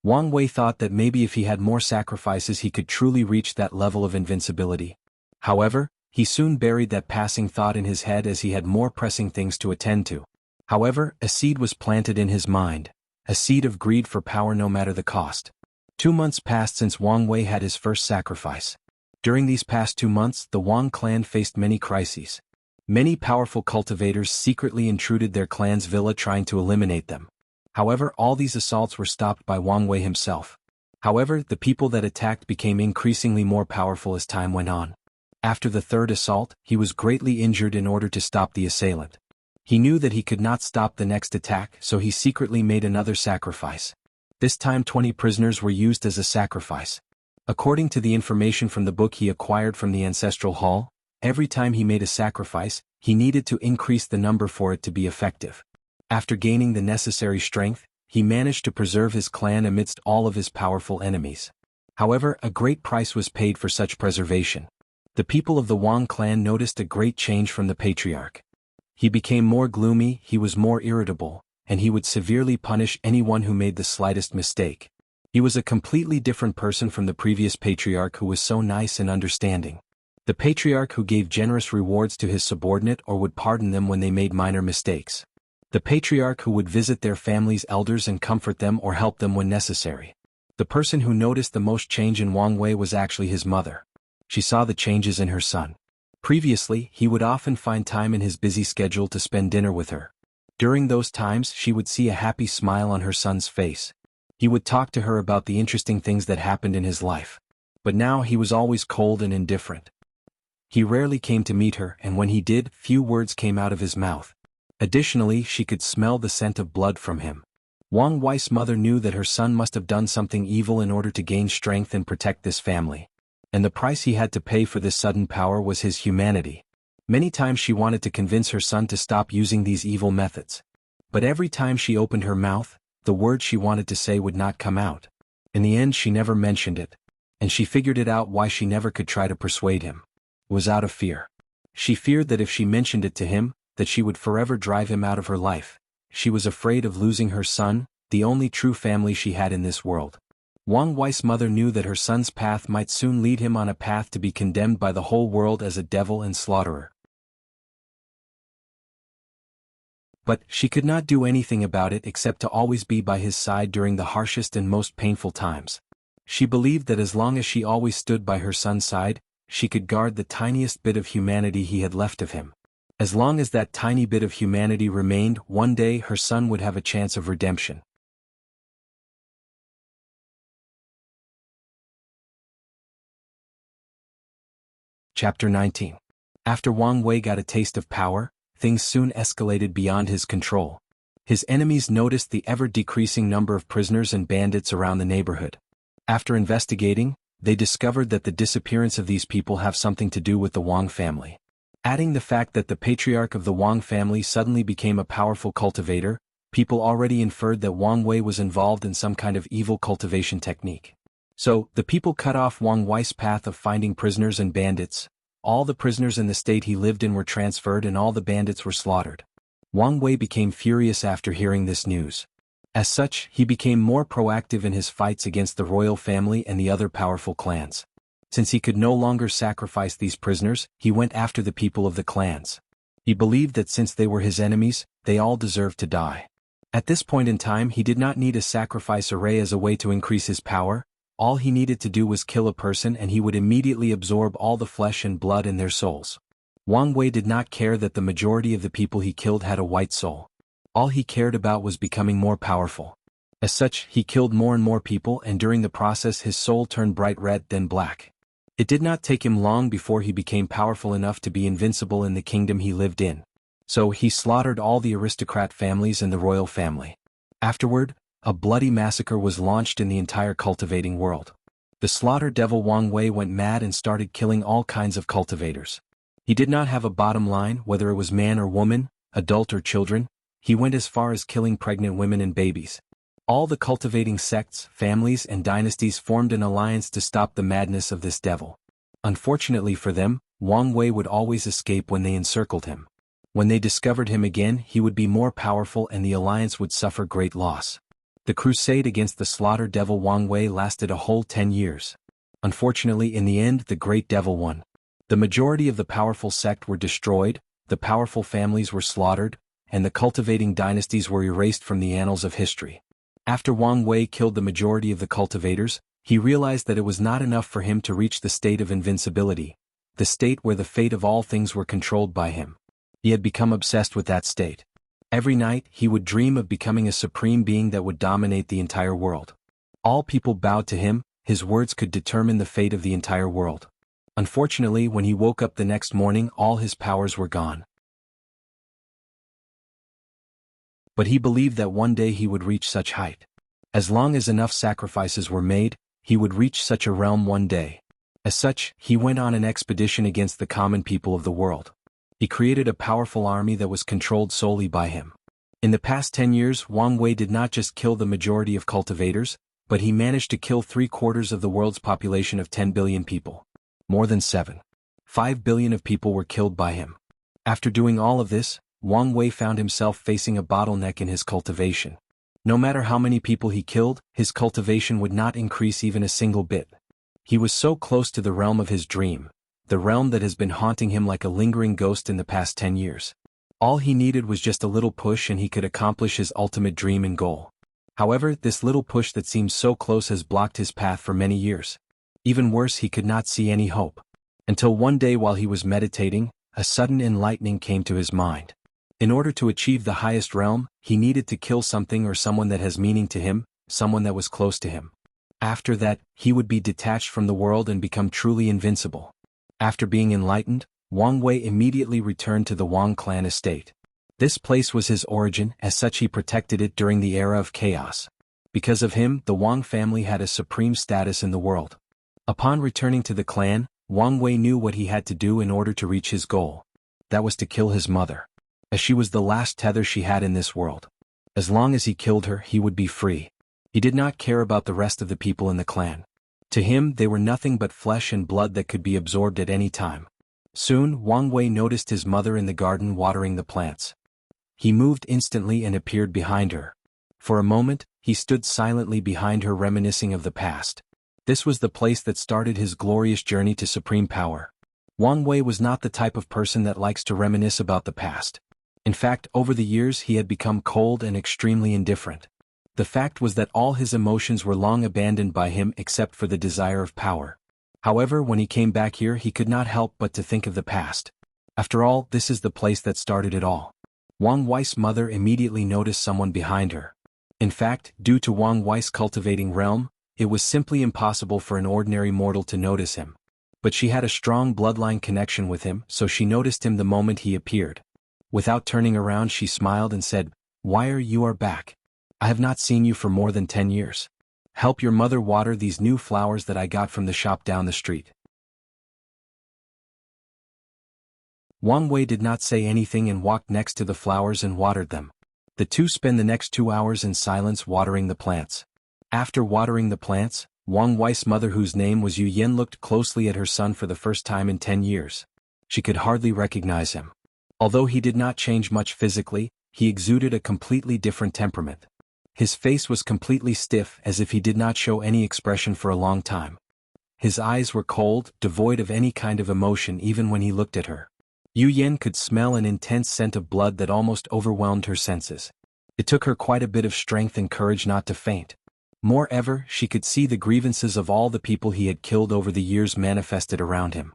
Wang Wei thought that maybe if he had more sacrifices he could truly reach that level of invincibility. However, he soon buried that passing thought in his head as he had more pressing things to attend to. However, a seed was planted in his mind, a seed of greed for power no matter the cost. 2 months passed since Wang Wei had his first sacrifice. During these past 2 months, the Wang clan faced many crises. Many powerful cultivators secretly intruded their clan's villa trying to eliminate them. However, all these assaults were stopped by Wang Wei himself. However, the people that attacked became increasingly more powerful as time went on. After the third assault, he was greatly injured in order to stop the assailant. He knew that he could not stop the next attack, so he secretly made another sacrifice. This time 20 prisoners were used as a sacrifice. According to the information from the book he acquired from the ancestral hall, every time he made a sacrifice, he needed to increase the number for it to be effective. After gaining the necessary strength, he managed to preserve his clan amidst all of his powerful enemies. However, a great price was paid for such preservation. The people of the Wang clan noticed a great change from the patriarch. He became more gloomy, he was more irritable, and he would severely punish anyone who made the slightest mistake. He was a completely different person from the previous patriarch who was so nice and understanding. The patriarch who gave generous rewards to his subordinate or would pardon them when they made minor mistakes. The patriarch who would visit their family's elders and comfort them or help them when necessary. The person who noticed the most change in Wang Wei was actually his mother. She saw the changes in her son. Previously, he would often find time in his busy schedule to spend dinner with her. During those times, she would see a happy smile on her son's face. He would talk to her about the interesting things that happened in his life. But now he was always cold and indifferent. He rarely came to meet her, and when he did, few words came out of his mouth. Additionally, she could smell the scent of blood from him. Wang Wei's mother knew that her son must have done something evil in order to gain strength and protect this family. And the price he had to pay for this sudden power was his humanity. Many times she wanted to convince her son to stop using these evil methods. But every time she opened her mouth, the words she wanted to say would not come out. In the end, she never mentioned it. And she figured it out why she never could try to persuade him. It was out of fear. She feared that if she mentioned it to him, that she would forever drive him out of her life. She was afraid of losing her son, the only true family she had in this world. Wang Wei's mother knew that her son's path might soon lead him on a path to be condemned by the whole world as a devil and slaughterer. But she could not do anything about it except to always be by his side during the harshest and most painful times. She believed that as long as she always stood by her son's side, she could guard the tiniest bit of humanity he had left of him. As long as that tiny bit of humanity remained, one day her son would have a chance of redemption. Chapter 19. After Wang Wei got a taste of power, things soon escalated beyond his control. His enemies noticed the ever-decreasing number of prisoners and bandits around the neighborhood. After investigating, they discovered that the disappearance of these people have something to do with the Wang family. Adding the fact that the patriarch of the Wang family suddenly became a powerful cultivator, people already inferred that Wang Wei was involved in some kind of evil cultivation technique. So, the people cut off Wang Wei's path of finding prisoners and bandits. All the prisoners in the state he lived in were transferred and all the bandits were slaughtered. Wang Wei became furious after hearing this news. As such, he became more proactive in his fights against the royal family and the other powerful clans. Since he could no longer sacrifice these prisoners, he went after the people of the clans. He believed that since they were his enemies, they all deserved to die. At this point in time he did not need a sacrifice array as a way to increase his power. All he needed to do was kill a person and he would immediately absorb all the flesh and blood in their souls. Wang Wei did not care that the majority of the people he killed had a white soul. All he cared about was becoming more powerful. As such, he killed more and more people and during the process his soul turned bright red then black. It did not take him long before he became powerful enough to be invincible in the kingdom he lived in. So he slaughtered all the aristocrat families and the royal family. Afterward, a bloody massacre was launched in the entire cultivating world. The slaughter devil Wang Wei went mad and started killing all kinds of cultivators. He did not have a bottom line, whether it was man or woman, adult or children. He went as far as killing pregnant women and babies. All the cultivating sects, families and dynasties formed an alliance to stop the madness of this devil. Unfortunately for them, Wang Wei would always escape when they encircled him. When they discovered him again, he would be more powerful and the alliance would suffer great loss. The crusade against the slaughter devil Wang Wei lasted a whole 10 years. Unfortunately, in the end, the great devil won. The majority of the powerful sect were destroyed, the powerful families were slaughtered, and the cultivating dynasties were erased from the annals of history. After Wang Wei killed the majority of the cultivators, he realized that it was not enough for him to reach the state of invincibility, the state where the fate of all things were controlled by him. He had become obsessed with that state. Every night, he would dream of becoming a supreme being that would dominate the entire world. All people bowed to him, his words could determine the fate of the entire world. Unfortunately, when he woke up the next morning, all his powers were gone. But he believed that one day he would reach such height. As long as enough sacrifices were made, he would reach such a realm one day. As such, he went on an expedition against the common people of the world. He created a powerful army that was controlled solely by him. In the past 10 years, Wang Wei did not just kill the majority of cultivators, but he managed to kill 3/4 of the world's population of 10 billion people. More than 7.5 billion of people were killed by him. After doing all of this, Wang Wei found himself facing a bottleneck in his cultivation. No matter how many people he killed, his cultivation would not increase even a single bit. He was so close to the realm of his dream, the realm that has been haunting him like a lingering ghost in the past 10 years. All he needed was just a little push and he could accomplish his ultimate dream and goal. However, this little push that seems so close has blocked his path for many years. Even worse, he could not see any hope. Until one day while he was meditating, a sudden enlightening came to his mind. In order to achieve the highest realm, he needed to kill something or someone that has meaning to him, someone that was close to him. After that, he would be detached from the world and become truly invincible. After being enlightened, Wang Wei immediately returned to the Wang clan estate. This place was his origin, as such he protected it during the era of chaos. Because of him, the Wang family had a supreme status in the world. Upon returning to the clan, Wang Wei knew what he had to do in order to reach his goal. That was to kill his mother, as she was the last tether she had in this world. As long as he killed her, he would be free. He did not care about the rest of the people in the clan. To him, they were nothing but flesh and blood that could be absorbed at any time. Soon, Wang Wei noticed his mother in the garden watering the plants. He moved instantly and appeared behind her. For a moment, he stood silently behind her, reminiscing of the past. This was the place that started his glorious journey to supreme power. Wang Wei was not the type of person that likes to reminisce about the past. In fact, over the years he had become cold and extremely indifferent. The fact was that all his emotions were long abandoned by him except for the desire of power. However, when he came back here he could not help but to think of the past. After all, this is the place that started it all. Wang Wei's mother immediately noticed someone behind her. In fact, due to Wang Wei's cultivating realm, it was simply impossible for an ordinary mortal to notice him. But she had a strong bloodline connection with him, so she noticed him the moment he appeared. Without turning around, she smiled and said, "Why you are back? I have not seen you for more than 10 years. Help your mother water these new flowers that I got from the shop down the street." Wang Wei did not say anything and walked next to the flowers and watered them. The two spent the next 2 hours in silence watering the plants. After watering the plants, Wang Wei's mother, whose name was Yu Yan, looked closely at her son for the first time in 10 years. She could hardly recognize him. Although he did not change much physically, he exuded a completely different temperament. His face was completely stiff, as if he did not show any expression for a long time. His eyes were cold, devoid of any kind of emotion even when he looked at her. Yu Yan could smell an intense scent of blood that almost overwhelmed her senses. It took her quite a bit of strength and courage not to faint. Moreover, she could see the grievances of all the people he had killed over the years manifested around him.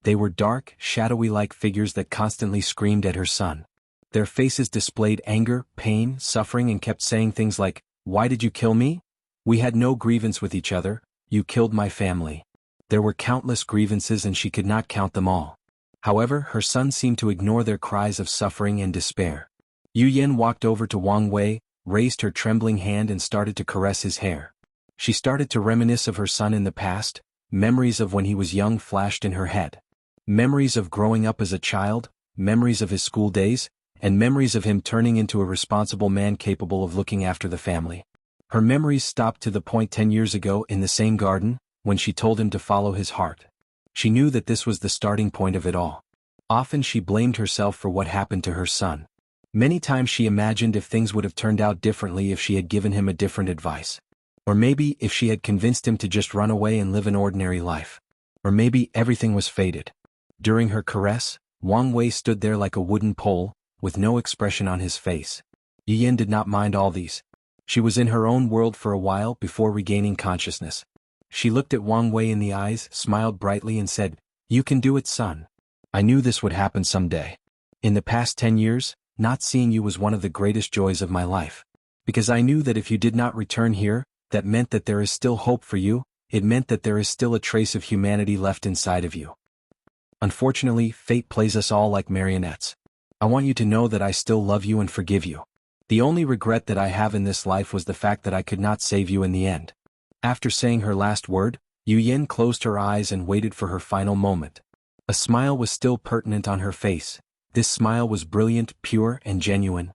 They were dark, shadowy-like figures that constantly screamed at her son. Their faces displayed anger, pain, suffering, and kept saying things like, "Why did you kill me? We had no grievance with each other, you killed my family." There were countless grievances and she could not count them all. However, her son seemed to ignore their cries of suffering and despair. Yu Yan walked over to Wang Wei, raised her trembling hand and started to caress his hair. She started to reminisce of her son in the past. Memories of when he was young flashed in her head. Memories of growing up as a child, memories of his school days, and memories of him turning into a responsible man capable of looking after the family. Her memories stopped to the point 10 years ago in the same garden, when she told him to follow his heart. She knew that this was the starting point of it all. Often she blamed herself for what happened to her son. Many times she imagined if things would have turned out differently if she had given him a different advice. Or maybe if she had convinced him to just run away and live an ordinary life. Or maybe everything was fated. During her caress, Wang Wei stood there like a wooden pole, with no expression on his face. Yu Yan did not mind all these. She was in her own world for a while before regaining consciousness. She looked at Wang Wei in the eyes, smiled brightly and said, "You can do it, son. I knew this would happen someday. In the past 10 years, not seeing you was one of the greatest joys of my life. Because I knew that if you did not return here, that meant that there is still hope for you, it meant that there is still a trace of humanity left inside of you. Unfortunately, fate plays us all like marionettes. I want you to know that I still love you and forgive you. The only regret that I have in this life was the fact that I could not save you in the end." After saying her last word, Yu Yan closed her eyes and waited for her final moment. A smile was still pertinent on her face. This smile was brilliant, pure, and genuine.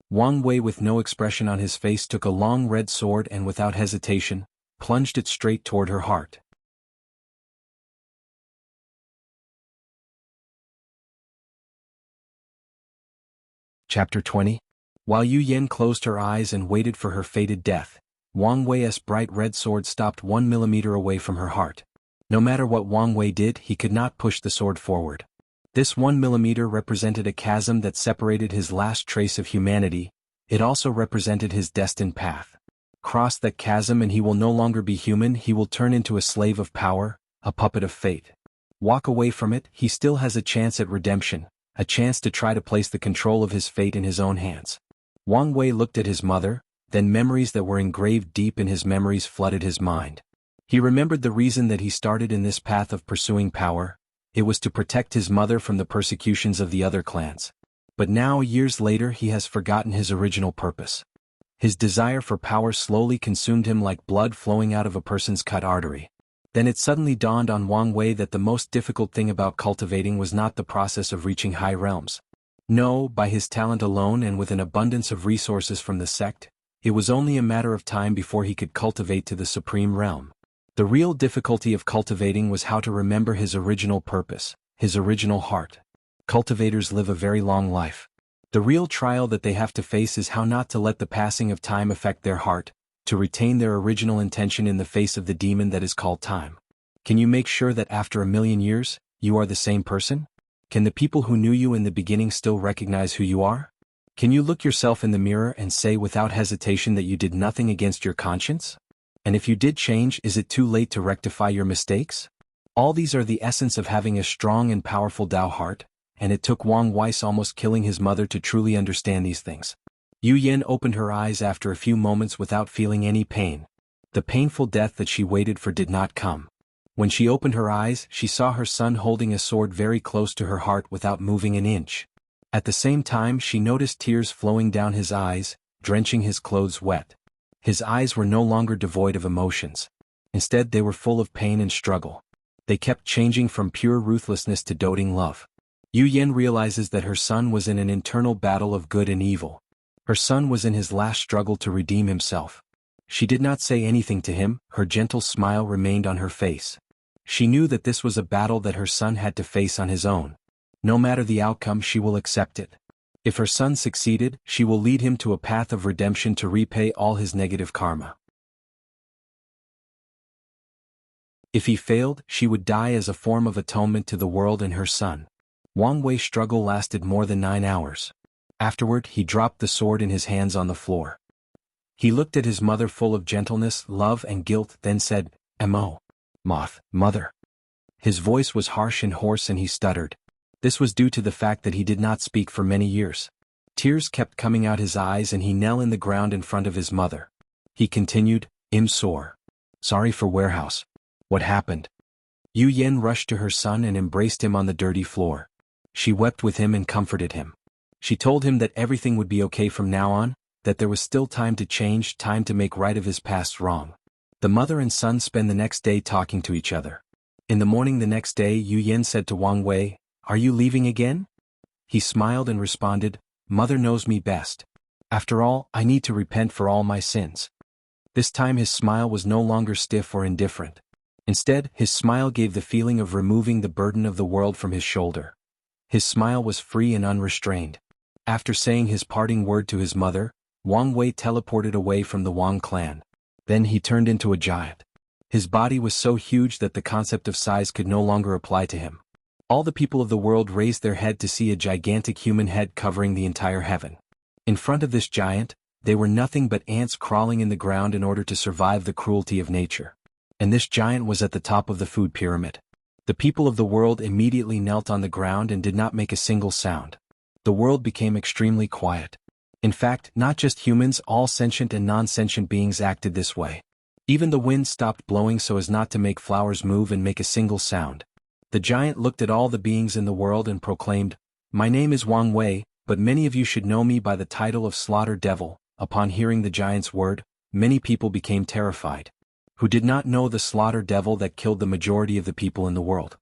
Wang Wei, with no expression on his face, took a long red sword and without hesitation, plunged it straight toward her heart. Chapter 20. While Yu Yan closed her eyes and waited for her fated death, Wang Wei's bright red sword stopped 1 millimeter away from her heart. No matter what Wang Wei did, he could not push the sword forward. This 1 millimeter represented a chasm that separated his last trace of humanity. It also represented his destined path. Cross that chasm and he will no longer be human, he will turn into a slave of power, a puppet of fate. Walk away from it, he still has a chance at redemption, a chance to try to place the control of his fate in his own hands. Wang Wei looked at his mother, then memories that were engraved deep in his memories flooded his mind. He remembered the reason that he started in this path of pursuing power. It was to protect his mother from the persecutions of the other clans. But now, years later, he has forgotten his original purpose. His desire for power slowly consumed him like blood flowing out of a person's cut artery. Then it suddenly dawned on Wang Wei that the most difficult thing about cultivating was not the process of reaching high realms. No, by his talent alone and with an abundance of resources from the sect, it was only a matter of time before he could cultivate to the supreme realm. The real difficulty of cultivating was how to remember his original purpose, his original heart. Cultivators live a very long life. The real trial that they have to face is how not to let the passing of time affect their heart, to retain their original intention in the face of the demon that is called time. Can you make sure that after 1,000,000 years, you are the same person? Can the people who knew you in the beginning still recognize who you are? Can you look yourself in the mirror and say without hesitation that you did nothing against your conscience? And if you did change, is it too late to rectify your mistakes? All these are the essence of having a strong and powerful Tao heart, and it took Wang Weiss almost killing his mother to truly understand these things. Yu Yan opened her eyes after a few moments without feeling any pain. The painful death that she waited for did not come. When she opened her eyes, she saw her son holding a sword very close to her heart without moving an inch. At the same time, she noticed tears flowing down his eyes, drenching his clothes wet. His eyes were no longer devoid of emotions. Instead, they were full of pain and struggle. They kept changing from pure ruthlessness to doting love. Yu Yan realizes that her son was in an internal battle of good and evil. Her son was in his last struggle to redeem himself. She did not say anything to him, her gentle smile remained on her face. She knew that this was a battle that her son had to face on his own. No matter the outcome, she will accept it. If her son succeeded, she will lead him to a path of redemption to repay all his negative karma. If he failed, she would die as a form of atonement to the world and her son. Wang Wei's struggle lasted more than 9 hours. Afterward, he dropped the sword in his hands on the floor. He looked at his mother full of gentleness, love and guilt, then said, Mother. His voice was harsh and hoarse and he stuttered. This was due to the fact that he did not speak for many years. Tears kept coming out his eyes and he knelt in the ground in front of his mother. He continued, Sorry for warehouse. What happened? Yu Yen rushed to her son and embraced him on the dirty floor. She wept with him and comforted him. She told him that everything would be okay from now on, that there was still time to change, time to make right of his past wrong. The mother and son spent the next day talking to each other. In the morning the next day, Yu Yen said to Wang Wei, Are you leaving again? He smiled and responded, Mother knows me best. After all, I need to repent for all my sins. This time his smile was no longer stiff or indifferent. Instead, his smile gave the feeling of removing the burden of the world from his shoulder. His smile was free and unrestrained. After saying his parting word to his mother, Wang Wei teleported away from the Wang clan. Then he turned into a giant. His body was so huge that the concept of size could no longer apply to him. All the people of the world raised their head to see a gigantic human head covering the entire heaven. In front of this giant, they were nothing but ants crawling in the ground in order to survive the cruelty of nature. And this giant was at the top of the food pyramid. The people of the world immediately knelt on the ground and did not make a single sound. The world became extremely quiet. In fact, not just humans, all sentient and non-sentient beings acted this way. Even the wind stopped blowing so as not to make flowers move and make a single sound. The giant looked at all the beings in the world and proclaimed, My name is Wang Wei, but many of you should know me by the title of Slaughter Devil. Upon hearing the giant's word, many people became terrified. Who did not know the Slaughter Devil that killed the majority of the people in the world?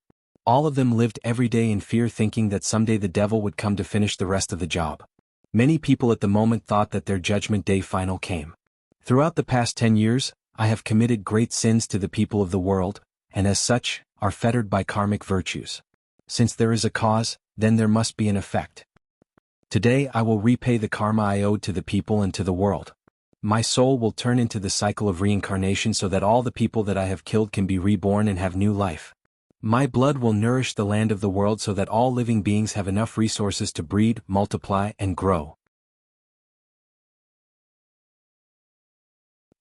All of them lived every day in fear, thinking that someday the devil would come to finish the rest of the job. Many people at the moment thought that their judgment day final came. Throughout the past 10 years, I have committed great sins to the people of the world, and as such, are fettered by karmic virtues. Since there is a cause, then there must be an effect. Today I will repay the karma I owed to the people and to the world. My soul will turn into the cycle of reincarnation so that all the people that I have killed can be reborn and have new life. My blood will nourish the land of the world so that all living beings have enough resources to breed, multiply, and grow.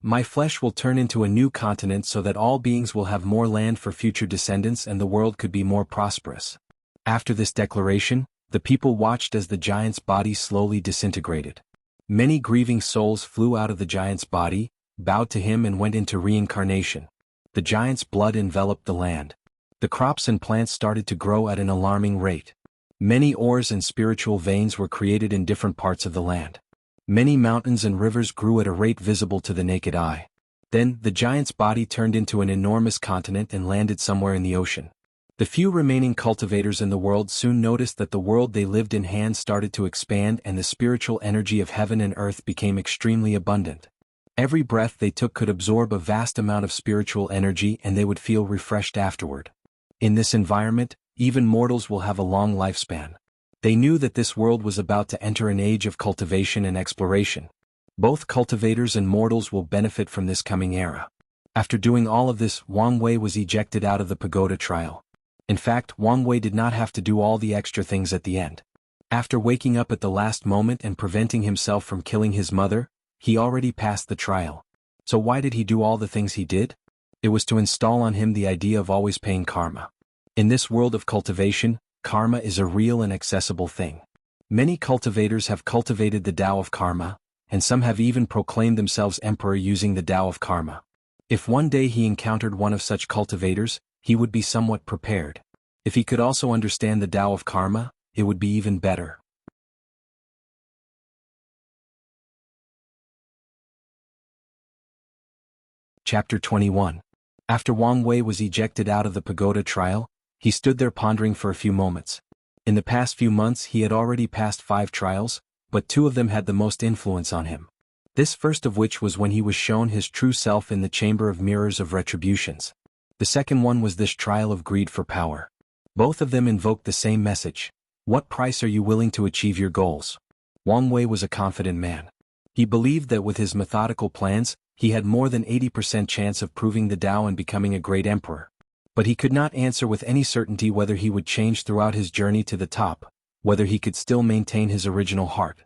My flesh will turn into a new continent so that all beings will have more land for future descendants and the world could be more prosperous. After this declaration, the people watched as the giant's body slowly disintegrated. Many grieving souls flew out of the giant's body, bowed to him and went into reincarnation. The giant's blood enveloped the land. The crops and plants started to grow at an alarming rate. Many ores and spiritual veins were created in different parts of the land. Many mountains and rivers grew at a rate visible to the naked eye. Then, the giant's body turned into an enormous continent and landed somewhere in the ocean. The few remaining cultivators in the world soon noticed that the world they lived in hands started to expand and the spiritual energy of heaven and earth became extremely abundant. Every breath they took could absorb a vast amount of spiritual energy and they would feel refreshed afterward. In this environment, even mortals will have a long lifespan. They knew that this world was about to enter an age of cultivation and exploration. Both cultivators and mortals will benefit from this coming era. After doing all of this, Wang Wei was ejected out of the pagoda trial. In fact, Wang Wei did not have to do all the extra things at the end. After waking up at the last moment and preventing himself from killing his mother, he already passed the trial. So why did he do all the things he did? It was to install on him the idea of always paying karma. In this world of cultivation, karma is a real and accessible thing. Many cultivators have cultivated the Tao of karma, and some have even proclaimed themselves emperor using the Tao of karma. If one day he encountered one of such cultivators, he would be somewhat prepared. If he could also understand the Tao of karma, it would be even better. Chapter 21. After Wang Wei was ejected out of the pagoda trial, he stood there pondering for a few moments. In the past few months he had already passed 5 trials, but 2 of them had the most influence on him. This first of which was when he was shown his true self in the Chamber of Mirrors of Retributions. The second one was this trial of greed for power. Both of them invoked the same message. What price are you willing to achieve your goals? Wang Wei was a confident man. He believed that with his methodical plans, he had more than 80% chance of proving the Tao and becoming a great emperor. But he could not answer with any certainty whether he would change throughout his journey to the top, whether he could still maintain his original heart.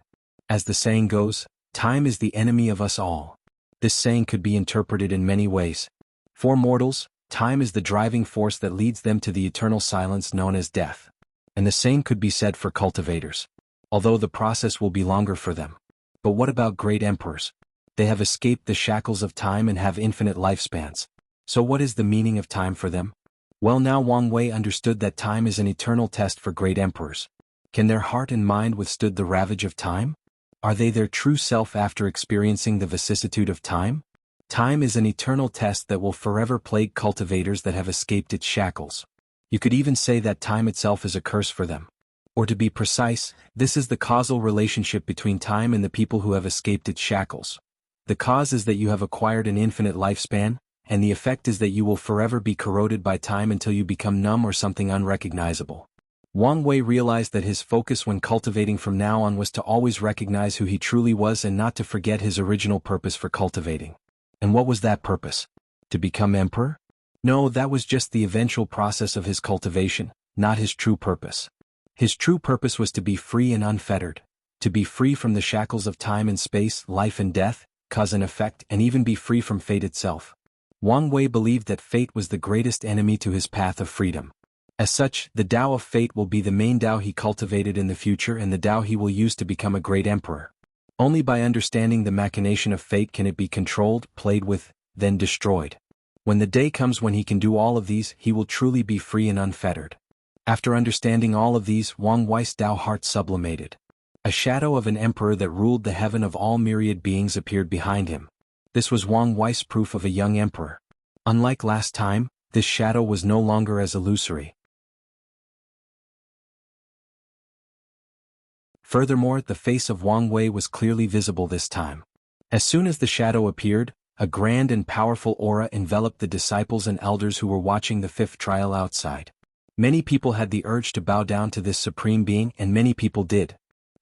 As the saying goes, time is the enemy of us all. This saying could be interpreted in many ways. For mortals, time is the driving force that leads them to the eternal silence known as death. And the same could be said for cultivators. Although the process will be longer for them. But what about great emperors? They have escaped the shackles of time and have infinite lifespans. So what is the meaning of time for them? Well, now Wang Wei understood that time is an eternal test for great emperors. Can their heart and mind withstood the ravage of time? Are they their true self after experiencing the vicissitude of time? Time is an eternal test that will forever plague cultivators that have escaped its shackles. You could even say that time itself is a curse for them. Or to be precise, this is the causal relationship between time and the people who have escaped its shackles. The cause is that you have acquired an infinite lifespan, and the effect is that you will forever be corroded by time until you become numb or something unrecognizable. Wang Wei realized that his focus when cultivating from now on was to always recognize who he truly was and not to forget his original purpose for cultivating. And what was that purpose? To become emperor? No, that was just the eventual process of his cultivation, not his true purpose. His true purpose was to be free and unfettered, to be free from the shackles of time and space, life and death, cause and effect, and even be free from fate itself. Wang Wei believed that fate was the greatest enemy to his path of freedom. As such, the Tao of fate will be the main Tao he cultivated in the future and the Tao he will use to become a great emperor. Only by understanding the machination of fate can it be controlled, played with, then destroyed. When the day comes when he can do all of these, he will truly be free and unfettered. After understanding all of these, Wang Wei's Tao heart sublimated. A shadow of an emperor that ruled the heaven of all myriad beings appeared behind him. This was Wang Wei's proof of a young emperor. Unlike last time, this shadow was no longer as illusory. Furthermore, the face of Wang Wei was clearly visible this time. As soon as the shadow appeared, a grand and powerful aura enveloped the disciples and elders who were watching the fifth trial outside. Many people had the urge to bow down to this supreme being, and many people did.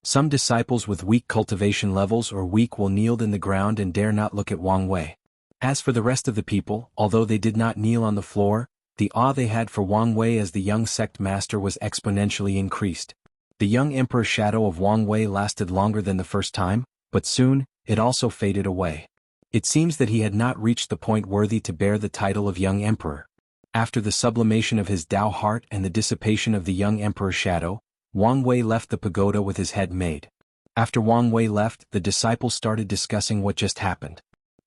Some disciples with weak cultivation levels or weak will kneeled in the ground and dare not look at Wang Wei. As for the rest of the people, although they did not kneel on the floor, the awe they had for Wang Wei as the young sect master was exponentially increased. The young emperor's shadow of Wang Wei lasted longer than the first time, but soon, it also faded away. It seems that he had not reached the point worthy to bear the title of young emperor. After the sublimation of his Tao heart and the dissipation of the young emperor's shadow, Wang Wei left the pagoda with his head made. After Wang Wei left, the disciples started discussing what just happened.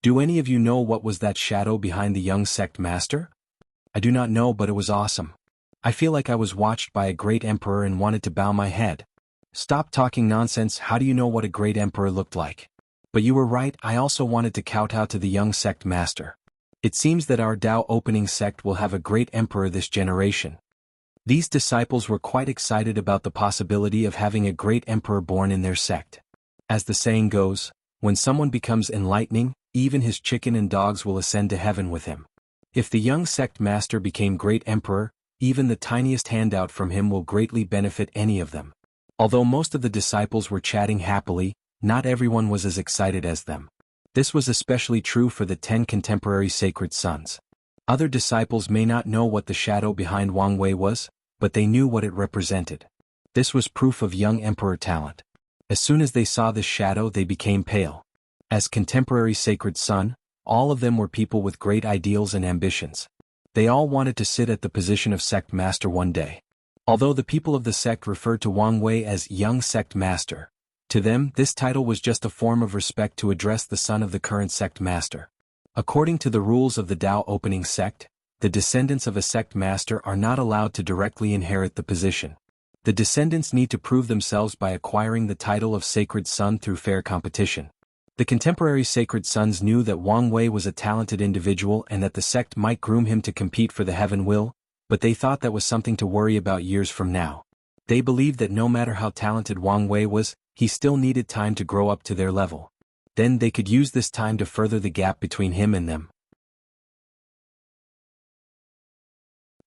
Do any of you know what was that shadow behind the young sect master? I do not know, but it was awesome. I feel like I was watched by a great emperor and wanted to bow my head. Stop talking nonsense. How do you know what a great emperor looked like? But you were right, I also wanted to kowtow to the young sect master. It seems that our Tao opening sect will have a great emperor this generation. These disciples were quite excited about the possibility of having a great emperor born in their sect. As the saying goes, when someone becomes enlightening, even his chicken and dogs will ascend to heaven with him. If the young sect master became great emperor, even the tiniest handout from him will greatly benefit any of them. Although most of the disciples were chatting happily, not everyone was as excited as them. This was especially true for the 10 contemporary sacred sons. Other disciples may not know what the shadow behind Wang Wei was, but they knew what it represented. This was proof of young emperor talent. As soon as they saw this shadow, they became pale. As contemporary sacred son, all of them were people with great ideals and ambitions. They all wanted to sit at the position of sect master one day. Although the people of the sect referred to Wang Wei as young sect master, to them this title was just a form of respect to address the son of the current sect master. According to the rules of the Tao opening sect, the descendants of a sect master are not allowed to directly inherit the position. The descendants need to prove themselves by acquiring the title of sacred son through fair competition. The contemporary sacred sons knew that Wang Wei was a talented individual and that the sect might groom him to compete for the heaven will, but they thought that was something to worry about years from now. They believed that no matter how talented Wang Wei was, he still needed time to grow up to their level. Then they could use this time to further the gap between him and them.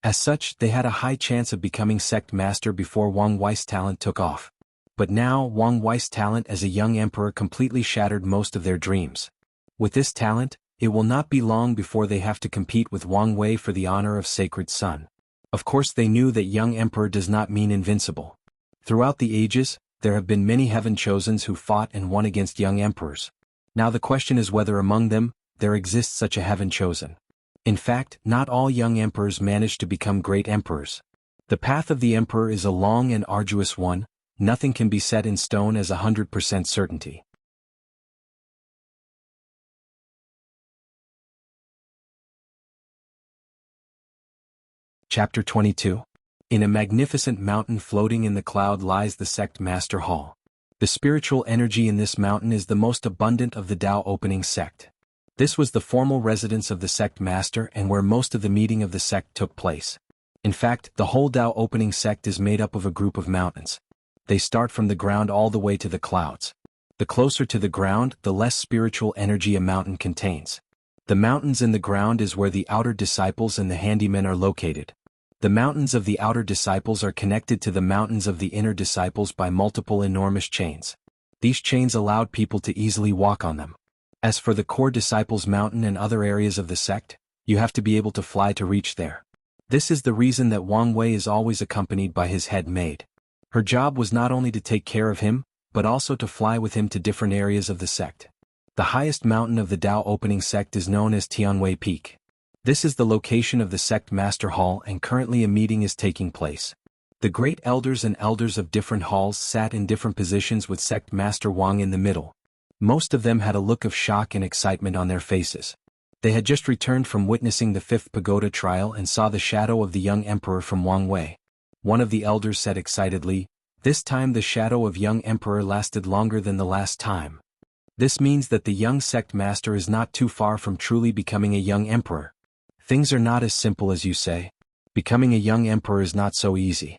As such, they had a high chance of becoming sect master before Wang Wei's talent took off. But now, Wang Wei's talent as a young emperor completely shattered most of their dreams. With this talent, it will not be long before they have to compete with Wang Wei for the honor of Sacred Son. Of course they knew that young emperor does not mean invincible. Throughout the ages, there have been many heaven chosens who fought and won against young emperors. Now the question is whether among them, there exists such a heaven chosen. In fact, not all young emperors manage to become great emperors. The path of the emperor is a long and arduous one, nothing can be set in stone as 100% certainty. Chapter 22. In a magnificent mountain floating in the cloud lies the sect master hall. The spiritual energy in this mountain is the most abundant of the Tao opening sect. This was the formal residence of the sect master and where most of the meeting of the sect took place. In fact, the whole Tao opening sect is made up of a group of mountains. They start from the ground all the way to the clouds. The closer to the ground, the less spiritual energy a mountain contains. The mountains in the ground is where the outer disciples and the handymen are located. The mountains of the outer disciples are connected to the mountains of the inner disciples by multiple enormous chains. These chains allowed people to easily walk on them. As for the core disciples mountain and other areas of the sect, you have to be able to fly to reach there. This is the reason that Wang Wei is always accompanied by his head maid. Her job was not only to take care of him, but also to fly with him to different areas of the sect. The highest mountain of the Tao opening sect is known as Tianwei Peak. This is the location of the sect master hall and currently a meeting is taking place. The great elders and elders of different halls sat in different positions with sect master Wang in the middle. Most of them had a look of shock and excitement on their faces. They had just returned from witnessing the 5th pagoda trial and saw the shadow of the young emperor from Wang Wei. One of the elders said excitedly, "This time the shadow of young emperor lasted longer than the last time. This means that the young sect master is not too far from truly becoming a young emperor. Things are not as simple as you say. Becoming a young emperor is not so easy."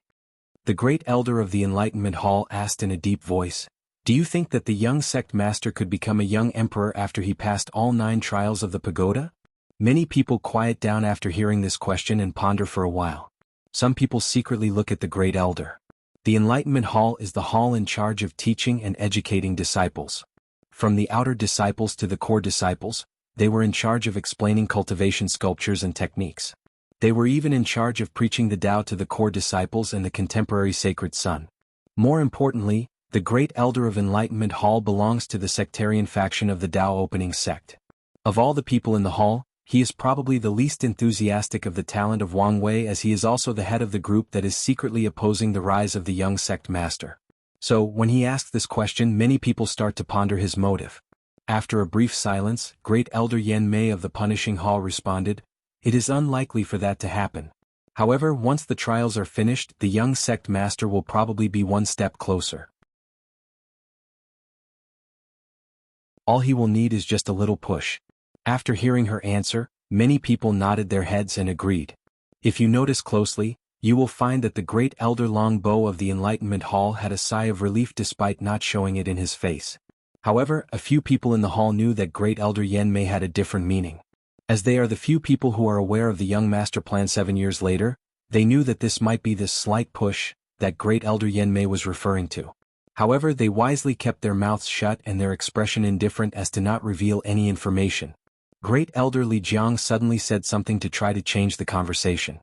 The great elder of the Enlightenment Hall asked in a deep voice, "Do you think that the young sect master could become a young emperor after he passed all 9 trials of the pagoda?" Many people quiet down after hearing this question and ponder for a while. Some people secretly look at the great elder. The Enlightenment Hall is the hall in charge of teaching and educating disciples. From the outer disciples to the core disciples, they were in charge of explaining cultivation sculptures and techniques. They were even in charge of preaching the Tao to the core disciples and the contemporary Sacred Son. More importantly, the great elder of Enlightenment Hall belongs to the sectarian faction of the Tao opening sect. Of all the people in the hall, he is probably the least enthusiastic of the talent of Wang Wei as he is also the head of the group that is secretly opposing the rise of the young sect master. So, when he asked this question many people start to ponder his motive. After a brief silence, great elder Yan Mei of the punishing hall responded, "It is unlikely for that to happen. However, once the trials are finished, the young sect master will probably be one step closer. All he will need is just a little push." After hearing her answer, many people nodded their heads and agreed. If you notice closely, you will find that the great elder Long Bo of the Enlightenment Hall had a sigh of relief despite not showing it in his face. However, a few people in the hall knew that great elder Yan Mei had a different meaning. As they are the few people who are aware of the young master plan 7 years later, they knew that this might be this slight push that great elder Yan Mei was referring to. However, they wisely kept their mouths shut and their expression indifferent as to not reveal any information. Great elder Li Jiang suddenly said something to try to change the conversation.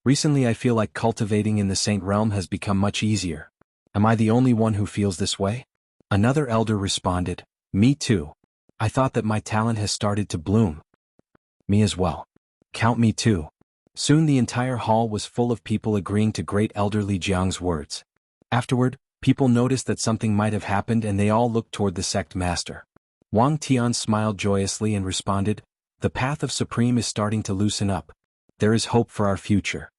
"Recently I feel like cultivating in the Saint realm has become much easier. Am I the only one who feels this way?" Another elder responded, "Me too. I thought that my talent has started to bloom." "Me as well. Count me too." Soon the entire hall was full of people agreeing to great elder Li Jiang's words. Afterward, people noticed that something might have happened and they all looked toward the sect master. Wang Tian smiled joyously and responded, "The path of Supreme is starting to loosen up. There is hope for our future."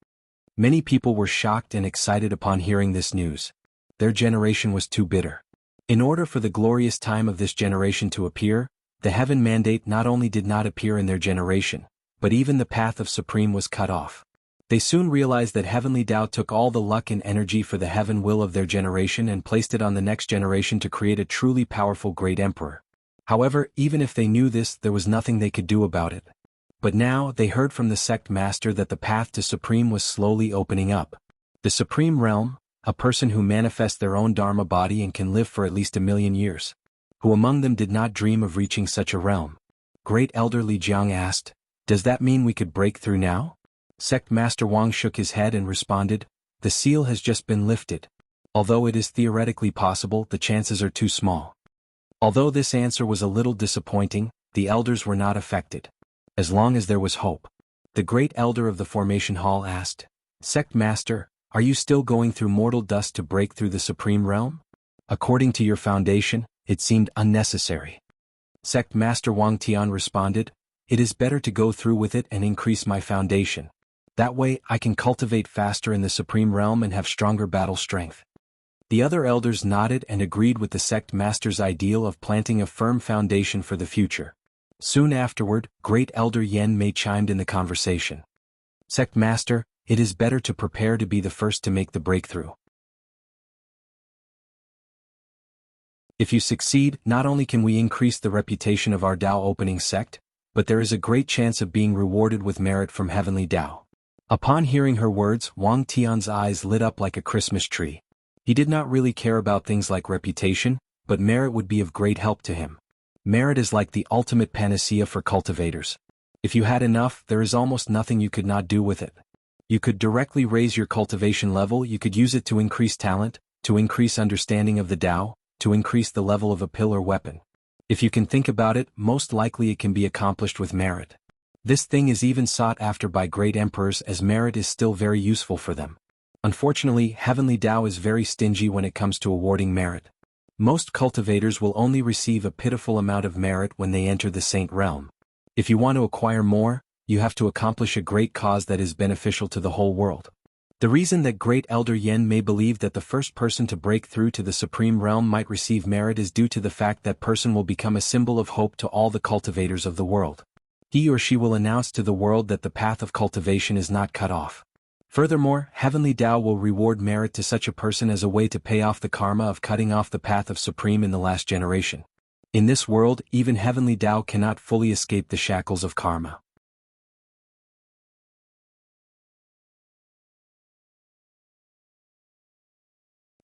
Many people were shocked and excited upon hearing this news. Their generation was too bitter. In order for the glorious time of this generation to appear, the heaven mandate not only did not appear in their generation, but even the path of Supreme was cut off. They soon realized that heavenly Tao took all the luck and energy for the heaven will of their generation and placed it on the next generation to create a truly powerful great emperor. However, even if they knew this, there was nothing they could do about it. But now they heard from the sect master that the path to Supreme was slowly opening up. The Supreme Realm, a person who manifests their own Dharma body and can live for at least 1,000,000 years. Who among them did not dream of reaching such a realm? Great Elder Li Jiang asked, "Does that mean we could break through now?" Sect Master Wang shook his head and responded, "The seal has just been lifted. Although it is theoretically possible, the chances are too small." Although this answer was a little disappointing, the elders were not affected. As long as there was hope. The great elder of the formation hall asked, "Sect Master, are you still going through mortal dust to break through the Supreme Realm? According to your foundation, it seemed unnecessary." Sect Master Wang Tian responded, "It is better to go through with it and increase my foundation. That way I can cultivate faster in the Supreme Realm and have stronger battle strength." The other elders nodded and agreed with the sect master's ideal of planting a firm foundation for the future. Soon afterward, Great Elder Yen Mei chimed in the conversation. "Sect Master, it is better to prepare to be the first to make the breakthrough. If you succeed, not only can we increase the reputation of our Dao opening sect, but there is a great chance of being rewarded with merit from heavenly Dao." Upon hearing her words, Wang Tian's eyes lit up like a Christmas tree. He did not really care about things like reputation, but merit would be of great help to him. Merit is like the ultimate panacea for cultivators. If you had enough, there is almost nothing you could not do with it. You could directly raise your cultivation level, you could use it to increase talent, to increase understanding of the Tao, to increase the level of a pill or weapon. If you can think about it, most likely it can be accomplished with merit. This thing is even sought after by great emperors as merit is still very useful for them. Unfortunately, Heavenly Tao is very stingy when it comes to awarding merit. Most cultivators will only receive a pitiful amount of merit when they enter the Saint Realm. If you want to acquire more, you have to accomplish a great cause that is beneficial to the whole world. The reason that Great Elder Yen may believe that the first person to break through to the Supreme Realm might receive merit is due to the fact that person will become a symbol of hope to all the cultivators of the world. He or she will announce to the world that the path of cultivation is not cut off. Furthermore, Heavenly Tao will reward merit to such a person as a way to pay off the karma of cutting off the path of Supreme in the last generation. In this world, even Heavenly Tao cannot fully escape the shackles of karma.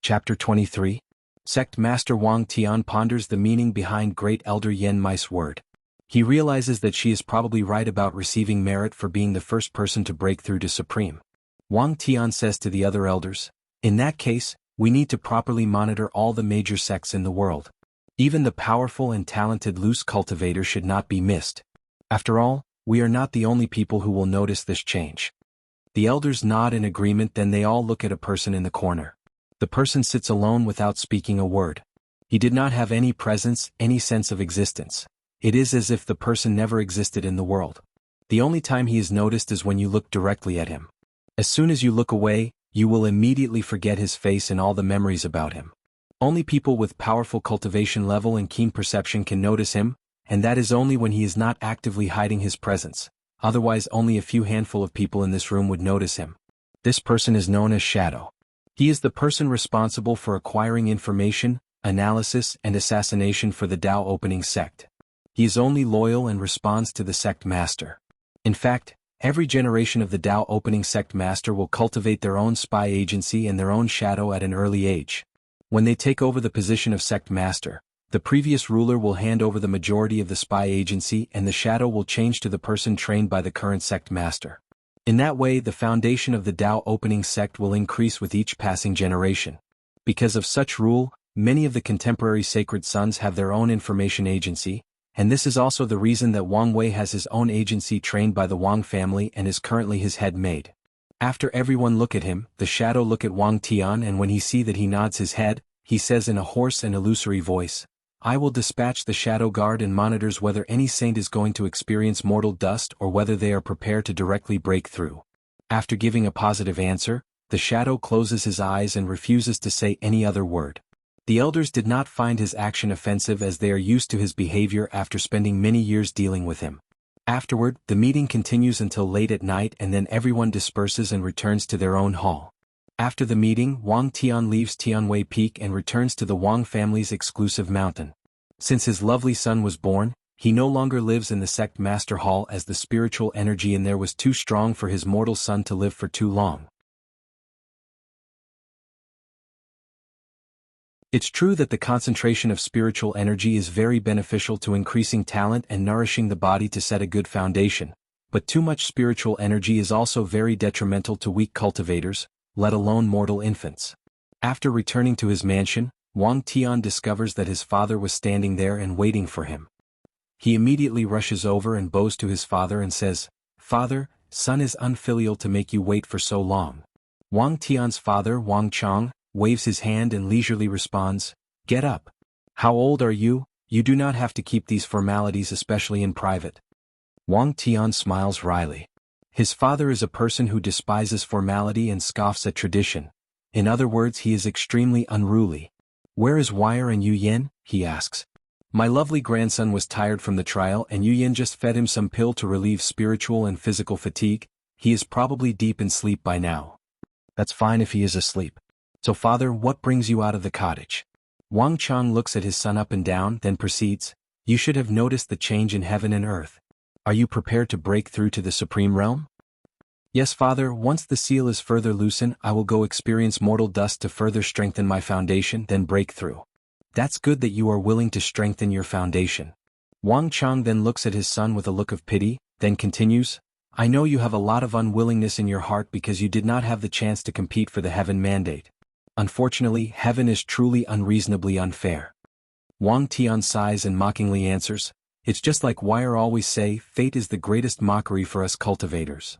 Chapter 23. Sect Master Wang Tian ponders the meaning behind Great Elder Yen Mei's word. He realizes that she is probably right about receiving merit for being the first person to break through to Supreme. Wang Tian says to the other elders, "In that case, we need to properly monitor all the major sects in the world. Even the powerful and talented loose cultivator should not be missed. After all, we are not the only people who will notice this change." The elders nod in agreement, then they all look at a person in the corner. The person sits alone without speaking a word. He did not have any presence, any sense of existence. It is as if the person never existed in the world. The only time he is noticed is when you look directly at him. As soon as you look away, you will immediately forget his face and all the memories about him. Only people with powerful cultivation level and keen perception can notice him, and that is only when he is not actively hiding his presence. Otherwise, only a few handful of people in this room would notice him. This person is known as Shadow. He is the person responsible for acquiring information, analysis, and assassination for the Tao opening sect. He is only loyal and responds to the sect master. In fact, every generation of the Tao opening sect master will cultivate their own spy agency and their own shadow at an early age. When they take over the position of sect master, the previous ruler will hand over the majority of the spy agency and the shadow will change to the person trained by the current sect master. In that way, the foundation of the Tao opening sect will increase with each passing generation. Because of such rule, many of the contemporary sacred sons have their own information agency, and this is also the reason that Wang Wei has his own agency trained by the Wang family and is currently his head maid. After everyone look at him, the shadow look at Wang Tian, and when he see that he nods his head, he says in a hoarse and illusory voice, "I will dispatch the shadow guard and monitors whether any saint is going to experience mortal dust or whether they are prepared to directly break through." After giving a positive answer, the shadow closes his eyes and refuses to say any other word. The elders did not find his action offensive as they are used to his behavior after spending many years dealing with him. Afterward, the meeting continues until late at night and then everyone disperses and returns to their own hall. After the meeting, Wang Tian leaves Tianwei Peak and returns to the Wang family's exclusive mountain. Since his lovely son was born, He no longer lives in the sect master hall as the spiritual energy in there was too strong for his mortal son to live for too long. It's true that the concentration of spiritual energy is very beneficial to increasing talent and nourishing the body to set a good foundation, but too much spiritual energy is also very detrimental to weak cultivators, let alone mortal infants. After returning to his mansion, Wang Tian discovers that his father was standing there and waiting for him. He immediately rushes over and bows to his father and says, "Father, son is unfilial to make you wait for so long." Wang Tian's father, Wang Chang, waves his hand and leisurely responds, "Get up. How old are you? You do not have to keep these formalities, especially in private." Wang Tian smiles wryly. His father is a person who despises formality and scoffs at tradition. In other words, he is extremely unruly. "Where is Wire and Yu Yin?" he asks. "My lovely grandson was tired from the trial and Yu Yin just fed him some pill to relieve spiritual and physical fatigue. He is probably deep in sleep by now." "That's fine if he is asleep. So father, what brings you out of the cottage?" Wang Chang looks at his son up and down, then proceeds, "You should have noticed the change in heaven and earth. Are you prepared to break through to the supreme realm?" "Yes, father, once the seal is further loosened, I will go experience mortal dust to further strengthen my foundation, then break through." "That's good that you are willing to strengthen your foundation." Wang Chang then looks at his son with a look of pity, then continues, "I know you have a lot of unwillingness in your heart because you did not have the chance to compete for the heaven mandate. Unfortunately, heaven is truly unreasonably unfair." Wang Tian sighs and mockingly answers, "It's just like Wire always say, fate is the greatest mockery for us cultivators.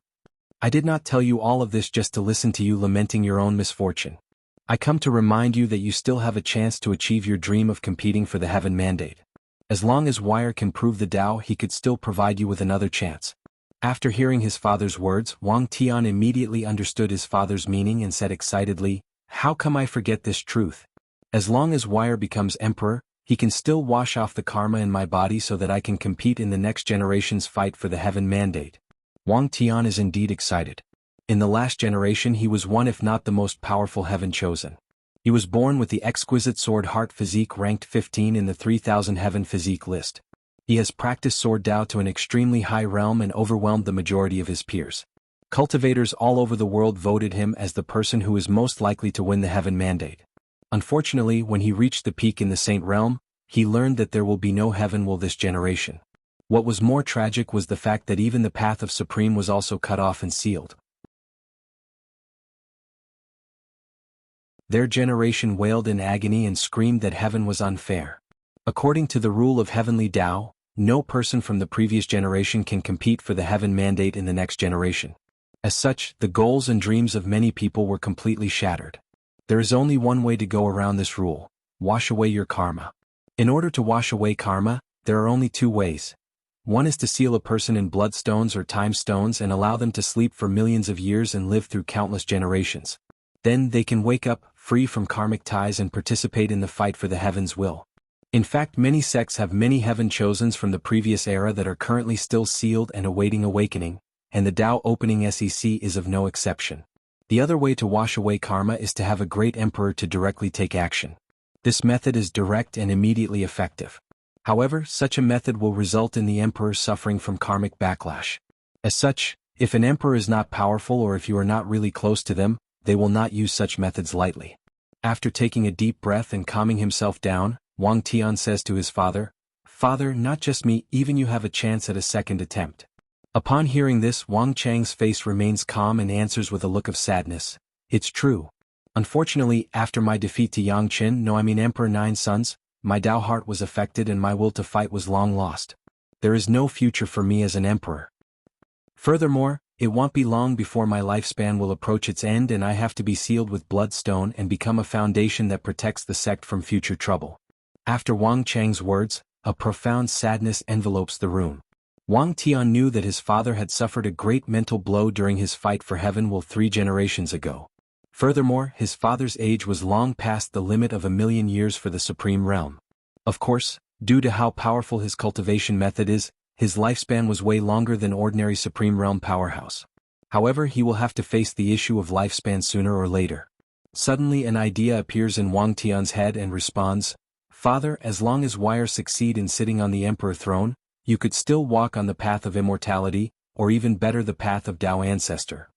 I did not tell you all of this just to listen to you lamenting your own misfortune. I come to remind you that you still have a chance to achieve your dream of competing for the heaven mandate. As long as Wire can prove the Tao, he could still provide you with another chance." After hearing his father's words, Wang Tian immediately understood his father's meaning and said excitedly, "How come I forget this truth? As long as Wire becomes emperor, he can still wash off the karma in my body so that I can compete in the next generation's fight for the heaven mandate." Wang Tian is indeed excited. In the last generation he was one if not the most powerful heaven chosen. He was born with the exquisite sword heart physique ranked 15 in the 3000 heaven physique list. He has practiced sword Tao to an extremely high realm and overwhelmed the majority of his peers. Cultivators all over the world voted him as the person who is most likely to win the heaven mandate. Unfortunately, when he reached the peak in the Saint realm, he learned that there will be no heaven will this generation. What was more tragic was the fact that even the path of Supreme was also cut off and sealed. Their generation wailed in agony and screamed that heaven was unfair. According to the rule of heavenly Tao, no person from the previous generation can compete for the heaven mandate in the next generation. As such, the goals and dreams of many people were completely shattered. There is only one way to go around this rule: wash away your karma. In order to wash away karma, there are only two ways. One is to seal a person in bloodstones or time stones and allow them to sleep for millions of years and live through countless generations. Then they can wake up, free from karmic ties, and participate in the fight for the heaven's will. In fact, many sects have many heaven chosens from the previous era that are currently still sealed and awaiting awakening, and the Tao opening SEC is of no exception. The other way to wash away karma is to have a great emperor to directly take action. This method is direct and immediately effective. However, such a method will result in the emperor suffering from karmic backlash. As such, if an emperor is not powerful or if you are not really close to them, they will not use such methods lightly. After taking a deep breath and calming himself down, Wang Tian says to his father, "Father, not just me, even you have a chance at a second attempt." Upon hearing this, Wang Chang's face remains calm and answers with a look of sadness, "It's true. Unfortunately, after my defeat to Yang Qin, Emperor Nine Sons, my Tao heart was affected and my will to fight was long lost. There is no future for me as an emperor. Furthermore, it won't be long before my lifespan will approach its end and I have to be sealed with bloodstone and become a foundation that protects the sect from future trouble." After Wang Chang's words, a profound sadness envelopes the room. Wang Tian knew that his father had suffered a great mental blow during his fight for heaven will 3 generations ago. Furthermore, his father's age was long past the limit of 1,000,000 years for the supreme realm. Of course, due to how powerful his cultivation method is, his lifespan was way longer than ordinary supreme realm powerhouse. However, he will have to face the issue of lifespan sooner or later. Suddenly an idea appears in Wang Tian's head and responds, "Father, as long as Wire succeed in sitting on the emperor throne, you could still walk on the path of immortality, or even better the path of Tao Ancestor.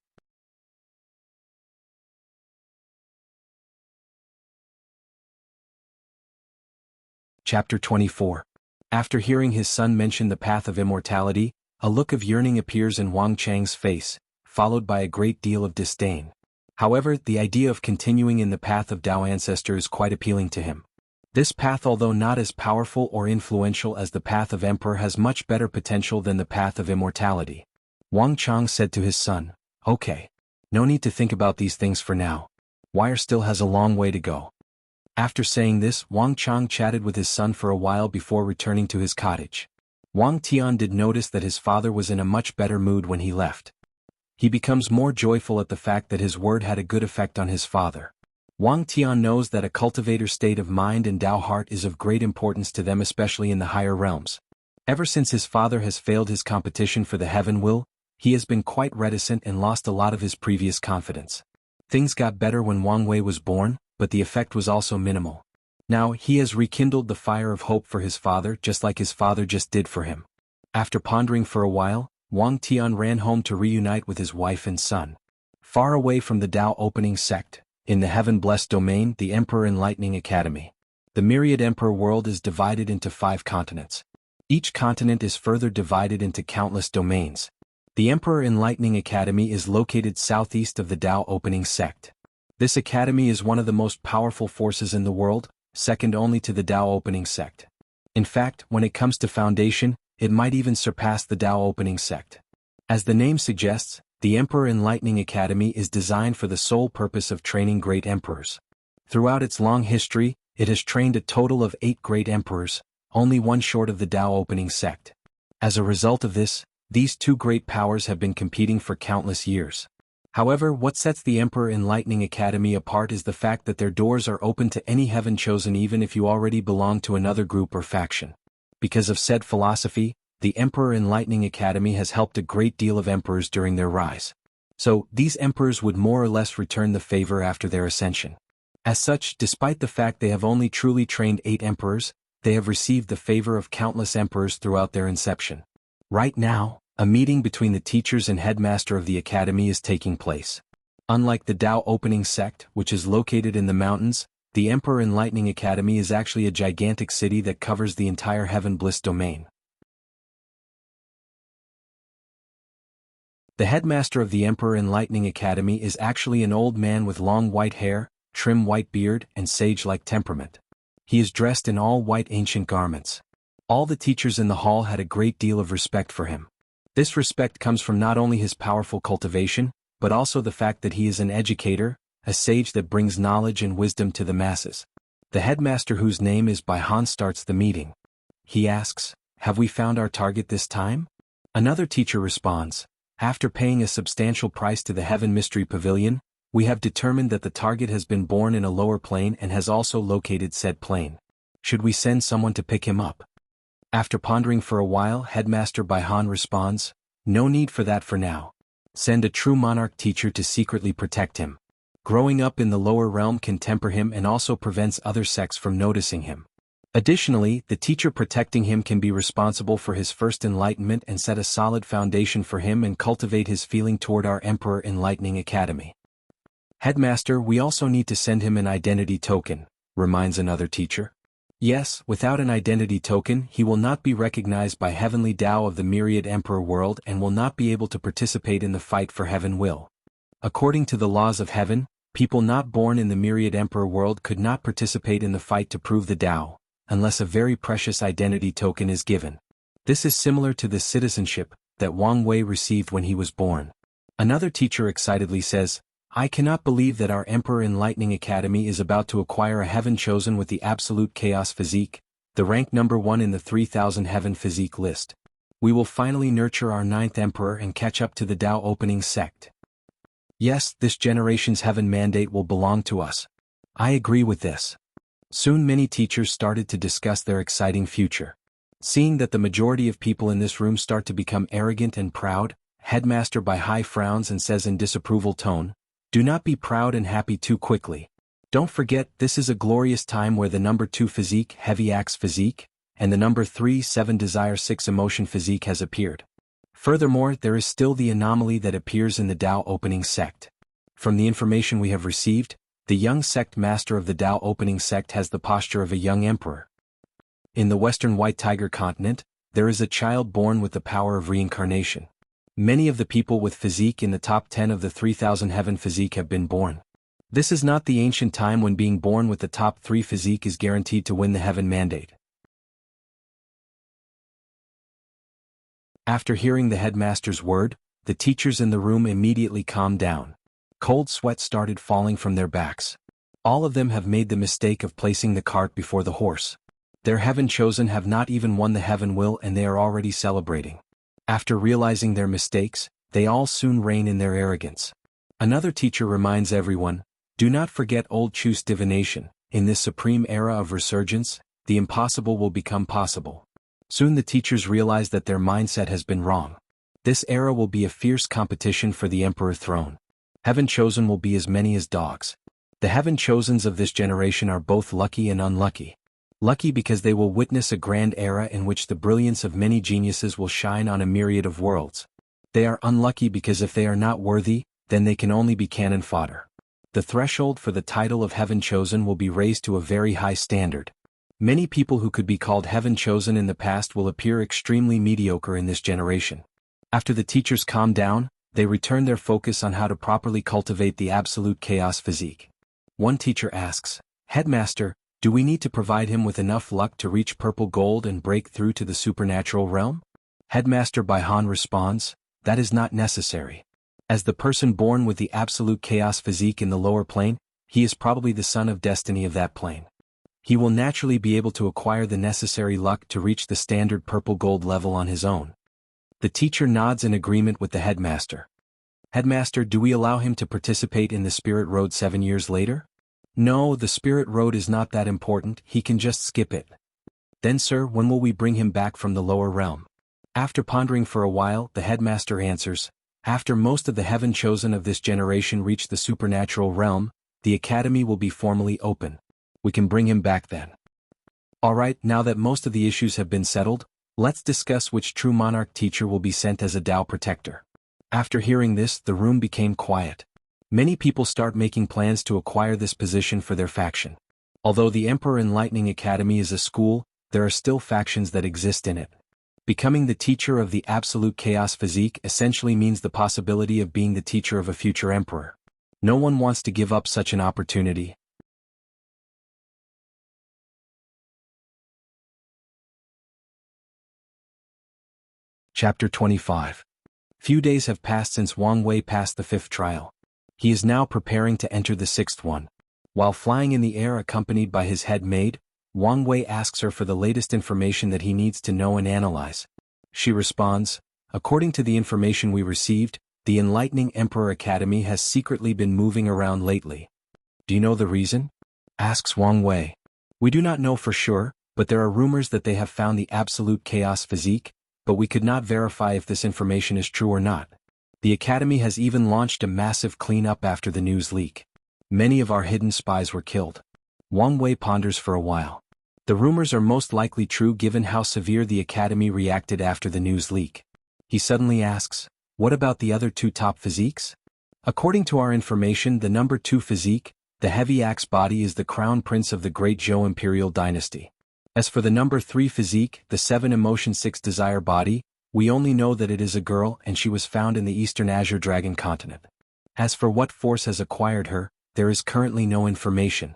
Chapter 24. After hearing his son mention the path of immortality, a look of yearning appears in Wang Chang's face, followed by a great deal of disdain. However, the idea of continuing in the path of Tao Ancestor is quite appealing to him. This path, although not as powerful or influential as the path of Emperor, has much better potential than the path of immortality. Wang Chang said to his son, "Okay. No need to think about these things for now. Wire still has a long way to go." After saying this, Wang Chang chatted with his son for a while before returning to his cottage. Wang Tian did notice that his father was in a much better mood when he left. He becomes more joyful at the fact that his word had a good effect on his father. Wang Tian knows that a cultivator's state of mind and Tao heart is of great importance to them, especially in the higher realms. Ever since his father has failed his competition for the heaven will, he has been quite reticent and lost a lot of his previous confidence. Things got better when Wang Wei was born, but the effect was also minimal. Now he has rekindled the fire of hope for his father, just like his father just did for him. After pondering for a while, Wang Tian ran home to reunite with his wife and son. Far away from the Tao opening sect, in the heaven-blessed domain, the Emperor Enlightening Academy. The myriad Emperor world is divided into 5 continents. Each continent is further divided into countless domains. The Emperor Enlightening Academy is located southeast of the Tao opening sect. This academy is one of the most powerful forces in the world, second only to the Tao opening sect. In fact, when it comes to foundation, it might even surpass the Tao opening sect. As the name suggests, the Emperor Enlightening Academy is designed for the sole purpose of training great emperors. Throughout its long history, it has trained a total of 8 great emperors, only one short of the Tao opening sect. As a result of this, these 2 great powers have been competing for countless years. However, what sets the Emperor Enlightening Academy apart is the fact that their doors are open to any heaven chosen, even if you already belong to another group or faction. Because of said philosophy, the Emperor Enlightening Academy has helped a great deal of emperors during their rise. So, these emperors would more or less return the favor after their ascension. As such, despite the fact they have only truly trained 8 emperors, they have received the favor of countless emperors throughout their inception. Right now, a meeting between the teachers and headmaster of the academy is taking place. Unlike the Tao opening sect, which is located in the mountains, the Emperor Enlightening Academy is actually a gigantic city that covers the entire Heaven Bliss domain. The headmaster of the Emperor Enlightening Academy is actually an old man with long white hair, trim white beard, and sage-like temperament. He is dressed in all white ancient garments. All the teachers in the hall had a great deal of respect for him. This respect comes from not only his powerful cultivation, but also the fact that he is an educator, a sage that brings knowledge and wisdom to the masses. The headmaster, whose name is Bai Han, starts the meeting. He asks, "Have we found our target this time?" Another teacher responds, "After paying a substantial price to the Heaven Mystery Pavilion, we have determined that the target has been born in a lower plane and has also located said plane. Should we send someone to pick him up?" After pondering for a while, Headmaster Bai Han responds, "No need for that for now. Send a true monarch teacher to secretly protect him. Growing up in the lower realm can temper him and also prevents other sects from noticing him. Additionally, the teacher protecting him can be responsible for his first enlightenment and set a solid foundation for him and cultivate his feeling toward our Emperor Enlightening Academy." "Headmaster, we also need to send him an identity token," reminds another teacher. "Yes, without an identity token, he will not be recognized by Heavenly Tao of the Myriad Emperor world and will not be able to participate in the fight for Heaven will. According to the laws of Heaven, people not born in the Myriad Emperor world could not participate in the fight to prove the Tao, unless a very precious identity token is given. This is similar to the citizenship that Wang Wei received when he was born." Another teacher excitedly says, "I cannot believe that our Emperor Enlightening Academy is about to acquire a heaven chosen with the absolute chaos physique, the rank number 1 in the 3000 heaven physique list. We will finally nurture our 9th emperor and catch up to the Tao opening sect. Yes, this generation's heaven mandate will belong to us. I agree with this." Soon many teachers started to discuss their exciting future. Seeing that the majority of people in this room start to become arrogant and proud, Headmaster Bai Hai frowns and says in disapproval tone, "Do not be proud and happy too quickly. Don't forget, this is a glorious time where the number 2 physique, heavy axe physique, and the number 3, 7 desire 6 emotion physique has appeared. Furthermore, there is still the anomaly that appears in the Tao opening sect. From the information we have received, the young sect master of the Tao opening sect has the posture of a young emperor. In the Western White Tiger continent, there is a child born with the power of reincarnation. Many of the people with physique in the top 10 of the 3000 heaven physique have been born. This is not the ancient time when being born with the top 3 physique is guaranteed to win the heaven mandate. After hearing the headmaster's word, the teachers in the room immediately calmed down. Cold sweat started falling from their backs. All of them have made the mistake of placing the cart before the horse. Their heaven chosen have not even won the heaven will and they are already celebrating. After realizing their mistakes, they all soon reign in their arrogance. Another teacher reminds everyone, do not forget old Chu's divination. In this supreme era of resurgence, the impossible will become possible. Soon the teachers realize that their mindset has been wrong. This era will be a fierce competition for the emperor throne. Heaven chosen will be as many as dogs. The heaven chosens of this generation are both lucky and unlucky. Lucky because they will witness a grand era in which the brilliance of many geniuses will shine on a myriad of worlds. They are unlucky because if they are not worthy, then they can only be cannon fodder. The threshold for the title of heaven chosen will be raised to a very high standard. Many people who could be called heaven chosen in the past will appear extremely mediocre in this generation. After the teachers calm down, they return their focus on how to properly cultivate the absolute chaos physique. One teacher asks, Headmaster, do we need to provide him with enough luck to reach purple gold and break through to the supernatural realm? Headmaster Baihan responds, that is not necessary. As the person born with the absolute chaos physique in the lower plane, he is probably the son of destiny of that plane. He will naturally be able to acquire the necessary luck to reach the standard purple gold level on his own. The teacher nods in agreement with the headmaster. Headmaster, do we allow him to participate in the Spirit Road 7 years later? No, the Spirit Road is not that important, he can just skip it. Then sir, when will we bring him back from the lower realm? After pondering for a while, the headmaster answers, after most of the heaven chosen of this generation reach the supernatural realm, the academy will be formally open. We can bring him back then. Alright, now that most of the issues have been settled, let's discuss which true monarch teacher will be sent as a Tao protector. After hearing this, the room became quiet. Many people start making plans to acquire this position for their faction. Although the Emperor Enlightening Academy is a school, there are still factions that exist in it. Becoming the teacher of the absolute chaos physique essentially means the possibility of being the teacher of a future emperor. No one wants to give up such an opportunity. Chapter 25. Few days have passed since Wang Wei passed the 5th trial. He is now preparing to enter the 6th one. While flying in the air accompanied by his head maid, Wang Wei asks her for the latest information that he needs to know and analyze. She responds, according to the information we received, the Enlightening Emperor Academy has secretly been moving around lately. Do you know the reason? Asks Wang Wei. We do not know for sure, but there are rumors that they have found the absolute chaos physique, but we could not verify if this information is true or not. The Academy has even launched a massive cleanup after the news leak. Many of our hidden spies were killed. Wang Wei ponders for a while. The rumors are most likely true given how severe the Academy reacted after the news leak. He suddenly asks, what about the other 2 top physiques? According to our information, the number 2 physique, the heavy axe body, is the crown prince of the Great Zhou Imperial Dynasty. As for the number 3 physique, the 7 emotion 6 desire body, we only know that it is a girl and she was found in the Eastern Azure Dragon continent. As for what force has acquired her, there is currently no information.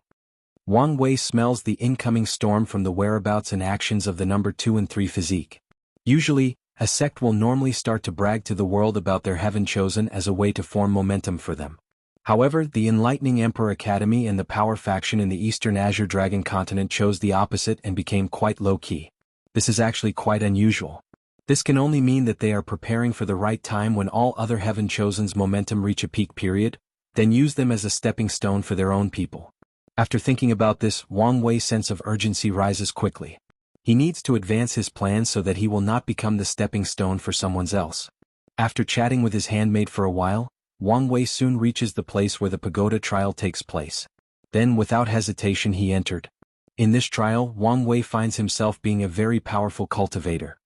Wang Wei smells the incoming storm from the whereabouts and actions of the number 2 and 3 physique. Usually, a sect will normally start to brag to the world about their heaven chosen as a way to form momentum for them. However, the Enlightening Emperor Academy and the power faction in the Eastern Azure Dragon continent chose the opposite and became quite low-key. This is actually quite unusual. This can only mean that they are preparing for the right time when all other heaven chosen's momentum reach a peak period, then use them as a stepping stone for their own people. After thinking about this, Wang Wei's sense of urgency rises quickly. He needs to advance his plans so that he will not become the stepping stone for someone else. After chatting with his handmaid for a while, Wang Wei soon reaches the place where the pagoda trial takes place. Then without hesitation he entered. In this trial, Wang Wei finds himself being a very powerful cultivator.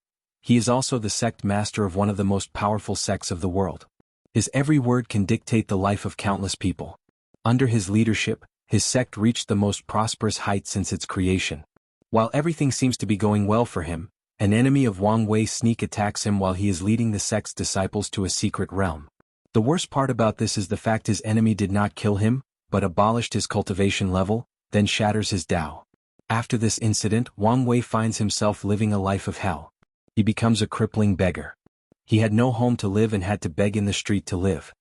He is also the sect master of one of the most powerful sects of the world. His every word can dictate the life of countless people. Under his leadership, his sect reached the most prosperous height since its creation. While everything seems to be going well for him, an enemy of Wang Wei sneak attacks him while he is leading the sect's disciples to a secret realm. The worst part about this is the fact his enemy did not kill him, but abolished his cultivation level, then shatters his Tao. After this incident, Wang Wei finds himself living a life of hell. He becomes a crippling beggar. He had no home to live and had to beg in the street to live.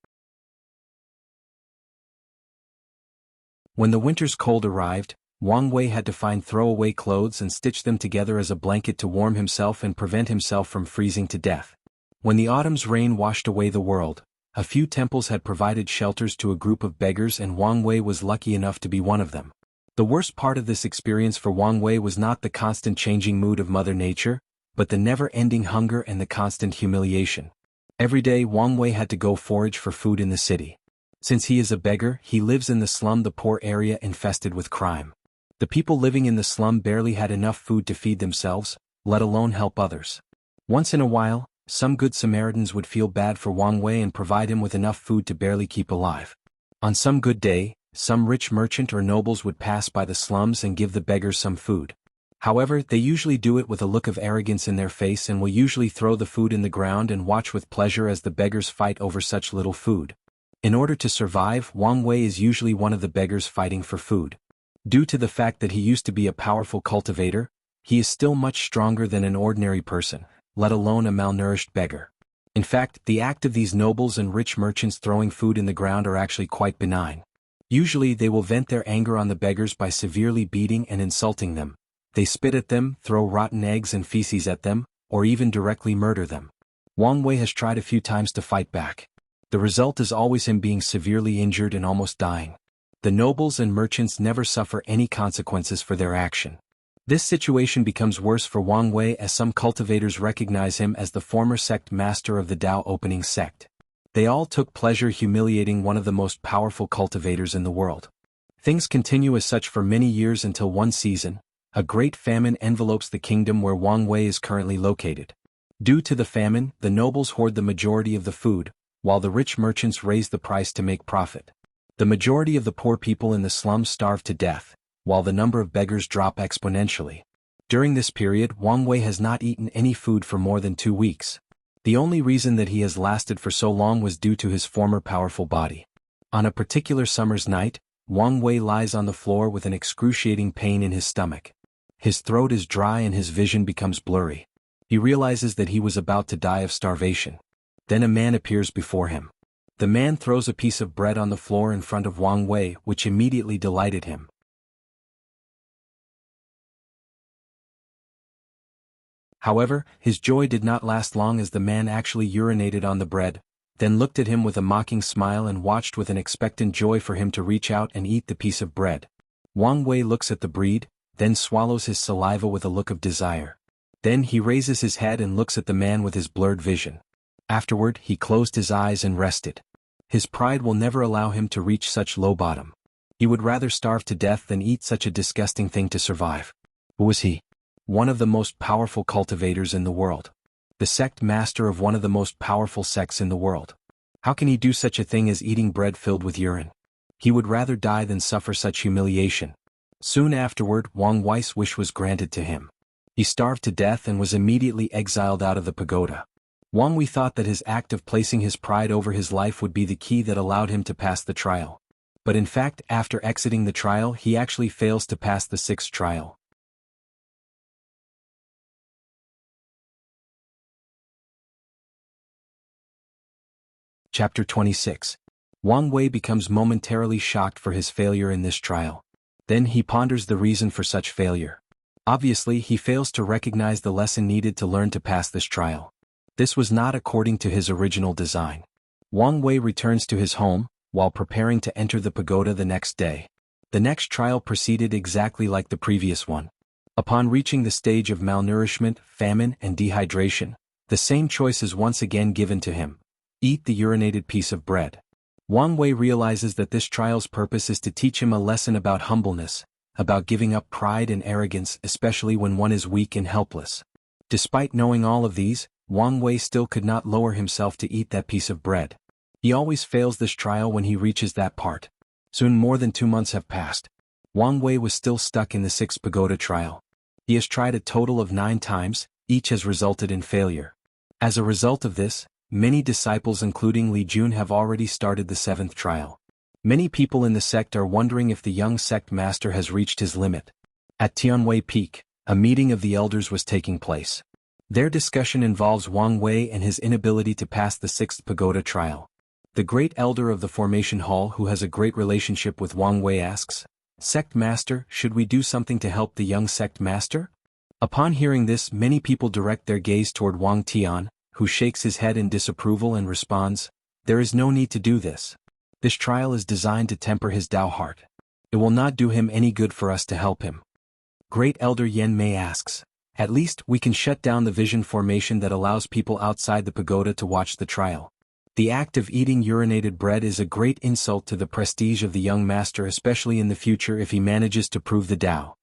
When the winter's cold arrived, Wang Wei had to find throwaway clothes and stitch them together as a blanket to warm himself and prevent himself from freezing to death. When the autumn's rain washed away the world, a few temples had provided shelters to a group of beggars, and Wang Wei was lucky enough to be one of them. The worst part of this experience for Wang Wei was not the constant changing mood of Mother Nature, but the never-ending hunger and the constant humiliation. Every day Wang Wei had to go forage for food in the city. Since he is a beggar, he lives in the slum, the poor area infested with crime. The people living in the slum barely had enough food to feed themselves, let alone help others. Once in a while, some good Samaritans would feel bad for Wang Wei and provide him with enough food to barely keep alive. On some good day, some rich merchant or nobles would pass by the slums and give the beggars some food. However, they usually do it with a look of arrogance in their face and will usually throw the food in the ground and watch with pleasure as the beggars fight over such little food. In order to survive, Wang Wei is usually one of the beggars fighting for food. Due to the fact that he used to be a powerful cultivator, he is still much stronger than an ordinary person, let alone a malnourished beggar. In fact, the act of these nobles and rich merchants throwing food in the ground are actually quite benign. Usually they will vent their anger on the beggars by severely beating and insulting them. They spit at them, throw rotten eggs and feces at them, or even directly murder them. Wang Wei has tried a few times to fight back. The result is always him being severely injured and almost dying. The nobles and merchants never suffer any consequences for their action. This situation becomes worse for Wang Wei as some cultivators recognize him as the former sect master of the Tao opening sect. They all took pleasure humiliating one of the most powerful cultivators in the world. Things continue as such for many years until one season, a great famine envelopes the kingdom where Wang Wei is currently located. Due to the famine, the nobles hoard the majority of the food, while the rich merchants raise the price to make profit. The majority of the poor people in the slums starve to death, while the number of beggars drop exponentially. During this period, Wang Wei has not eaten any food for more than 2 weeks. The only reason that he has lasted for so long was due to his former powerful body. On a particular summer's night, Wang Wei lies on the floor with an excruciating pain in his stomach. His throat is dry and his vision becomes blurry. He realizes that he was about to die of starvation. Then a man appears before him. The man throws a piece of bread on the floor in front of Wang Wei, which immediately delighted him. However, his joy did not last long as the man actually urinated on the bread, then looked at him with a mocking smile and watched with an expectant joy for him to reach out and eat the piece of bread. Wang Wei looks at the bread, then swallows his saliva with a look of desire. Then he raises his head and looks at the man with his blurred vision. Afterward, he closed his eyes and rested. His pride will never allow him to reach such low bottom. He would rather starve to death than eat such a disgusting thing to survive. Who was he? One of the most powerful cultivators in the world. The sect master of one of the most powerful sects in the world. How can he do such a thing as eating bread filled with urine? He would rather die than suffer such humiliation. Soon afterward, Wang Wei's wish was granted to him. He starved to death and was immediately exiled out of the pagoda. Wang Wei thought that his act of placing his pride over his life would be the key that allowed him to pass the trial. But in fact, after exiting the trial, he actually fails to pass the 6th trial. Chapter 26. Wang Wei becomes momentarily shocked for his failure in this trial. Then he ponders the reason for such failure. Obviously, he fails to recognize the lesson needed to learn to pass this trial. This was not according to his original design. Wang Wei returns to his home, while preparing to enter the pagoda the next day. The next trial proceeded exactly like the previous one. Upon reaching the stage of malnourishment, famine, and dehydration, the same choice is once again given to him. Eat the urinated piece of bread. Wang Wei realizes that this trial's purpose is to teach him a lesson about humbleness, about giving up pride and arrogance, especially when one is weak and helpless. Despite knowing all of these, Wang Wei still could not lower himself to eat that piece of bread. He always fails this trial when he reaches that part. Soon more than 2 months have passed. Wang Wei was still stuck in the 6th pagoda trial. He has tried a total of 9 times, each has resulted in failure. As a result of this, many disciples including Li Jun have already started the 7th trial. Many people in the sect are wondering if the young sect master has reached his limit. At Tianwei Peak, a meeting of the elders was taking place. Their discussion involves Wang Wei and his inability to pass the 6th pagoda trial. The great elder of the formation hall who has a great relationship with Wang Wei asks, "Sect master, should we do something to help the young sect master?" Upon hearing this, many people direct their gaze toward Wang Tian, who shakes his head in disapproval and responds, "There is no need to do this. This trial is designed to temper his Tao heart. It will not do him any good for us to help him." Great Elder Yan Mei asks, "At least we can shut down the vision formation that allows people outside the pagoda to watch the trial. The act of eating urinated bread is a great insult to the prestige of the young master, especially in the future if he manages to prove the Tao."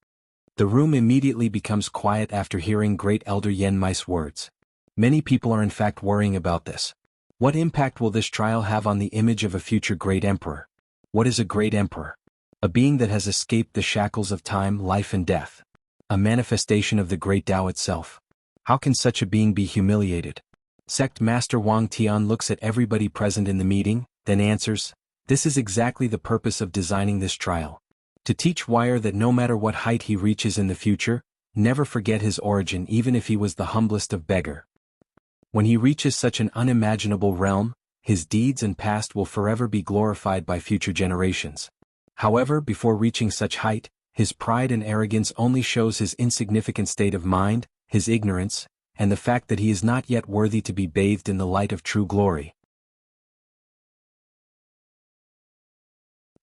The room immediately becomes quiet after hearing Great Elder Yan Mei's words. Many people are in fact worrying about this. What impact will this trial have on the image of a future great emperor? What is a great emperor? A being that has escaped the shackles of time, life and death. A manifestation of the great Tao itself. How can such a being be humiliated? Sect Master Wang Tian looks at everybody present in the meeting, then answers, "This is exactly the purpose of designing this trial. To teach Wire that no matter what height he reaches in the future, never forget his origin even if he was the humblest of beggar. When he reaches such an unimaginable realm, his deeds and past will forever be glorified by future generations. However, before reaching such height, his pride and arrogance only shows his insignificant state of mind, his ignorance, and the fact that he is not yet worthy to be bathed in the light of true glory."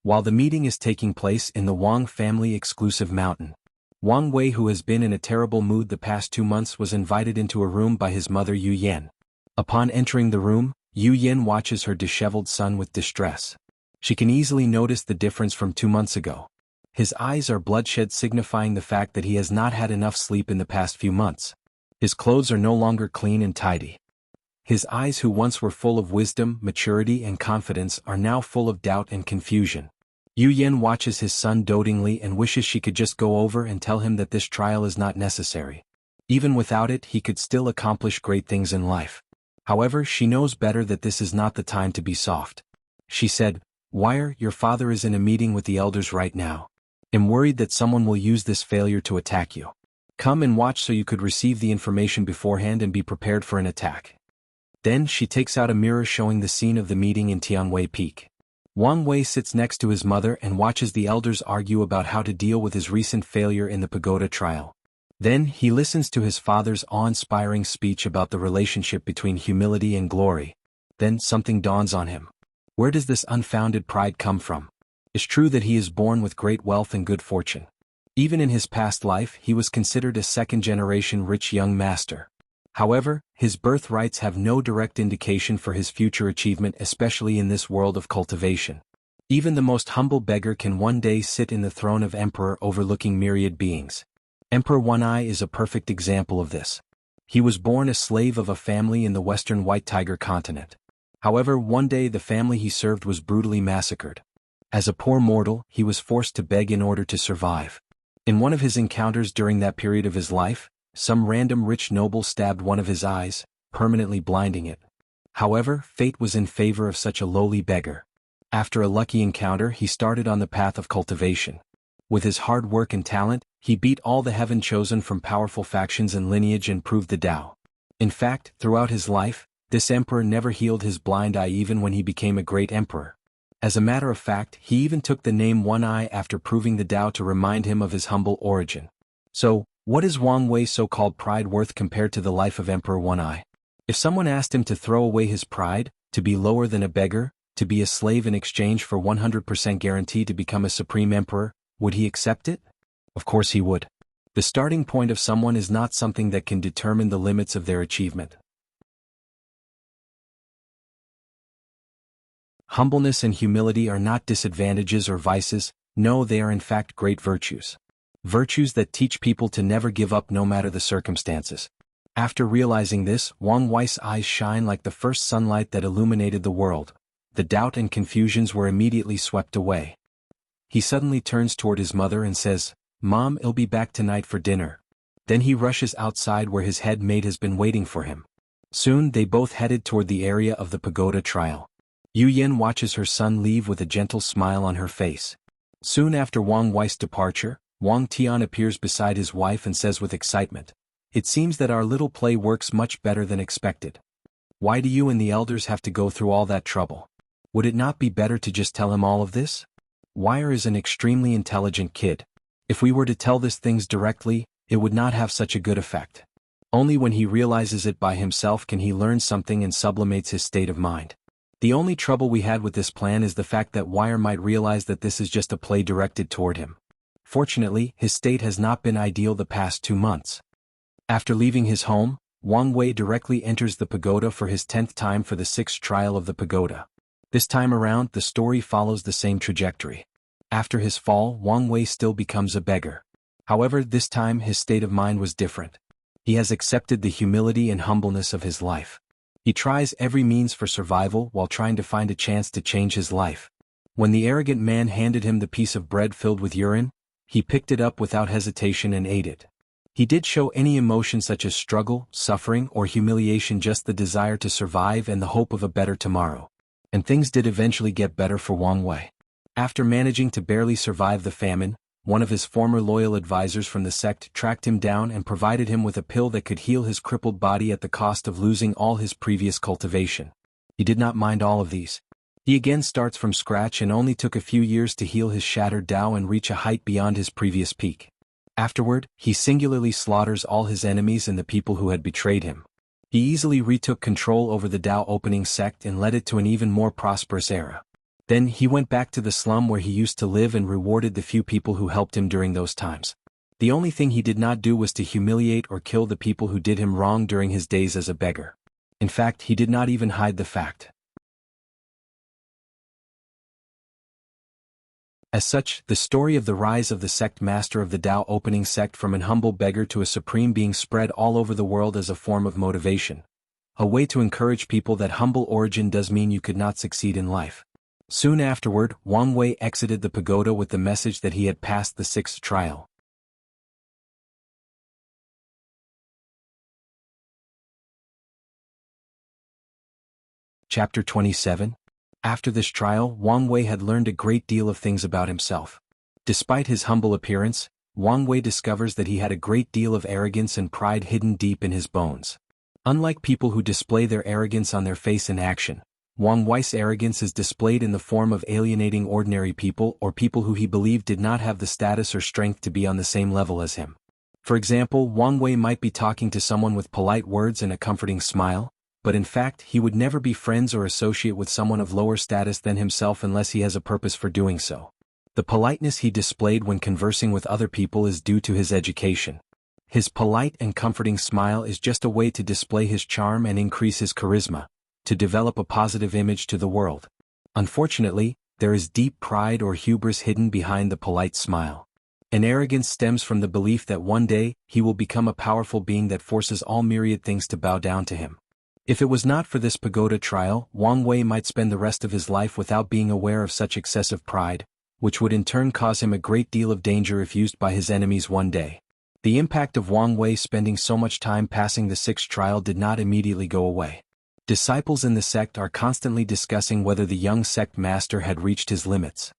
While the meeting is taking place in the Wang family exclusive mountain, Wang Wei, who has been in a terrible mood the past 2 months, was invited into a room by his mother Yu Yan. Upon entering the room, Yu Yan watches her disheveled son with distress. She can easily notice the difference from 2 months ago. His eyes are bloodshot, signifying the fact that he has not had enough sleep in the past few months. His clothes are no longer clean and tidy. His eyes, who once were full of wisdom, maturity and confidence, are now full of doubt and confusion. Yu Yan watches his son dotingly and wishes she could just go over and tell him that this trial is not necessary. Even without it, he could still accomplish great things in life. However, she knows better that this is not the time to be soft. She said, "Wire, your father is in a meeting with the elders right now. I'm worried that someone will use this failure to attack you. Come and watch so you could receive the information beforehand and be prepared for an attack." Then she takes out a mirror showing the scene of the meeting in Tianwei Peak. Wang Wei sits next to his mother and watches the elders argue about how to deal with his recent failure in the pagoda trial. Then he listens to his father's awe-inspiring speech about the relationship between humility and glory. Then something dawns on him. Where does this unfounded pride come from? It's true that he is born with great wealth and good fortune. Even in his past life, he was considered a second-generation rich young master. However, his birthrights have no direct indication for his future achievement, especially in this world of cultivation. Even the most humble beggar can one day sit in the throne of emperor, overlooking myriad beings. Emperor One Eye is a perfect example of this. He was born a slave of a family in the western White Tiger continent. However, one day the family he served was brutally massacred. As a poor mortal, he was forced to beg in order to survive. In one of his encounters during that period of his life, some random rich noble stabbed one of his eyes, permanently blinding it. However, fate was in favor of such a lowly beggar. After a lucky encounter, he started on the path of cultivation. With his hard work and talent, he beat all the heaven chosen from powerful factions and lineage and proved the Tao. In fact, throughout his life, this emperor never healed his blind eye even when he became a great emperor. As a matter of fact, he even took the name One Eye after proving the Tao to remind him of his humble origin. So, what is Wang Wei's so-called pride worth compared to the life of Emperor One Eye? If someone asked him to throw away his pride, to be lower than a beggar, to be a slave in exchange for 100% guarantee to become a supreme emperor, would he accept it? Of course he would. The starting point of someone is not something that can determine the limits of their achievement. Humbleness and humility are not disadvantages or vices, No, they are in fact great virtues. Virtues that teach people to never give up no matter the circumstances. After realizing this, Wang Wei's eyes shine like the first sunlight that illuminated the world. The doubt and confusions were immediately swept away. He suddenly turns toward his mother and says, "Mom, I'll be back tonight for dinner." Then he rushes outside where his head maid has been waiting for him. Soon they both headed toward the area of the pagoda trial. Yu Yen watches her son leave with a gentle smile on her face. Soon after Wang Wei's departure, Wang Tian appears beside his wife and says with excitement, "It seems that our little play works much better than expected. Why do you and the elders have to go through all that trouble? Would it not be better to just tell him all of this? Wire is an extremely intelligent kid. If we were to tell this things directly, it would not have such a good effect. Only when he realizes it by himself can he learn something and sublimates his state of mind. The only trouble we had with this plan is the fact that Wire might realize that this is just a play directed toward him. Fortunately, his state has not been ideal the past 2 months." After leaving his home, Wang Wei directly enters the pagoda for his 10th time for the 6th trial of the pagoda. This time around, the story follows the same trajectory. After his fall, Wang Wei still becomes a beggar. However, this time his state of mind was different. He has accepted the humility and humbleness of his life. He tries every means for survival while trying to find a chance to change his life. When the arrogant man handed him the piece of bread filled with urine, he picked it up without hesitation and ate it. He did show any emotion such as struggle, suffering, or humiliation, just the desire to survive and the hope of a better tomorrow. And things did eventually get better for Wang Wei. After managing to barely survive the famine, one of his former loyal advisors from the sect tracked him down and provided him with a pill that could heal his crippled body at the cost of losing all his previous cultivation. He did not mind all of these. He again starts from scratch and only took a few years to heal his shattered Tao and reach a height beyond his previous peak. Afterward, he singularly slaughters all his enemies and the people who had betrayed him. He easily retook control over the Tao opening sect and led it to an even more prosperous era. Then he went back to the slum where he used to live and rewarded the few people who helped him during those times. The only thing he did not do was to humiliate or kill the people who did him wrong during his days as a beggar. In fact, he did not even hide the fact. As such, the story of the rise of the sect master of the Tao opening sect from an humble beggar to a supreme being spread all over the world as a form of motivation. A way to encourage people that humble origin does mean you could not succeed in life. Soon afterward, Wang Wei exited the pagoda with the message that he had passed the 6th trial. Chapter 27. After this trial, Wang Wei had learned a great deal of things about himself. Despite his humble appearance, Wang Wei discovers that he had a great deal of arrogance and pride hidden deep in his bones. Unlike people who display their arrogance on their face in action, Wang Wei's arrogance is displayed in the form of alienating ordinary people or people who he believed did not have the status or strength to be on the same level as him. For example, Wang Wei might be talking to someone with polite words and a comforting smile, but in fact he would never be friends or associate with someone of lower status than himself unless he has a purpose for doing so. The politeness he displayed when conversing with other people is due to his education. His polite and comforting smile is just a way to display his charm and increase his charisma, to develop a positive image to the world. Unfortunately, there is deep pride or hubris hidden behind the polite smile. An arrogance stems from the belief that one day he will become a powerful being that forces all myriad things to bow down to him. If it was not for this pagoda trial, Wang Wei might spend the rest of his life without being aware of such excessive pride, which would in turn cause him a great deal of danger if used by his enemies one day. The impact of Wang Wei spending so much time passing the 6th trial did not immediately go away. Disciples in the sect are constantly discussing whether the young sect master had reached his limits.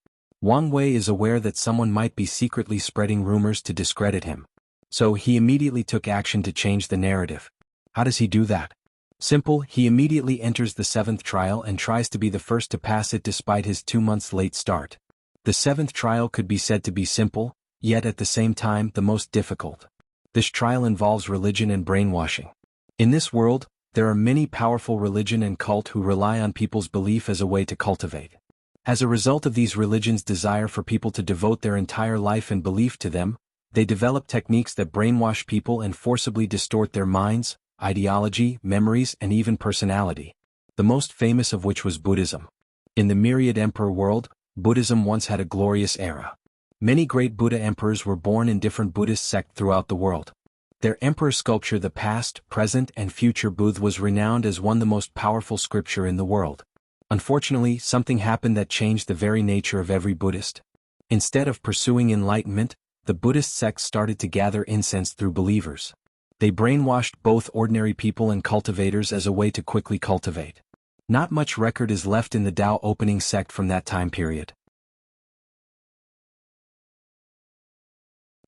Wang Wei is aware that someone might be secretly spreading rumors to discredit him. So he immediately took action to change the narrative. How does he do that? Simple, he immediately enters the 7th trial and tries to be the first to pass it despite his 2 months late start. The 7th trial could be said to be simple, yet at the same time the most difficult. This trial involves religion and brainwashing. In this world, there are many powerful religion and cult who rely on people's belief as a way to cultivate. As a result of these religions' desire for people to devote their entire life and belief to them, they develop techniques that brainwash people and forcibly distort their minds, ideology, memories, and even personality, the most famous of which was Buddhism. In the myriad emperor world, Buddhism once had a glorious era. Many great Buddha emperors were born in different Buddhist sects throughout the world. Their emperor sculpture, the past, present, and future Buddha, was renowned as one of the most powerful scripture in the world. Unfortunately, something happened that changed the very nature of every Buddhist. Instead of pursuing enlightenment, the Buddhist sects started to gather incense through believers. They brainwashed both ordinary people and cultivators as a way to quickly cultivate. Not much record is left in the Tao opening sect from that time period.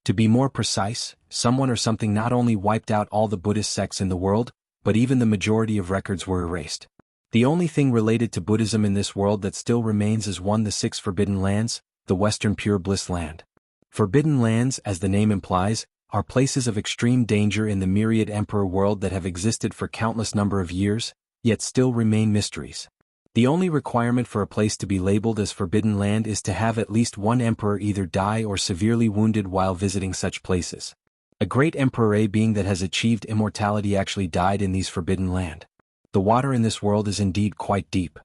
To be more precise, someone or something not only wiped out all the Buddhist sects in the world, but even the majority of records were erased. The only thing related to Buddhism in this world that still remains is the 6 forbidden lands, the Western Pure Bliss Land. Forbidden lands, as the name implies, are places of extreme danger in the myriad emperor world that have existed for countless number of years, yet still remain mysteries. The only requirement for a place to be labeled as Forbidden Land is to have at least one emperor either die or severely wounded while visiting such places. A great emperor being that has achieved immortality actually died in these Forbidden Land. The water in this world is indeed quite deep.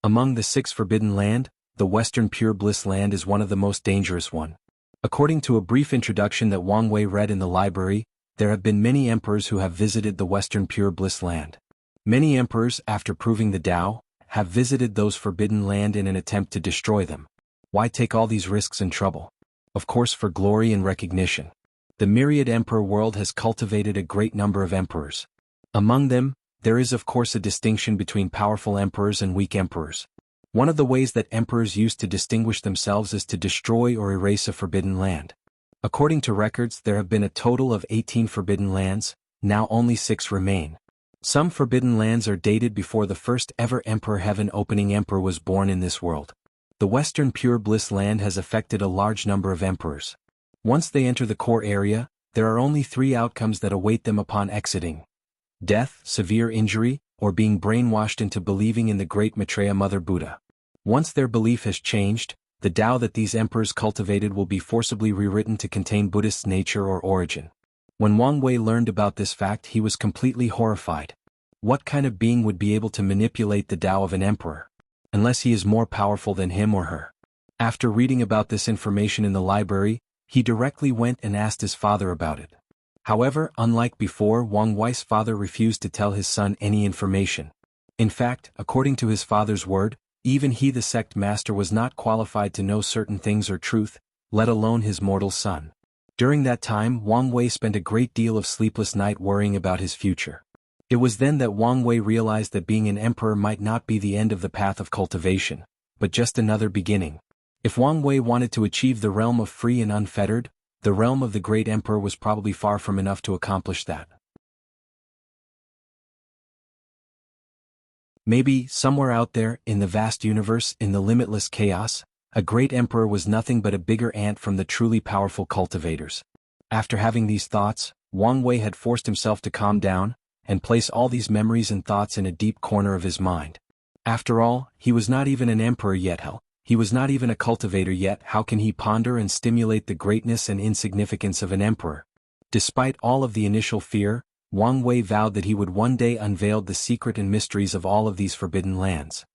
Among the 6 Forbidden Land, the Western Pure Bliss Land is one of the most dangerous one. According to a brief introduction that Wang Wei read in the library, there have been many emperors who have visited the Western Pure Bliss Land. Many emperors, after proving the Tao, have visited those forbidden land in an attempt to destroy them. Why take all these risks and trouble? Of course, for glory and recognition. The myriad emperor world has cultivated a great number of emperors. Among them, there is of course a distinction between powerful emperors and weak emperors. One of the ways that emperors used to distinguish themselves is to destroy or erase a forbidden land. According to records, there have been a total of 18 forbidden lands, now only 6 remain. Some forbidden lands are dated before the first ever emperor heaven opening emperor was born in this world. The Western Pure Bliss Land has affected a large number of emperors. Once they enter the core area, there are only 3 outcomes that await them upon exiting: death, severe injury, or being brainwashed into believing in the great Maitreya Mother Buddha. Once their belief has changed, the Tao that these emperors cultivated will be forcibly rewritten to contain Buddhist nature or origin. When Wang Wei learned about this fact, he was completely horrified. What kind of being would be able to manipulate the Tao of an emperor? Unless he is more powerful than him or her. After reading about this information in the library, he directly went and asked his father about it. However, unlike before, Wang Wei's father refused to tell his son any information. In fact, according to his father's word, even he, the sect master, was not qualified to know certain things or truth, let alone his mortal son. During that time, Wang Wei spent a great deal of sleepless night worrying about his future. It was then that Wang Wei realized that being an emperor might not be the end of the path of cultivation, but just another beginning. If Wang Wei wanted to achieve the realm of free and unfettered, the realm of the great emperor was probably far from enough to accomplish that. Maybe, somewhere out there, in the vast universe, in the limitless chaos, a great emperor was nothing but a bigger ant from the truly powerful cultivators. After having these thoughts, Wang Wei had forced himself to calm down, and place all these memories and thoughts in a deep corner of his mind. After all, he was not even an emperor yet. He was not even a cultivator yet. How can he ponder and stimulate the greatness and insignificance of an emperor? Despite all of the initial fear, Wang Wei vowed that he would one day unveil the secret and mysteries of all of these forbidden lands.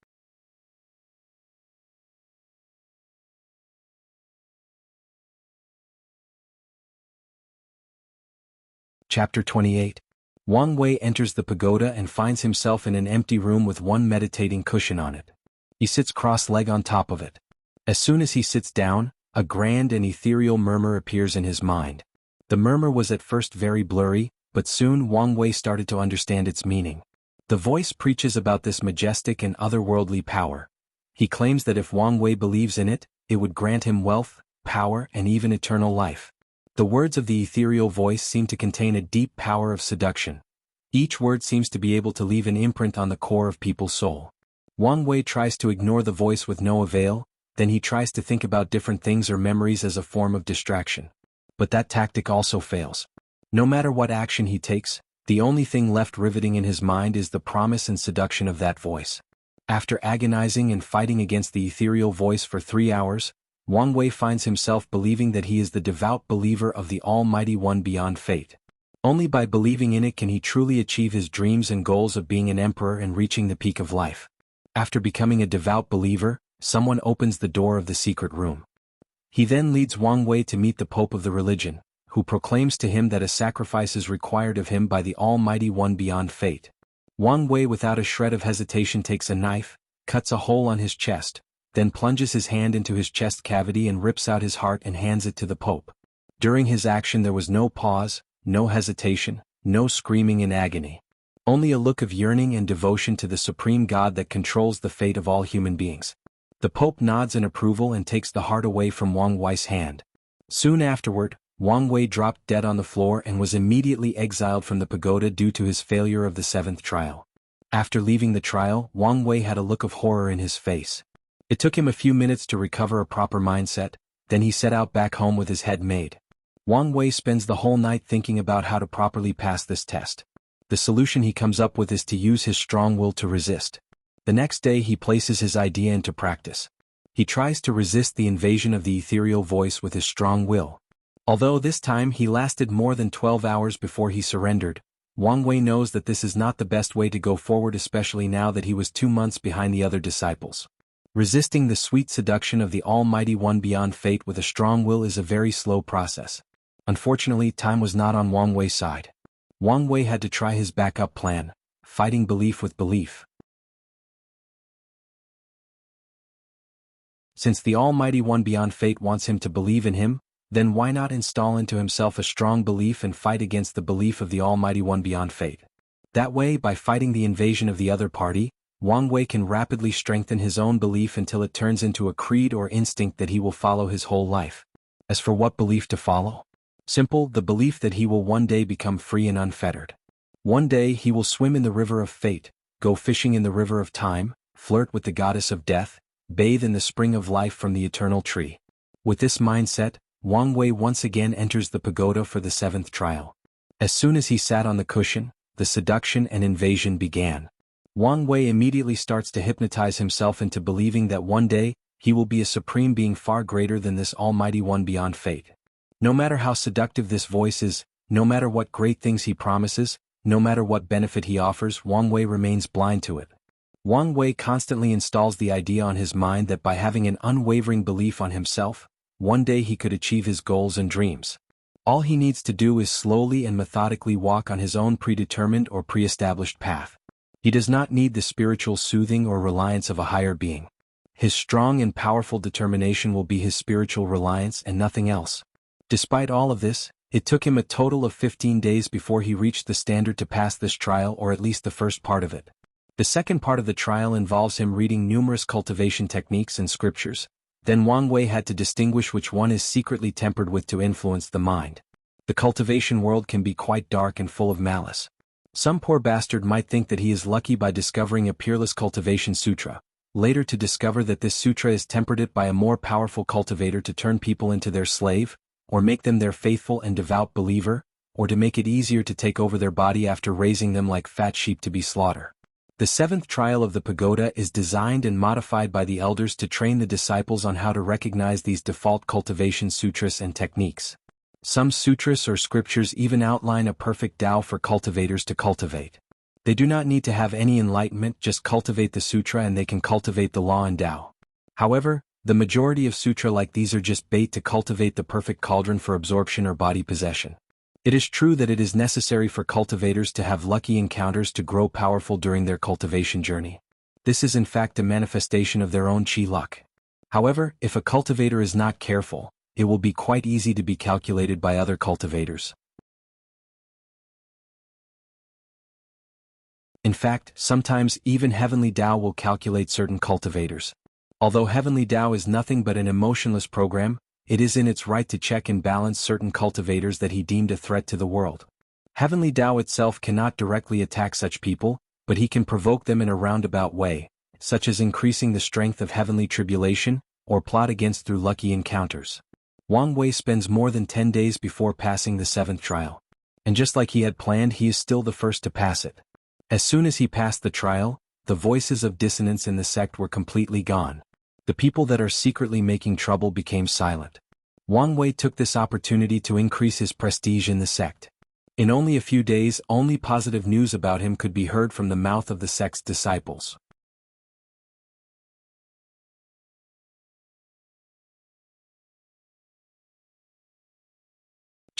Chapter 28. Wang Wei enters the pagoda and finds himself in an empty room with one meditating cushion on it. He sits cross-legged on top of it. As soon as he sits down, a grand and ethereal murmur appears in his mind. The murmur was at first very blurry, but soon Wang Wei started to understand its meaning. The voice preaches about this majestic and otherworldly power. He claims that if Wang Wei believes in it, it would grant him wealth, power, and even eternal life. The words of the ethereal voice seem to contain a deep power of seduction. Each word seems to be able to leave an imprint on the core of people's soul. Wang Wei tries to ignore the voice with no avail, then he tries to think about different things or memories as a form of distraction. But that tactic also fails. No matter what action he takes, the only thing left riveting in his mind is the promise and seduction of that voice. After agonizing and fighting against the ethereal voice for 3 hours, Wang Wei finds himself believing that he is the devout believer of the Almighty One beyond fate. Only by believing in it can he truly achieve his dreams and goals of being an emperor and reaching the peak of life. After becoming a devout believer, someone opens the door of the secret room. He then leads Wang Wei to meet the Pope of the religion, who proclaims to him that a sacrifice is required of him by the Almighty One beyond fate. Wang Wei without a shred of hesitation takes a knife, cuts a hole on his chest, then plunges his hand into his chest cavity and rips out his heart and hands it to the Pope. During his action there was no pause, no hesitation, no screaming in agony. Only a look of yearning and devotion to the supreme God that controls the fate of all human beings. The Pope nods in approval and takes the heart away from Wang Wei's hand. Soon afterward, Wang Wei dropped dead on the floor and was immediately exiled from the pagoda due to his failure of the 7th trial. After leaving the trial, Wang Wei had a look of horror in his face. It took him a few minutes to recover a proper mindset, then he set out back home with his head made. Wang Wei spends the whole night thinking about how to properly pass this test. The solution he comes up with is to use his strong will to resist. The next day he places his idea into practice. He tries to resist the invasion of the ethereal voice with his strong will. Although this time he lasted more than 12 hours before he surrendered, Wang Wei knows that this is not the best way to go forward, especially now that he was 2 months behind the other disciples. Resisting the sweet seduction of the Almighty One beyond fate with a strong will is a very slow process. Unfortunately, time was not on Wang Wei's side. Wang Wei had to try his backup plan, fighting belief with belief. Since the Almighty One beyond fate wants him to believe in him, then why not install into himself a strong belief and fight against the belief of the Almighty One beyond fate? That way, by fighting the invasion of the other party, Wang Wei can rapidly strengthen his own belief until it turns into a creed or instinct that he will follow his whole life. As for what belief to follow? Simple, the belief that he will one day become free and unfettered. One day he will swim in the river of fate, go fishing in the river of time, flirt with the goddess of death, bathe in the spring of life from the eternal tree. With this mindset, Wang Wei once again enters the pagoda for the 7th trial. As soon as he sat on the cushion, the seduction and invasion began. Wang Wei immediately starts to hypnotize himself into believing that one day, he will be a supreme being far greater than this Almighty One beyond fate. No matter how seductive this voice is, no matter what great things he promises, no matter what benefit he offers, Wang Wei remains blind to it. Wang Wei constantly installs the idea on his mind that by having an unwavering belief on himself, one day he could achieve his goals and dreams. All he needs to do is slowly and methodically walk on his own predetermined or pre-established path. He does not need the spiritual soothing or reliance of a higher being. His strong and powerful determination will be his spiritual reliance and nothing else. Despite all of this, it took him a total of 15 days before he reached the standard to pass this trial, or at least the first part of it. The second part of the trial involves him reading numerous cultivation techniques and scriptures. Then Wang Wei had to distinguish which one is secretly tempered with to influence the mind. The cultivation world can be quite dark and full of malice. Some poor bastard might think that he is lucky by discovering a peerless cultivation sutra, later to discover that this sutra is tempered it by a more powerful cultivator to turn people into their slave, or make them their faithful and devout believer, or to make it easier to take over their body after raising them like fat sheep to be slaughtered. The 7th trial of the pagoda is designed and modified by the elders to train the disciples on how to recognize these default cultivation sutras and techniques. Some sutras or scriptures even outline a perfect Tao for cultivators to cultivate. They do not need to have any enlightenment, just cultivate the sutra and they can cultivate the law and Tao. However, the majority of sutra like these are just bait to cultivate the perfect cauldron for absorption or body possession. It is true that it is necessary for cultivators to have lucky encounters to grow powerful during their cultivation journey. This is in fact a manifestation of their own chi luck. However, if a cultivator is not careful, it will be quite easy to be calculated by other cultivators. In fact, sometimes even Heavenly Tao will calculate certain cultivators. Although Heavenly Tao is nothing but an emotionless program, it is in its right to check and balance certain cultivators that he deemed a threat to the world. Heavenly Tao itself cannot directly attack such people, but he can provoke them in a roundabout way, such as increasing the strength of heavenly tribulation, or plot against through lucky encounters. Wang Wei spends more than 10 days before passing the 7th trial. And just like he had planned, he is still the first to pass it. As soon as he passed the trial, the voices of dissonance in the sect were completely gone. The people that are secretly making trouble became silent. Wang Wei took this opportunity to increase his prestige in the sect. In only a few days, only positive news about him could be heard from the mouth of the sect's disciples.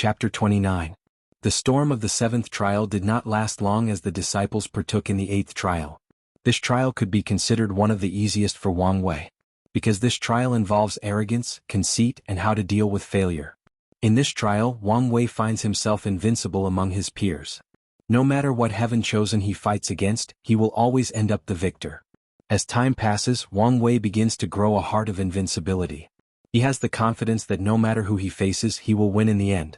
Chapter 29. The storm of the seventh trial did not last long as the disciples partook in the eighth trial. This trial could be considered one of the easiest for Wang Wei, because this trial involves arrogance, conceit, and how to deal with failure. In this trial, Wang Wei finds himself invincible among his peers. No matter what heaven chosen he fights against, he will always end up the victor. As time passes, Wang Wei begins to grow a heart of invincibility. He has the confidence that no matter who he faces, he will win in the end.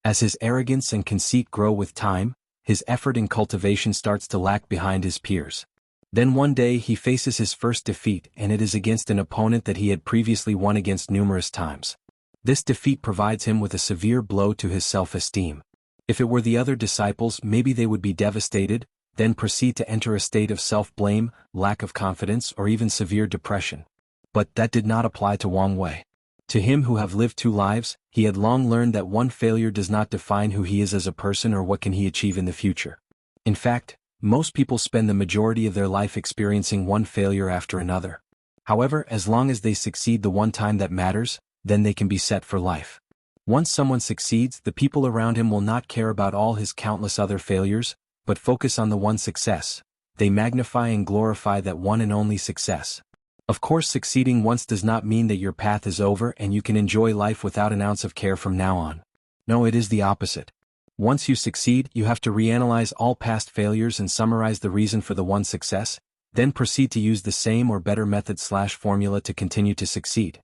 As his arrogance and conceit grow with time, his effort in cultivation starts to lag behind his peers. Then one day he faces his first defeat, and it is against an opponent that he had previously won against numerous times. This defeat provides him with a severe blow to his self-esteem. If it were the other disciples, maybe they would be devastated, then proceed to enter a state of self-blame, lack of confidence, or even severe depression. But that did not apply to Wang Wei. To him who have lived two lives, he had long learned that one failure does not define who he is as a person or what can he achieve in the future. In fact, most people spend the majority of their life experiencing one failure after another. However, as long as they succeed the one time that matters, then they can be set for life. Once someone succeeds, the people around him will not care about all his countless other failures, but focus on the one success. They magnify and glorify that one and only success. Of course, succeeding once does not mean that your path is over and you can enjoy life without an ounce of care from now on. No, it is the opposite. Once you succeed, you have to reanalyze all past failures and summarize the reason for the one success, then proceed to use the same or better method/formula to continue to succeed.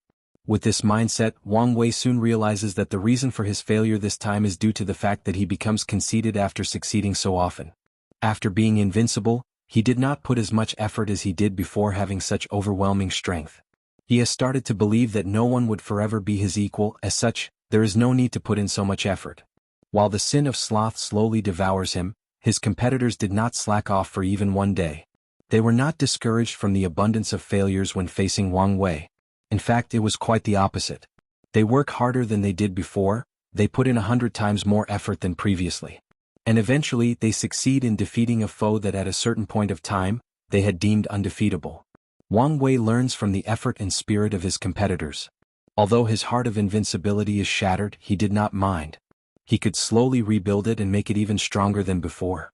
With this mindset, Wang Wei soon realizes that the reason for his failure this time is due to the fact that he becomes conceited after succeeding so often. After being invincible, he did not put as much effort as he did before having such overwhelming strength. He has started to believe that no one would forever be his equal. As such, there is no need to put in so much effort. While the sin of sloth slowly devours him, his competitors did not slack off for even one day. They were not discouraged from the abundance of failures when facing Wang Wei. In fact, it was quite the opposite. They work harder than they did before, they put in 100 times more effort than previously. And eventually, they succeed in defeating a foe that at a certain point of time, they had deemed undefeatable. Wang Wei learns from the effort and spirit of his competitors. Although his heart of invincibility is shattered, he did not mind. He could slowly rebuild it and make it even stronger than before.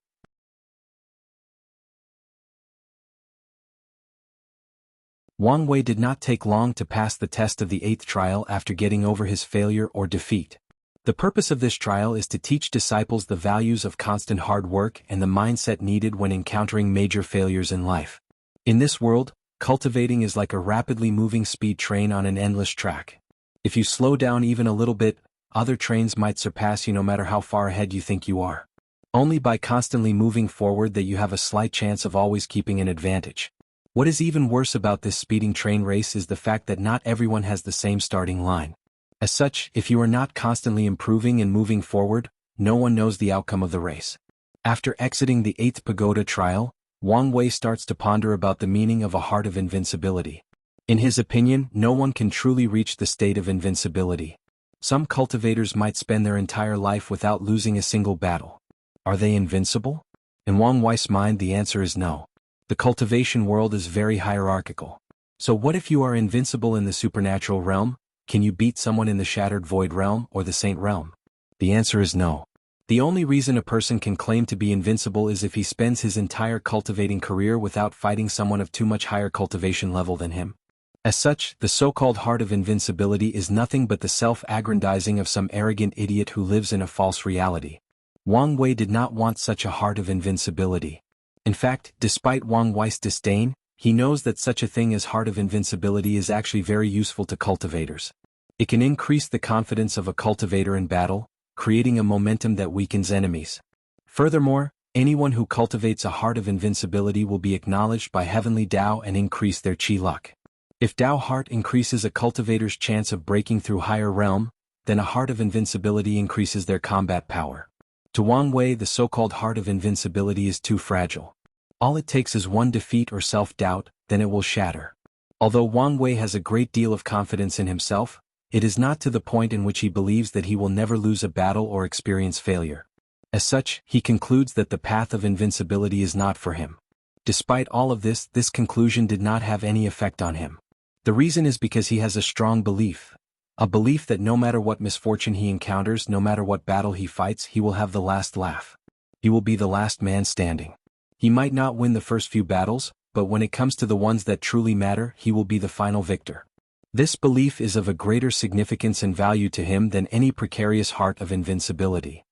Wang Wei did not take long to pass the test of the eighth trial after getting over his failure or defeat. The purpose of this trial is to teach disciples the values of constant hard work and the mindset needed when encountering major failures in life. In this world, cultivating is like a rapidly moving speed train on an endless track. If you slow down even a little bit, other trains might surpass you no matter how far ahead you think you are. Only by constantly moving forward that you have a slight chance of always keeping an advantage. What is even worse about this speeding train race is the fact that not everyone has the same starting line. As such, if you are not constantly improving and moving forward, no one knows the outcome of the race. After exiting the eighth pagoda trial, Wang Wei starts to ponder about the meaning of a heart of invincibility. In his opinion, no one can truly reach the state of invincibility. Some cultivators might spend their entire life without losing a single battle. Are they invincible? In Wang Wei's mind, the answer is no. The cultivation world is very hierarchical. So what if you are invincible in the supernatural realm? Can you beat someone in the shattered void realm or the saint realm? The answer is no. The only reason a person can claim to be invincible is if he spends his entire cultivating career without fighting someone of too much higher cultivation level than him. As such, the so-called heart of invincibility is nothing but the self-aggrandizing of some arrogant idiot who lives in a false reality. Wang Wei did not want such a heart of invincibility. In fact, despite Wang Wei's disdain, he knows that such a thing as heart of invincibility is actually very useful to cultivators. It can increase the confidence of a cultivator in battle, creating a momentum that weakens enemies. Furthermore, anyone who cultivates a heart of invincibility will be acknowledged by heavenly Tao and increase their chi luck. If Tao heart increases a cultivator's chance of breaking through higher realm, then a heart of invincibility increases their combat power. To Wang Wei, the so-called heart of invincibility is too fragile. All it takes is one defeat or self-doubt, then it will shatter. Although Wang Wei has a great deal of confidence in himself, it is not to the point in which he believes that he will never lose a battle or experience failure. As such, he concludes that the path of invincibility is not for him. Despite all of this, this conclusion did not have any effect on him. The reason is because he has a strong belief. A belief that no matter what misfortune he encounters, no matter what battle he fights, he will have the last laugh. He will be the last man standing. He might not win the first few battles, but when it comes to the ones that truly matter, he will be the final victor. This belief is of a greater significance and value to him than any precarious heart of invincibility.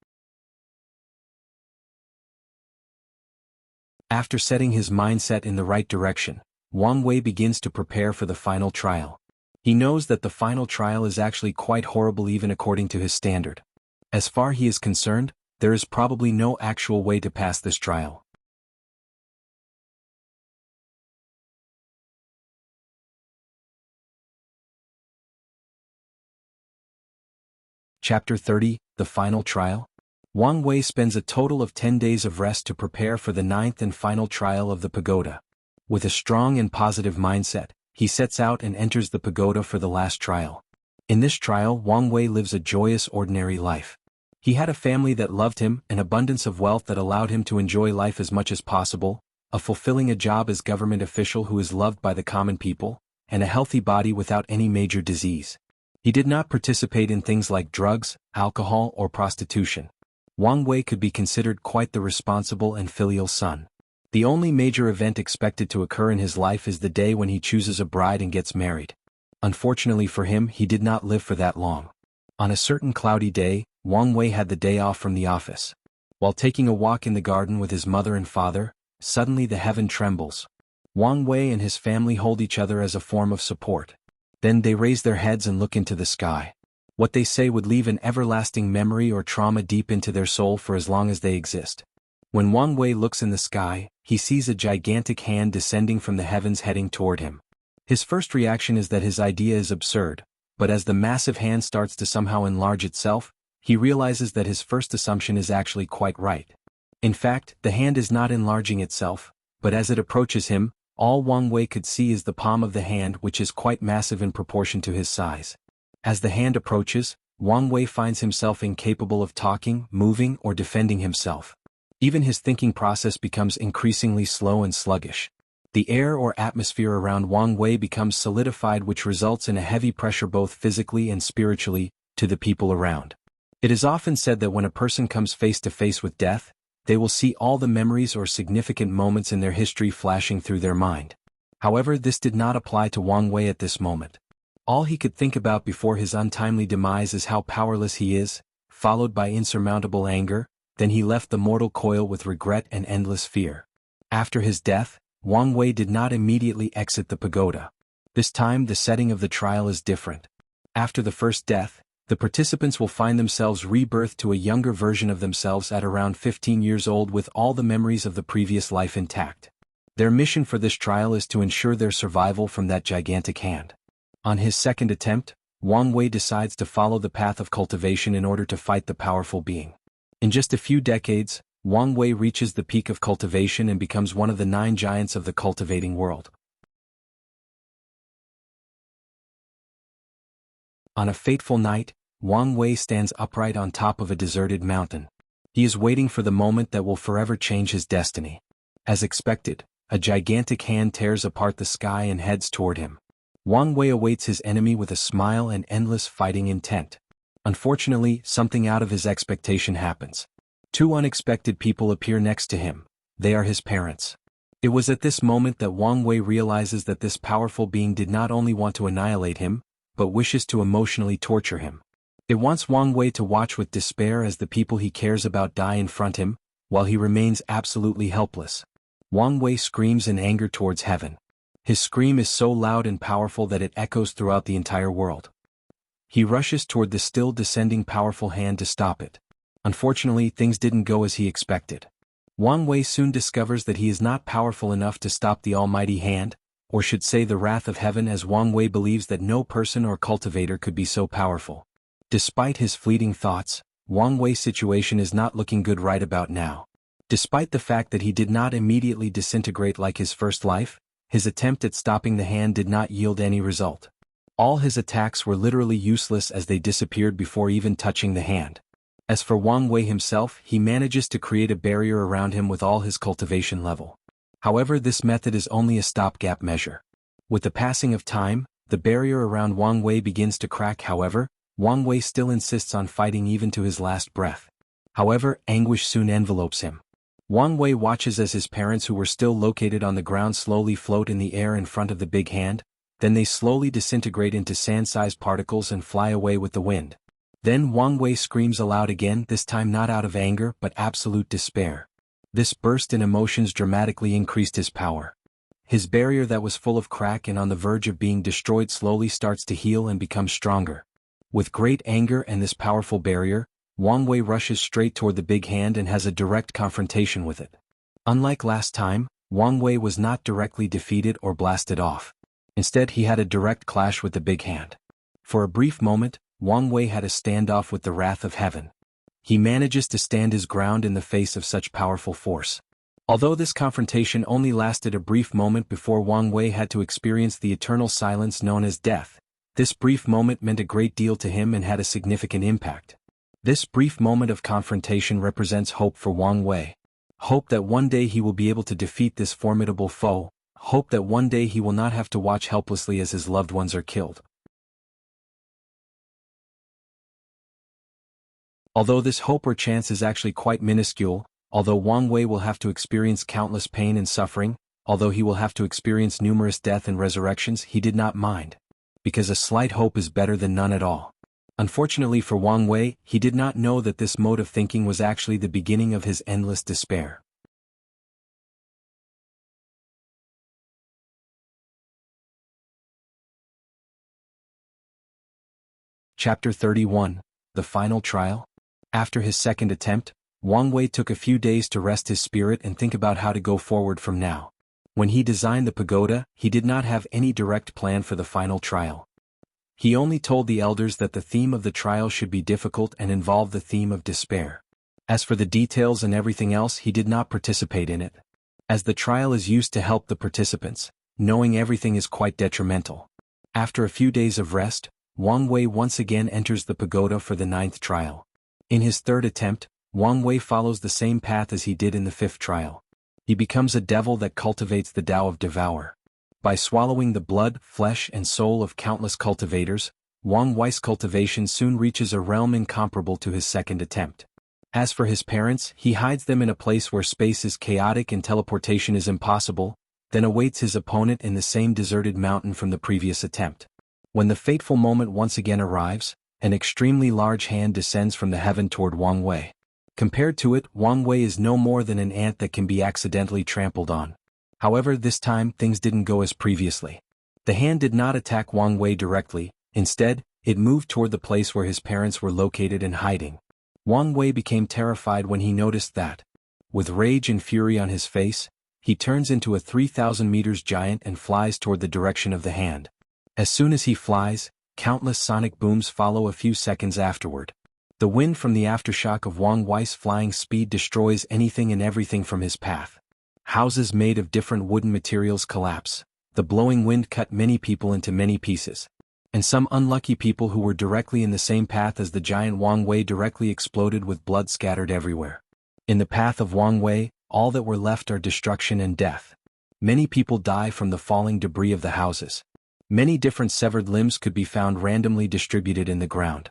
After setting his mindset in the right direction, Wang Wei begins to prepare for the final trial. He knows that the final trial is actually quite horrible even according to his standard. As far as he is concerned, there is probably no actual way to pass this trial. Chapter 30, The Final Trial. Wang Wei spends a total of 10 days of rest to prepare for the 9th and final trial of the pagoda. With a strong and positive mindset, he sets out and enters the pagoda for the last trial. In this trial, Wang Wei lives a joyous ordinary life. He had a family that loved him, an abundance of wealth that allowed him to enjoy life as much as possible, fulfilling a job as government official who is loved by the common people, and a healthy body without any major disease. He did not participate in things like drugs, alcohol, or prostitution. Wang Wei could be considered quite the responsible and filial son. The only major event expected to occur in his life is the day when he chooses a bride and gets married. Unfortunately for him, he did not live for that long. On a certain cloudy day, Wang Wei had the day off from the office. While taking a walk in the garden with his mother and father, suddenly the heaven trembles. Wang Wei and his family hold each other as a form of support. Then they raise their heads and look into the sky. What they say would leave an everlasting memory or trauma deep into their soul for as long as they exist. When Wang Wei looks in the sky, he sees a gigantic hand descending from the heavens heading toward him. His first reaction is that his idea is absurd, but as the massive hand starts to somehow enlarge itself, he realizes that his first assumption is actually quite right. In fact, the hand is not enlarging itself, but as it approaches him, all Wang Wei could see is the palm of the hand, which is quite massive in proportion to his size. As the hand approaches, Wang Wei finds himself incapable of talking, moving, or defending himself. Even his thinking process becomes increasingly slow and sluggish. The air or atmosphere around Wang Wei becomes solidified, which results in a heavy pressure both physically and spiritually to the people around. It is often said that when a person comes face to face with death, they will see all the memories or significant moments in their history flashing through their mind. However, this did not apply to Wang Wei at this moment. All he could think about before his untimely demise is how powerless he is, followed by insurmountable anger. Then he left the mortal coil with regret and endless fear. After his death, Wang Wei did not immediately exit the pagoda. This time the setting of the trial is different. After the first death, the participants will find themselves rebirthed to a younger version of themselves at around 15 years old with all the memories of the previous life intact. Their mission for this trial is to ensure their survival from that gigantic hand. On his second attempt, Wang Wei decides to follow the path of cultivation in order to fight the powerful being. In just a few decades, Wang Wei reaches the peak of cultivation and becomes one of the 9 giants of the cultivating world. On a fateful night, Wang Wei stands upright on top of a deserted mountain. He is waiting for the moment that will forever change his destiny. As expected, a gigantic hand tears apart the sky and heads toward him. Wang Wei awaits his enemy with a smile and endless fighting intent. Unfortunately, something out of his expectation happens. 2 unexpected people appear next to him. They are his parents. It was at this moment that Wang Wei realizes that this powerful being did not only want to annihilate him, but wishes to emotionally torture him. It wants Wang Wei to watch with despair as the people he cares about die in front of him, while he remains absolutely helpless. Wang Wei screams in anger towards heaven. His scream is so loud and powerful that it echoes throughout the entire world. He rushes toward the still descending powerful hand to stop it. Unfortunately, things didn't go as he expected. Wang Wei soon discovers that he is not powerful enough to stop the almighty hand, or should say the wrath of heaven, as Wang Wei believes that no person or cultivator could be so powerful. Despite his fleeting thoughts, Wang Wei's situation is not looking good right about now. Despite the fact that he did not immediately disintegrate like his first life, his attempt at stopping the hand did not yield any result. All his attacks were literally useless as they disappeared before even touching the hand. As for Wang Wei himself, he manages to create a barrier around him with all his cultivation level. However, this method is only a stopgap measure. With the passing of time, The barrier around Wang Wei begins to crack. However, Wang Wei still insists on fighting even to his last breath. However, anguish soon envelopes him. Wang Wei watches as his parents, who were still located on the ground, slowly float in the air in front of the big hand, then they slowly disintegrate into sand-sized particles and fly away with the wind. Then Wang Wei screams aloud again, this time not out of anger but absolute despair. This burst in emotions dramatically increased his power. His barrier that was full of crack and on the verge of being destroyed slowly starts to heal and become stronger. With great anger and this powerful barrier, Wang Wei rushes straight toward the big hand and has a direct confrontation with it. Unlike last time, Wang Wei was not directly defeated or blasted off. Instead, he had a direct clash with the big hand. For a brief moment, Wang Wei had a standoff with the wrath of heaven. He manages to stand his ground in the face of such powerful force. Although this confrontation only lasted a brief moment before Wang Wei had to experience the eternal silence known as death, this brief moment meant a great deal to him and had a significant impact. This brief moment of confrontation represents hope for Wang Wei. Hope that one day he will be able to defeat this formidable foe, hope that one day he will not have to watch helplessly as his loved ones are killed. Although this hope or chance is actually quite minuscule, although Wang Wei will have to experience countless pain and suffering, although he will have to experience numerous death and resurrections, he did not mind. Because a slight hope is better than none at all. Unfortunately for Wang Wei, he did not know that this mode of thinking was actually the beginning of his endless despair. Chapter 31. The Final Trial. After his second attempt, Wang Wei took a few days to rest his spirit and think about how to go forward from now. When he designed the pagoda, he did not have any direct plan for the final trial. He only told the elders that the theme of the trial should be difficult and involve the theme of despair. As for the details and everything else, he did not participate in it. As the trial is used to help the participants, knowing everything is quite detrimental. After a few days of rest, Wang Wei once again enters the pagoda for the 9th trial. In his 3rd attempt, Wang Wei follows the same path as he did in the 5th trial. He becomes a devil that cultivates the Tao of Devour. By swallowing the blood, flesh and soul of countless cultivators, Wang Wei's cultivation soon reaches a realm incomparable to his 2nd attempt. As for his parents, he hides them in a place where space is chaotic and teleportation is impossible, then awaits his opponent in the same deserted mountain from the previous attempt. When the fateful moment once again arrives, an extremely large hand descends from the heaven toward Wang Wei. Compared to it, Wang Wei is no more than an ant that can be accidentally trampled on. However, this time, things didn't go as previously. The hand did not attack Wang Wei directly, instead, it moved toward the place where his parents were located and hiding. Wang Wei became terrified when he noticed that. With rage and fury on his face, he turns into a 3,000 meters giant and flies toward the direction of the hand. As soon as he flies, countless sonic booms follow a few seconds afterward. The wind from the aftershock of Wang Wei's flying speed destroys anything and everything from his path. Houses made of different wooden materials collapse. The blowing wind cut many people into many pieces. And some unlucky people who were directly in the same path as the giant Wang Wei directly exploded with blood scattered everywhere. In the path of Wang Wei, all that were left are destruction and death. Many people die from the falling debris of the houses. Many different severed limbs could be found randomly distributed in the ground.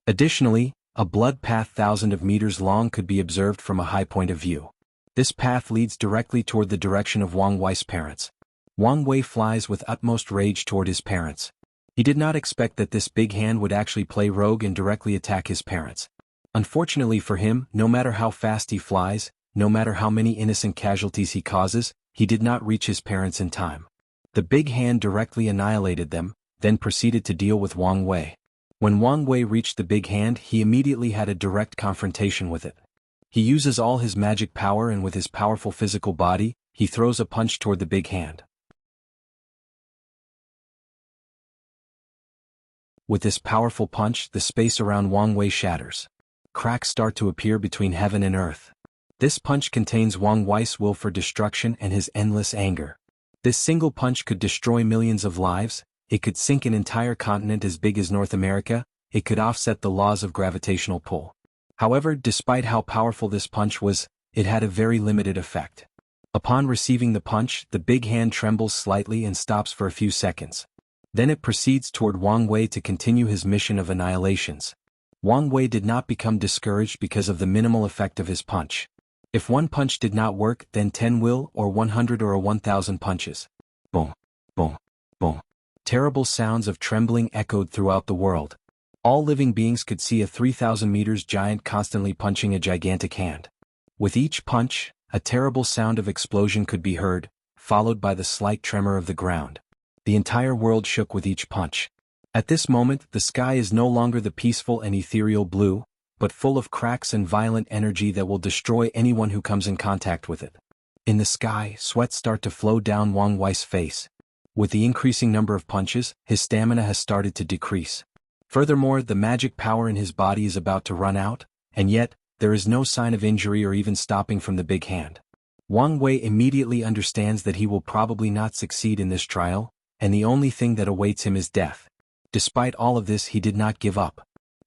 Additionally, a blood path thousands of meters long could be observed from a high point of view. This path leads directly toward the direction of Wang Wei's parents. Wang Wei flies with utmost rage toward his parents. He did not expect that this big hand would actually play rogue and directly attack his parents. Unfortunately for him, no matter how fast he flies, no matter how many innocent casualties he causes, he did not reach his parents in time. The big hand directly annihilated them, then proceeded to deal with Wang Wei. When Wang Wei reached the big hand, he immediately had a direct confrontation with it. He uses all his magic power and with his powerful physical body, he throws a punch toward the big hand. With this powerful punch, the space around Wang Wei shatters. Cracks start to appear between heaven and earth. This punch contains Wang Wei's will for destruction and his endless anger. This single punch could destroy millions of lives, it could sink an entire continent as big as North America, it could offset the laws of gravitational pull. However, despite how powerful this punch was, it had a very limited effect. Upon receiving the punch, the big hand trembles slightly and stops for a few seconds. Then it proceeds toward Wang Wei to continue his mission of annihilations. Wang Wei did not become discouraged because of the minimal effect of his punch. If one punch did not work, then 10 will, or 100 or 1,000 punches. Boom, boom, boom. Terrible sounds of trembling echoed throughout the world. All living beings could see a 3,000 meters giant constantly punching a gigantic hand. With each punch, a terrible sound of explosion could be heard, followed by the slight tremor of the ground. The entire world shook with each punch. At this moment, the sky is no longer the peaceful and ethereal blue, but full of cracks and violent energy that will destroy anyone who comes in contact with it. In the sky, sweat start to flow down Wang Wei's face. With the increasing number of punches, his stamina has started to decrease. Furthermore, the magic power in his body is about to run out, and yet, there is no sign of injury or even stopping from the big hand. Wang Wei immediately understands that he will probably not succeed in this trial, and the only thing that awaits him is death. Despite all of this, he did not give up.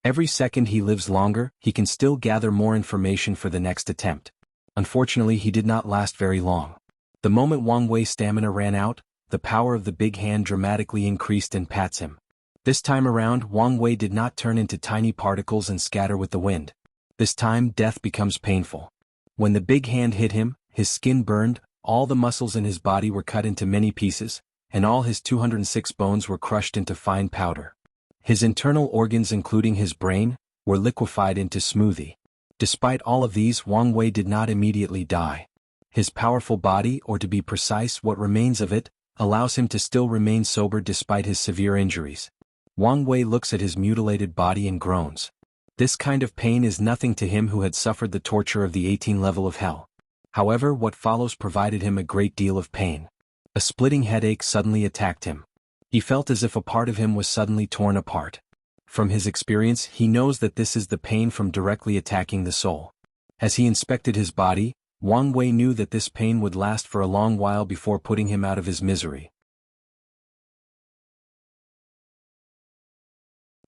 Every second he lives longer, he can still gather more information for the next attempt. Unfortunately, he did not last very long. The moment Wang Wei's stamina ran out, the power of the big hand dramatically increased and pats him. This time around, Wang Wei did not turn into tiny particles and scatter with the wind. This time, death becomes painful. When the big hand hit him, his skin burned, all the muscles in his body were cut into many pieces, and all his 206 bones were crushed into fine powder. His internal organs, including his brain, were liquefied into smoothie. Despite all of these, Wang Wei did not immediately die. His powerful body, or to be precise, what remains of it, allows him to still remain sober despite his severe injuries. Wang Wei looks at his mutilated body and groans. This kind of pain is nothing to him who had suffered the torture of the 18 level of hell. However, what follows provided him a great deal of pain. A splitting headache suddenly attacked him. He felt as if a part of him was suddenly torn apart. From his experience, he knows that this is the pain from directly attacking the soul. As he inspected his body, Wang Wei knew that this pain would last for a long while before putting him out of his misery.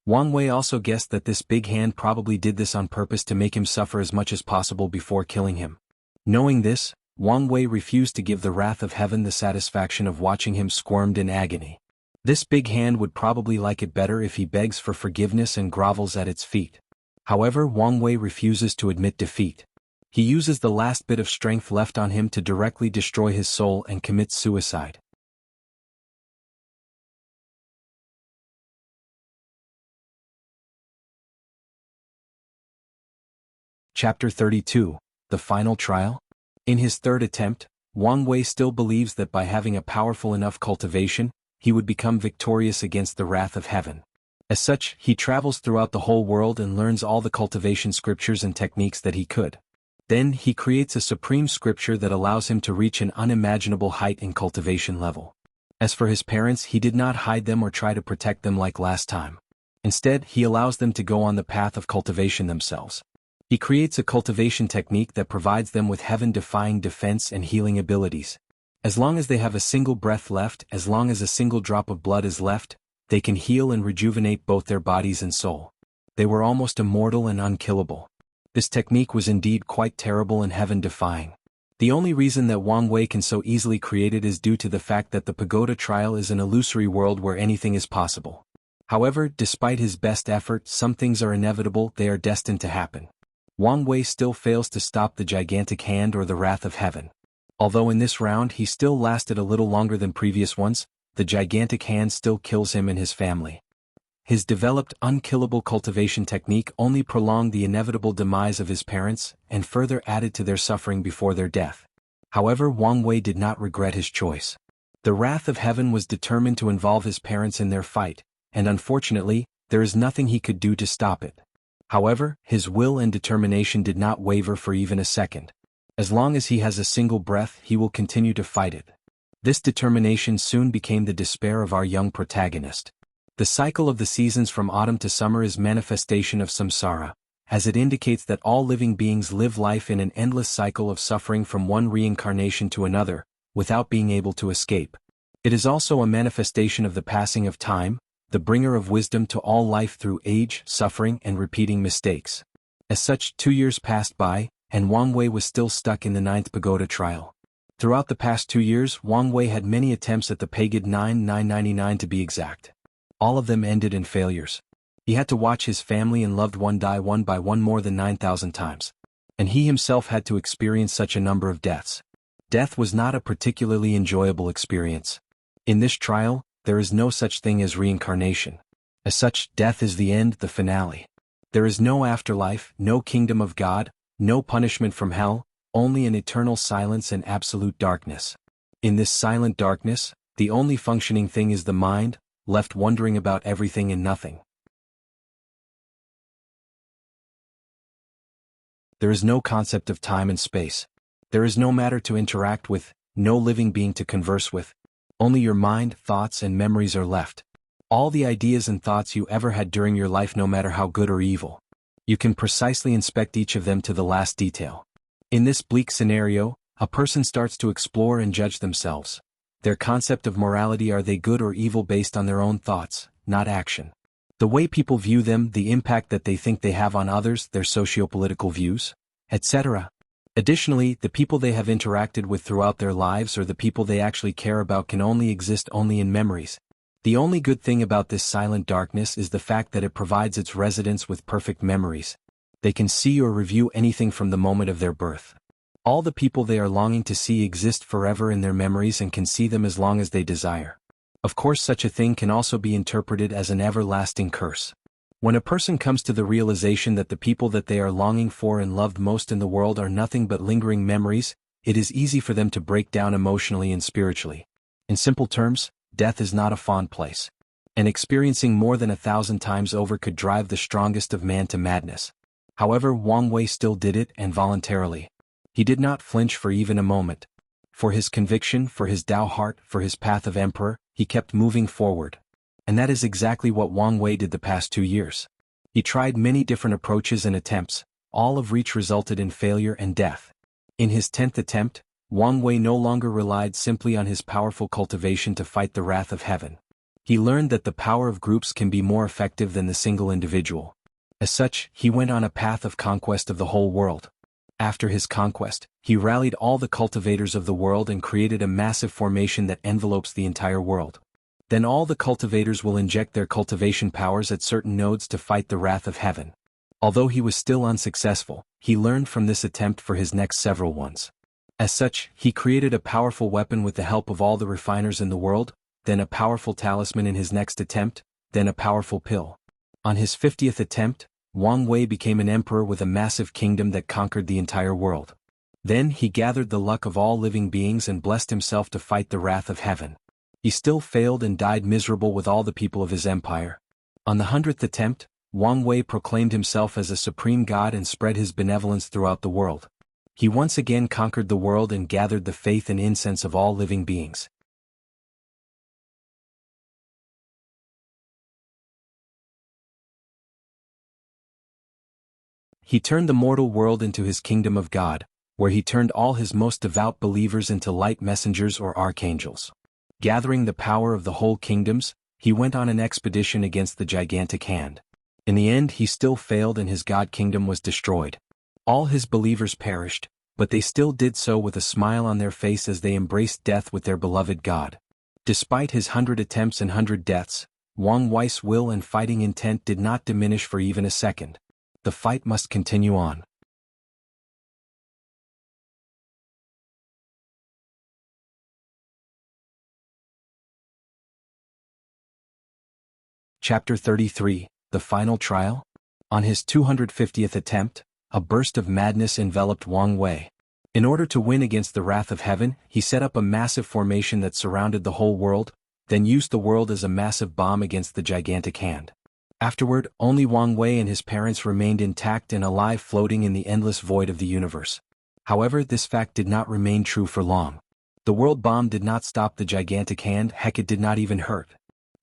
Wang Wei also guessed that this big hand probably did this on purpose to make him suffer as much as possible before killing him. Knowing this, Wang Wei refused to give the wrath of heaven the satisfaction of watching him squirmed in agony. This big hand would probably like it better if he begs for forgiveness and grovels at its feet. However, Wang Wei refuses to admit defeat. He uses the last bit of strength left on him to directly destroy his soul and commits suicide. Chapter 32, The Final Trial? In his third attempt, Wang Wei still believes that by having a powerful enough cultivation, he would become victorious against the wrath of heaven. As such, he travels throughout the whole world and learns all the cultivation scriptures and techniques that he could. Then he creates a supreme scripture that allows him to reach an unimaginable height in cultivation level. As for his parents, he did not hide them or try to protect them like last time. Instead, he allows them to go on the path of cultivation themselves. He creates a cultivation technique that provides them with heaven-defying defense and healing abilities. As long as they have a single breath left, as long as a single drop of blood is left, they can heal and rejuvenate both their bodies and soul. They were almost immortal and unkillable. This technique was indeed quite terrible and heaven-defying. The only reason that Wang Wei can so easily create it is due to the fact that the pagoda trial is an illusory world where anything is possible. However, despite his best effort, some things are inevitable, they are destined to happen. Wang Wei still fails to stop the gigantic hand or the wrath of heaven. Although in this round he still lasted a little longer than previous ones, the gigantic hand still kills him and his family. His developed unkillable cultivation technique only prolonged the inevitable demise of his parents and further added to their suffering before their death. However, Wang Wei did not regret his choice. The wrath of heaven was determined to involve his parents in their fight, and unfortunately, there is nothing he could do to stop it. However, his will and determination did not waver for even a second. As long as he has a single breath, he will continue to fight it. This determination soon became the despair of our young protagonist. The cycle of the seasons from autumn to summer is manifestation of samsara, as it indicates that all living beings live life in an endless cycle of suffering from one reincarnation to another, without being able to escape. It is also a manifestation of the passing of time, the bringer of wisdom to all life through age, suffering, and repeating mistakes. As such, 2 years passed by, and Wang Wei was still stuck in the 9th pagoda trial. Throughout the past 2 years, Wang Wei had many attempts at the Pagid 9999 to be exact. All of them ended in failures. He had to watch his family and loved one die one by one more than 9,000 times. And he himself had to experience such a number of deaths. Death was not a particularly enjoyable experience. In this trial, there is no such thing as reincarnation. As such, death is the end, the finale. There is no afterlife, no kingdom of God, no punishment from hell, only an eternal silence and absolute darkness. In this silent darkness, the only functioning thing is the mind, left wondering about everything and nothing. There is no concept of time and space. There is no matter to interact with, no living being to converse with. Only your mind, thoughts, and memories are left. All the ideas and thoughts you ever had during your life, no matter how good or evil. You can precisely inspect each of them to the last detail. In this bleak scenario, a person starts to explore and judge themselves. Their concept of morality, are they good or evil based on their own thoughts, not action? The way people view them, the impact that they think they have on others, their socio-political views, etc. Additionally, the people they have interacted with throughout their lives or the people they actually care about can only exist only in memories. The only good thing about this silent darkness is the fact that it provides its residents with perfect memories. They can see or review anything from the moment of their birth. All the people they are longing to see exist forever in their memories and can see them as long as they desire. Of course, such a thing can also be interpreted as an everlasting curse. When a person comes to the realization that the people that they are longing for and loved most in the world are nothing but lingering memories, it is easy for them to break down emotionally and spiritually. In simple terms, death is not a fond place. And experiencing more than 1,000 times over could drive the strongest of man to madness. However, Wang Wei still did it, and voluntarily. He did not flinch for even a moment. For his conviction, for his Tao heart, for his path of emperor, he kept moving forward. And that is exactly what Wang Wei did the past 2 years. He tried many different approaches and attempts, all of which resulted in failure and death. In his 10th attempt, Wang Wei no longer relied simply on his powerful cultivation to fight the wrath of heaven. He learned that the power of groups can be more effective than the single individual. As such, he went on a path of conquest of the whole world. After his conquest, he rallied all the cultivators of the world and created a massive formation that envelopes the entire world. Then all the cultivators will inject their cultivation powers at certain nodes to fight the wrath of heaven. Although he was still unsuccessful, he learned from this attempt for his next several ones. As such, he created a powerful weapon with the help of all the refiners in the world, then a powerful talisman in his next attempt, then a powerful pill. On his 50th attempt, Wang Wei became an emperor with a massive kingdom that conquered the entire world. Then he gathered the luck of all living beings and blessed himself to fight the wrath of heaven. He still failed and died miserable with all the people of his empire. On the 100th attempt, Wang Wei proclaimed himself as a supreme god and spread his benevolence throughout the world. He once again conquered the world and gathered the faith and incense of all living beings. He turned the mortal world into his kingdom of God, where he turned all his most devout believers into light messengers or archangels. Gathering the power of the whole kingdoms, he went on an expedition against the gigantic hand. In the end, he still failed and his God kingdom was destroyed. All his believers perished, but they still did so with a smile on their face as they embraced death with their beloved God. Despite his 100 attempts and 100 deaths, Wang Wei's will and fighting intent did not diminish for even a second. The fight must continue on. Chapter 33, The Final Trial? On his 250th attempt, a burst of madness enveloped Wang Wei. In order to win against the wrath of heaven, he set up a massive formation that surrounded the whole world, then used the world as a massive bomb against the gigantic hand. Afterward, only Wang Wei and his parents remained intact and alive, floating in the endless void of the universe. However, this fact did not remain true for long. The world bomb did not stop the gigantic hand, heck, it did not even hurt.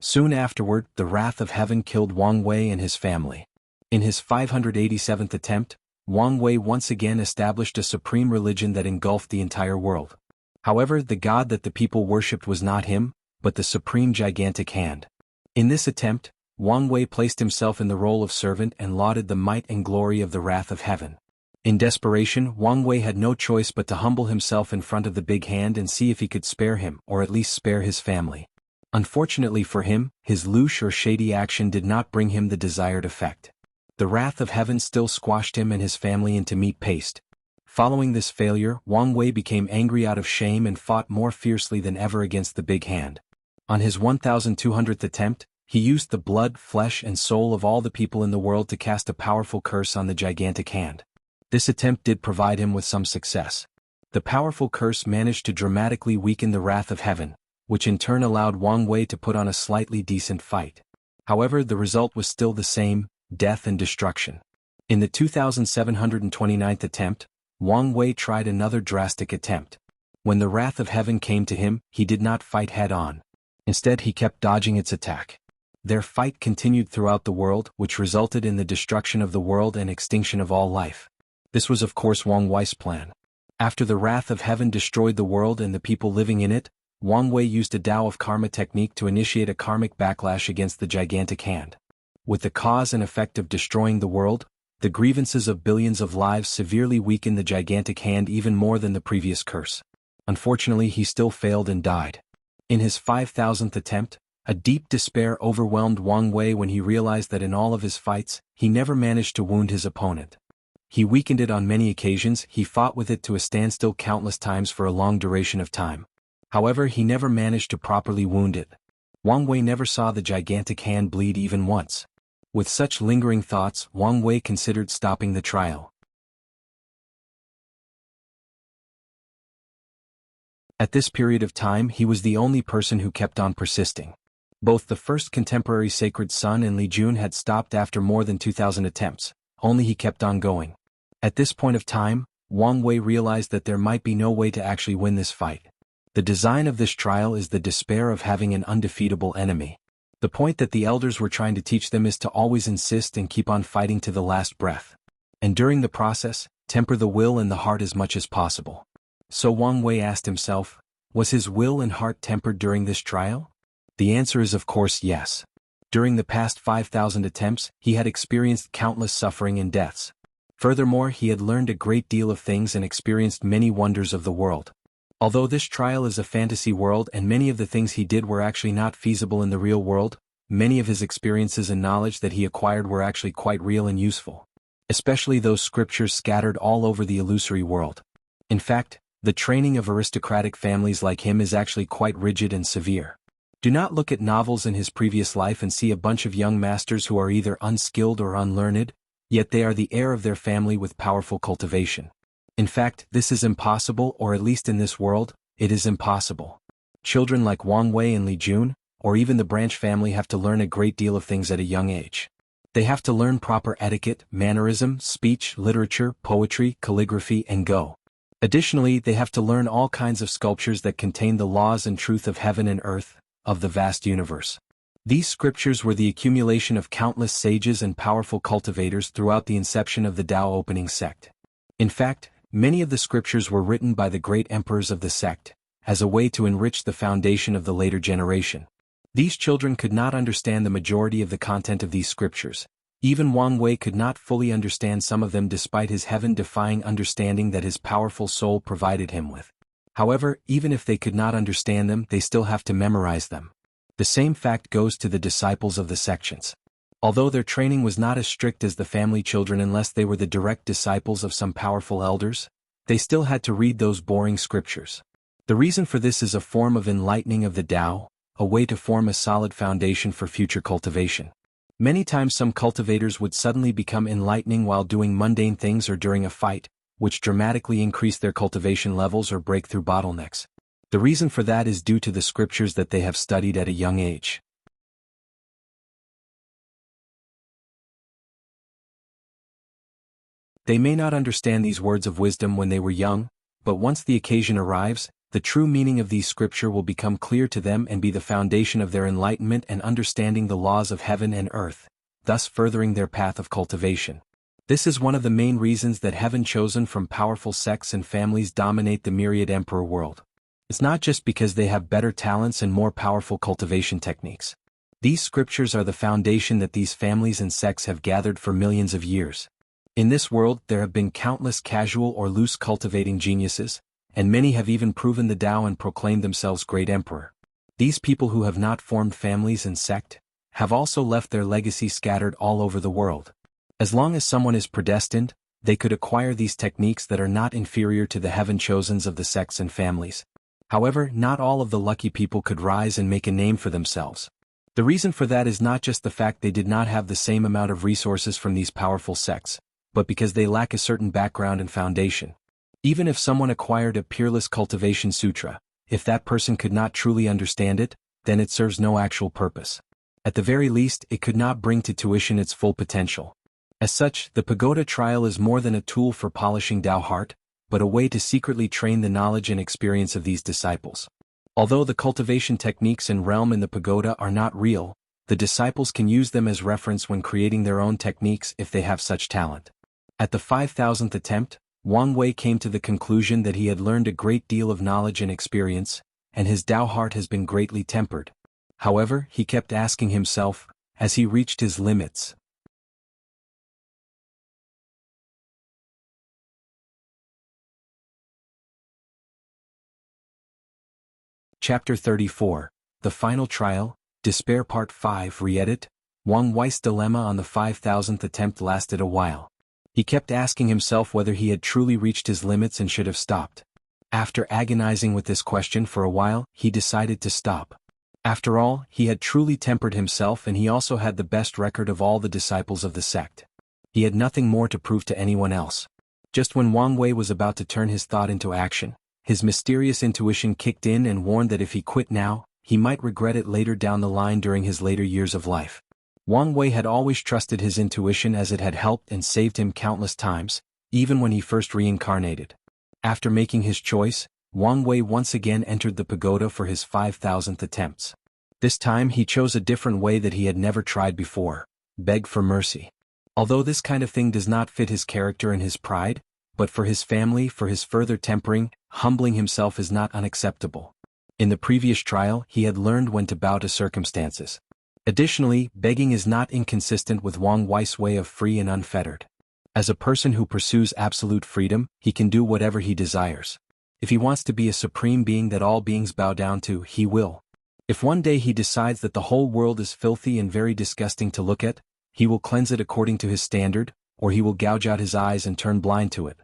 Soon afterward, the wrath of heaven killed Wang Wei and his family. In his 587th attempt, Wang Wei once again established a supreme religion that engulfed the entire world. However, the god that the people worshipped was not him, but the supreme gigantic hand. In this attempt, Wang Wei placed himself in the role of servant and lauded the might and glory of the wrath of heaven. In desperation, Wang Wei had no choice but to humble himself in front of the big hand and see if he could spare him or at least spare his family. Unfortunately for him, his louche or shady action did not bring him the desired effect. The wrath of heaven still squashed him and his family into meat paste. Following this failure, Wang Wei became angry out of shame and fought more fiercely than ever against the big hand. On his 1200th attempt, he used the blood, flesh and soul of all the people in the world to cast a powerful curse on the gigantic hand. This attempt did provide him with some success. The powerful curse managed to dramatically weaken the wrath of heaven, which in turn allowed Wang Wei to put on a slightly decent fight. However, the result was still the same: death and destruction. In the 2729th attempt, Wang Wei tried another drastic attempt. When the wrath of heaven came to him, he did not fight head-on. Instead, he kept dodging its attack. Their fight continued throughout the world, which resulted in the destruction of the world and extinction of all life. This was of course Wang Wei's plan. After the wrath of heaven destroyed the world and the people living in it, Wang Wei used a Tao of Karma technique to initiate a karmic backlash against the gigantic hand. With the cause and effect of destroying the world, the grievances of billions of lives severely weakened the gigantic hand even more than the previous curse. Unfortunately, he still failed and died. In his 5000th attempt, a deep despair overwhelmed Wang Wei when he realized that in all of his fights, he never managed to wound his opponent. He weakened it on many occasions, he fought with it to a standstill countless times for a long duration of time. However, he never managed to properly wound it. Wang Wei never saw the gigantic hand bleed even once. With such lingering thoughts, Wang Wei considered stopping the trial. At this period of time, he was the only person who kept on persisting. Both the first contemporary Sacred Son and Li Jun had stopped after more than 2,000 attempts, only he kept on going. At this point of time, Wang Wei realized that there might be no way to actually win this fight. The design of this trial is the despair of having an undefeatable enemy. The point that the elders were trying to teach them is to always insist and keep on fighting to the last breath. And during the process, temper the will and the heart as much as possible. So Wang Wei asked himself, was his will and heart tempered during this trial? The answer is of course yes. During the past 5,000 attempts, he had experienced countless suffering and deaths. Furthermore, he had learned a great deal of things and experienced many wonders of the world. Although this trial is a fantasy world and many of the things he did were actually not feasible in the real world, many of his experiences and knowledge that he acquired were actually quite real and useful. Especially those scriptures scattered all over the illusory world. In fact, the training of aristocratic families like him is actually quite rigid and severe. Do not look at novels in his previous life and see a bunch of young masters who are either unskilled or unlearned, yet they are the heir of their family with powerful cultivation. In fact, this is impossible, or at least in this world, it is impossible. Children like Wang Wei and Li Jun, or even the branch family have to learn a great deal of things at a young age. They have to learn proper etiquette, mannerism, speech, literature, poetry, calligraphy, and go. Additionally, they have to learn all kinds of sculptures that contain the laws and truth of heaven and earth, of the vast universe. These scriptures were the accumulation of countless sages and powerful cultivators throughout the inception of the Tao opening sect. In fact, many of the scriptures were written by the great emperors of the sect, as a way to enrich the foundation of the later generation. These children could not understand the majority of the content of these scriptures. Even Wang Wei could not fully understand some of them despite his heaven-defying understanding that his powerful soul provided him with. However, even if they could not understand them, they still have to memorize them. The same fact goes to the disciples of the sections. Although their training was not as strict as the family children unless they were the direct disciples of some powerful elders, they still had to read those boring scriptures. The reason for this is a form of enlightening of the Tao, a way to form a solid foundation for future cultivation. Many times some cultivators would suddenly become enlightening while doing mundane things or during a fight, which dramatically increase their cultivation levels or break through bottlenecks. The reason for that is due to the scriptures that they have studied at a young age. They may not understand these words of wisdom when they were young, but once the occasion arrives, the true meaning of these scripture will become clear to them and be the foundation of their enlightenment and understanding the laws of heaven and earth, thus furthering their path of cultivation. This is one of the main reasons that heaven chosen from powerful sects and families dominate the myriad emperor world. It's not just because they have better talents and more powerful cultivation techniques. These scriptures are the foundation that these families and sects have gathered for millions of years. In this world there have been countless casual or loose cultivating geniuses, and many have even proven the Tao and proclaimed themselves great emperor. These people who have not formed families and sect, have also left their legacy scattered all over the world. As long as someone is predestined, they could acquire these techniques that are not inferior to the heaven-chosens of the sects and families. However, not all of the lucky people could rise and make a name for themselves. The reason for that is not just the fact they did not have the same amount of resources from these powerful sects, but because they lack a certain background and foundation. Even if someone acquired a peerless cultivation sutra, if that person could not truly understand it, then it serves no actual purpose. At the very least, it could not bring to tuition its full potential. As such, the pagoda trial is more than a tool for polishing Tao heart, but a way to secretly train the knowledge and experience of these disciples. Although the cultivation techniques and realm in the pagoda are not real, the disciples can use them as reference when creating their own techniques if they have such talent. At the 5,000th attempt, Wang Wei came to the conclusion that he had learned a great deal of knowledge and experience, and his Tao heart has been greatly tempered. However, he kept asking himself, as he reached his limits, Chapter 34, The Final Trial, Despair Part 5 Re-edit, Wang Wei's dilemma on the 5,000th attempt lasted a while. He kept asking himself whether he had truly reached his limits and should have stopped. After agonizing with this question for a while, he decided to stop. After all, he had truly tempered himself and he also had the best record of all the disciples of the sect. He had nothing more to prove to anyone else. Just when Wang Wei was about to turn his thought into action, his mysterious intuition kicked in and warned that if he quit now, he might regret it later down the line during his later years of life. Wang Wei had always trusted his intuition as it had helped and saved him countless times, even when he first reincarnated. After making his choice, Wang Wei once again entered the pagoda for his 5,000th attempts. This time he chose a different way that he had never tried before: beg for mercy. Although this kind of thing does not fit his character and his pride, but for his family, for his further tempering, humbling himself is not unacceptable. In the previous trial, he had learned when to bow to circumstances. Additionally, begging is not inconsistent with Wang Wei's way of free and unfettered. As a person who pursues absolute freedom, he can do whatever he desires. If he wants to be a supreme being that all beings bow down to, he will. If one day he decides that the whole world is filthy and very disgusting to look at, he will cleanse it according to his standard, or he will gouge out his eyes and turn blind to it.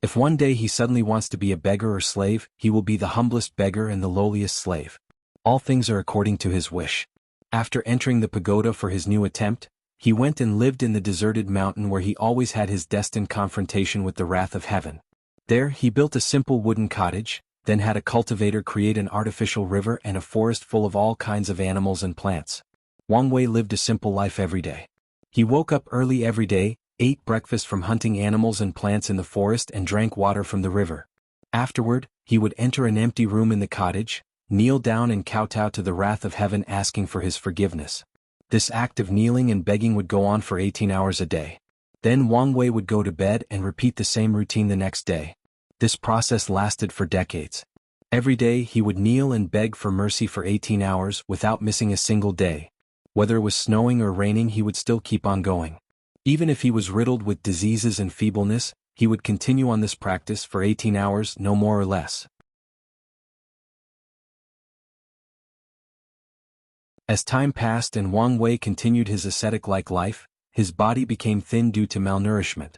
If one day he suddenly wants to be a beggar or slave, he will be the humblest beggar and the lowliest slave. All things are according to his wish. After entering the pagoda for his new attempt, he went and lived in the deserted mountain where he always had his destined confrontation with the wrath of heaven. There he built a simple wooden cottage, then had a cultivator create an artificial river and a forest full of all kinds of animals and plants. Wang Wei lived a simple life every day. He woke up early every day, ate breakfast from hunting animals and plants in the forest and drank water from the river. Afterward, he would enter an empty room in the cottage, kneel down and kowtow to the wrath of heaven asking for his forgiveness. This act of kneeling and begging would go on for 18 hours a day. Then Wang Wei would go to bed and repeat the same routine the next day. This process lasted for decades. Every day he would kneel and beg for mercy for 18 hours without missing a single day. Whether it was snowing or raining, he would still keep on going. Even if he was riddled with diseases and feebleness, he would continue on this practice for 18 hours, no more or less. As time passed and Wang Wei continued his ascetic-like life, his body became thin due to malnourishment.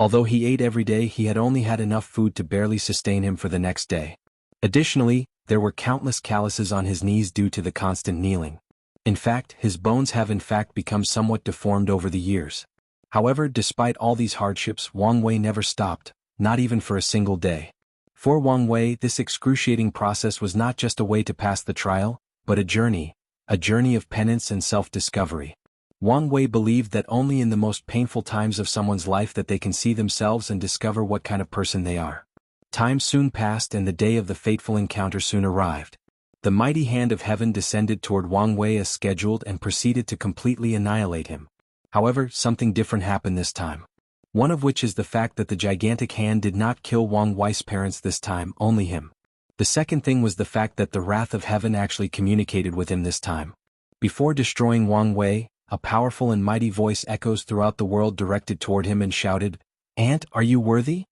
Although he ate every day, he had only had enough food to barely sustain him for the next day. Additionally, there were countless calluses on his knees due to the constant kneeling. In fact, his bones have in fact become somewhat deformed over the years. However, despite all these hardships, Wang Wei never stopped, not even for a single day. For Wang Wei, this excruciating process was not just a way to pass the trial, but a journey of penance and self-discovery. Wang Wei believed that only in the most painful times of someone's life that they can see themselves and discover what kind of person they are. Time soon passed and the day of the fateful encounter soon arrived. The mighty hand of heaven descended toward Wang Wei as scheduled and proceeded to completely annihilate him. However, something different happened this time. One of which is the fact that the gigantic hand did not kill Wang Wei's parents this time, only him. The second thing was the fact that the wrath of heaven actually communicated with him this time. Before destroying Wang Wei, a powerful and mighty voice echoes throughout the world directed toward him and shouted, "Aunt, are you worthy?"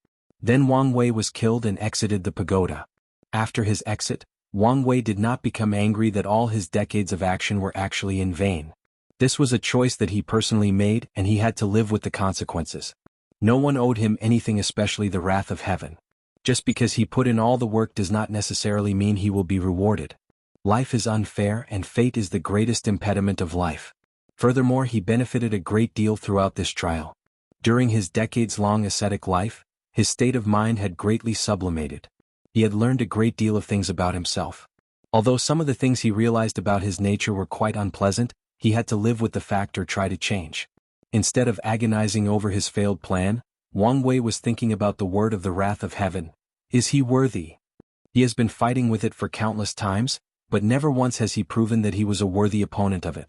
Then Wang Wei was killed and exited the pagoda. After his exit, Wang Wei did not become angry that all his decades of action were actually in vain. This was a choice that he personally made, and he had to live with the consequences. No one owed him anything, especially the wrath of heaven. Just because he put in all the work does not necessarily mean he will be rewarded. Life is unfair, and fate is the greatest impediment of life. Furthermore, he benefited a great deal throughout this trial. During his decades-long ascetic life, his state of mind had greatly sublimated. He had learned a great deal of things about himself. Although some of the things he realized about his nature were quite unpleasant, he had to live with the fact or try to change. Instead of agonizing over his failed plan, Wang Wei was thinking about the word of the wrath of heaven. Is he worthy? He has been fighting with it for countless times, but never once has he proven that he was a worthy opponent of it.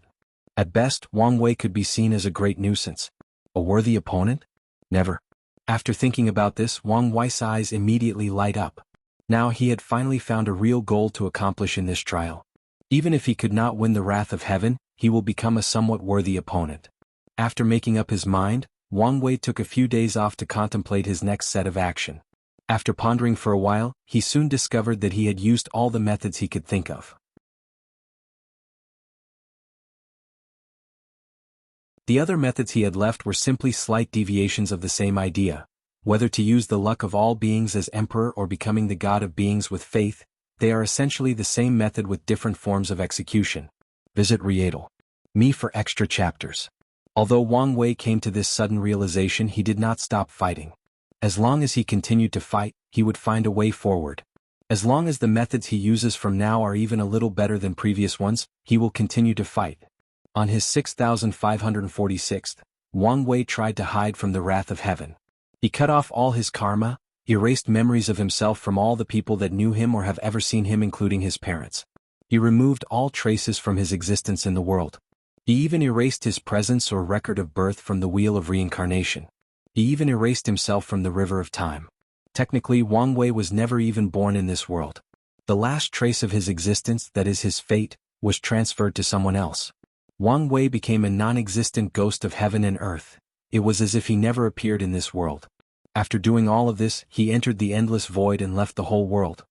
At best, Wang Wei could be seen as a great nuisance. A worthy opponent? Never. After thinking about this, Wang Wei's eyes immediately light up. Now he had finally found a real goal to accomplish in this trial. Even if he could not win the wrath of heaven, he will become a somewhat worthy opponent. After making up his mind, Wang Wei took a few days off to contemplate his next set of action. After pondering for a while, he soon discovered that he had used all the methods he could think of. The other methods he had left were simply slight deviations of the same idea. Whether to use the luck of all beings as emperor or becoming the god of beings with faith, they are essentially the same method with different forms of execution. Visit Readle.me for extra chapters. Although Wang Wei came to this sudden realization, he did not stop fighting. As long as he continued to fight, he would find a way forward. As long as the methods he uses from now are even a little better than previous ones, he will continue to fight. On his 6546th, Wang Wei tried to hide from the wrath of heaven. He cut off all his karma, erased memories of himself from all the people that knew him or have ever seen him, including his parents. He removed all traces from his existence in the world. He even erased his presence or record of birth from the wheel of reincarnation. He even erased himself from the river of time. Technically, Wang Wei was never even born in this world. The last trace of his existence, that is his fate, was transferred to someone else. Wang Wei became a non-existent ghost of heaven and earth. It was as if he never appeared in this world. After doing all of this, he entered the endless void and left the whole world.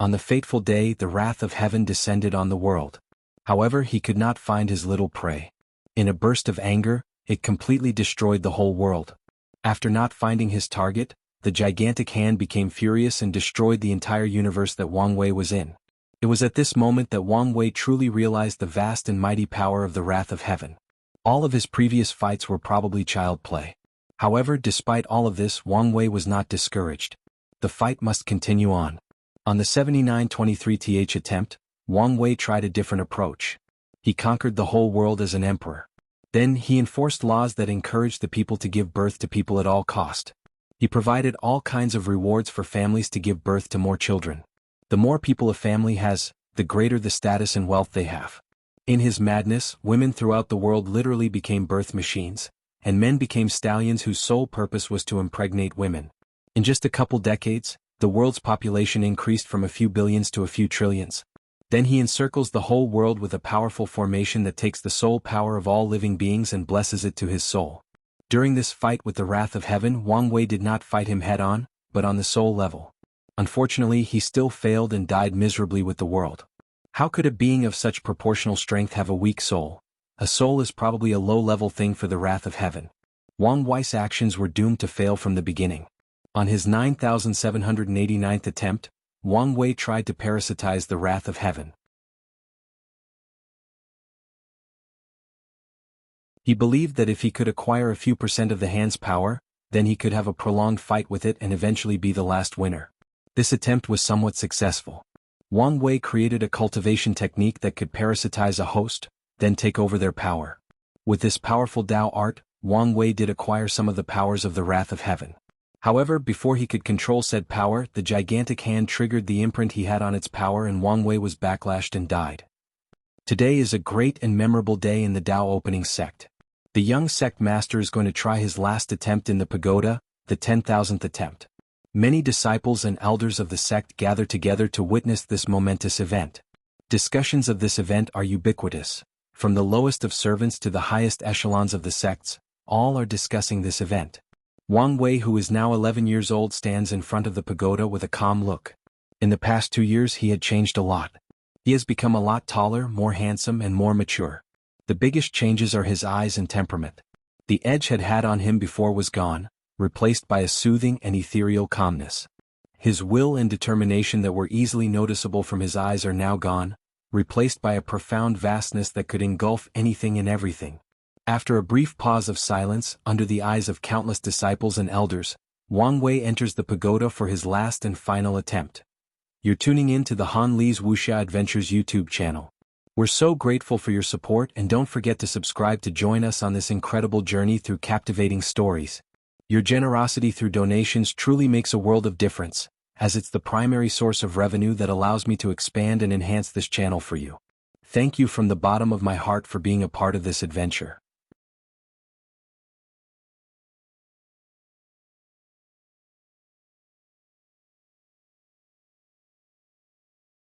On the fateful day, the wrath of heaven descended on the world. However, he could not find his little prey. In a burst of anger, it completely destroyed the whole world. After not finding his target, the gigantic hand became furious and destroyed the entire universe that Wang Wei was in. It was at this moment that Wang Wei truly realized the vast and mighty power of the wrath of heaven. All of his previous fights were probably child play. However, despite all of this, Wang Wei was not discouraged. The fight must continue on. On the 7923th attempt, Wang Wei tried a different approach. He conquered the whole world as an emperor. Then he enforced laws that encouraged the people to give birth to people at all cost. He provided all kinds of rewards for families to give birth to more children. The more people a family has, the greater the status and wealth they have. In his madness, women throughout the world literally became birth machines, and men became stallions whose sole purpose was to impregnate women. In just a couple decades, the world's population increased from a few billions to a few trillions. Then he encircles the whole world with a powerful formation that takes the soul power of all living beings and blesses it to his soul. During this fight with the wrath of heaven, Wang Wei did not fight him head-on, but on the soul level. Unfortunately, he still failed and died miserably with the world. How could a being of such proportional strength have a weak soul? A soul is probably a low-level thing for the wrath of heaven. Wang Wei's actions were doomed to fail from the beginning. On his 9789th attempt, Wang Wei tried to parasitize the wrath of heaven. He believed that if he could acquire a few % of the hand's power, then he could have a prolonged fight with it and eventually be the last winner. This attempt was somewhat successful. Wang Wei created a cultivation technique that could parasitize a host, then take over their power. With this powerful Dao art, Wang Wei did acquire some of the powers of the wrath of heaven. However, before he could control said power, the gigantic hand triggered the imprint he had on its power and Wang Wei was backlashed and died. Today is a great and memorable day in the Dao opening sect. The young sect master is going to try his last attempt in the pagoda, the 10,000th attempt. Many disciples and elders of the sect gather together to witness this momentous event. Discussions of this event are ubiquitous. From the lowest of servants to the highest echelons of the sects, all are discussing this event. Wang Wei, who is now 11 years old, stands in front of the pagoda with a calm look. In the past 2 years he had changed a lot. He has become a lot taller, more handsome and more mature. The biggest changes are his eyes and temperament. The edge had on him before was gone, replaced by a soothing and ethereal calmness. His will and determination that were easily noticeable from his eyes are now gone, replaced by a profound vastness that could engulf anything and everything. After a brief pause of silence, under the eyes of countless disciples and elders, Wang Wei enters the pagoda for his last and final attempt. You're tuning in to the Han Li's Wuxia Adventures YouTube channel. We're so grateful for your support, and don't forget to subscribe to join us on this incredible journey through captivating stories. Your generosity through donations truly makes a world of difference, as it's the primary source of revenue that allows me to expand and enhance this channel for you. Thank you from the bottom of my heart for being a part of this adventure.